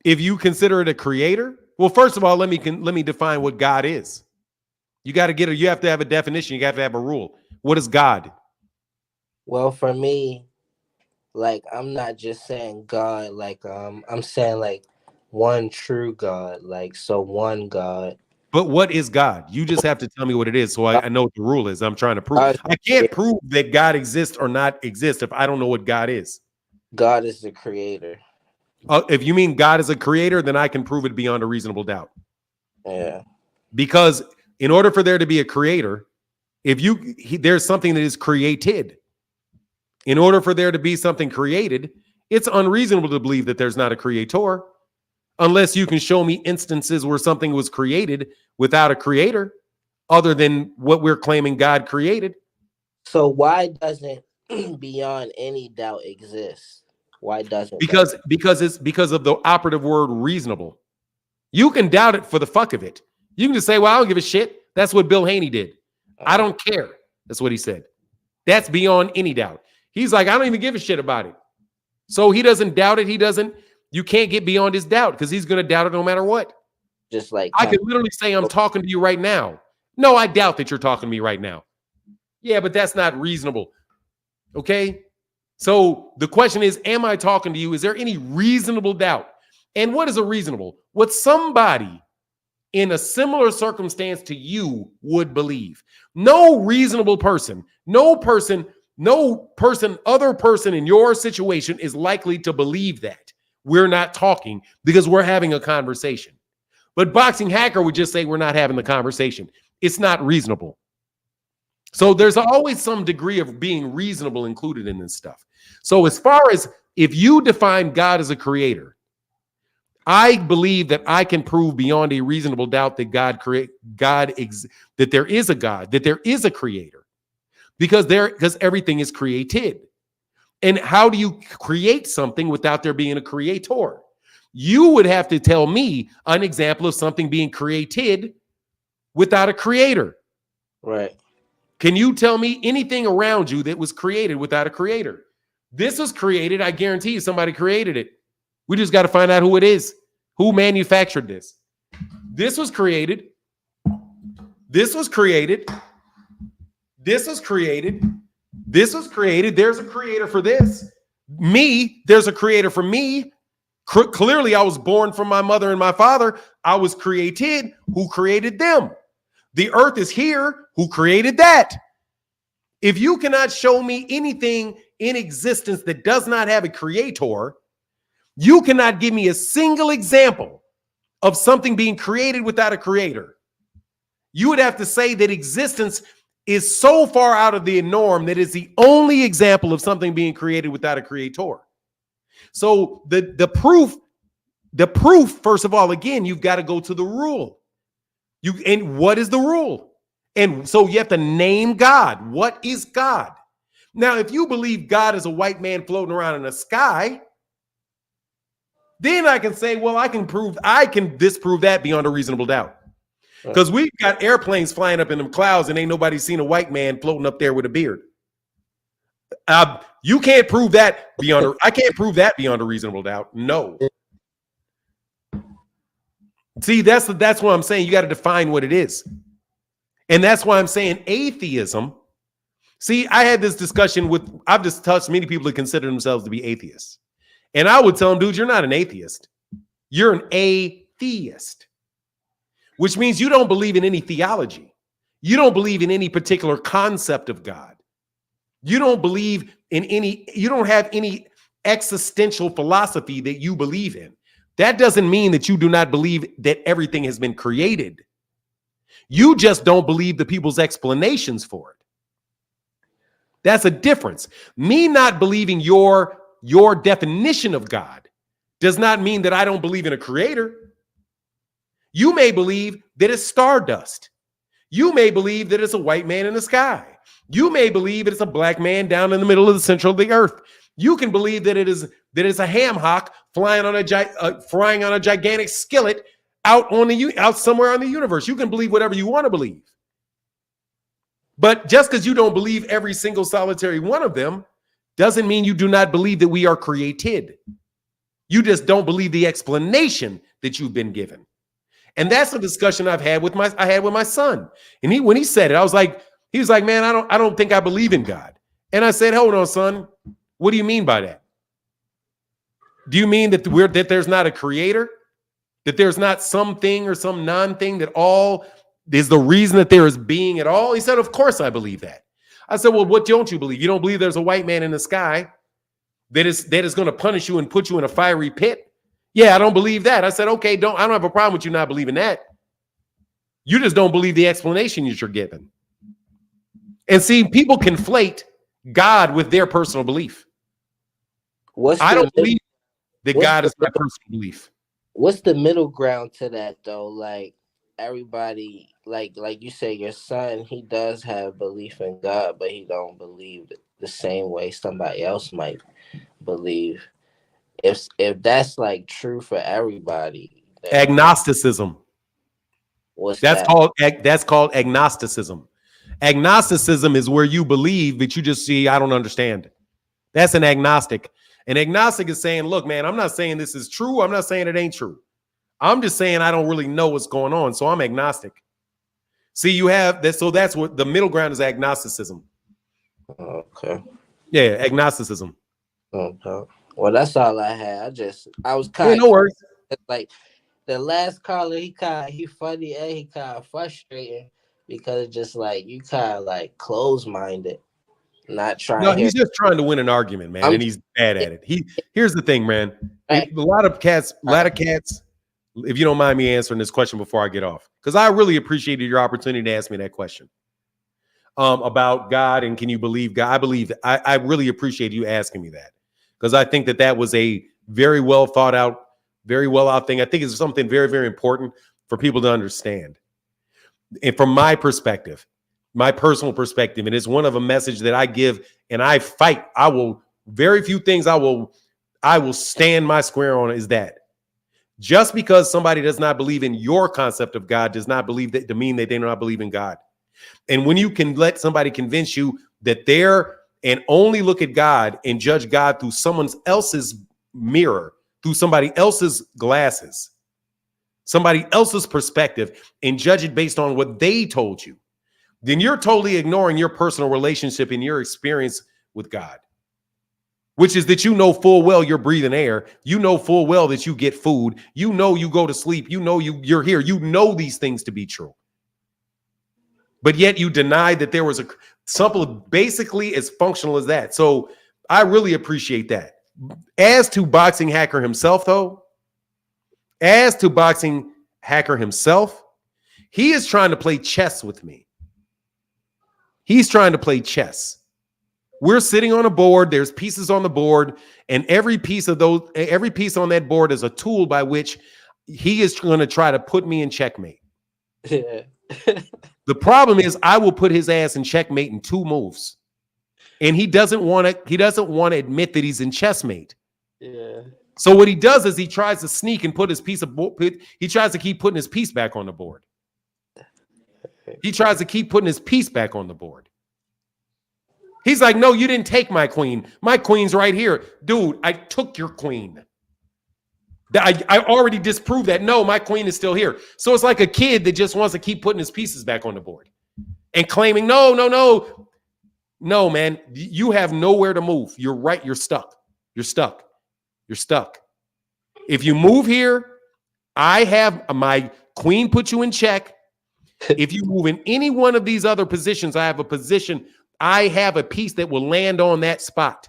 S1: if you consider it a creator, well, first of all, let me define what God is. You got to get it. You have to have a definition. You have to have a rule. What is God?
S15: Well, for me, like, I'm not just saying God, like, I'm saying like one true God, like, so one God.
S1: But what is God? You just have to tell me what it is, so I know what the rule is. I'm trying to prove. I can't prove that God exists or not exists if I don't know what God is.
S15: God is the creator.
S1: If you mean God is a creator, then I can prove it beyond a reasonable doubt.
S15: Yeah.
S1: Because in order for there to be a creator, there's something that is created. In order for there to be something created, it's unreasonable to believe that there's not a creator, unless you can show me instances where something was created without a creator, other than what we're claiming God created.
S15: So why doesn't beyond any doubt exist? Why doesn't?
S1: Because it's because of the operative word reasonable. You can doubt it for the fuck of it. You can just say, well, I don't give a shit. That's what Bill Haney did. I don't care. That's what he said. That's beyond any doubt. He's like, I don't even give a shit about it. So he doesn't doubt it. You can't get beyond his doubt because he's going to doubt it no matter what.
S15: Just like
S1: I could literally say, I'm talking to you right now. No, I doubt that you're talking to me right now. Yeah, but that's not reasonable. Okay. So the question is, am I talking to you? Is there any reasonable doubt? And what is a reasonable? What somebody in a similar circumstance to you would believe. No reasonable person, other person in your situation is likely to believe that. We're not talking because we're having a conversation. But Boxing Hacker would just say we're not having the conversation. It's not reasonable. So there's always some degree of being reasonable included in this stuff. So as far as if you define God as a creator, I believe that I can prove beyond a reasonable doubt that that there is a God, that there is a creator, because everything is created. And how do you create something without there being a creator? You would have to tell me an example of something being created without a creator.
S15: Right.
S1: Can you tell me anything around you that was created without a creator? This was created. I guarantee you somebody created it. We just got to find out who it is. Who manufactured this? This was created. This was created. This was created. This was created. There's a creator for this. Me, there's a creator for me. Clearly, I was born from my mother and my father. I was created. Who created them? The earth is here. Who created that? If you cannot show me anything in existence that does not have a creator, you cannot give me a single example of something being created without a creator. You would have to say that existence is so far out of the norm that it's the only example of something being created without a creator. So the proof, first of all, again, you've got to go to the rule. And what is the rule? And so you have to name God. What is God? Now, if you believe God is a white man floating around in the sky, then I can say, well, I can disprove that beyond a reasonable doubt. Because we've got airplanes flying up in them clouds and ain't nobody seen a white man floating up there with a beard. You can't prove that I can't prove that beyond a reasonable doubt. No. See, that's what I'm saying. You got to define what it is. And that's why I'm saying atheism. See, I had this discussion I've just touched many people that consider themselves to be atheists. And I would tell them, dude, you're not an atheist. You're an atheist, which means you don't believe in any theology. You don't believe in any particular concept of God. You don't believe in you don't have any existential philosophy that you believe in. That doesn't mean that you do not believe that everything has been created. You just don't believe the people's explanations for it. That's a difference. Me not believing your definition of God does not mean that I don't believe in a creator. You may believe that it's stardust. You may believe that it's a white man in the sky. You may believe it's a black man down in the middle of the center of the earth. You can believe that it's a ham hock flying on a gigantic skillet out somewhere on the universe. You can believe whatever you want to believe. But just because you don't believe every single solitary one of them doesn't mean you do not believe that we are created. You just don't believe the explanation that you've been given. And that's the discussion I had with my son. And when he said it, he was like, man, I don't think I believe in God. And I said, hold on, son. What do you mean by that? Do you mean that there's not a creator? That there's not something or some non-thing that all is the reason that there is being at all? He said, of course I believe that. I said, well, what don't you believe? You don't believe there's a white man in the sky that is going to punish you and put you in a fiery pit? Yeah, I don't believe that. I said, okay, I don't have a problem with you not believing that. You just don't believe the explanation that you're given. And see, people conflate God with their personal belief. I don't believe that God is my personal belief.
S15: What's the middle ground to that though? Like everybody, like you say, your son, he does have belief in God, but he don't believe the same way somebody else might believe. If that's like true for everybody,
S1: agnosticism. That's called agnosticism. Agnosticism is where you believe that you just see, I don't understand. That's an agnostic. An agnostic is saying, look, man, I'm not saying this is true. I'm not saying it ain't true. I'm just saying I don't really know what's going on. So I'm agnostic. See, you have that. So that's what the middle ground is, agnosticism.
S15: Okay.
S1: Yeah, agnosticism.
S15: Okay. Well, that's all I had. I was kind of
S1: no worries.
S15: Like the last caller, he funny and he kind of frustrating because it's just like you kind of like closed-minded, not trying.
S1: No, he's just trying to win an argument, man, and he's bad at it. Here's the thing, man. A lot of cats. If you don't mind me answering this question before I get off, because I really appreciated your opportunity to ask me that question about God and can you believe God? I believe that. I really appreciate you asking me that because I think that was a very well thought out, very well out thing. I think it's something very, very important for people to understand. And from my perspective, my personal perspective, and it's one of a message that I give and I fight. Very few things I will stand my square on is that just because somebody does not believe in your concept of God does not believe that to mean that they do not believe in God. And when you can let somebody convince you that their and only look at God and judge God through someone else's mirror, through somebody else's glasses, somebody else's perspective, and judge it based on what they told you, then you're totally ignoring your personal relationship and your experience with God, which is that you know full well you're breathing air. You know full well that you get food. You know you go to sleep. You know you're here. You know these things to be true. But yet you deny that there was something basically as functional as that. So I really appreciate that. As to Boxing Hacker himself, though, he is trying to play chess with me. He's trying to play chess. We're sitting on a board. There's pieces on the board, and every piece on that board is a tool by which he is going to try to put me in checkmate.
S15: Yeah.
S1: The problem is I will put his ass in checkmate in 2 moves. And he doesn't want to admit that he's in chessmate.
S15: Yeah.
S1: So what he does is he tries to sneak and put his piece of he tries to keep putting his piece back on the board. He tries to keep putting his piece back on the board. He's like, no, you didn't take my queen. My queen's right here. Dude, I took your queen. I already disproved that. No, my queen is still here. So it's like a kid that just wants to keep putting his pieces back on the board and claiming, no, man, you have nowhere to move. You're right. You're stuck. You're stuck. You're stuck. If you move here, I have my queen put you in check. If you move in any one of these other positions, I have a position. I have a piece that will land on that spot.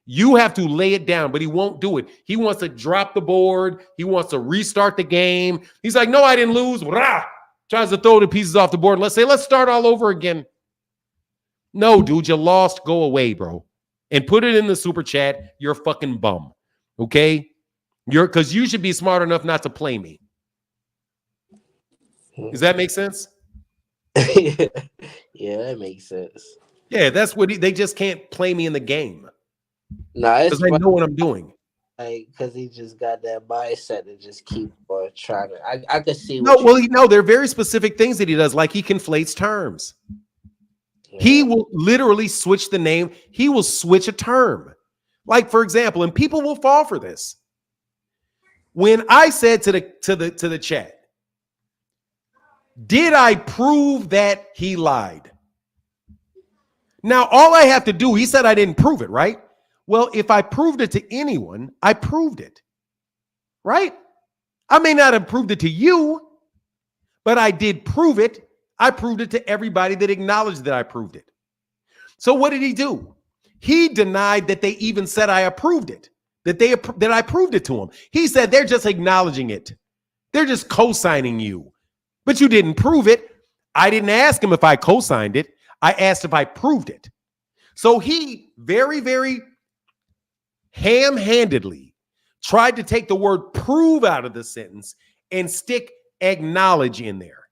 S1: You have to lay it down, but he won't do it. He wants to drop the board. He wants to restart the game. He's like, no, I didn't lose. Rah! Tries to throw the pieces off the board. Let's start all over again. No, dude, you lost. Go away, bro. And put it in the super chat. You're a fucking bum. Okay? Because you should be smart enough not to play me. Does that make sense?
S15: Yeah, that makes sense.
S1: Yeah, that's what they just can't play me in the game.
S15: Nah, it's
S1: because I know what I'm doing.
S15: Like, because he just got that mindset to just keep on trying to. I could see.
S1: There are very specific things that he does, like he conflates terms. Yeah. He will literally switch the name. He will switch a term. Like, for example, and people will fall for this. When I said to the chat, did I prove that he lied? Now, all I have to do, he said I didn't prove it, right? Well, if I proved it to anyone, I proved it, right? I may not have proved it to you, but I did prove it. I proved it to everybody that acknowledged that I proved it. So what did he do? He denied that they even said I approved it, that I proved it to him. He said they're just acknowledging it. They're just co-signing you, but you didn't prove it. I didn't ask him if I co-signed it. I asked if I proved it. So he very, very ham-handedly tried to take the word prove out of the sentence and stick acknowledge in there.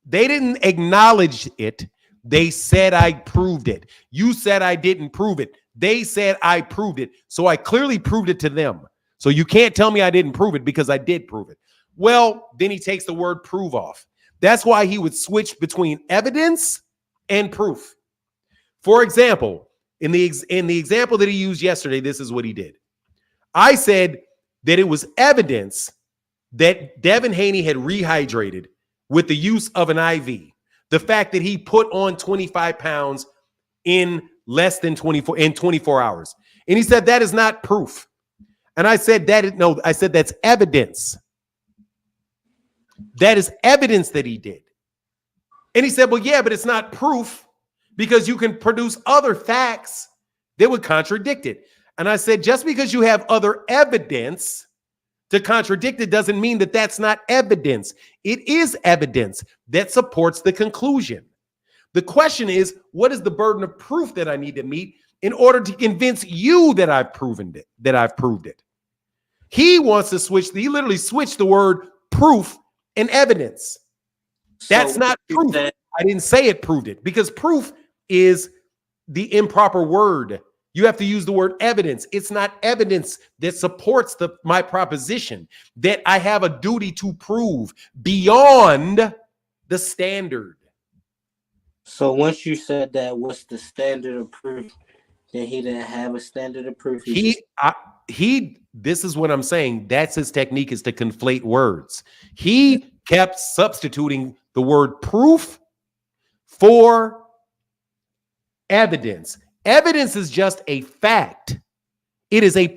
S1: They didn't acknowledge it. They said I proved it. You said I didn't prove it. They said I proved it. So I clearly proved it to them. So you can't tell me I didn't prove it because I did prove it. Well, then he takes the word prove off. That's why he would switch between evidence and proof. For example, in the example that he used yesterday, this is what he did. I said that it was evidence that Devin Haney had rehydrated with the use of an IV. The fact that he put on 25 pounds in less than 24 hours. And he said that is not proof. And I said that's evidence. That is evidence that he did. And he said, well, yeah, but it's not proof because you can produce other facts that would contradict it. And I said, just because you have other evidence to contradict it doesn't mean that that's not evidence. It is evidence that supports the conclusion. The question is, what is the burden of proof that I need to meet in order to convince you that I've proven it, that I've proved it? He wants to switch. He literally switched the word proof and evidence. That's not proof. I didn't say it proved it because proof is the improper word. You have to use the word evidence. It's not evidence that supports my proposition that I have a duty to prove beyond the standard.
S15: So once you said that, what's the standard of proof? Then he didn't have a standard of proof.
S1: This is what I'm saying. That's his technique, is to conflate words. He kept substituting the word proof for evidence. Evidence is just a fact. It is a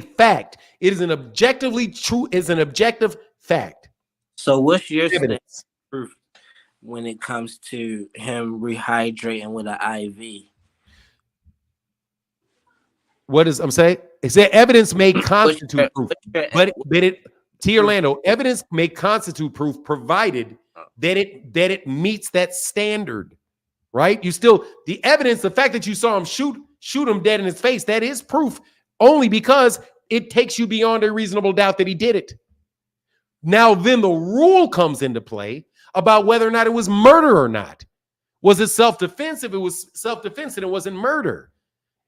S1: fact. It is an objectively true, is an objective fact.
S15: So what's your standard
S1: Evidence.
S15: of proof when it comes to him rehydrating with an IV?
S1: What is I'm saying? Is that evidence may constitute proof, but T. Orlando, evidence may constitute proof provided that it meets that standard, right? You still, the evidence, the fact that you saw him shoot him dead in his face, that is proof only because it takes you beyond a reasonable doubt that he did it. Now, then the rule comes into play about whether or not it was murder or not. Was it self-defense? If it was self-defense, then it wasn't murder.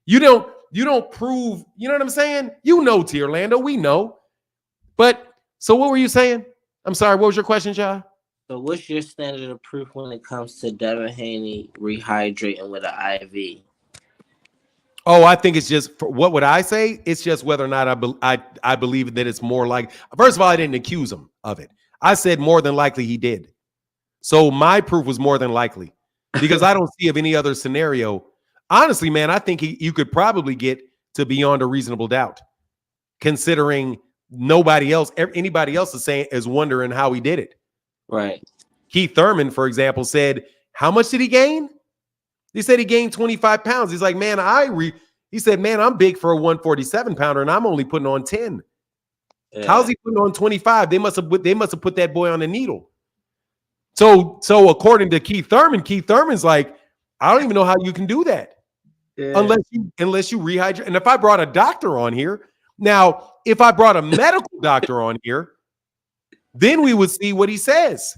S1: You don't prove, you know what I'm saying? You know, T. Orlando, we know. But so what were you saying? I'm sorry, what was your question, Ja?
S15: So what's your standard of proof when it comes to Devin Haney rehydrating with an IV?
S1: Oh, I think it's just, what would I say? It's just whether or not I believe that it's more like, first of all, I didn't accuse him of it. I said more than likely he did. So my proof was more than likely because I don't see of any other scenario. Honestly, man, I think you could probably get to beyond a reasonable doubt, considering anybody else is wondering how he did it.
S15: Right.
S1: Keith Thurman, for example, said, how much did he gain? He said he gained 25 pounds. He's like, man, he said, man, I'm big for a 147 pounder and I'm only putting on 10. Yeah. How's he putting on 25? They must have put that boy on a needle. So according to Keith Thurman's like, I don't even know how you can do that. Yeah. Unless you rehydrate. And if I brought a doctor on here, now, if I brought a medical doctor on here, then we would see what he says.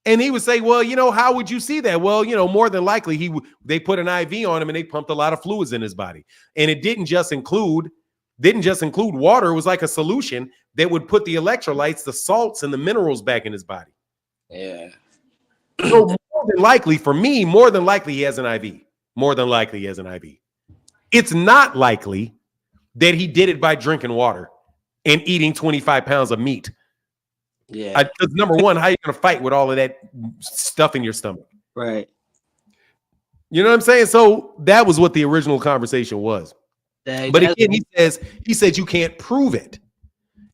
S1: And he would say, well, how would you see that? Well, more than likely they put an IV on him and they pumped a lot of fluids in his body. And it didn't just include water. It was like a solution that would put the electrolytes, the salts, and the minerals back in his body.
S15: Yeah.
S1: So more than likely he has an IV. More than likely he has an IV. It's not likely that he did it by drinking water and eating 25 pounds of meat.
S15: Yeah.
S1: Because number one, how are you going to fight with all of that stuff in your stomach?
S15: Right.
S1: You know what I'm saying? So that was what the original conversation was. But again, he said you can't prove it.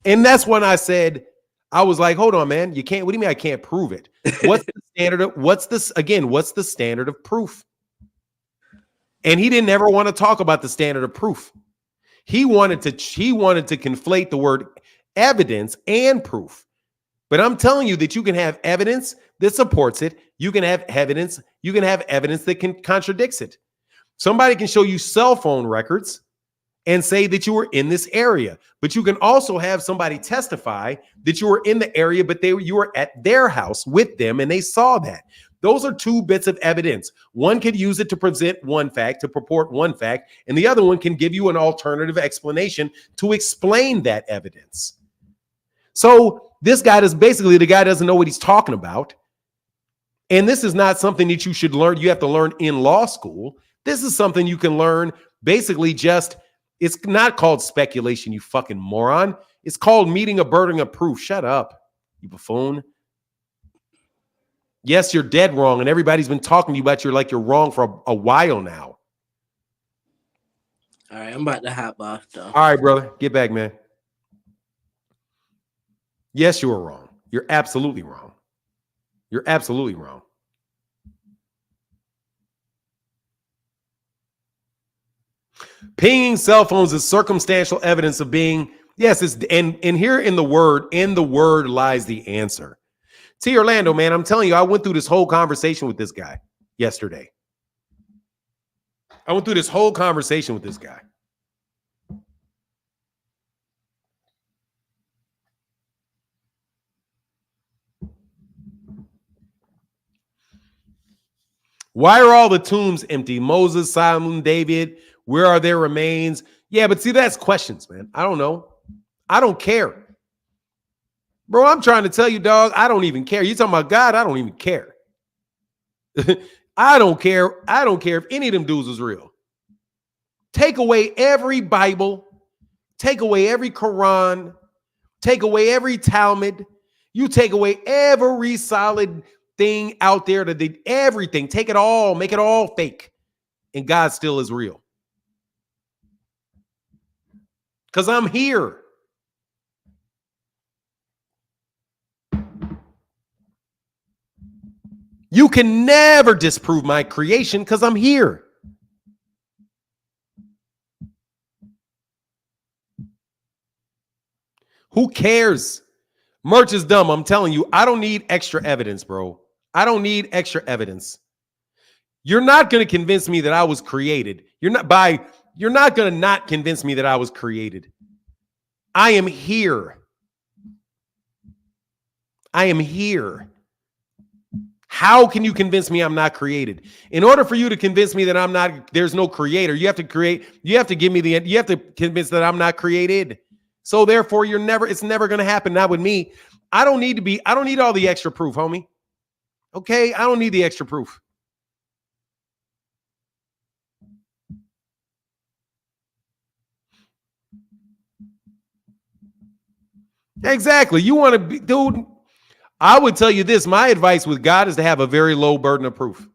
S1: And that's when I said, I was like, hold on, man. You can't. What do you mean I can't prove it? What's the standard what's the standard of proof? And he didn't ever want to talk about the standard of proof. He wanted to conflate the word evidence and proof. But I'm telling you that you can have evidence that supports it. You can have evidence that contradicts it. Somebody can show you cell phone records and say that you were in this area. But you can also have somebody testify that you were in the area, but you were at their house with them and they saw that. Those are two bits of evidence. One could use it to present one fact, to purport one fact, and the other one can give you an alternative explanation to explain that evidence. So this guy the guy doesn't know what he's talking about. And this is not something that you should learn. You have to learn in law school. This is something you can learn basically it's not called speculation, you fucking moron. It's called meeting a burden of proof. Shut up, you buffoon. Yes, you're dead wrong, and everybody's been talking to you about you're wrong for a while now.
S15: All right, I'm about to hop off, though.
S1: All right, brother. Get back, man. Yes, you were wrong. You're absolutely wrong. You're absolutely wrong. Pinging cell phones is circumstantial evidence of being, yes, and here in the word lies the answer. T. Orlando, man, I'm telling you, I went through this whole conversation with this guy yesterday. Why are all the tombs empty? Moses, Solomon, David, where are their remains? Yeah, but see, that's questions, man. I don't know. I don't care. Bro, I'm trying to tell you, dog, I don't even care. You talking about God? I don't even care. I don't care. I don't care if any of them dudes was real. Take away every Bible, take away every Quran, take away every Talmud. You take away every solid thing out there that they everything. Take it all, make it all fake. And God still is real. Because I'm here. You can never disprove my creation because I'm here. Who cares? Merch is dumb. I'm telling you, I don't need extra evidence, bro. I don't need extra evidence. You're not going to convince me that I was created. You're not going to not convince me that I was created. I am here. I am here. How can you convince me I'm not created? In order for you to convince me that I'm not, there's no creator, you have to convince that I'm not created. So therefore, it's never going to happen. Not with me. I don't need all the extra proof, homie. Okay? I don't need the extra proof. Exactly. You want to be, dude, I would tell you this. My advice with God is to have a very low burden of proof.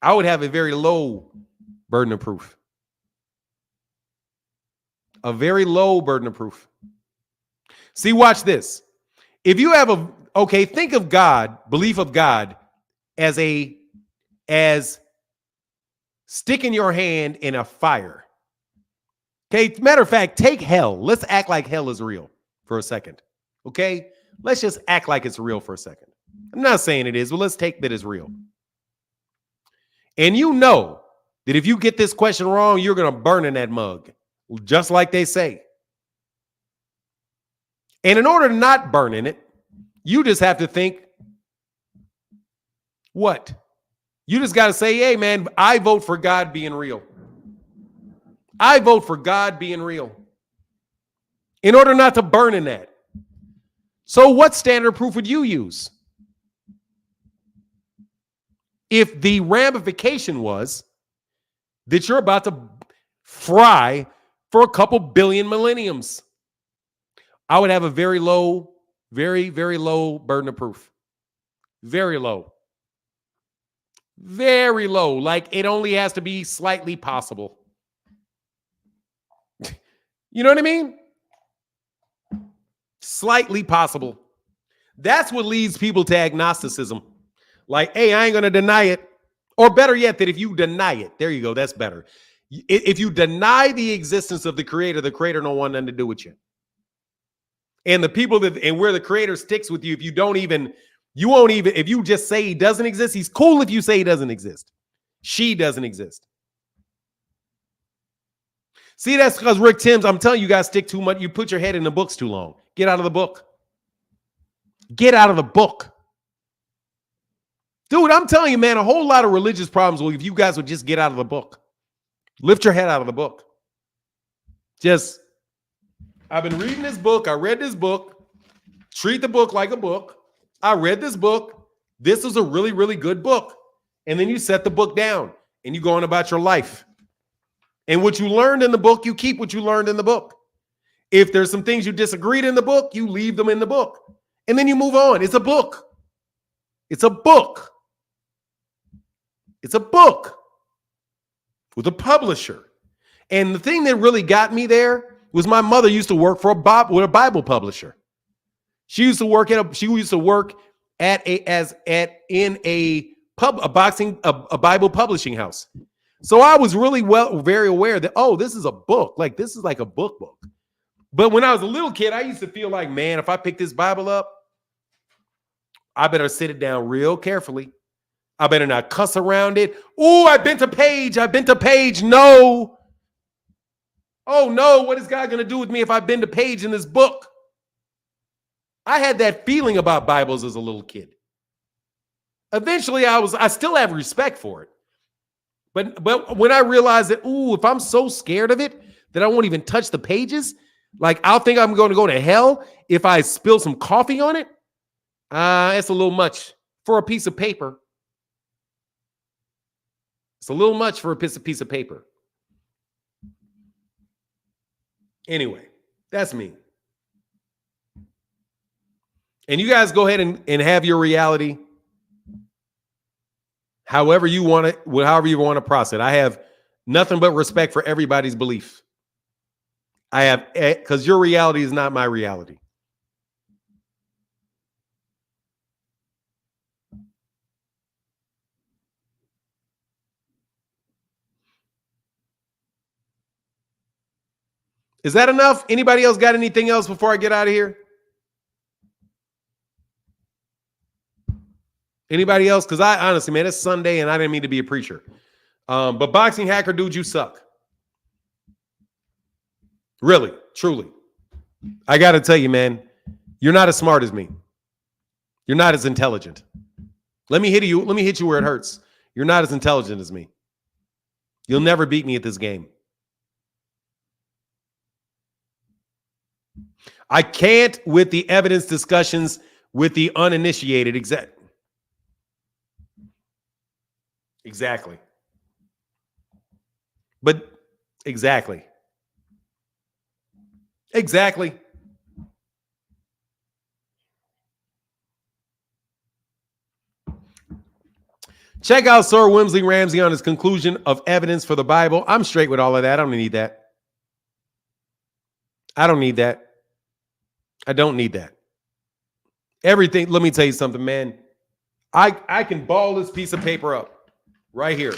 S1: I would have a very low burden of proof. A very low burden of proof. See, watch this. If you have think of God, belief of God as sticking your hand in a fire. Okay, matter of fact, take hell. Let's act like hell is real for a second. Okay, let's just act like it's real for a second. I'm not saying it is, but let's take that it's real. And you know that if you get this question wrong, you're going to burn in that mug, just like they say. And in order to not burn in it, you just have to think, what? You just got to say, hey, man, I vote for God being real. I vote for God being real. In order not to burn in that. So what standard proof would you use? If the ramification was that you're about to fry for a couple billion millenniums, I would have a very low, very, very low burden of proof. Very low. Very low. Like it only has to be slightly possible. You know what I mean? Slightly possible. That's what leads people to agnosticism. Like, hey, I ain't going to deny it. Or better yet, that if you deny it, there you go, that's better. If you deny the existence of the creator don't want nothing to do with you. And the people and where the creator sticks with you, if if you just say he doesn't exist, he's cool if you say he doesn't exist. She doesn't exist. See, that's because Rick Timms, I'm telling you, guys stick too much. You put your head in the books too long. Get out of the book. Get out of the book. Dude, I'm telling you, man, a whole lot of religious problems if you guys would just get out of the book. Lift your head out of the book. I've been reading this book. I read this book. Treat the book like a book. I read this book. This is a really, really good book. And then you set the book down and you go on about your life. And what you learned in the book, you keep what you learned in the book. If there's some things you disagreed in the book, you leave them in the book. And then you move on. It's a book. It's a book. It's a book with a publisher. And the thing that really got me there was my mother used to work for a Bible publisher. She used to work at a Bible publishing house. So I was really very aware that, oh, this is a book. Like, this is like a book. But when I was a little kid, I used to feel like, man, if I pick this Bible up, I better sit it down real carefully. I better not cuss around it. Oh, I've been to page. No. Oh, no. What is God going to do with me if I've been to page in this book? I had that feeling about Bibles as a little kid. Eventually, I still have respect for it. But when I realized that, if I'm so scared of it that I won't even touch the pages, like I'll think I'm going to go to hell if I spill some coffee on it. It's a little much for a piece of paper. It's a little much for a piece of paper. Anyway, that's me. And you guys go ahead and have your reality however you want it, however you want to process it. I have nothing but respect for everybody's belief. I have, because your reality is not my reality. Is that enough? Anybody else got anything else before I get out of here? Anybody else? Because I honestly, man, it's Sunday and I didn't mean to be a preacher. But boxing hacker dude, you suck. Really, truly. I got to tell you, man, you're not as smart as me. You're not as intelligent. Let me hit you where it hurts. You're not as intelligent as me. You'll never beat me at this game. I can't with the evidence discussions with the uninitiated. Exactly. But exactly. Check out Sir Wimsley Ramsey on his conclusion of evidence for the Bible. I'm straight with all of that. I don't need that. I don't need that. Everything, let me tell you something, man. I can ball this piece of paper up right here.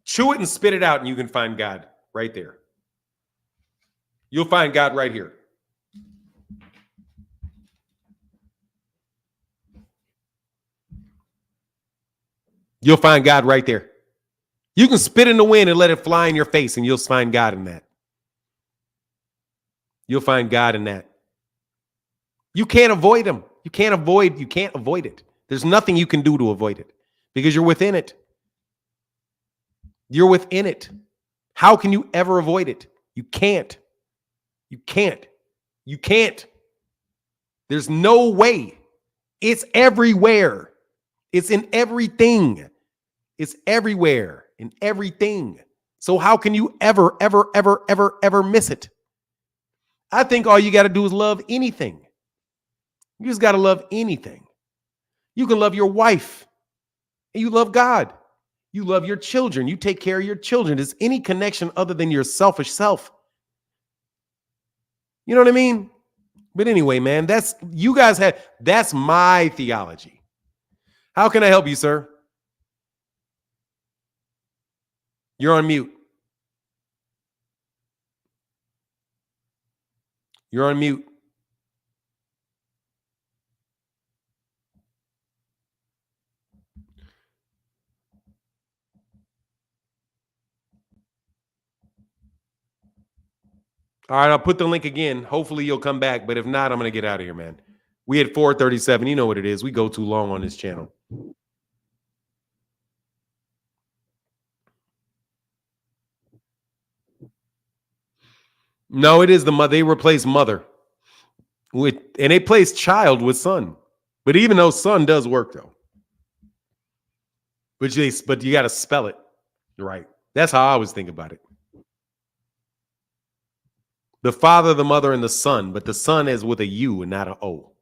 S1: Chew it and spit it out, and you can find God right there. You'll find God right here. You'll find God right there. You can spit in the wind and let it fly in your face, and you'll find God in that. You'll find God in that. You can't avoid him. You can't avoid it. There's nothing you can do to avoid it because you're within it. You're within it. How can you ever avoid it? You can't. There's no way. It's everywhere. It's in everything. It's everywhere in everything. So how can you ever miss it? I think all you got to do is love anything. You just got to love anything. You can love your wife and you love God. You love your children. You take care of your children. Is any connection other than your selfish self? You know what I mean? But anyway, man, that's my theology. How can I help you, sir? You're on mute. You're on mute. All right, I'll put the link again. Hopefully you'll come back, but if not, I'm going to get out of here, man. We had 4:37. You know what it is. We go too long on this channel. No, it is the mother. They replace mother with, and they place child with son. But even though son does work though, but you got to spell it right. That's how I always think about it. The father, the mother, and the son, but the son is with a U and not an O.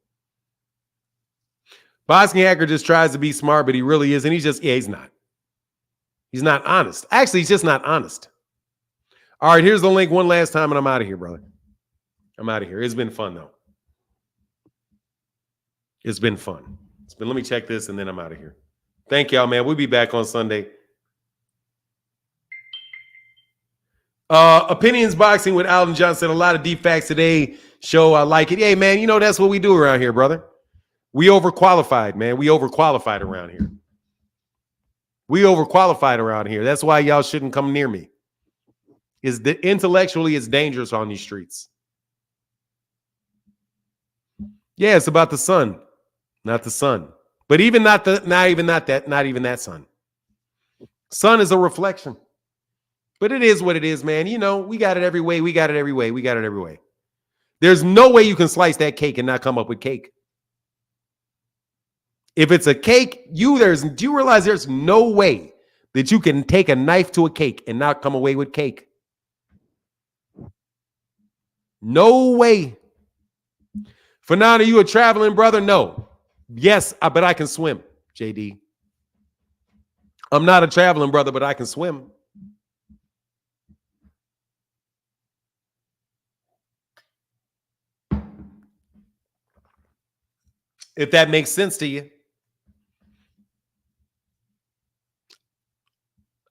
S1: Boxing hacker just tries to be smart, but he really isn't. He's not. He's not honest. Actually, he's just not honest. All right, here's the link one last time, and I'm out of here, brother. I'm out of here. It's been fun, though. It's been fun. Let me check this, and then I'm out of here. Thank y'all, man. We'll be back on Sunday. Opinions Boxing with Alden Johnson. A lot of deep facts today. Show, I like it. Hey, man, you know that's what we do around here, brother. We overqualified, man. We overqualified around here. That's why y'all shouldn't come near me. Intellectually, it's dangerous on these streets. Yeah, it's about the sun, not the sun. But not even that sun. Sun is a reflection. But it is what it is, man. You know, we got it every way. We got it every way. There's no way you can slice that cake and not come up with cake. If it's a cake, do you realize there's no way that you can take a knife to a cake and not come away with cake? No way. Fanon, are you a traveling brother? No. Yes, but I can swim, JD. I'm not a traveling brother, but I can swim. If that makes sense to you.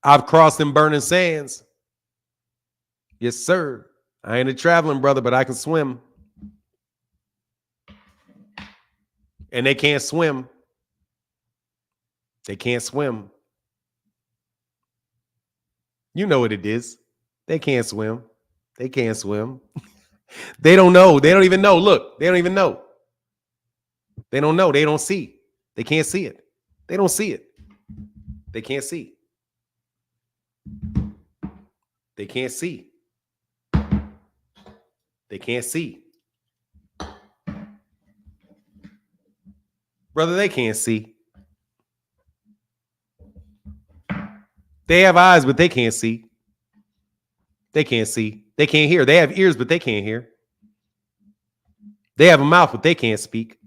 S1: I've crossed in burning sands. Yes, sir. I ain't a traveling brother, but I can swim. And they can't swim. They can't swim. You know what it is. They can't swim. They can't swim. They don't know. They don't even know. Look, they don't even know. They don't know. They don't see. They can't see it. They don't see it. They can't see. They can't see. They can't see. Brother, they can't see. They have eyes, but they can't see. They can't see. They can't hear. They have ears, but they can't hear. They have a mouth, but they can't speak.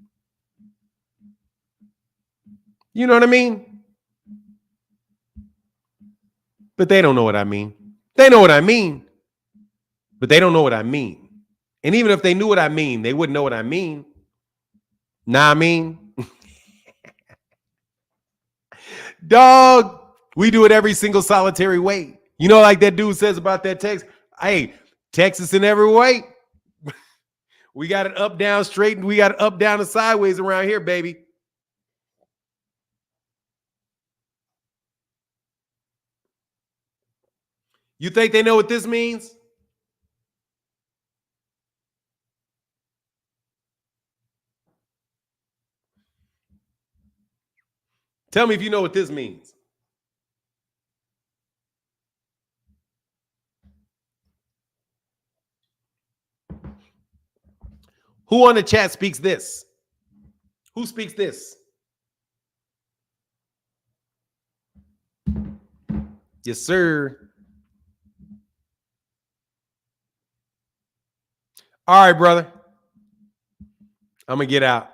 S1: You know what I mean? But they don't know what I mean. They know what I mean, but they don't know what I mean. And even if they knew what I mean, they wouldn't know what I mean. Nah, I mean, dog, we do it every single solitary way. You know, like that dude says about that text. Hey, Texas in every way. We got it up, down, straight, and we got it up, down, and sideways around here, baby. You think they know what this means? Tell me if you know what this means. Who on the chat speaks this? Who speaks this? Yes, sir. All right, brother. I'm going to get out.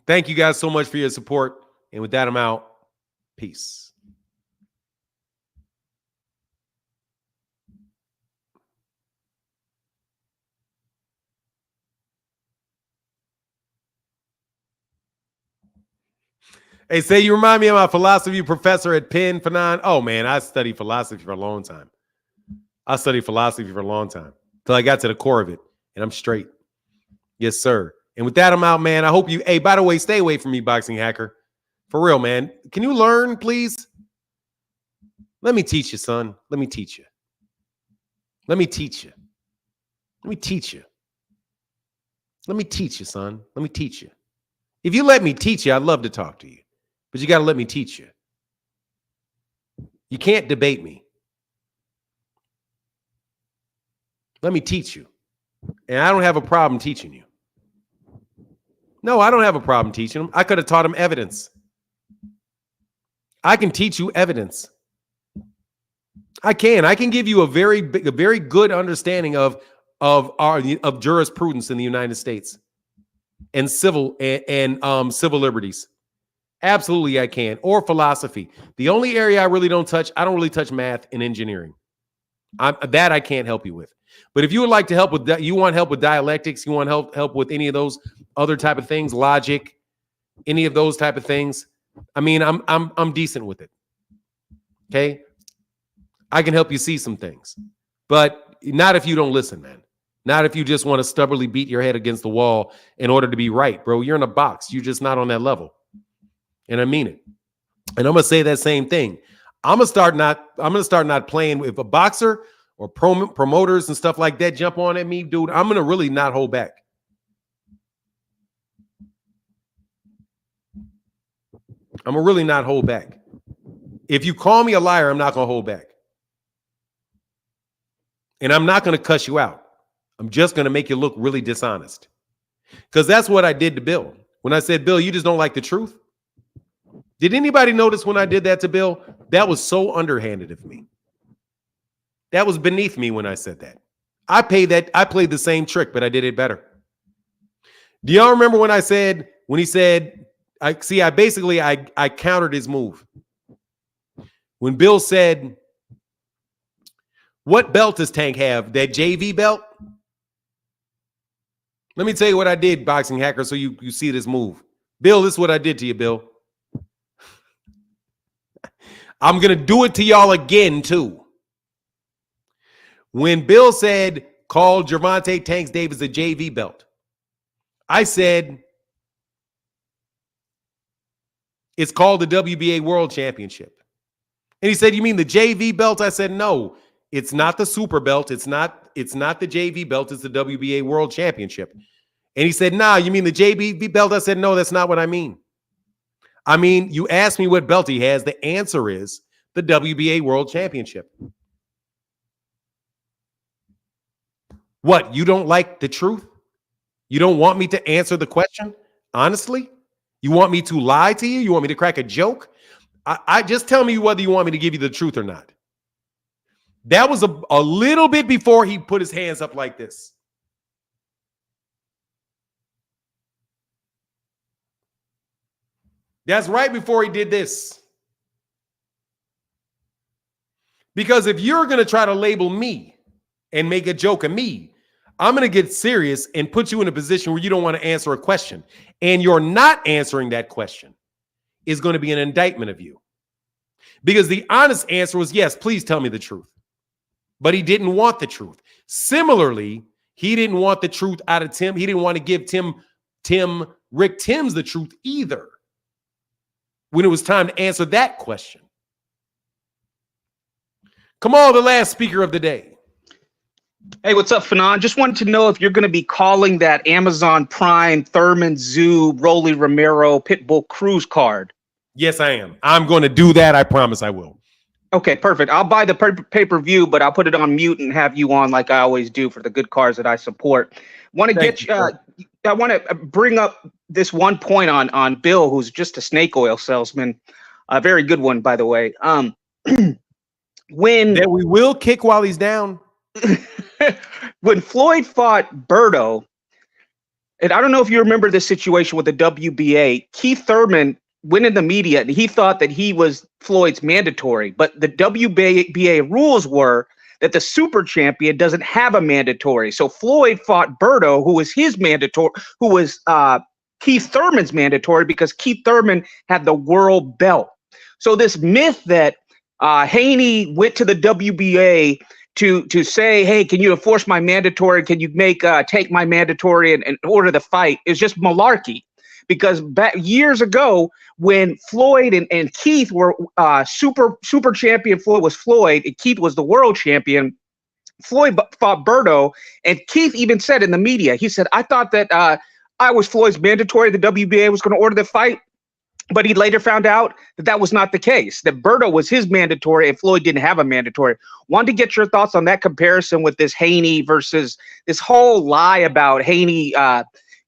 S1: Thank you guys so much for your support. And with that, I'm out. Peace. Hey, say you remind me of my philosophy professor at Penn, Fanon. Oh, man, I studied philosophy for a long time. Till I got to the core of it, and I'm straight. Yes, sir. And with that, I'm out, man. I hope you, hey, by the way, stay away from me, boxing hacker. For real, man. Can you learn, please? Let me teach you, son. Let me teach you. Let me teach you. Let me teach you. Let me teach you, son. Let me teach you. If you let me teach you, I'd love to talk to you. But you got to let me teach you. You can't debate me. Let me teach you. And I don't have a problem teaching you. No, I don't have a problem teaching them. I could have taught them evidence. I can teach you evidence. I can give you a very good understanding of jurisprudence in the United States and civil liberties. Absolutely, I can. Or philosophy. The only area I really don't touch math and engineering. That I can't help you with. But if you would like to help with that, you want help with dialectics, you want help with any of those other type of things, logic, any of those type of things. I mean, I'm decent with it. Okay, I can help you see some things, but not if you don't listen, man. Not if you just want to stubbornly beat your head against the wall in order to be right, bro. You're in a box. You're just not on that level. And I mean it. And I'm gonna say that same thing. I'm gonna start not playing with a boxer or promoters and stuff like that jump on at me, dude. I'm gonna really not hold back. I'm gonna really not hold back. If you call me a liar, I'm not gonna hold back. And I'm not gonna cuss you out. I'm just gonna make you look really dishonest. Because that's what I did to Bill. When I said, Bill, you just don't like the truth? Did anybody notice when I did that to Bill? That was so underhanded of me. That was beneath me when I said that. I played the same trick, but I did it better. Do y'all remember when he said, I countered his move. When Bill said, what belt does Tank have? That JV belt? Let me tell you what I did, Boxing Hacker, so you see this move. Bill, this is what I did to you, Bill. I'm going to do it to y'all again, too. When Bill said, call Gervonta Tanks Davis a JV belt, I said, it's called the WBA World Championship. And he said, you mean the JV belt? I said, no, it's not the super belt. It's not the JV belt. It's the WBA World Championship. And he said, nah, you mean the JV belt? I said, no, that's not what I mean. I mean, you asked me what belt he has. The answer is the WBA World Championship. What, you don't like the truth? You don't want me to answer the question? Honestly? You want me to lie to you? You want me to crack a joke? I just tell me whether you want me to give you the truth or not. That was a little bit before he put his hands up like this. That's right before he did this. Because if you're going to try to label me and make a joke of me, I'm going to get serious and put you in a position where you don't want to answer a question. And you're not answering that question is going to be an indictment of you. Because the honest answer was, yes, please tell me the truth. But he didn't want the truth. Similarly, he didn't want the truth out of Tim. He didn't want to give Rick Timms the truth either when it was time to answer that question. Kamal, the last speaker of the day.
S7: Hey, what's up, Fanon? Just wanted to know if you're going to be calling that Amazon Prime Thurman Zoo Rolly Romero Pitbull Cruise card.
S1: Yes, I am. I'm going to do that. I promise I will.
S7: Okay, perfect. I'll buy the pay-per-view, but I'll put it on mute and have you on like I always do for the good cards that I support. Want to get I want to bring up this one point on Bill, who's just a snake oil salesman. A very good one, by the way. When
S1: that we will kick while he's down.
S7: When Floyd fought Berto, and I don't know if you remember this situation with the WBA, Keith Thurman went in the media and he thought that he was Floyd's mandatory, but the WBA rules were that the super champion doesn't have a mandatory. So Floyd fought Berto, who was his mandatory, who was Keith Thurman's mandatory because Keith Thurman had the world belt. So this myth that Haney went to the WBA to say, hey, can you enforce my mandatory? Can you take my mandatory and order the fight is just malarkey. Because back years ago, when Floyd and Keith were super champion, Floyd was Floyd, and Keith was the world champion. Floyd fought Berto, and Keith even said in the media, he said, I thought that I was Floyd's mandatory. The WBA was going to order the fight. But he later found out that that was not the case, that Berto was his mandatory and Floyd didn't have a mandatory. Wanted to get your thoughts on that comparison with this Haney versus this whole lie about Haney,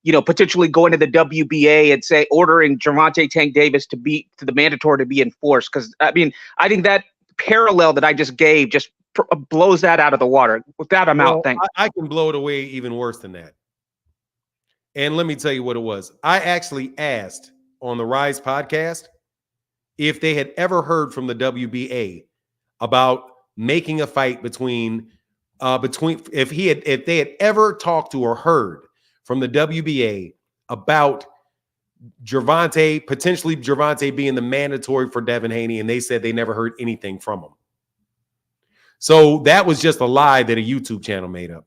S7: potentially going to the WBA and say ordering Gervonta Tank Davis to the mandatory to be enforced. Because I mean, I think that parallel that I just gave just blows that out of the water. With that, I'm out. Thanks.
S1: I can blow it away even worse than that. And let me tell you what it was. I actually asked on the Rise podcast if they had ever heard from the WBA about making a fight between if they had ever talked to or heard from the WBA about potentially Gervonta being the mandatory for Devin Haney, and they said they never heard anything from him. So that was just a lie that a YouTube channel made up.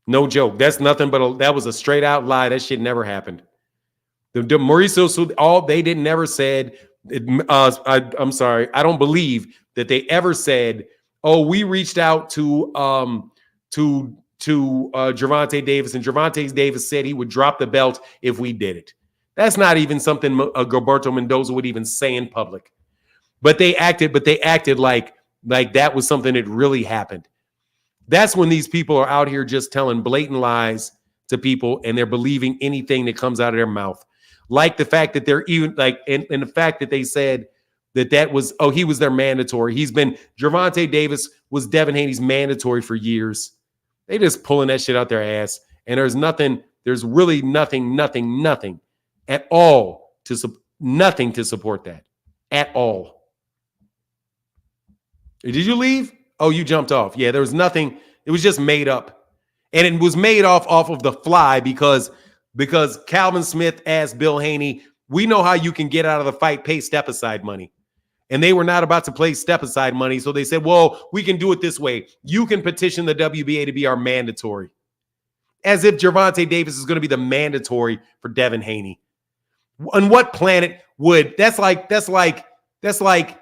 S1: No joke. That's nothing but that was a straight out lie. That shit never happened. The Mauricio, they didn't never said. I'm sorry. I don't believe that they ever said, "Oh, we reached out to Gervonta Davis, and Gervonta Davis said he would drop the belt if we did it." That's not even something Gilberto Mendoza would even say in public. But they acted like that was something that really happened. That's when these people are out here just telling blatant lies to people and they're believing anything that comes out of their mouth. Like the fact that they're even like, and the fact that they said that was, oh, he was their mandatory. Gervonta Davis was Devin Haney's mandatory for years. They just pulling that shit out their ass. And there's really nothing at all nothing to support that at all. Did you leave? Oh, you jumped off. Yeah, there was nothing. It was just made up. And it was made off of the fly because Calvin Smith asked Bill Haney, we know how you can get out of the fight, pay step-aside money. And they were not about to play step-aside money, so they said, well, we can do it this way. You can petition the WBA to be our mandatory. As if Gervonta Davis is going to be the mandatory for Devin Haney. On what planet would that's like Canelo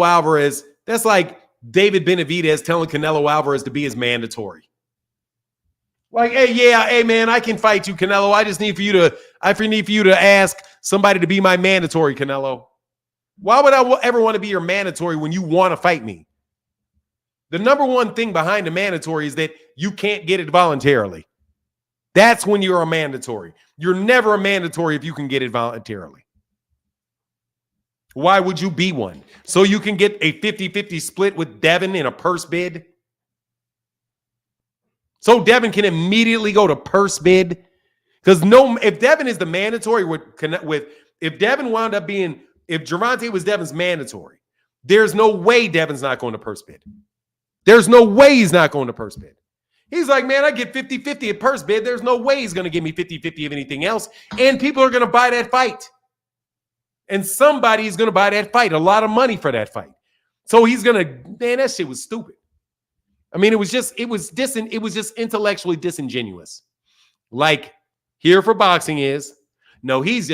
S1: Alvarez, that's like David Benavidez telling Canelo Alvarez to be his mandatory. Like, hey man, I can fight you, Canelo. I need for you to ask somebody to be my mandatory, Canelo. Why would I ever want to be your mandatory when you want to fight me? The number one thing behind a mandatory is that you can't get it voluntarily. That's when you're a mandatory. You're never a mandatory if you can get it voluntarily. Why would you be one? So you can get a 50-50 split with Devin in a purse bid? So Devin can immediately go to purse bid? Because if Devin is the mandatory if Devin wound up being, if Gervonta was Devin's mandatory, there's no way Devin's not going to purse bid. There's no way he's not going to purse bid. He's like, man, I get 50-50 at purse bid. There's no way he's going to give me 50-50 of anything else. And people are going to buy that fight. And somebody's going to buy that fight, a lot of money for that fight. So he's going to, man, that shit was stupid. I mean, it was just intellectually disingenuous. Like here for boxing is, no, he's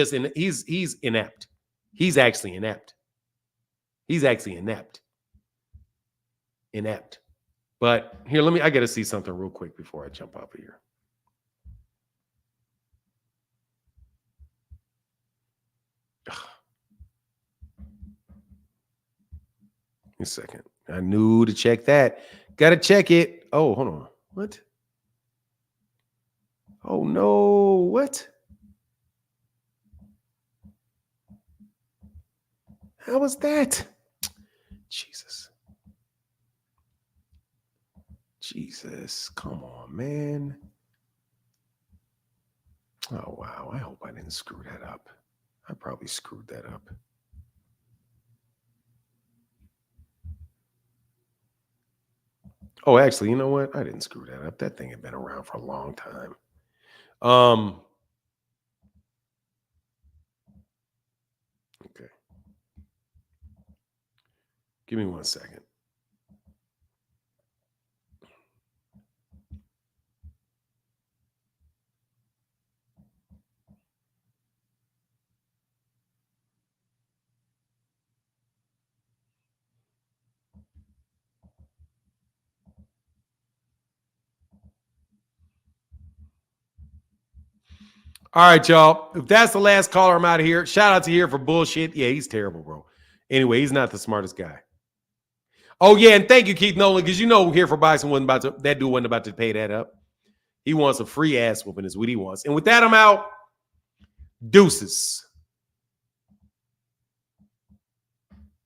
S1: inept. He's actually inept. He's actually inept. Inept. But here, I got to see something real quick before I jump off of here. A second. I knew to check that. Got to check it. Oh, hold on. What? Oh, no. What? How was that? Jesus, come on, man. Oh, wow. I hope I didn't screw that up. I probably screwed that up. Oh, actually, you know what? I didn't screw that up. That thing had been around for a long time. Okay. Give me 1 second. All right, y'all. If that's the last caller, I'm out of here. Shout out to Here for bullshit. Yeah, he's terrible, bro. Anyway, he's not the smartest guy. Oh, yeah, and thank you, Keith Nolan, because you know Here for Boxing that dude wasn't about to pay that up. He wants a free ass whooping is what he wants. And with that, I'm out. Deuces.